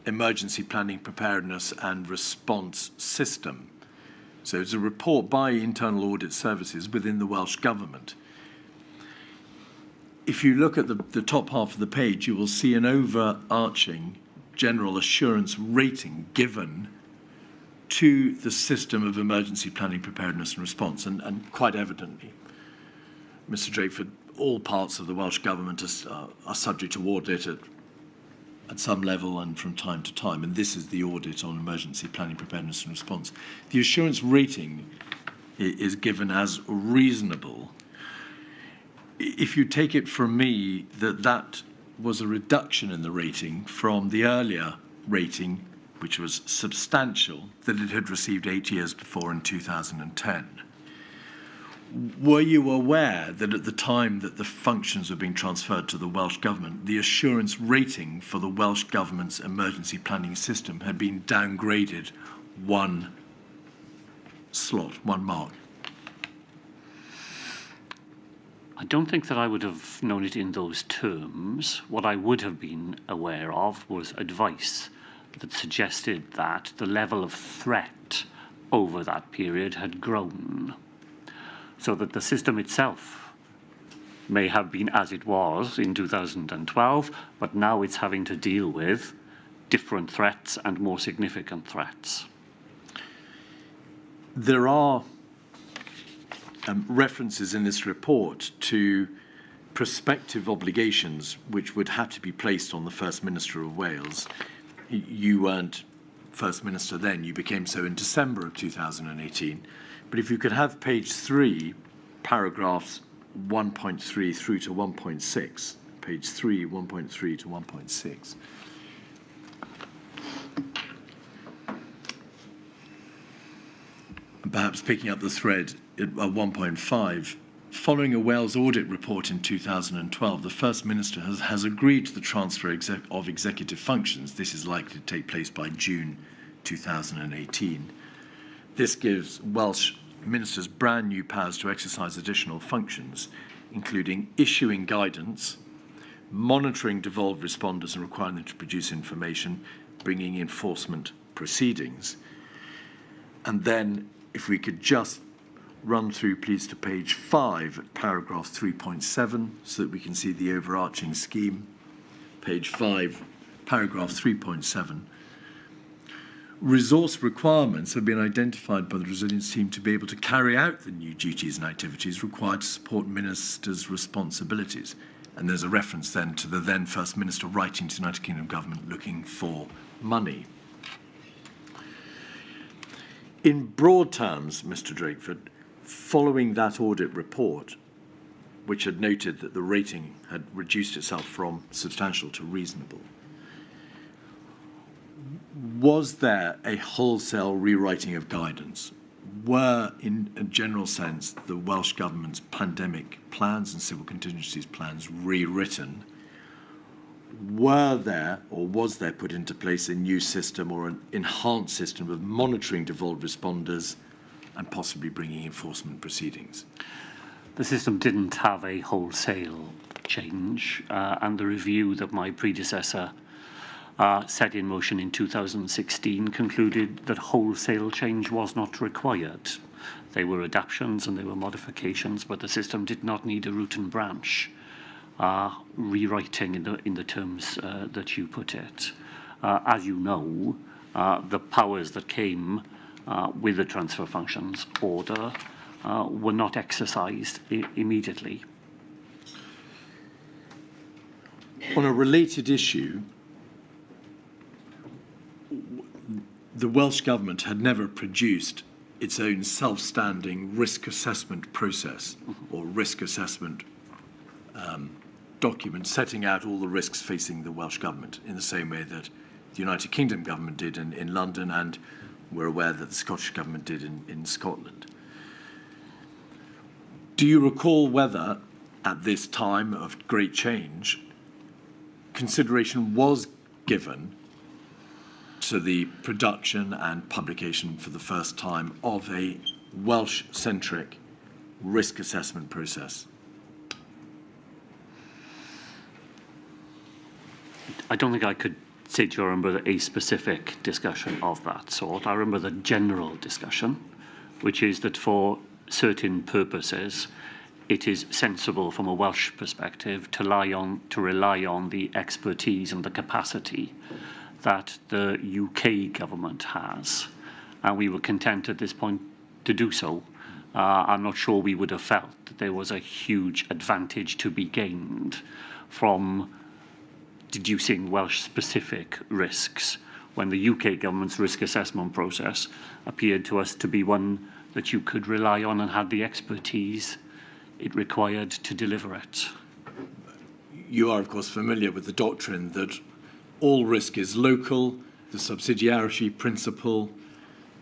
emergency planning, preparedness and response system. So it's a report by internal audit services within the Welsh Government. If you look at the top half of the page, you will see an overarching general assurance rating given to the system of emergency planning, preparedness and response. And quite evidently, Mr. Drakeford, all parts of the Welsh Government are subject to audit at some level and from time to time, and this is the audit on emergency planning, preparedness and response. The assurance rating is given as reasonable. If you take it from me that was a reduction in the rating from the earlier rating, which was substantial, that it had received 8 years before in 2010. Were you aware that at the time that the functions were being transferred to the Welsh Government, the assurance rating for the Welsh Government's emergency planning system had been downgraded one slot, one mark? I don't think that I would have known it in those terms. What I would have been aware of was advice that suggested that the level of threat over that period had grown, so that the system itself may have been as it was in 2012, but now it's having to deal with different threats and more significant threats. There are references in this report to prospective obligations which would have to be placed on the First Minister of Wales. You weren't First Minister then, you became so in December of 2018. But if you could have page 3, paragraphs 1.3 through to 1.6, page 3, 1.3 to 1.6. Perhaps picking up the thread at 1.5, following a Wales audit report in 2012, the First Minister has agreed to the transfer of executive functions. This is likely to take place by June 2018. This gives Welsh ministers brand new powers to exercise additional functions, including issuing guidance, monitoring devolved responders and requiring them to produce information, bringing enforcement proceedings. And then, if we could just run through, please, to page 5 at paragraph 3.7 so that we can see the overarching scheme. Page 5, paragraph 3.7. Resource requirements have been identified by the resilience team to be able to carry out the new duties and activities required to support ministers' responsibilities. And there's a reference then to the then First Minister writing to the United Kingdom government looking for money. In broad terms, Mr. Drakeford, following that audit report, which had noted that the rating had reduced itself from substantial to reasonable, was there a wholesale rewriting of guidance? Were, in a general sense, the Welsh Government's pandemic plans and civil contingencies plans rewritten? Were there, or was there put into place a new system or an enhanced system of monitoring devolved responders and possibly bringing enforcement proceedings? The system didn't have a wholesale change, and the review that my predecessor set in motion in 2016 concluded that wholesale change was not required. They were adaptations and they were modifications, but the system did not need a root and branch rewriting in the terms that you put it. As you know, the powers that came with the transfer functions order were not exercised immediately. On a related issue, the Welsh Government had never produced its own self-standing risk assessment process or risk assessment document setting out all the risks facing the Welsh Government in the same way that the United Kingdom government did in London, and we're aware that the Scottish government did in Scotland. Do you recall whether, at this time of great change, consideration was given to the production and publication for the first time of a Welsh-centric risk assessment process? I don't think I could say to you I remember a specific discussion of that sort. I remember the general discussion, which is that for certain purposes, it is sensible from a Welsh perspective to rely on the expertise and the capacity that the UK government has. And we were content at this point to do so. I'm not sure we would have felt that there was a huge advantage to be gained from deducing Welsh-specific risks when the UK government's risk assessment process appeared to us to be one that you could rely on and had the expertise it required to deliver it. You are, of course, familiar with the doctrine that all risk is local, the subsidiarity principle.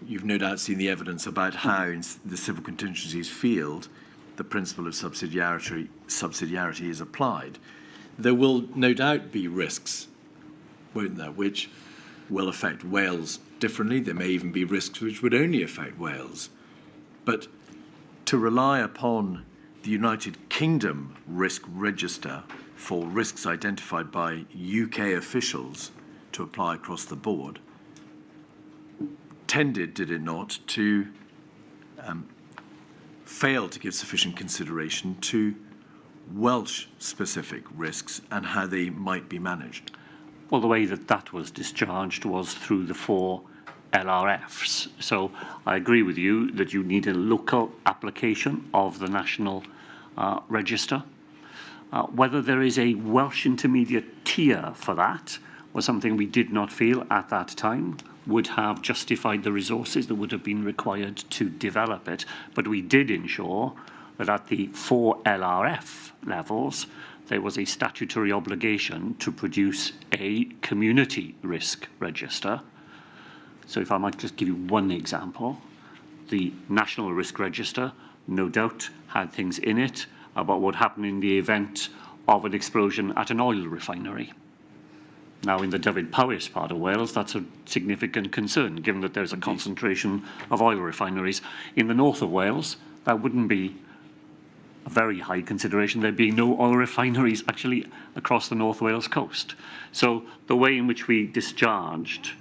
You've no doubt seen the evidence about how in the civil contingencies field the principle of subsidiarity is applied. There will no doubt be risks, won't there, which will affect Wales differently. There may even be risks which would only affect Wales. But to rely upon the United Kingdom risk register for risks identified by UK officials to apply across the board tended, did it not, to fail to give sufficient consideration to Welsh-specific risks and how they might be managed? Well, the way that that was discharged was through the 4 LRFs. So I agree with you that you need a local application of the national register. Whether there is a Welsh intermediate tier for that was something we did not feel at that time would have justified the resources that would have been required to develop it. But we did ensure that at the 4 LRF levels, there was a statutory obligation to produce a community risk register. So if I might just give you one example, the National Risk Register no doubt had things in it about what happened in the event of an explosion at an oil refinery. Now, in the Dyfed-Powys part of Wales, that's a significant concern, given that there's a concentration of oil refineries. In the north of Wales, that wouldn't be a very high consideration, there being no oil refineries actually across the North Wales coast. So the way in which we discharged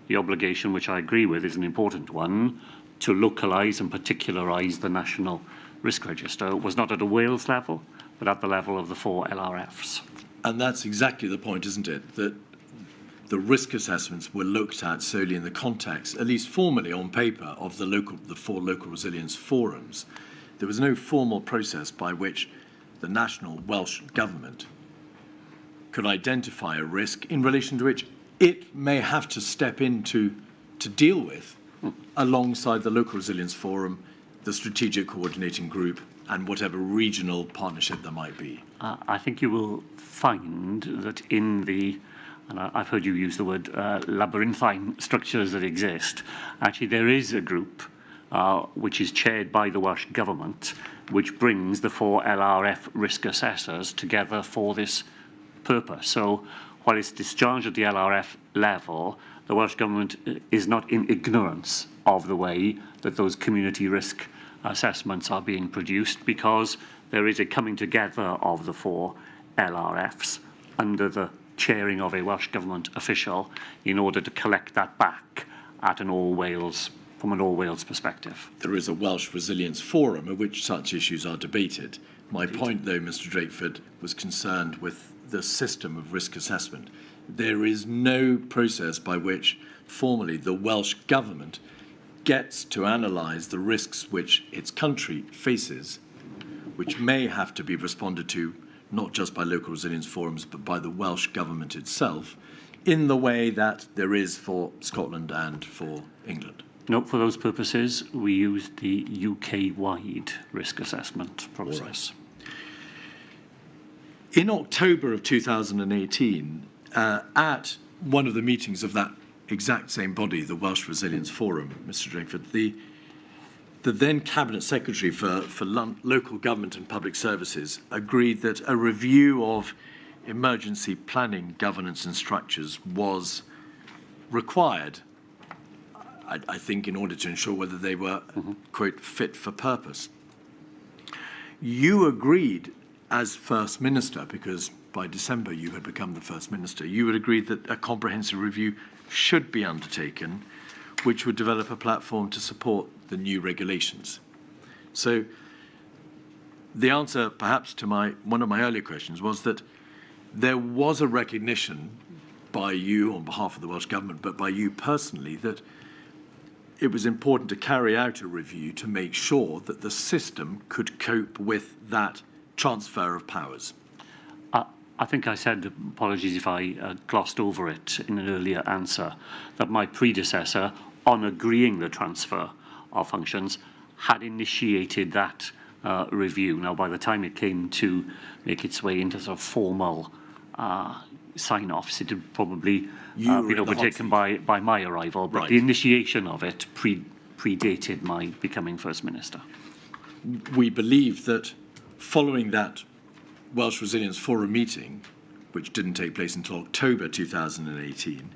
the obligation, which I agree with, is an important one, to localise and particularise the National Risk Register was not at a Wales level, but at the level of the 4 LRFs. And that's exactly the point, isn't it? That the risk assessments were looked at solely in the context, at least formally on paper, of the 4 local resilience forums. There was no formal process by which the national Welsh government could identify a risk in relation to which it may have to step in to deal with alongside the local resilience forum, the strategic coordinating group, and whatever regional partnership there might be. I think you will find that in the, and I've heard you use the word labyrinthine structures that exist, actually there is a group which is chaired by the Welsh Government, which brings the 4 LRF risk assessors together for this purpose. So while it's discharged at the LRF level, the Welsh Government is not in ignorance of the way that those community risk assessments are being produced, because there is a coming together of the 4 LRFs under the chairing of a Welsh Government official in order to collect that back at an all-Wales from an all-Wales perspective. There is a Welsh Resilience Forum at which such issues are debated. My point, though, Mr Drakeford, was concerned with the system of risk assessment. There is no process by which formally the Welsh Government gets to analyse the risks which its country faces, which may have to be responded to not just by local resilience forums but by the Welsh Government itself, in the way that there is for Scotland and for England. No, for those purposes, we used the UK-wide risk assessment process. In October of 2018, at one of the meetings of that exact same body, the Welsh Resilience Forum, Mr Drakeford, the then Cabinet Secretary for Local Government and Public Services agreed that a review of emergency planning governance and structures was required, I think, in order to ensure whether they were, quote, fit for purpose. You agreed as First Minister, because by December you had become the First Minister, you had agreed that a comprehensive review should be undertaken, which would develop a platform to support the new regulations. So the answer, perhaps, to one of my earlier questions was that there was a recognition by you on behalf of the Welsh Government, but by you personally, that it was important to carry out a review to make sure that the system could cope with that transfer of powers. I think I said, apologies if I glossed over it in an earlier answer, that my predecessor, on agreeing the transfer of functions, had initiated that review. Now, by the time it came to make its way into sort of formal sign-offs, it had probably been overtaken by my arrival, but the initiation of it predated my becoming First Minister. We believe that following that Welsh Resilience Forum meeting, which didn't take place until October 2018,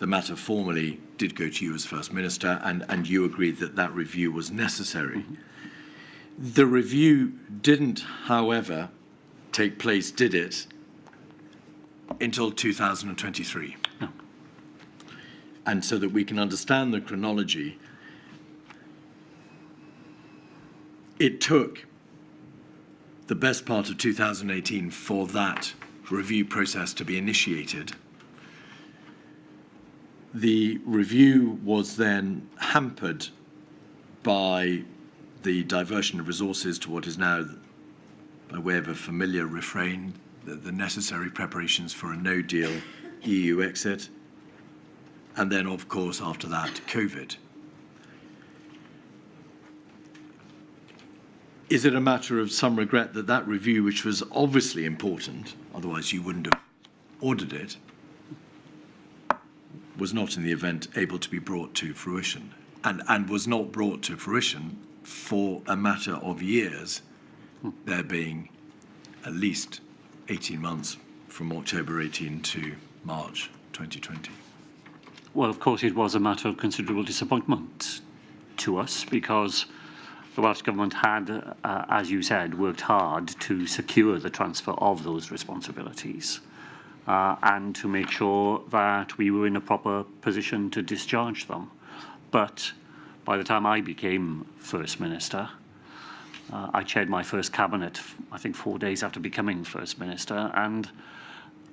the matter formally did go to you as First Minister, and you agreed that that review was necessary. The review didn't, however, take place, did it, until 2023? No. And so that we can understand the chronology, it took the best part of 2018 for that review process to be initiated. The review was then hampered by the diversion of resources to what is now, by way of a familiar refrain, the necessary preparations for a no-deal EU exit. And then, of course, after that, COVID. Is it a matter of some regret that that review, which was obviously important, otherwise you wouldn't have ordered it, was not in the event able to be brought to fruition, and was not brought to fruition for a matter of years, there being at least 18 months from October 18 to March 2020? Well, of course, it was a matter of considerable disappointment to us, because the Welsh Government had, as you said, worked hard to secure the transfer of those responsibilities and to make sure that we were in a proper position to discharge them. But by the time I became First Minister, I chaired my first cabinet, I think 4 days after becoming First Minister, and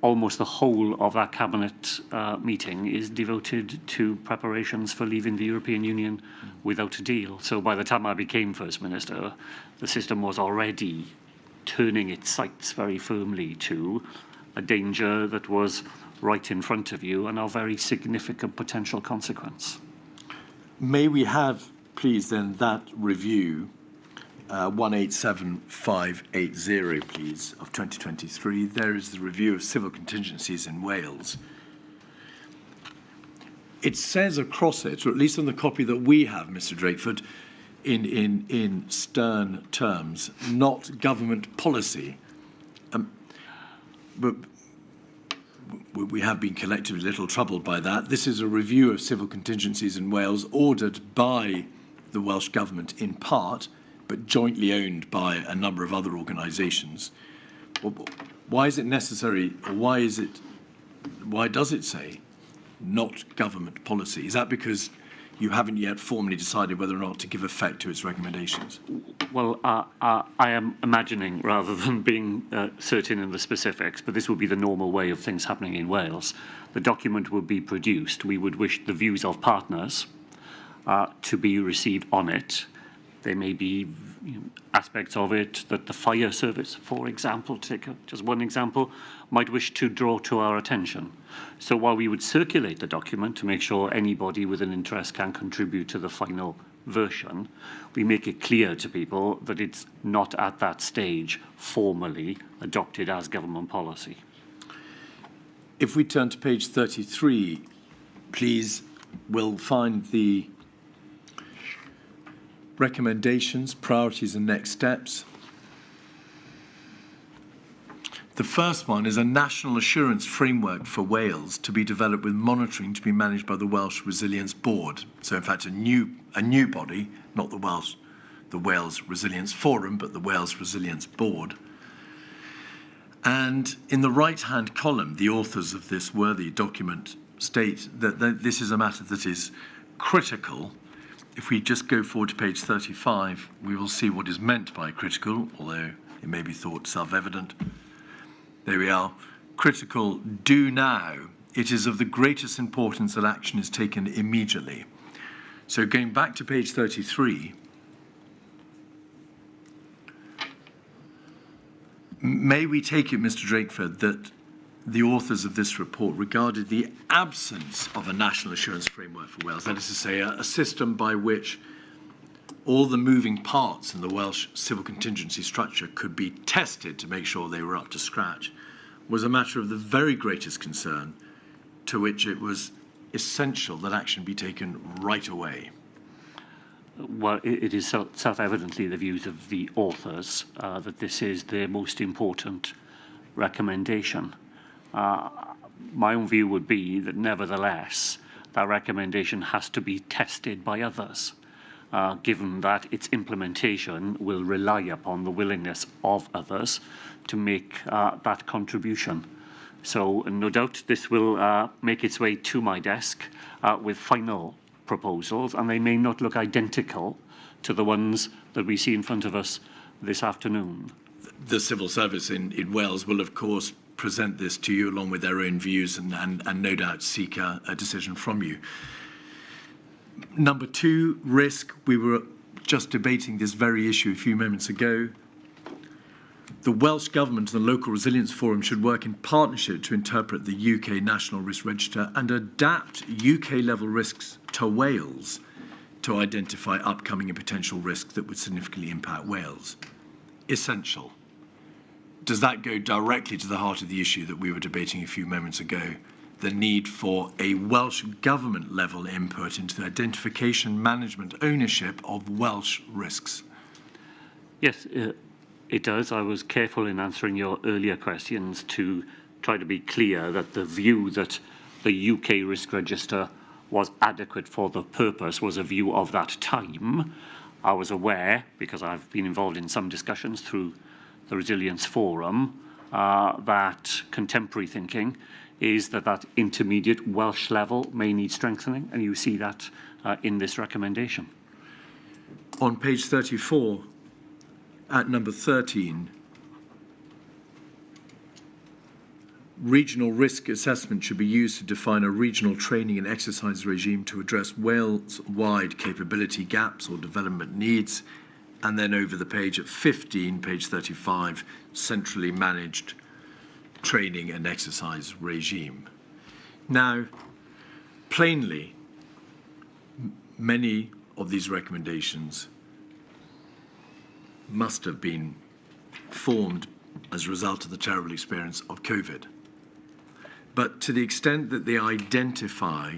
almost the whole of that cabinet meeting is devoted to preparations for leaving the European Union without a deal. So by the time I became First Minister, the system was already turning its sights very firmly to a danger that was right in front of you and of very significant potential consequence. May we have, please, then, that review 187580, please, of 2023. There is the review of civil contingencies in Wales. It says across it, or at least on the copy that we have, Mr Drakeford, in stern terms, not government policy. But we have been collectively a little troubled by that. This is a review of civil contingencies in Wales ordered by the Welsh Government in part, but jointly owned by a number of other organisations. Why is it necessary, or why does it say not government policy? Is that because you haven't yet formally decided whether or not to give effect to its recommendations? Well, I am imagining, rather than being certain in the specifics, but this would be the normal way of things happening in Wales. The document would be produced. We would wish the views of partners to be received on it. There may be aspects of it that the fire service, for example, take just one example, might wish to draw to our attention. So while we would circulate the document to make sure anybody with an interest can contribute to the final version, we make it clear to people that it's not at that stage formally adopted as government policy. If we turn to page 33, please, we'll find the recommendations, priorities and next steps. The first one is a national assurance framework for Wales to be developed with monitoring to be managed by the Welsh Resilience Board. So in fact, a new body, not the Wales Resilience Forum, but the Wales Resilience Board. And in the right-hand column, the authors of this worthy document state that this is a matter that is critical. If we just go forward to page 35, we will see what is meant by critical, although it may be thought self-evident. There we are. Critical, do now. It is of the greatest importance that action is taken immediately. So going back to page 33, may we take it, Mr. Drakeford, that the authors of this report regarded the absence of a national assurance framework for Wales, that is to say, a system by which all the moving parts in the Welsh civil contingency structure could be tested to make sure they were up to scratch, was a matter of the very greatest concern, to which it was essential that action be taken right away. Well, it is self-evidently the views of the authors that this is their most important recommendation. My own view would be that nevertheless, that recommendation has to be tested by others, given that its implementation will rely upon the willingness of others to make that contribution. So no doubt this will make its way to my desk with final proposals, and they may not look identical to the ones that we see in front of us this afternoon. The civil service in Wales will, of course, present this to you along with their own views and no doubt seek a decision from you. Number two, risk. We were just debating this very issue a few moments ago. The Welsh Government and the Local Resilience Forum should work in partnership to interpret the UK National Risk Register and adapt UK-level risks to Wales to identify upcoming and potential risks that would significantly impact Wales. Essential. Does that go directly to the heart of the issue that we were debating a few moments ago? The need for a Welsh Government-level input into the identification, management, ownership of Welsh risks? Yes, it does. I was careful in answering your earlier questions to try to be clear that the view that the UK risk register was adequate for the purpose was a view of that time. I was aware, because I've been involved in some discussions through the Resilience Forum, that contemporary thinking is that intermediate Welsh level may need strengthening, and you see that in this recommendation. On page 34, at number 13, regional risk assessment should be used to define a regional training and exercise regime to address Wales-wide capability gaps or development needs. And then over the page at 15, page 35, centrally managed training and exercise regime. Now, plainly, many of these recommendations must have been formed as a result of the terrible experience of COVID. But to the extent that they identify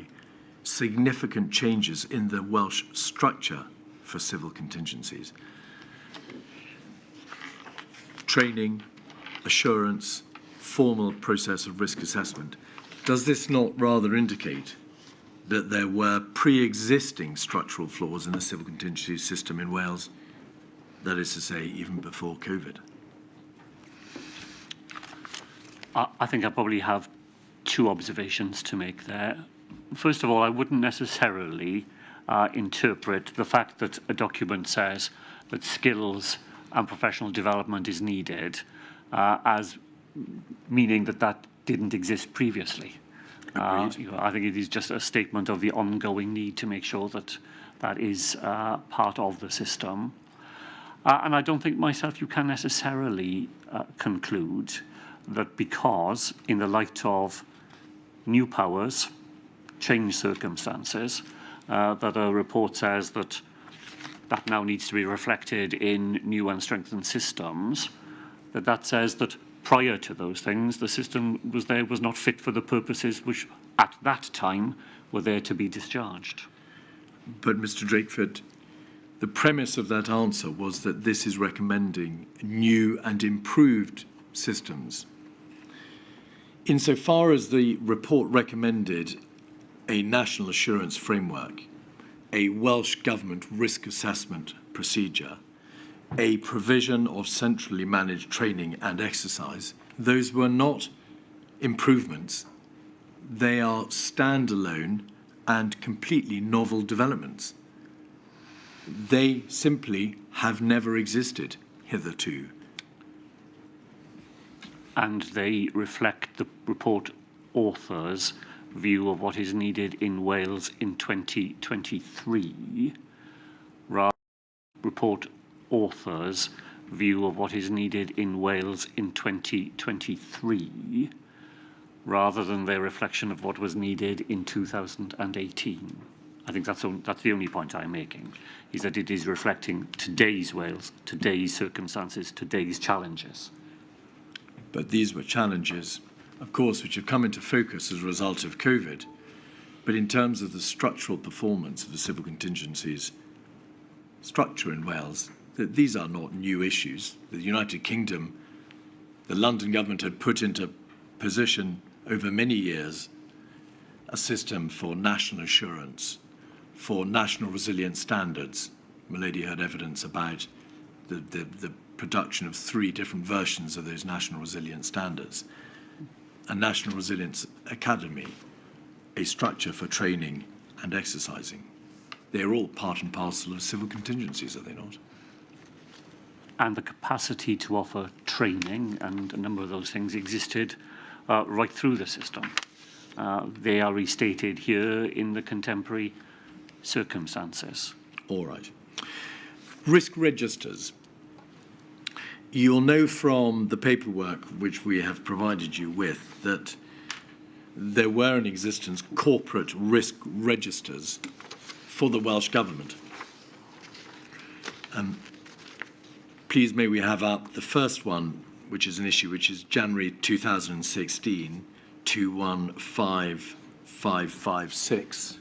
significant changes in the Welsh structure for civil contingencies, training, assurance, formal process of risk assessment, does this not rather indicate that there were pre-existing structural flaws in the civil contingency system in Wales, that is to say, even before COVID? I think I probably have two observations to make there. First of all, I wouldn't necessarily interpret the fact that a document says that skills and professional development is needed as meaning that that didn't exist previously. I think it is just a statement of the ongoing need to make sure that that is part of the system. And I don't think myself you can necessarily conclude that because, in the light of new powers, changed circumstances, that a report says that that now needs to be reflected in new and strengthened systems, that says that prior to those things, the system was not fit for the purposes which, at that time, were there to be discharged. But, Mr. Drakeford, the premise of that answer was that this is recommending new and improved systems. Insofar as the report recommended a national assurance framework, a Welsh Government risk assessment procedure, a provision of centrally managed training and exercise, those were not improvements. They are standalone and completely novel developments. They simply have never existed hitherto. And they reflect the report author's view of what is needed in Wales in 2023, rather than the report author's view of what is needed in Wales in 2023, rather than their reflection of what was needed in 2018. I think that's the only point I'm making, is that it is reflecting today's Wales, today's circumstances, today's challenges. But these were challenges, of course, which have come into focus as a result of COVID. But in terms of the structural performance of the civil contingencies structure in Wales, these are not new issues. The United Kingdom, the London government had put into position over many years a system for national assurance, for national resilience standards. Milady heard evidence about the production of 3 different versions of those national resilience standards. A National Resilience Academy, a structure for training and exercising. They're all part and parcel of civil contingencies, are they not? And the capacity to offer training, and a number of those things existed right through the system. They are restated here in the contemporary circumstances. All right. Risk registers. You'll know from the paperwork which we have provided you with that there were in existence corporate risk registers for the Welsh Government. Please may we have up the first one, which is an issue, which is January 2016, 215556.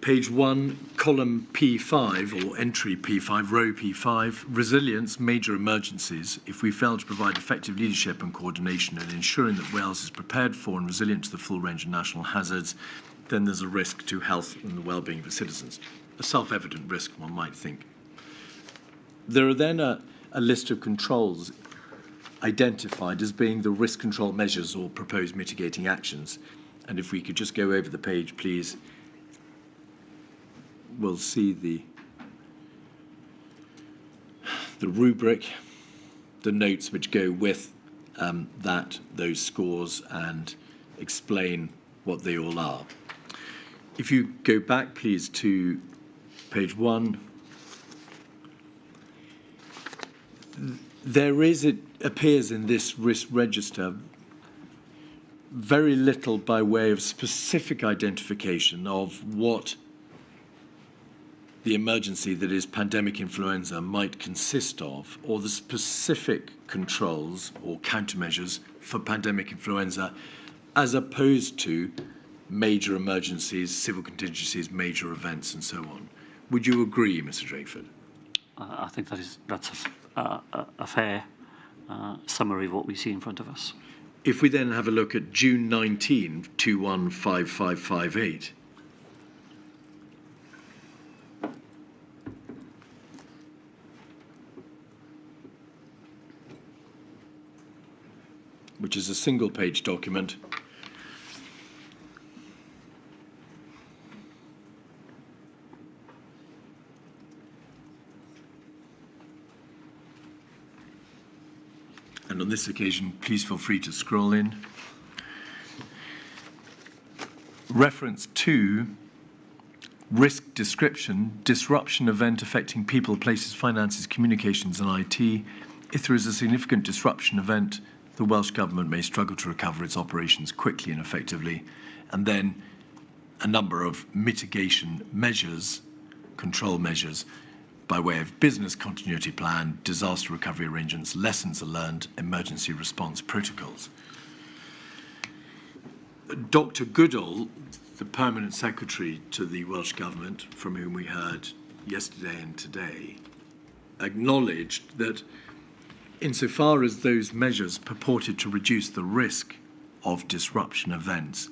Page 1, column P5, or entry P5, row P5, resilience, major emergencies. If we fail to provide effective leadership and coordination in ensuring that Wales is prepared for and resilient to the full range of national hazards, then there's a risk to health and the well-being of its citizens. A self-evident risk, one might think. There are then a list of controls identified as being the risk control measures or proposed mitigating actions. And if we could just go over the page, please. We'll see the rubric, the notes which go with those scores, and explain what they all are. If you go back, please, to page 1, it appears in this risk register very little by way of specific identification of what the emergency that is pandemic influenza might consist of, or the specific controls or countermeasures for pandemic influenza, as opposed to major emergencies, civil contingencies, major events, and so on. Would you agree, Mr. Drakeford? I think that's a fair summary of what we see in front of us. If we then have a look at June 19, 215558, which is a single-page document. And on this occasion, please feel free to scroll in. Reference to Risk description, disruption event affecting people, places, finances, communications and IT. If there is a significant disruption event, the Welsh Government may struggle to recover its operations quickly and effectively. And then a number of mitigation measures, control measures, by way of business continuity plan, disaster recovery arrangements, lessons learned, emergency response protocols. Dr Goodall, the Permanent Secretary to the Welsh Government, from whom we heard yesterday and today, acknowledged that insofar as those measures purported to reduce the risk of disruption events,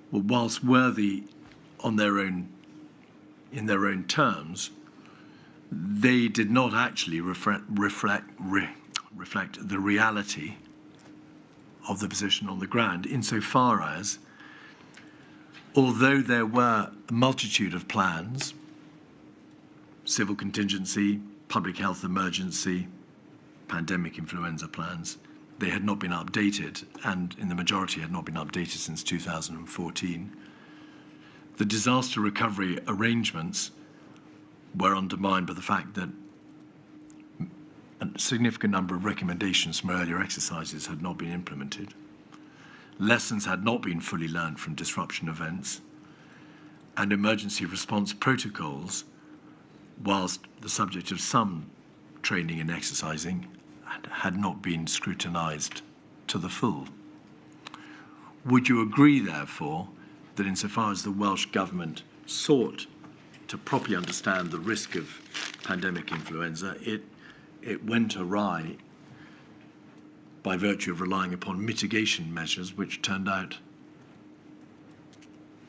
were whilst worthy on their own, in their own terms, they did not actually reflect the reality of the position on the ground, insofar as, although there were a multitude of plans, civil contingency, public health emergency, pandemic influenza plans, they had not been updated, and in the majority had not been updated since 2014. The disaster recovery arrangements were undermined by the fact that a significant number of recommendations from earlier exercises had not been implemented. Lessons had not been fully learned from disruption events, and emergency response protocols, whilst the subject of some training and exercising, had not been scrutinised to the full. Would you agree, therefore, that insofar as the Welsh Government sought to properly understand the risk of pandemic influenza, it went awry by virtue of relying upon mitigation measures which turned out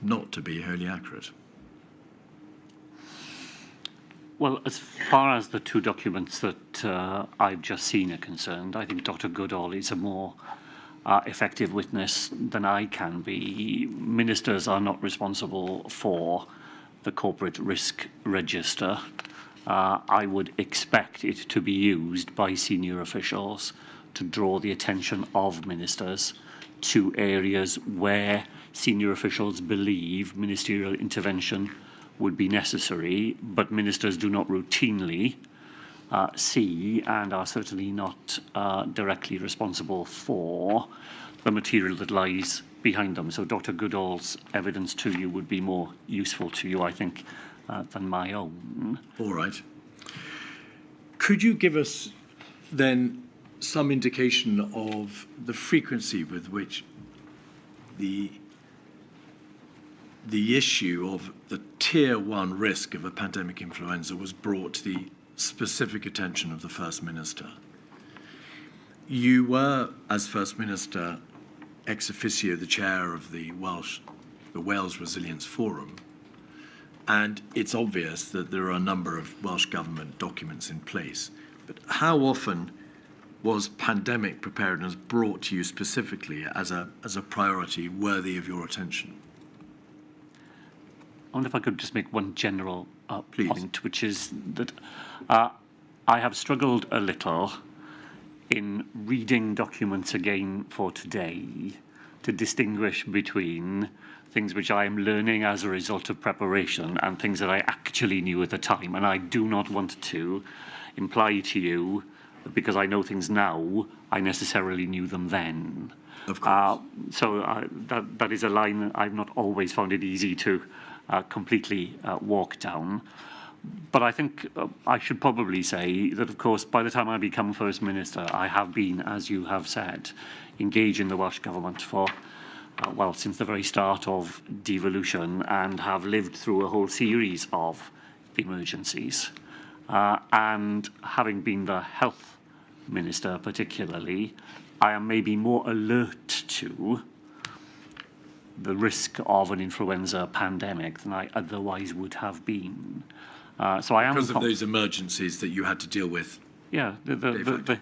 not to be wholly accurate? Well, as far as the two documents that I've just seen are concerned, I think Dr Goodall is a more effective witness than I can be. Ministers are not responsible for the corporate risk register. I would expect it to be used by senior officials to draw the attention of ministers to areas where senior officials believe ministerial intervention would be necessary, but ministers do not routinely see and are certainly not directly responsible for the material that lies behind them. So Dr Goodall's evidence to you would be more useful to you, I think, than my own. All right. Could you give us then some indication of the frequency with which the issue of the tier 1 risk of a pandemic influenza was brought to the specific attention of the First Minister? You were, as First Minister, ex officio the chair of the Wales Resilience Forum, and it's obvious that there are a number of Welsh Government documents in place. But how often was pandemic preparedness brought to you specifically as a priority worthy of your attention? I wonder if I could just make one general point, which is that I have struggled a little in reading documents again for today to distinguish between things which I am learning as a result of preparation and things that I actually knew at the time. And I do not want to imply to you that because I know things now, I necessarily knew them then. Of course. That is a line that I've not always found it easy to completely walk down. But I think I should probably say that, of course, by the time I become First Minister, I have been, as you have said, engaged in the Welsh Government for, well, since the very start of devolution, and have lived through a whole series of emergencies. And having been the Health Minister particularly, I am maybe more alert to the risk of an influenza pandemic than I otherwise would have been. So I am because of those emergencies that you had to deal with. Yeah, the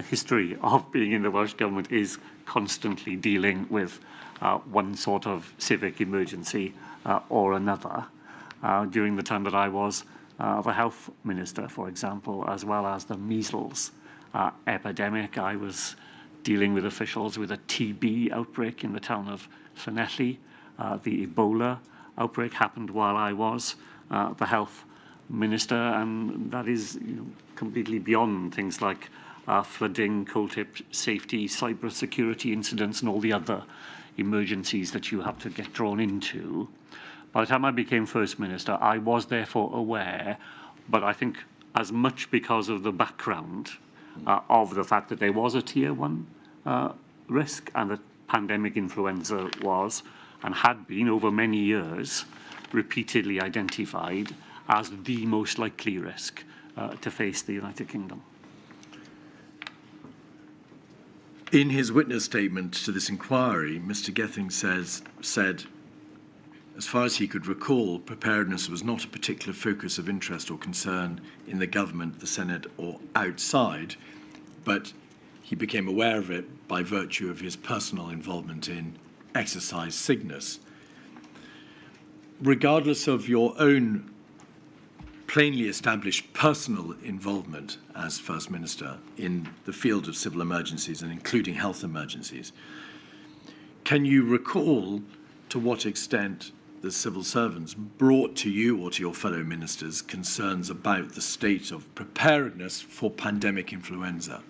history of being in the Welsh Government is constantly dealing with one sort of civic emergency or another. During the time that I was the Health Minister, for example, as well as the measles epidemic, I was dealing with officials with a TB outbreak in the town of Llanelli, the Ebola outbreak happened while I was the health minister, and that is completely beyond things like flooding, coal tip safety, cyber security incidents, and all the other emergencies that you have to get drawn into. By the time I became First Minister, I was therefore aware, but I think as much because of the background of the fact that there was a Tier 1 risk, and that pandemic influenza was, and had been over many years, repeatedly identified as the most likely risk to face the United Kingdom. In his witness statement to this inquiry, Mr Gething said, as far as he could recall, preparedness was not a particular focus of interest or concern in the government, the Senate, or outside, but he became aware of it by virtue of his personal involvement in exercise Cygnus. Regardless of your own plainly established personal involvement as First Minister in the field of civil emergencies and including health emergencies, can you recall to what extent the civil servants brought to you or to your fellow ministers concerns about the state of preparedness for pandemic influenza?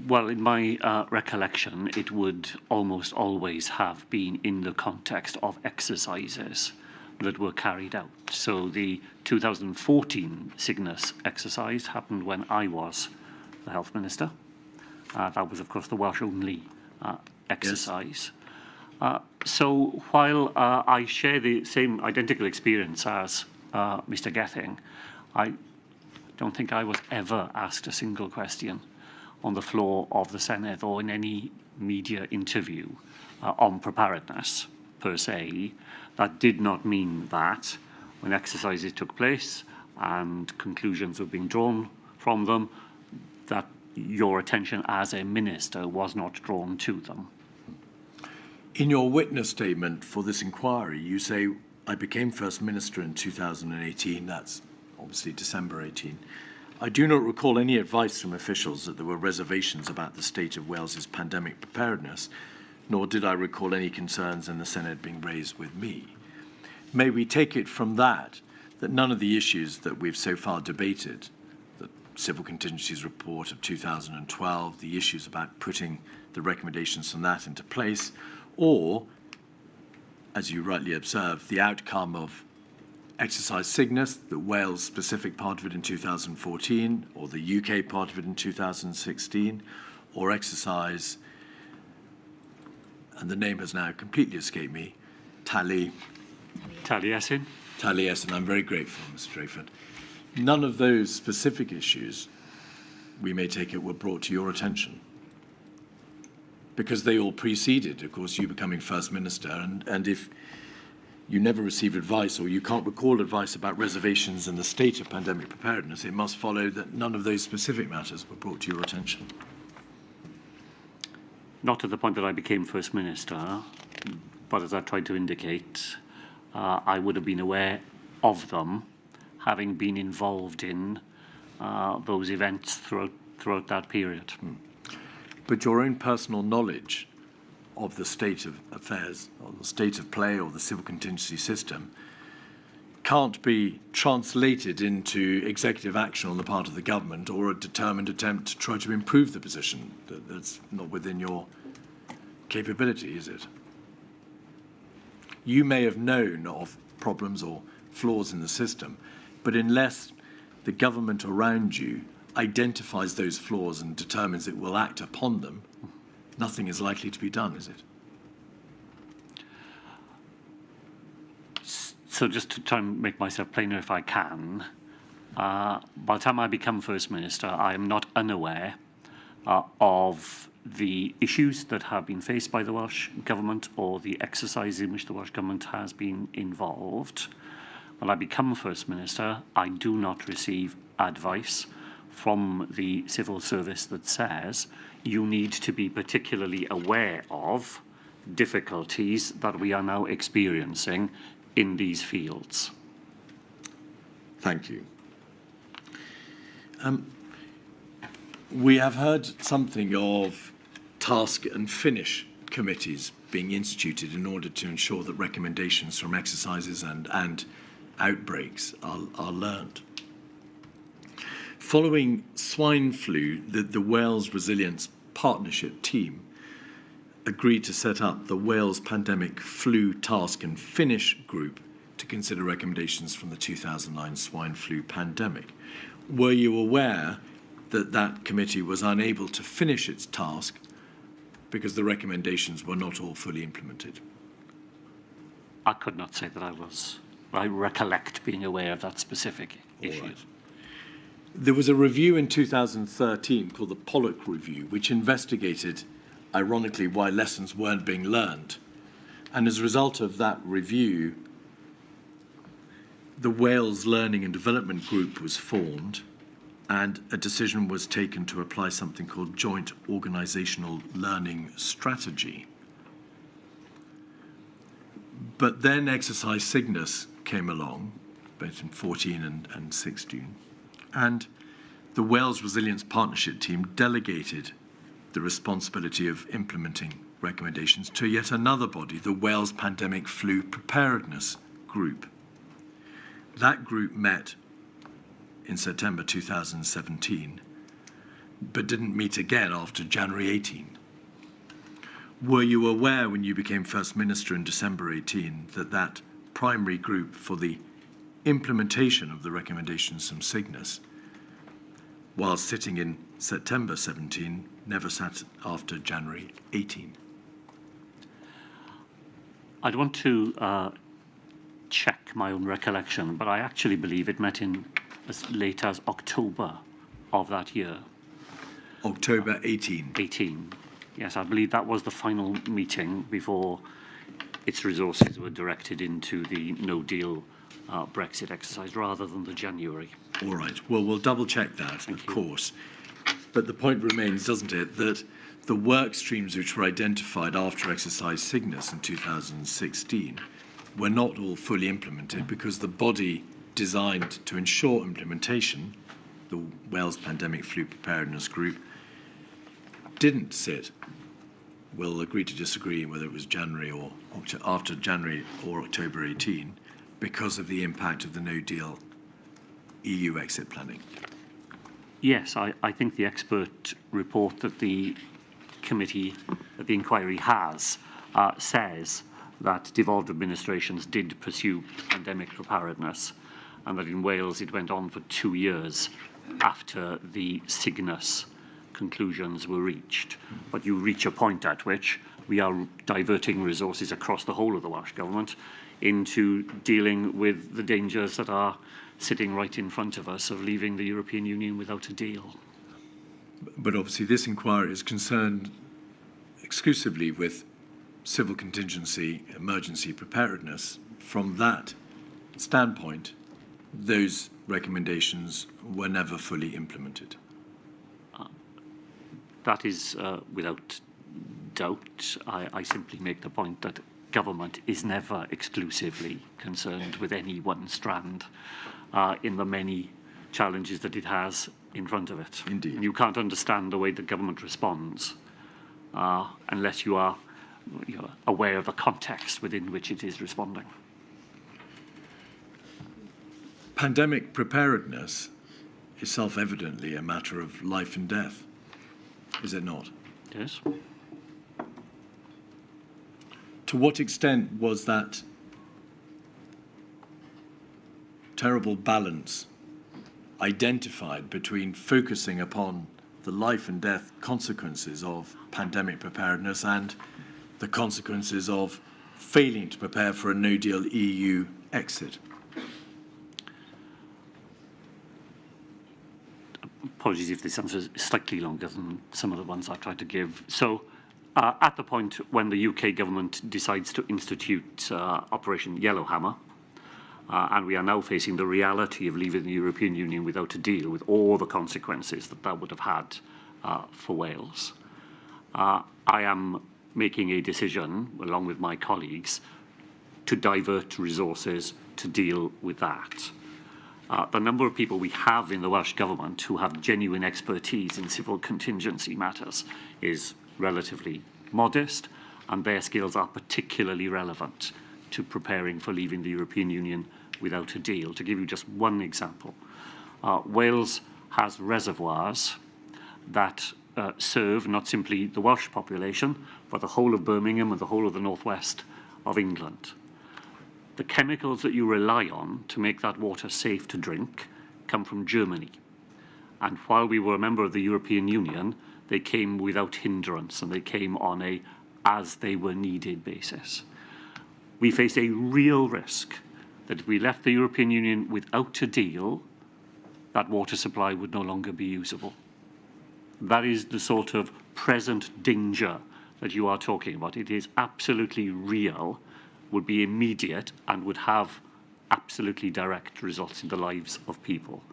Well, in my recollection, it would almost always have been in the context of exercises that were carried out. So the 2014 Cygnus exercise happened when I was the Health Minister. That was, of course, the Welsh-only exercise. Yes. So while I share the same identical experience as Mr Gething, I don't think I was ever asked a single question on the floor of the Senate or in any media interview on preparedness, per se. That did not mean that when exercises took place and conclusions were being drawn from them, that your attention as a minister was not drawn to them. In your witness statement for this inquiry, you say, I became First Minister in 2018, that's obviously December 18. I do not recall any advice from officials that there were reservations about the state of Wales's pandemic preparedness, nor did I recall any concerns in the Senate being raised with me. May we take it from that none of the issues that we've so far debated, the Civil Contingencies Report of 2012, the issues about putting the recommendations from that into place, or, as you rightly observed, the outcome of exercise Cygnus, the Wales-specific part of it in 2014, or the UK part of it in 2016, or exercise, and the name has now completely escaped me, Taliesin. Taliesin, I'm very grateful, Mr Drakeford. None of those specific issues, we may take it, were brought to your attention, because they all preceded, of course, you becoming First Minister, and if you never receive advice or you can't recall advice about reservations in the state of pandemic preparedness, it must follow that none of those specific matters were brought to your attention. Not at the point that I became First Minister, but as I tried to indicate, I would have been aware of them, having been involved in those events throughout that period. But your own personal knowledge of the state of affairs, or the state of play, or the civil contingency system, can't be translated into executive action on the part of the government or a determined attempt to try to improve the position. That's not within your capability, is it? You may have known of problems or flaws in the system, but unless the government around you identifies those flaws and determines it will act upon them, nothing is likely to be done, is it? So just to try and make myself plainer if I can, by the time I become First Minister, I am not unaware of the issues that have been faced by the Welsh Government or the exercise in which the Welsh Government has been involved. When I become First Minister, I do not receive advice from the civil service that says you need to be particularly aware of difficulties that we are now experiencing in these fields. Thank you. We have heard something of task and finish committees being instituted in order to ensure that recommendations from exercises and outbreaks are learned. Following swine flu, the Wales Resilience Partnership team agreed to set up the Wales Pandemic Flu Task and Finish Group to consider recommendations from the 2009 swine flu pandemic. Were you aware that that committee was unable to finish its task because the recommendations were not all fully implemented? I could not say that I was. I recollect being aware of that specific issue. Right. There was a review in 2013 called the Pollock Review, which investigated, ironically, why lessons weren't being learned. And as a result of that review, the Wales Learning and Development Group was formed, and a decision was taken to apply something called Joint Organisational Learning Strategy. But then exercise Cygnus came along, both in 14 and 16, and the Wales Resilience Partnership team delegated the responsibility of implementing recommendations to yet another body, the Wales Pandemic Flu Preparedness Group. That group met in September 2017, but didn't meet again after January 18. Were you aware when you became First Minister in December 18 that that primary group for the implementation of the recommendations from Cygnus, while sitting in September 17, never sat after January 18? I'd want to check my own recollection, but I actually believe it met in as late as October of that year. October 18? 18. Yes, I believe that was the final meeting before its resources were directed into the no-deal Brexit exercise rather than the January. All right. Well, we'll double-check that, of course. But the point remains, doesn't it, that the work streams which were identified after exercise Cygnus in 2016 were not all fully implemented because the body designed to ensure implementation, the Wales Pandemic Flu Preparedness Group, didn't sit. We'll agree to disagree whether it was January or after January or October 18 because of the impact of the no-deal EU exit planning. Yes, I think the expert report that the committee, that the inquiry has, says that devolved administrations did pursue pandemic preparedness, and that in Wales it went on for 2 years after the Cygnus conclusions were reached. But you reach a point at which we are diverting resources across the whole of the Welsh Government into dealing with the dangers that are sitting right in front of us of leaving the European Union without a deal. But obviously this inquiry is concerned exclusively with civil contingency, emergency preparedness. From that standpoint, those recommendations were never fully implemented. That is without doubt. I simply make the point that government is never exclusively concerned with any one strand in the many challenges that it has in front of it. Indeed. And you can't understand the way the government responds unless you are aware of the context within which it is responding. Pandemic preparedness is self-evidently a matter of life and death, is it not? Yes. To what extent was that terrible balance identified between focusing upon the life and death consequences of pandemic preparedness and the consequences of failing to prepare for a no-deal EU exit? Apologies if this answer is slightly longer than some of the ones I've tried to give. So, at the point when the UK government decides to institute Operation Yellowhammer, and we are now facing the reality of leaving the European Union without a deal with all the consequences that that would have had for Wales, I am making a decision, along with my colleagues, to divert resources to deal with that. The number of people we have in the Welsh Government who have genuine expertise in civil contingency matters is relatively modest, and their skills are particularly relevant to preparing for leaving the European Union without a deal. To give you just one example, Wales has reservoirs that serve not simply the Welsh population, but the whole of Birmingham and the whole of the northwest of England. The chemicals that you rely on to make that water safe to drink come from Germany. And while we were a member of the European Union, they came without hindrance, and they came on a as they were needed basis. We face a real risk that if we left the European Union without a deal, that water supply would no longer be usable. That is the sort of present danger that you are talking about. It is absolutely real, would be immediate, and would have absolutely direct results in the lives of people.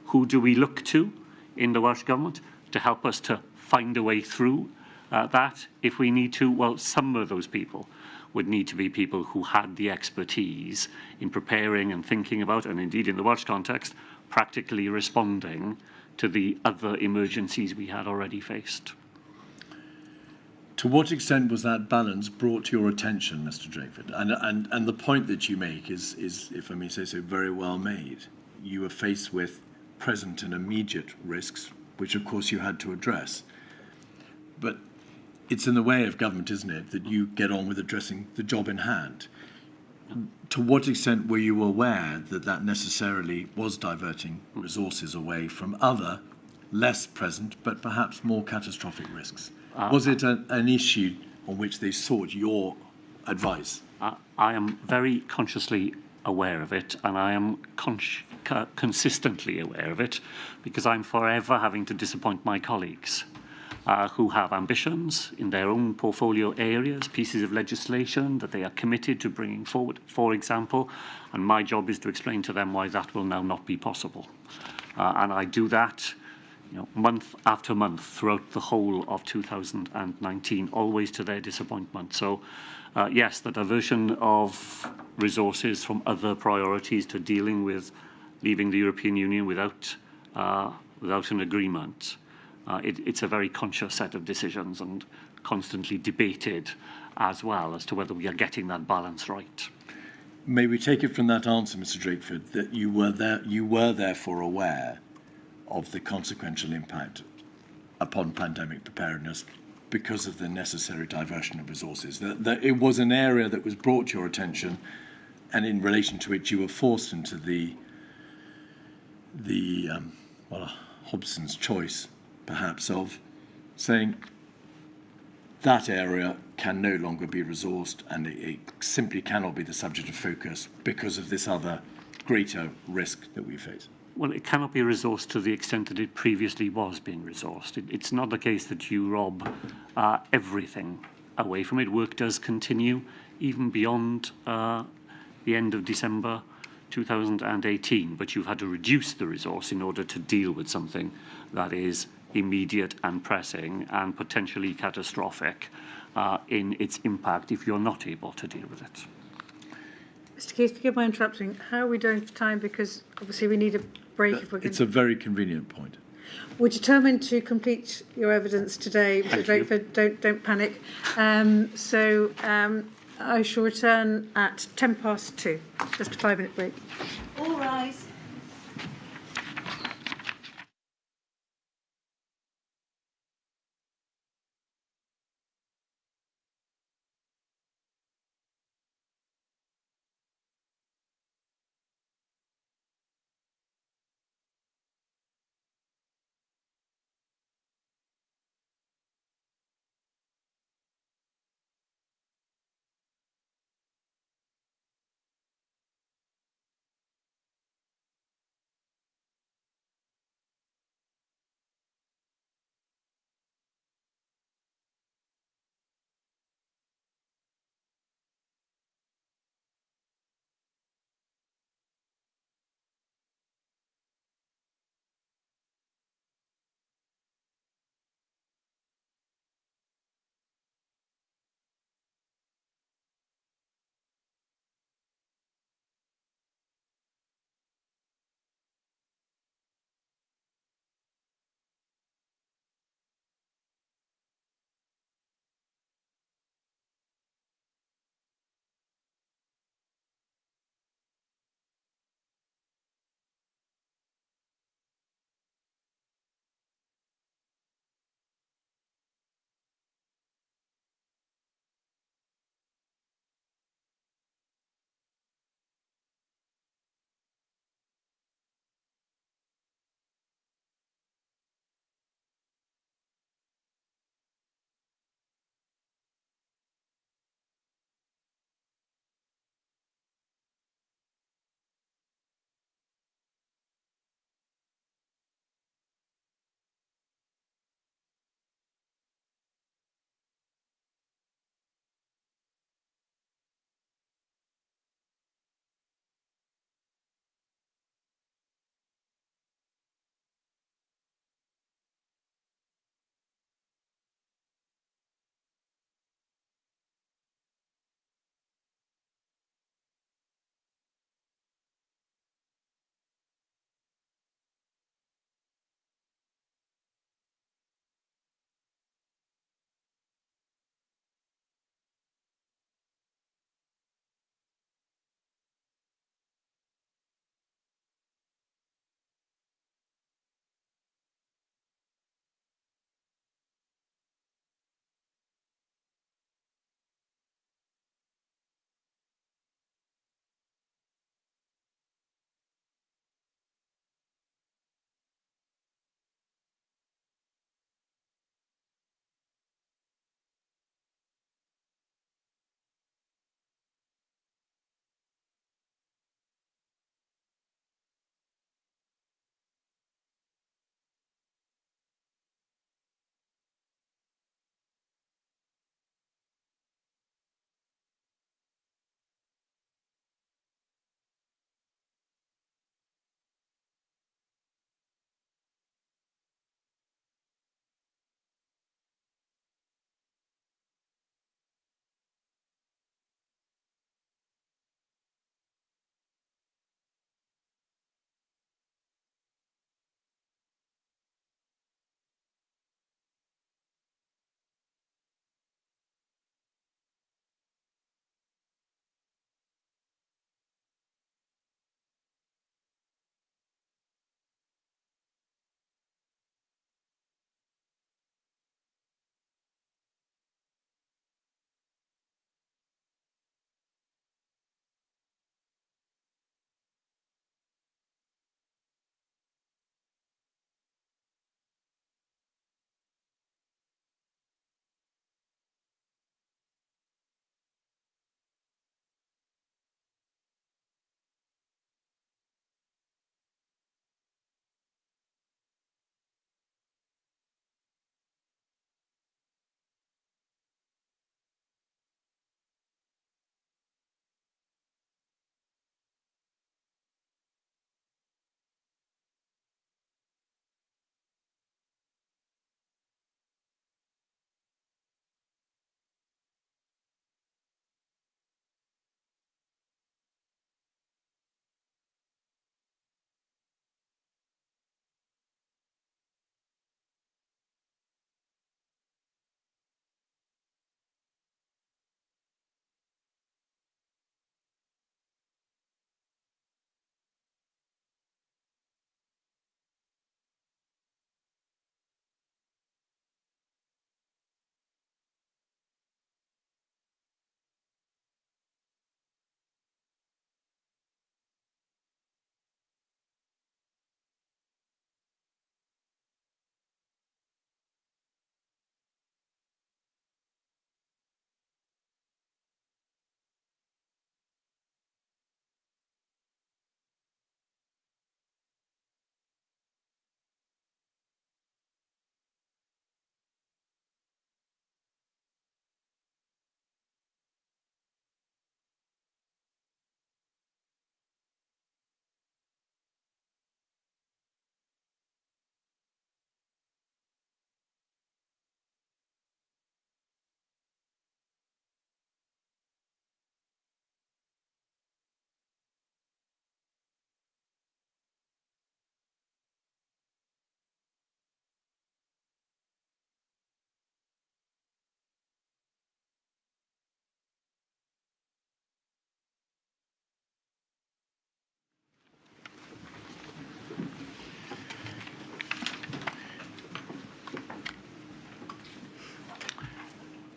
Who do we look to in the Welsh Government to help us to find a way through that if we need to? Well, some of those people would need to be people who had the expertise in preparing and thinking about, and indeed in the Welsh context, practically responding to the other emergencies we had already faced. To what extent was that balance brought to your attention, Mr. Drakeford? And the point that you make is, if I may say so, very well made. You were faced with present and immediate risks, which of course you had to address. But it's in the way of government, isn't it, that you get on with addressing the job in hand. To what extent were you aware that that necessarily was diverting resources away from other, less present, but perhaps more catastrophic risks? Was it an issue on which they sought your advice? I am very consciously aware of it, and I am consistently aware of it, because I'm forever having to disappoint my colleagues who have ambitions in their own portfolio areas, pieces of legislation that they are committed to bringing forward, for example, and my job is to explain to them why that will now not be possible. And I do that month after month throughout the whole of 2019, always to their disappointment. So, yes, the diversion of resources from other priorities to dealing with leaving the European Union without an agreement, it's a very conscious set of decisions and constantly debated as well as to whether we are getting that balance right. May we take it from that answer, Mr. Drakeford, that you were therefore aware of the consequential impact upon pandemic preparedness because of the necessary diversion of resources, that it was an area that was brought to your attention, and in relation to which you were forced into the Hobson's choice, perhaps, of saying that area can no longer be resourced, and it simply cannot be the subject of focus because of this other greater risk that we face. Well, it cannot be resourced to the extent that it previously was being resourced. It's not the case that you rob everything away from it. Work does continue even beyond the end of December 2018, but you've had to reduce the resource in order to deal with something that is immediate and pressing and potentially catastrophic in its impact if you're not able to deal with it. Mr. Keith, forgive my interrupting. How are we doing for time? Because obviously we need a break if we're going. It's a very convenient point. We're determined to complete your evidence today, Mr. Drakeford. Don't panic. I shall return at 2:10, just a 5-minute break. All rise.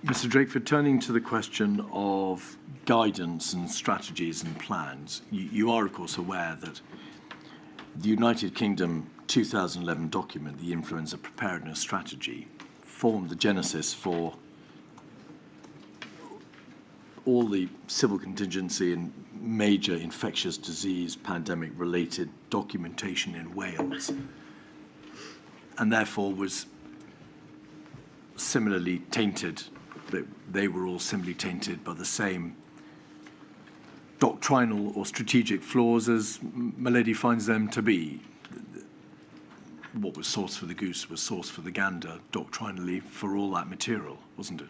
Mr. Drakeford, turning to the question of guidance and strategies and plans, you are, of course, aware that the United Kingdom 2011 document, the Influenza Preparedness Strategy, formed the genesis for all the civil contingency and major infectious disease pandemic-related documentation in Wales, and therefore was similarly tainted. They were all similarly tainted by the same doctrinal or strategic flaws as Milady finds them to be. What was sauce for the goose was sauce for the gander, doctrinally, for all that material, wasn't it?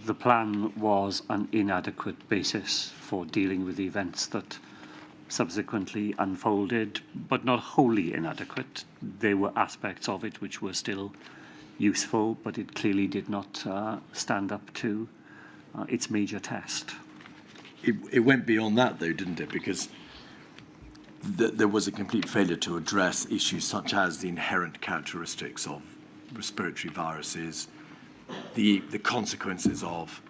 The plan was an inadequate basis for dealing with the events that subsequently unfolded, but not wholly inadequate. There were aspects of it which were still useful, but it clearly did not stand up to its major test. It went beyond that, though, didn't it? Because there was a complete failure to address issues such as the inherent characteristics of respiratory viruses, the consequences of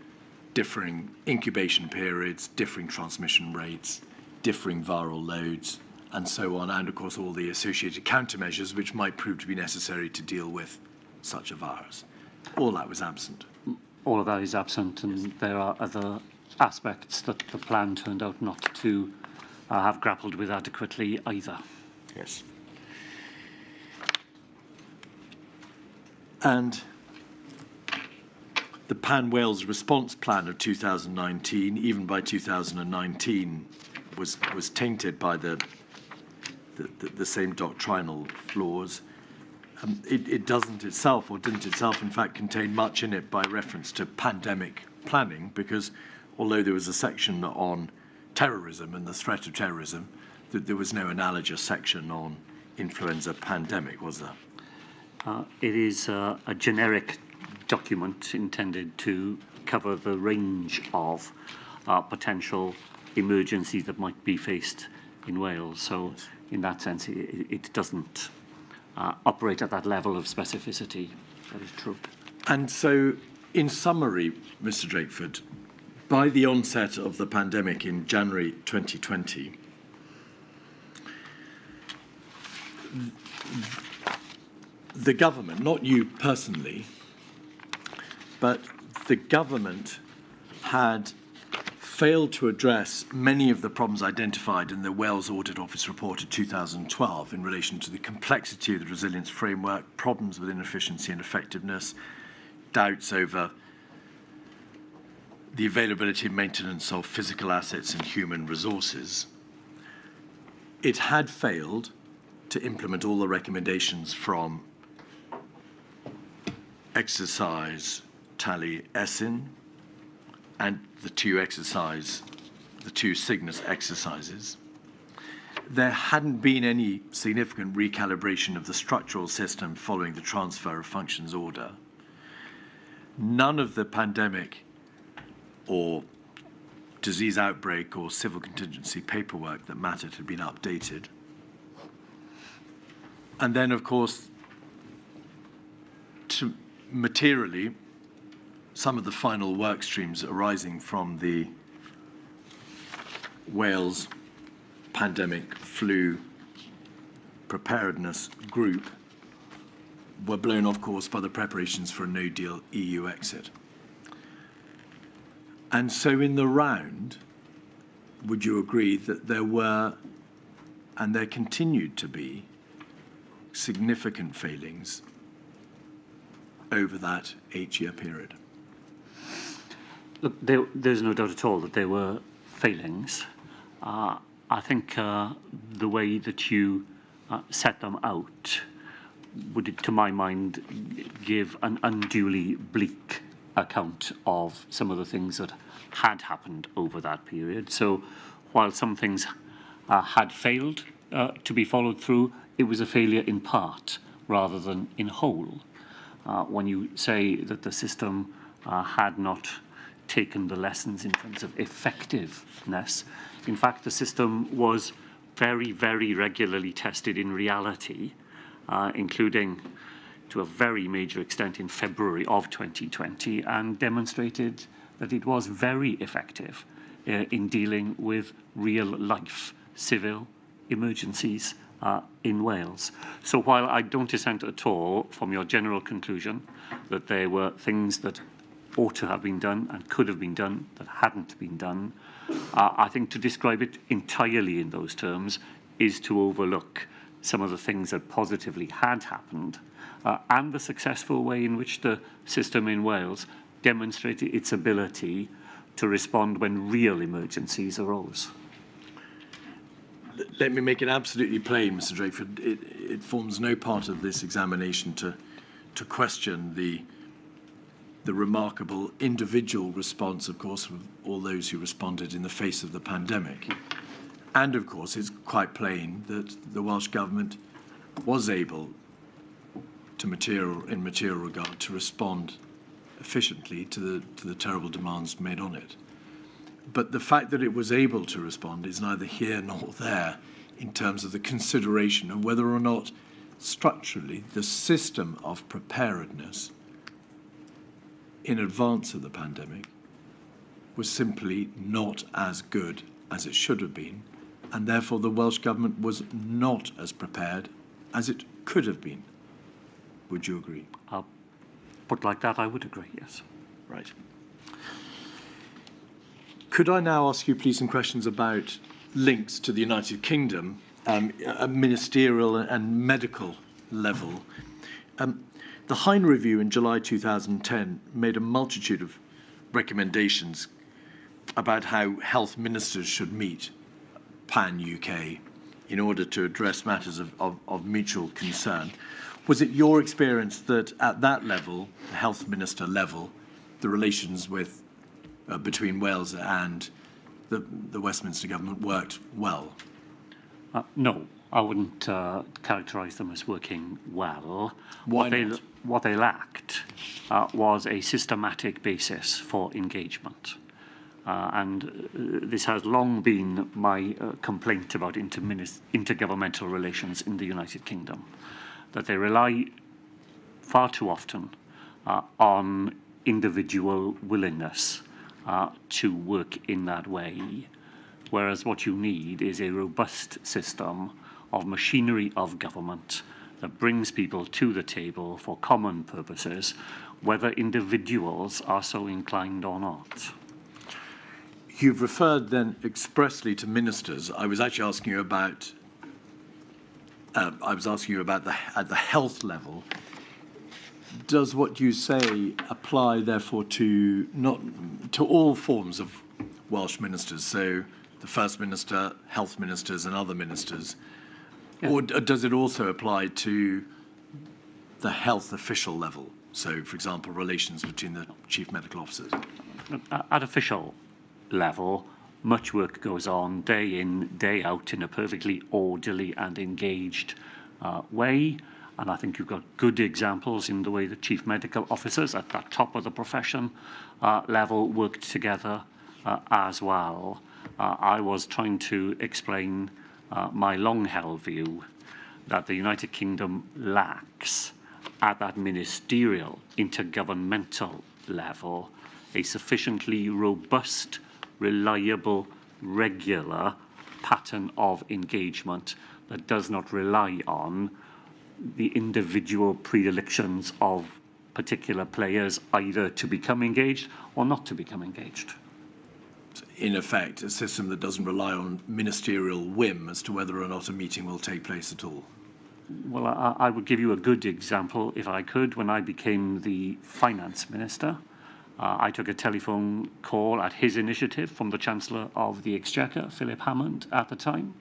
differing incubation periods, differing transmission rates, differing viral loads, and so on, and of course all the associated countermeasures which might prove to be necessary to deal with such a virus. All that was absent. All of that is absent, and there are other aspects that the plan turned out not to have grappled with adequately either. Yes. And the Pan-Wales response plan of 2019, even by 2019, was tainted by the same doctrinal flaws. It doesn't itself, or didn't itself, in fact, contain much in it by reference to pandemic planning, because although there was a section on terrorism and the threat of terrorism, there was no analogous section on influenza pandemic, was there? It is a generic document intended to cover the range of potential emergencies that might be faced in Wales. So in that sense, it doesn't operate at that level of specificity. That is true. And so, in summary, Mr. Drakeford, by the onset of the pandemic in January 2020, the government, not you personally, but the government had failed to address many of the problems identified in the Wales Audit Office report of 2012 in relation to the complexity of the resilience framework, problems with inefficiency and effectiveness, doubts over the availability and maintenance of physical assets and human resources. It had failed to implement all the recommendations from exercise Tally Essin and the two Cygnus exercises. There hadn't been any significant recalibration of the structural system following the transfer of functions order. None of the pandemic or disease outbreak or civil contingency paperwork that mattered had been updated. And then, of course, materially, some of the final work streams arising from the Wales pandemic flu preparedness group were blown off course by the preparations for a no-deal EU exit. And so in the round, would you agree that there were, and there continued to be, significant failings over that 8-year period? Look, there's no doubt at all that there were failings. I think the way that you set them out would, to my mind, give an unduly bleak account of some of the things that had happened over that period. So while some things had failed to be followed through, it was a failure in part rather than in whole. When you say that the system had not taken the lessons in terms of effectiveness, in fact, the system was very, very regularly tested in reality, including to a very major extent in February of 2020 and demonstrated that it was very effective in dealing with real-life civil emergencies in Wales. So while I don't dissent at all from your general conclusion that there were things that ought to have been done and could have been done that hadn't been done, I think to describe it entirely in those terms is to overlook some of the things that positively had happened and the successful way in which the system in Wales demonstrated its ability to respond when real emergencies arose. Let me make it absolutely plain, Mr. Drakeford. It forms no part of this examination to question the remarkable individual response, of course, of all those who responded in the face of the pandemic. And, of course, it's quite plain that the Welsh Government was able, in material regard, to respond efficiently to the terrible demands made on it. But the fact that it was able to respond is neither here nor there in terms of the consideration of whether or not structurally the system of preparedness in advance of the pandemic was simply not as good as it should have been, and therefore the Welsh Government was not as prepared as it could have been. Would you agree? Put like that, I would agree, yes. Right. Could I now ask you, please, some questions about links to the United Kingdom, at ministerial and medical level? The Hine Review in July 2010 made a multitude of recommendations about how health ministers should meet pan-UK in order to address matters of mutual concern. Was it your experience that at that level, the health minister level, the relations with between Wales and the Westminster government worked well? No, I wouldn't characterise them as working well. Why not? What they lacked was a systematic basis for engagement. And this has long been my complaint about intergovernmental relations in the United Kingdom, that they rely far too often on individual willingness to work in that way, whereas what you need is a robust system of machinery of government that brings people to the table for common purposes, whether individuals are so inclined or not. You've referred then expressly to ministers. I was actually asking you about at the health level. Does what you say apply, therefore, to all forms of Welsh ministers? So the First Minister, health ministers, and other ministers, yeah. Or does it also apply to the health official level? So, for example, relations between the chief medical officers. At official level, much work goes on day in, day out in a perfectly orderly and engaged way. And I think you've got good examples in the way the chief medical officers at the top of the profession level worked together as well. I was trying to explain my long-held view that the United Kingdom lacks, at that ministerial, intergovernmental level, a sufficiently robust, reliable, regular pattern of engagement that does not rely on the individual predilections of particular players either to become engaged or not to become engaged. In effect, a system that doesn't rely on ministerial whim as to whether or not a meeting will take place at all. Well, I would give you a good example, if I could. When I became the finance minister, I took a telephone call at his initiative from the Chancellor of the Exchequer, Philip Hammond, at the time.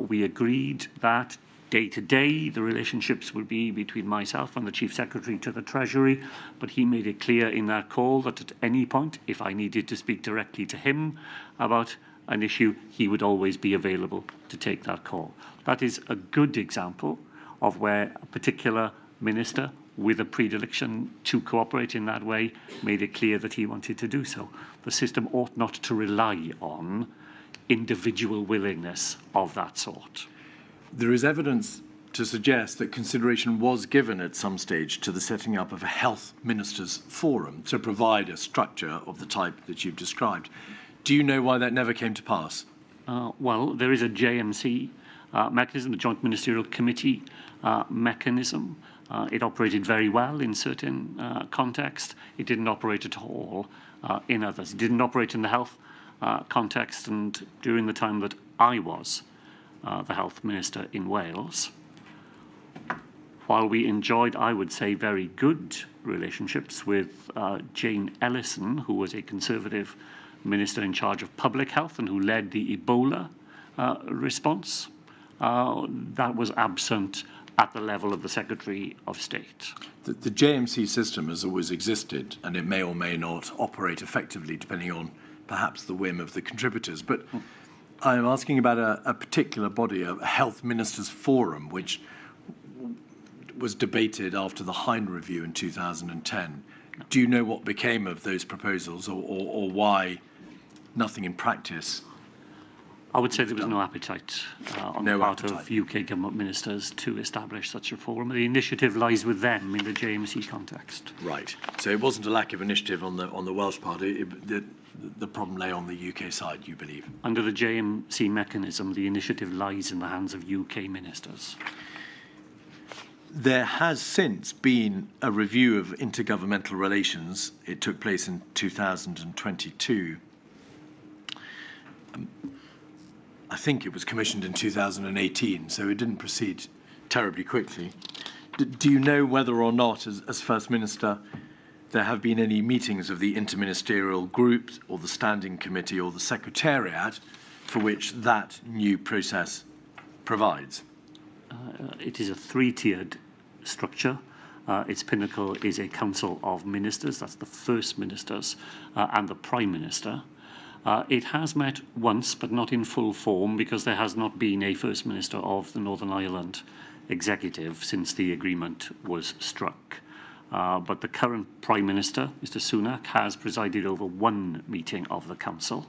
We agreed that day-to-day the relationships would be between myself and the Chief Secretary to the Treasury, but he made it clear in that call that at any point, if I needed to speak directly to him about an issue, he would always be available to take that call. That is a good example of where a particular minister with a predilection to cooperate in that way made it clear that he wanted to do so. The system ought not to rely on individual willingness of that sort. There is evidence to suggest that consideration was given at some stage to the setting up of a health ministers' forum to provide a structure of the type that you've described. Do you know why that never came to pass? Well, there is a JMC mechanism, the Joint Ministerial Committee mechanism. It operated very well in certain contexts. It didn't operate at all in others. It didn't operate in the health context, and during the time that I was the health minister in Wales, while we enjoyed, I would say, very good relationships with Jane Ellison, who was a Conservative minister in charge of public health and who led the Ebola response, that was absent at the level of the Secretary of State. The JMC system has always existed, and it may or may not operate effectively depending on perhaps the whim of the contributors. But I'm asking about a particular body, a health ministers' forum, which was debated after the Hind Review in 2010. Do you know what became of those proposals, or why nothing in practice? I would say there was no appetite on the part of UK government ministers to establish such a forum. The initiative lies with them in the JMC context. Right. So it wasn't a lack of initiative on the Welsh part. The problem lay on the UK side, you believe? Under the JMC mechanism, the initiative lies in the hands of UK ministers. There has since been a review of intergovernmental relations. It took place in 2022. I think it was commissioned in 2018, so it didn't proceed terribly quickly. Do you know whether or not, as First Minister, there have been any meetings of the interministerial groups or the standing committee or the secretariat for which that new process provides? It is a three-tiered structure. Its pinnacle is a council of ministers, that's the First Ministers and the Prime Minister. It has met once, but not in full form, because there has not been a First Minister of the Northern Ireland executive since the agreement was struck. But the current Prime Minister, Mr Sunak, has presided over one meeting of the Council.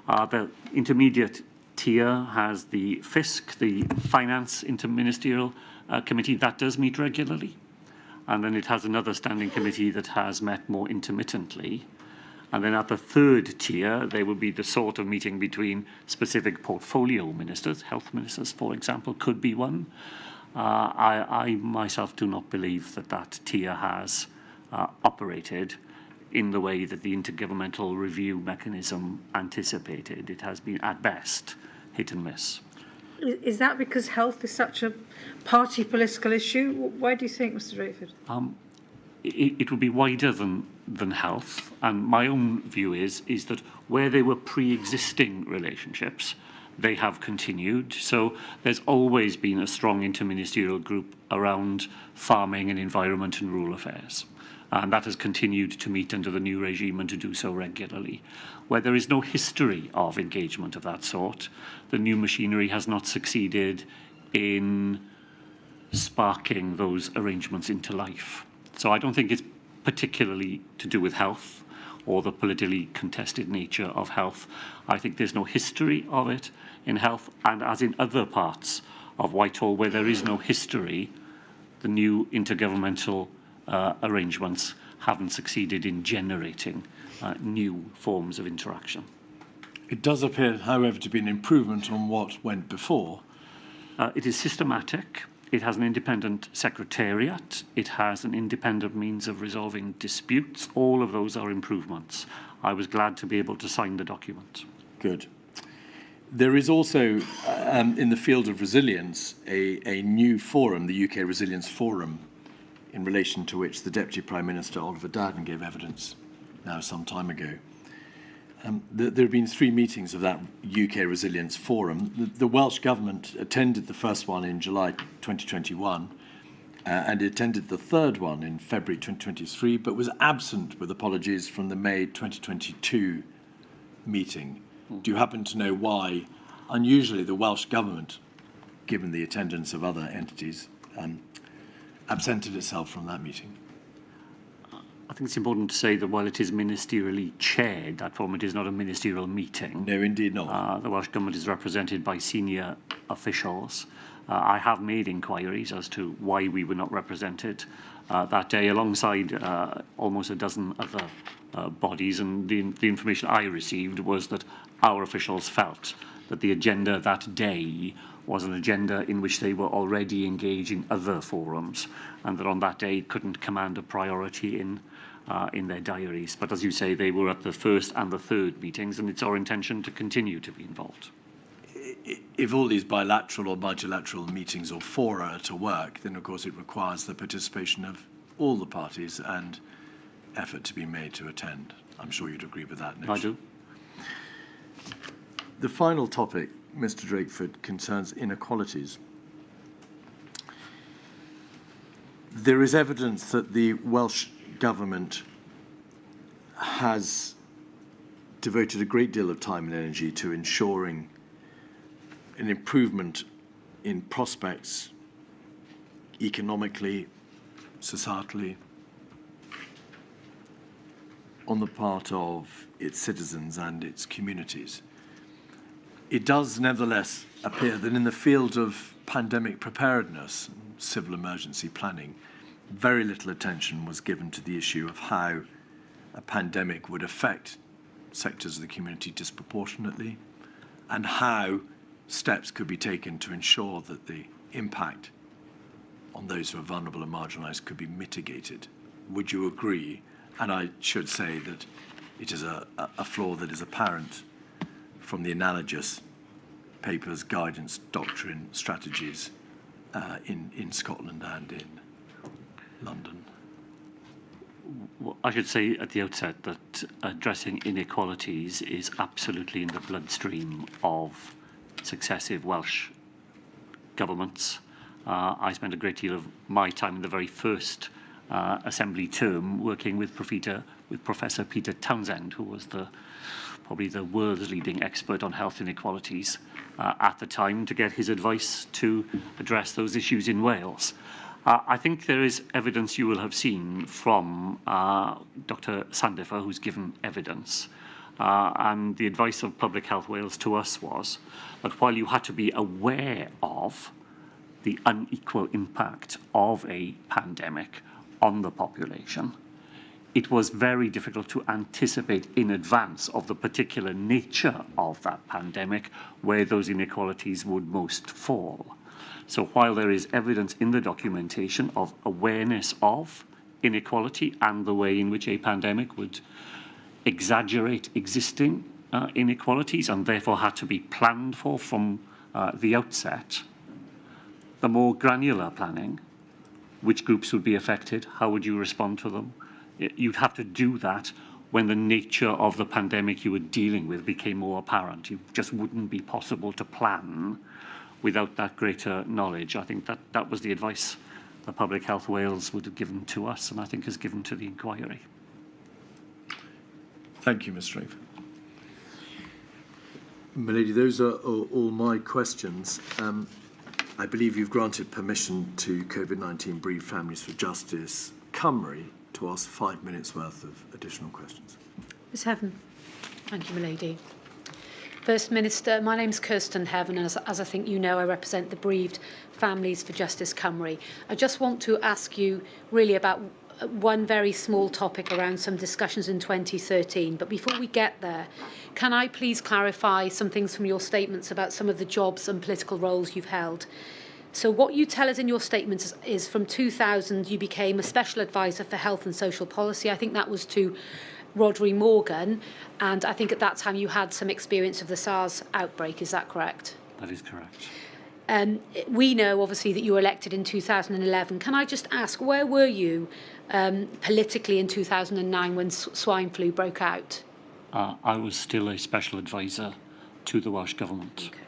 The intermediate tier has the FISC, the Finance Interministerial Committee, that does meet regularly. And then it has another standing committee that has met more intermittently. And then at the third tier, there will be the sort of meeting between specific portfolio ministers. Health ministers, for example, could be one. I myself do not believe that that tier has operated in the way that the intergovernmental review mechanism anticipated. It has been, at best, hit and miss. Is that because health is such a party political issue? Why do you think, Mr Drakeford? It would be wider than health, and my own view is that where there were pre-existing relationships, they have continued. So there's always been a strong interministerial group around farming and environment and rural affairs, and that has continued to meet under the new regime and to do so regularly. Where there is no history of engagement of that sort, the new machinery has not succeeded in sparking those arrangements into life. So I don't think it's particularly to do with health or the politically contested nature of health. I think there's no history of it in health, and as in other parts of Whitehall where there is no history, the new intergovernmental arrangements haven't succeeded in generating new forms of interaction. It does appear, however, to be an improvement on what went before. It is systematic. It has an independent secretariat. It has an independent means of resolving disputes. All of those are improvements. I was glad to be able to sign the document. Good. There is also, in the field of resilience, a new forum, the UK Resilience Forum, in relation to which the Deputy Prime Minister, Oliver Dowden, gave evidence now some time ago. There have been 3 meetings of that UK Resilience Forum. The Welsh Government attended the first one in July 2021 and attended the third one in February 2023, but was absent with apologies from the May 2022 meeting. Do you happen to know why, unusually, the Welsh Government, given the attendance of other entities, absented itself from that meeting? I think it's important to say that while it is ministerially chaired, that forum, it is not a ministerial meeting. No, indeed not. The Welsh Government is represented by senior officials. I have made inquiries as to why we were not represented that day, alongside almost a dozen other bodies, and the information I received was that our officials felt that the agenda that day was an agenda in which they were already engaged in other forums, and that on that day couldn't command a priority in their diaries. But as you say, they were at the first and the third meetings, and it's our intention to continue to be involved. If all these bilateral or multilateral meetings or fora are to work, then of course it requires the participation of all the parties and effort to be made to attend. I'm sure you'd agree with that, Nick. I do. The final topic, Mr. Drakeford, concerns inequalities. There is evidence that the Welsh Government has devoted a great deal of time and energy to ensuring an improvement in prospects economically, societally, on the part of its citizens and its communities. It does nevertheless appear that in the field of pandemic preparedness, civil emergency planning, very little attention was given to the issue of how a pandemic would affect sectors of the community disproportionately, and how steps could be taken to ensure that the impact on those who are vulnerable and marginalised could be mitigated. Would you agree? And I should say that it is a flaw that is apparent from the analogous papers, guidance, doctrine, strategies in Scotland and in London. Well, I should say at the outset that addressing inequalities is absolutely in the bloodstream of successive Welsh governments. I spent a great deal of my time in the very first Assembly term working with Professor Peter Townsend, who was probably the world's leading expert on health inequalities at the time, to get his advice to address those issues in Wales. I think there is evidence you will have seen from Dr Sandifer, who's given evidence. And the advice of Public Health Wales to us was that while you had to be aware of the unequal impact of a pandemic on the population, it was very difficult to anticipate in advance of the particular nature of that pandemic where those inequalities would most fall. So while there is evidence in the documentation of awareness of inequality and the way in which a pandemic would exaggerate existing inequalities and therefore had to be planned for from the outset, the more granular planning, which groups would be affected, how would you respond to them? You'd have to do that when the nature of the pandemic you were dealing with became more apparent. It just wouldn't be possible to plan without that greater knowledge. I think that was the advice that Public Health Wales would have given to us, and I think has given to the inquiry. Thank you, Mr. Drakeford. Milady, those are all my questions. I believe you've granted permission to COVID-19 Bereaved Families for Justice Cymru to ask 5 minutes worth of additional questions. Ms Heaven. Thank you, Milady. First Minister, my name's Kirsten Heaven, and as I think you know, I represent the Bereaved Families for Justice Cymru. I just want to ask you really about one very small topic around some discussions in 2013. But before we get there, can I please clarify some things from your statements about some of the jobs and political roles you've held? So what you tell us in your statements is from 2000 you became a Special Advisor for Health and Social Policy. I think that was to Rodri Morgan, and I think at that time you had some experience of the SARS outbreak. Is that correct? That is correct. We know, obviously, that you were elected in 2011. Can I just ask, where were you politically in 2009 when swine flu broke out? I was still a special advisor to the Welsh Government. Okay.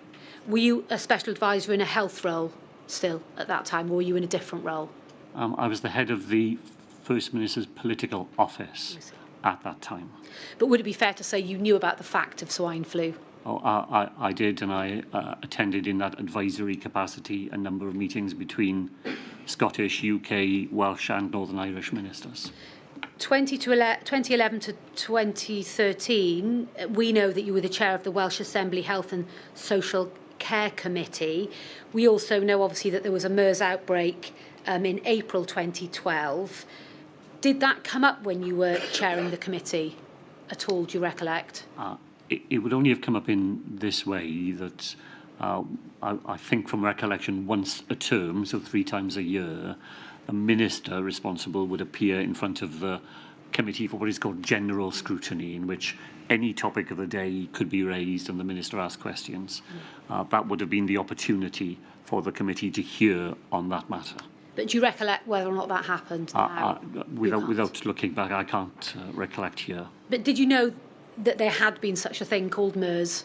Were you a special advisor in a health role still at that time, or were you in a different role? I was the head of the First Minister's political office at that time. But would it be fair to say you knew about the fact of swine flu? Oh, I did, and I attended in that advisory capacity a number of meetings between Scottish, UK, Welsh and Northern Irish ministers. 2011 to 2013, we know that you were the chair of the Welsh Assembly Health and Social Care Committee. We also know, obviously, that there was a MERS outbreak in April 2012. Did that come up when you were chairing the committee at all, do you recollect? It would only have come up in this way, that I think from recollection, once a term, so 3 times a year, a minister responsible would appear in front of the committee for what is called general scrutiny, in which any topic of the day could be raised and the minister asked questions. That would have been the opportunity for the committee to hear on that matter. But do you recollect whether or not that happened now? Without looking back, I can't recollect here. But did you know that there had been such a thing called MERS,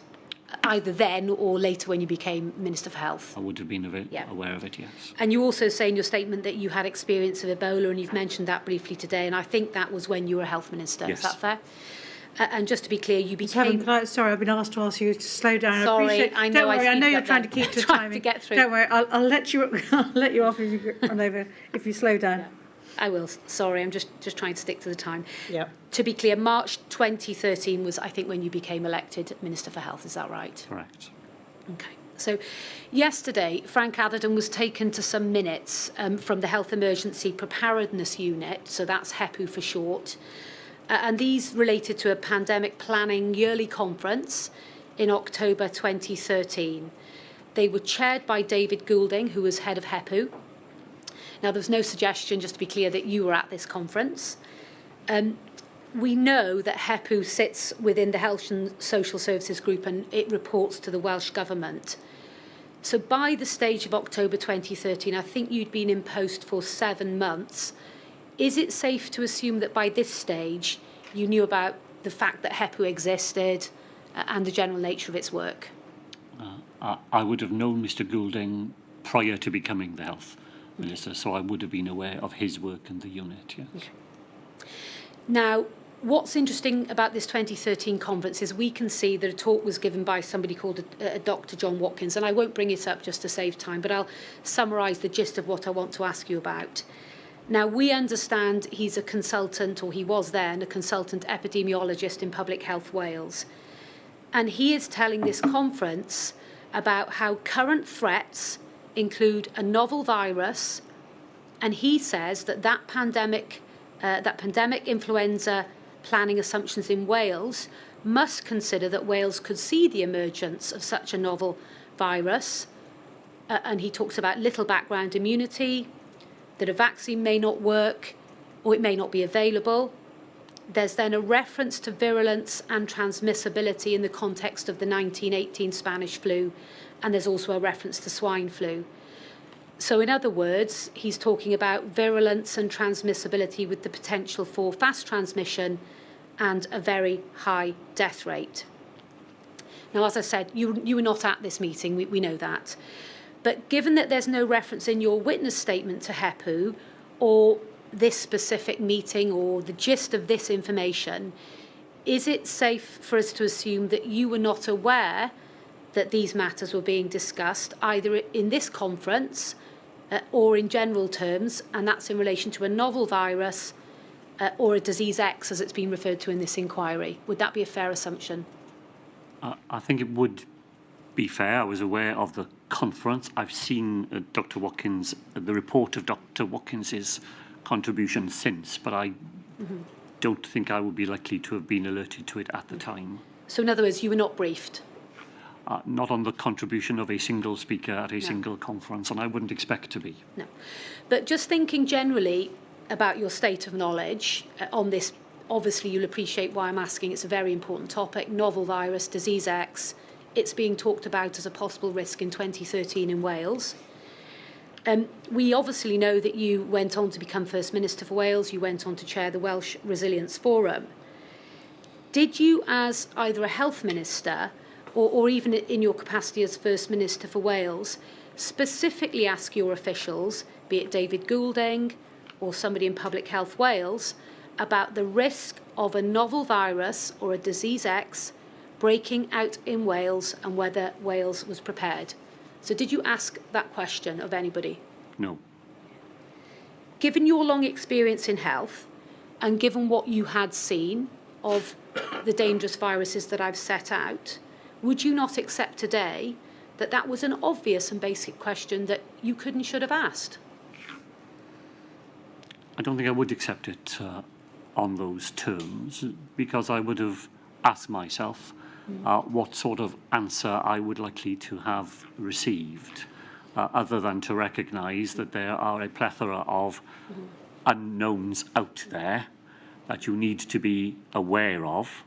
either then or later when you became Minister for Health? I would have been aware of it, yes. And you also say in your statement that you had experience of Ebola, and you've mentioned that briefly today, and I think that was when you were Health Minister. Yes. Is that fair? And just to be clear, you became... Sorry, I've been asked to ask you to slow down. Sorry, I know. Don't worry, I know you're trying to keep to timing. To get through. Don't worry, I'll let you. I'll let you off if you run over. If you slow down. Yeah. I will. Sorry, I'm just trying to stick to the time. Yeah. To be clear, March 2013 was, I think, when you became elected Minister for Health. Is that right? Correct. Okay. So yesterday, Frank Atherton was taken to some minutes from the Health Emergency Preparedness Unit, so that's HEPU for short, and these related to a pandemic planning yearly conference in October 2013. They were chaired by David Goulding, who was head of HEPU. Now, there's no suggestion, just to be clear, that you were at this conference. We know that HEPU sits within the Health and Social Services Group and it reports to the Welsh Government. So by the stage of October 2013, I think you'd been in post for 7 months. Is it safe to assume that by this stage you knew about the fact that HEPU existed and the general nature of its work? I would have known Mr Goulding prior to becoming the Health Minister, so I would have been aware of his work in the unit, yes. Okay. Now, what's interesting about this 2013 conference is we can see that a talk was given by somebody called Dr John Watkins, and I won't bring it up just to save time, but I'll summarise the gist of what I want to ask you about. Now, we understand he's a consultant, or he was then, a consultant epidemiologist in Public Health Wales. And he is telling this conference about how current threats include a novel virus, and he says that that pandemic influenza planning assumptions in Wales must consider that Wales could see the emergence of such a novel virus, and he talks about little background immunity, that a vaccine may not work or it may not be available. There's then a reference to virulence and transmissibility in the context of the 1918 Spanish flu, and there's also a reference to swine flu. So in other words, he's talking about virulence and transmissibility with the potential for fast transmission and a very high death rate. Now, as I said, you were not at this meeting, we know that. But given that there's no reference in your witness statement to HEPU or this specific meeting or the gist of this information, is it safe for us to assume that you were not aware that these matters were being discussed either in this conference or in general terms, and that's in relation to a novel virus or a disease X, as it's been referred to in this inquiry? Would that be a fair assumption? I think it would be fair. I was aware of the conference. I've seen Dr Watkins, the report of Dr Watkins's contribution since, but I don't think I would be likely to have been alerted to it at the time. So in other words, you were not briefed? Not on the contribution of a single speaker at a single conference, and I wouldn't expect to be. No. But just thinking generally about your state of knowledge on this, obviously you'll appreciate why I'm asking. It's a very important topic, novel virus, disease X. It's being talked about as a possible risk in 2013 in Wales. We obviously know that you went on to become First Minister for Wales. You went on to chair the Welsh Resilience Forum. Did you, as either a health minister or even in your capacity as First Minister for Wales, specifically ask your officials, be it David Goulding or somebody in Public Health Wales, about the risk of a novel virus or a disease X breaking out in Wales and whether Wales was prepared? So did you ask that question of anybody? No. Given your long experience in health and given what you had seen of the dangerous viruses that I've set out, would you not accept today that that was an obvious and basic question that you could and should have asked? I don't think I would accept it on those terms, because I would have asked myself what sort of answer I would likely to have received, other than to recognise that there are a plethora of unknowns out there that you need to be aware of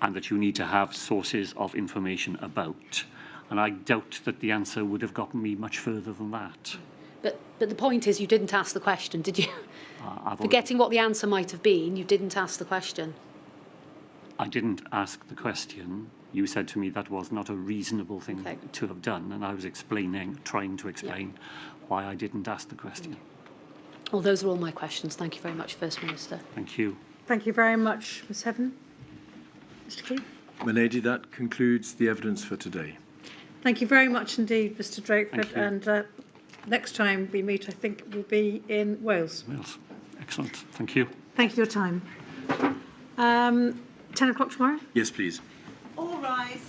and that you need to have sources of information about. And I doubt that the answer would have gotten me much further than that. But the point is, you didn't ask the question, did you? Forgetting what the answer might have been, you didn't ask the question. I didn't ask the question. You said to me that was not a reasonable thing to have done, and I was trying to explain why I didn't ask the question. Well, those are all my questions. Thank you very much, First Minister. Thank you. Thank you very much, Ms Heaven. Mr Keith. My lady, that concludes the evidence for today. Thank you very much indeed, Mr Drakeford. And next time we meet, I think, will be in Wales. Wales. Excellent. Thank you. Thank you for your time. 10 o'clock tomorrow? Yes, please. All rise.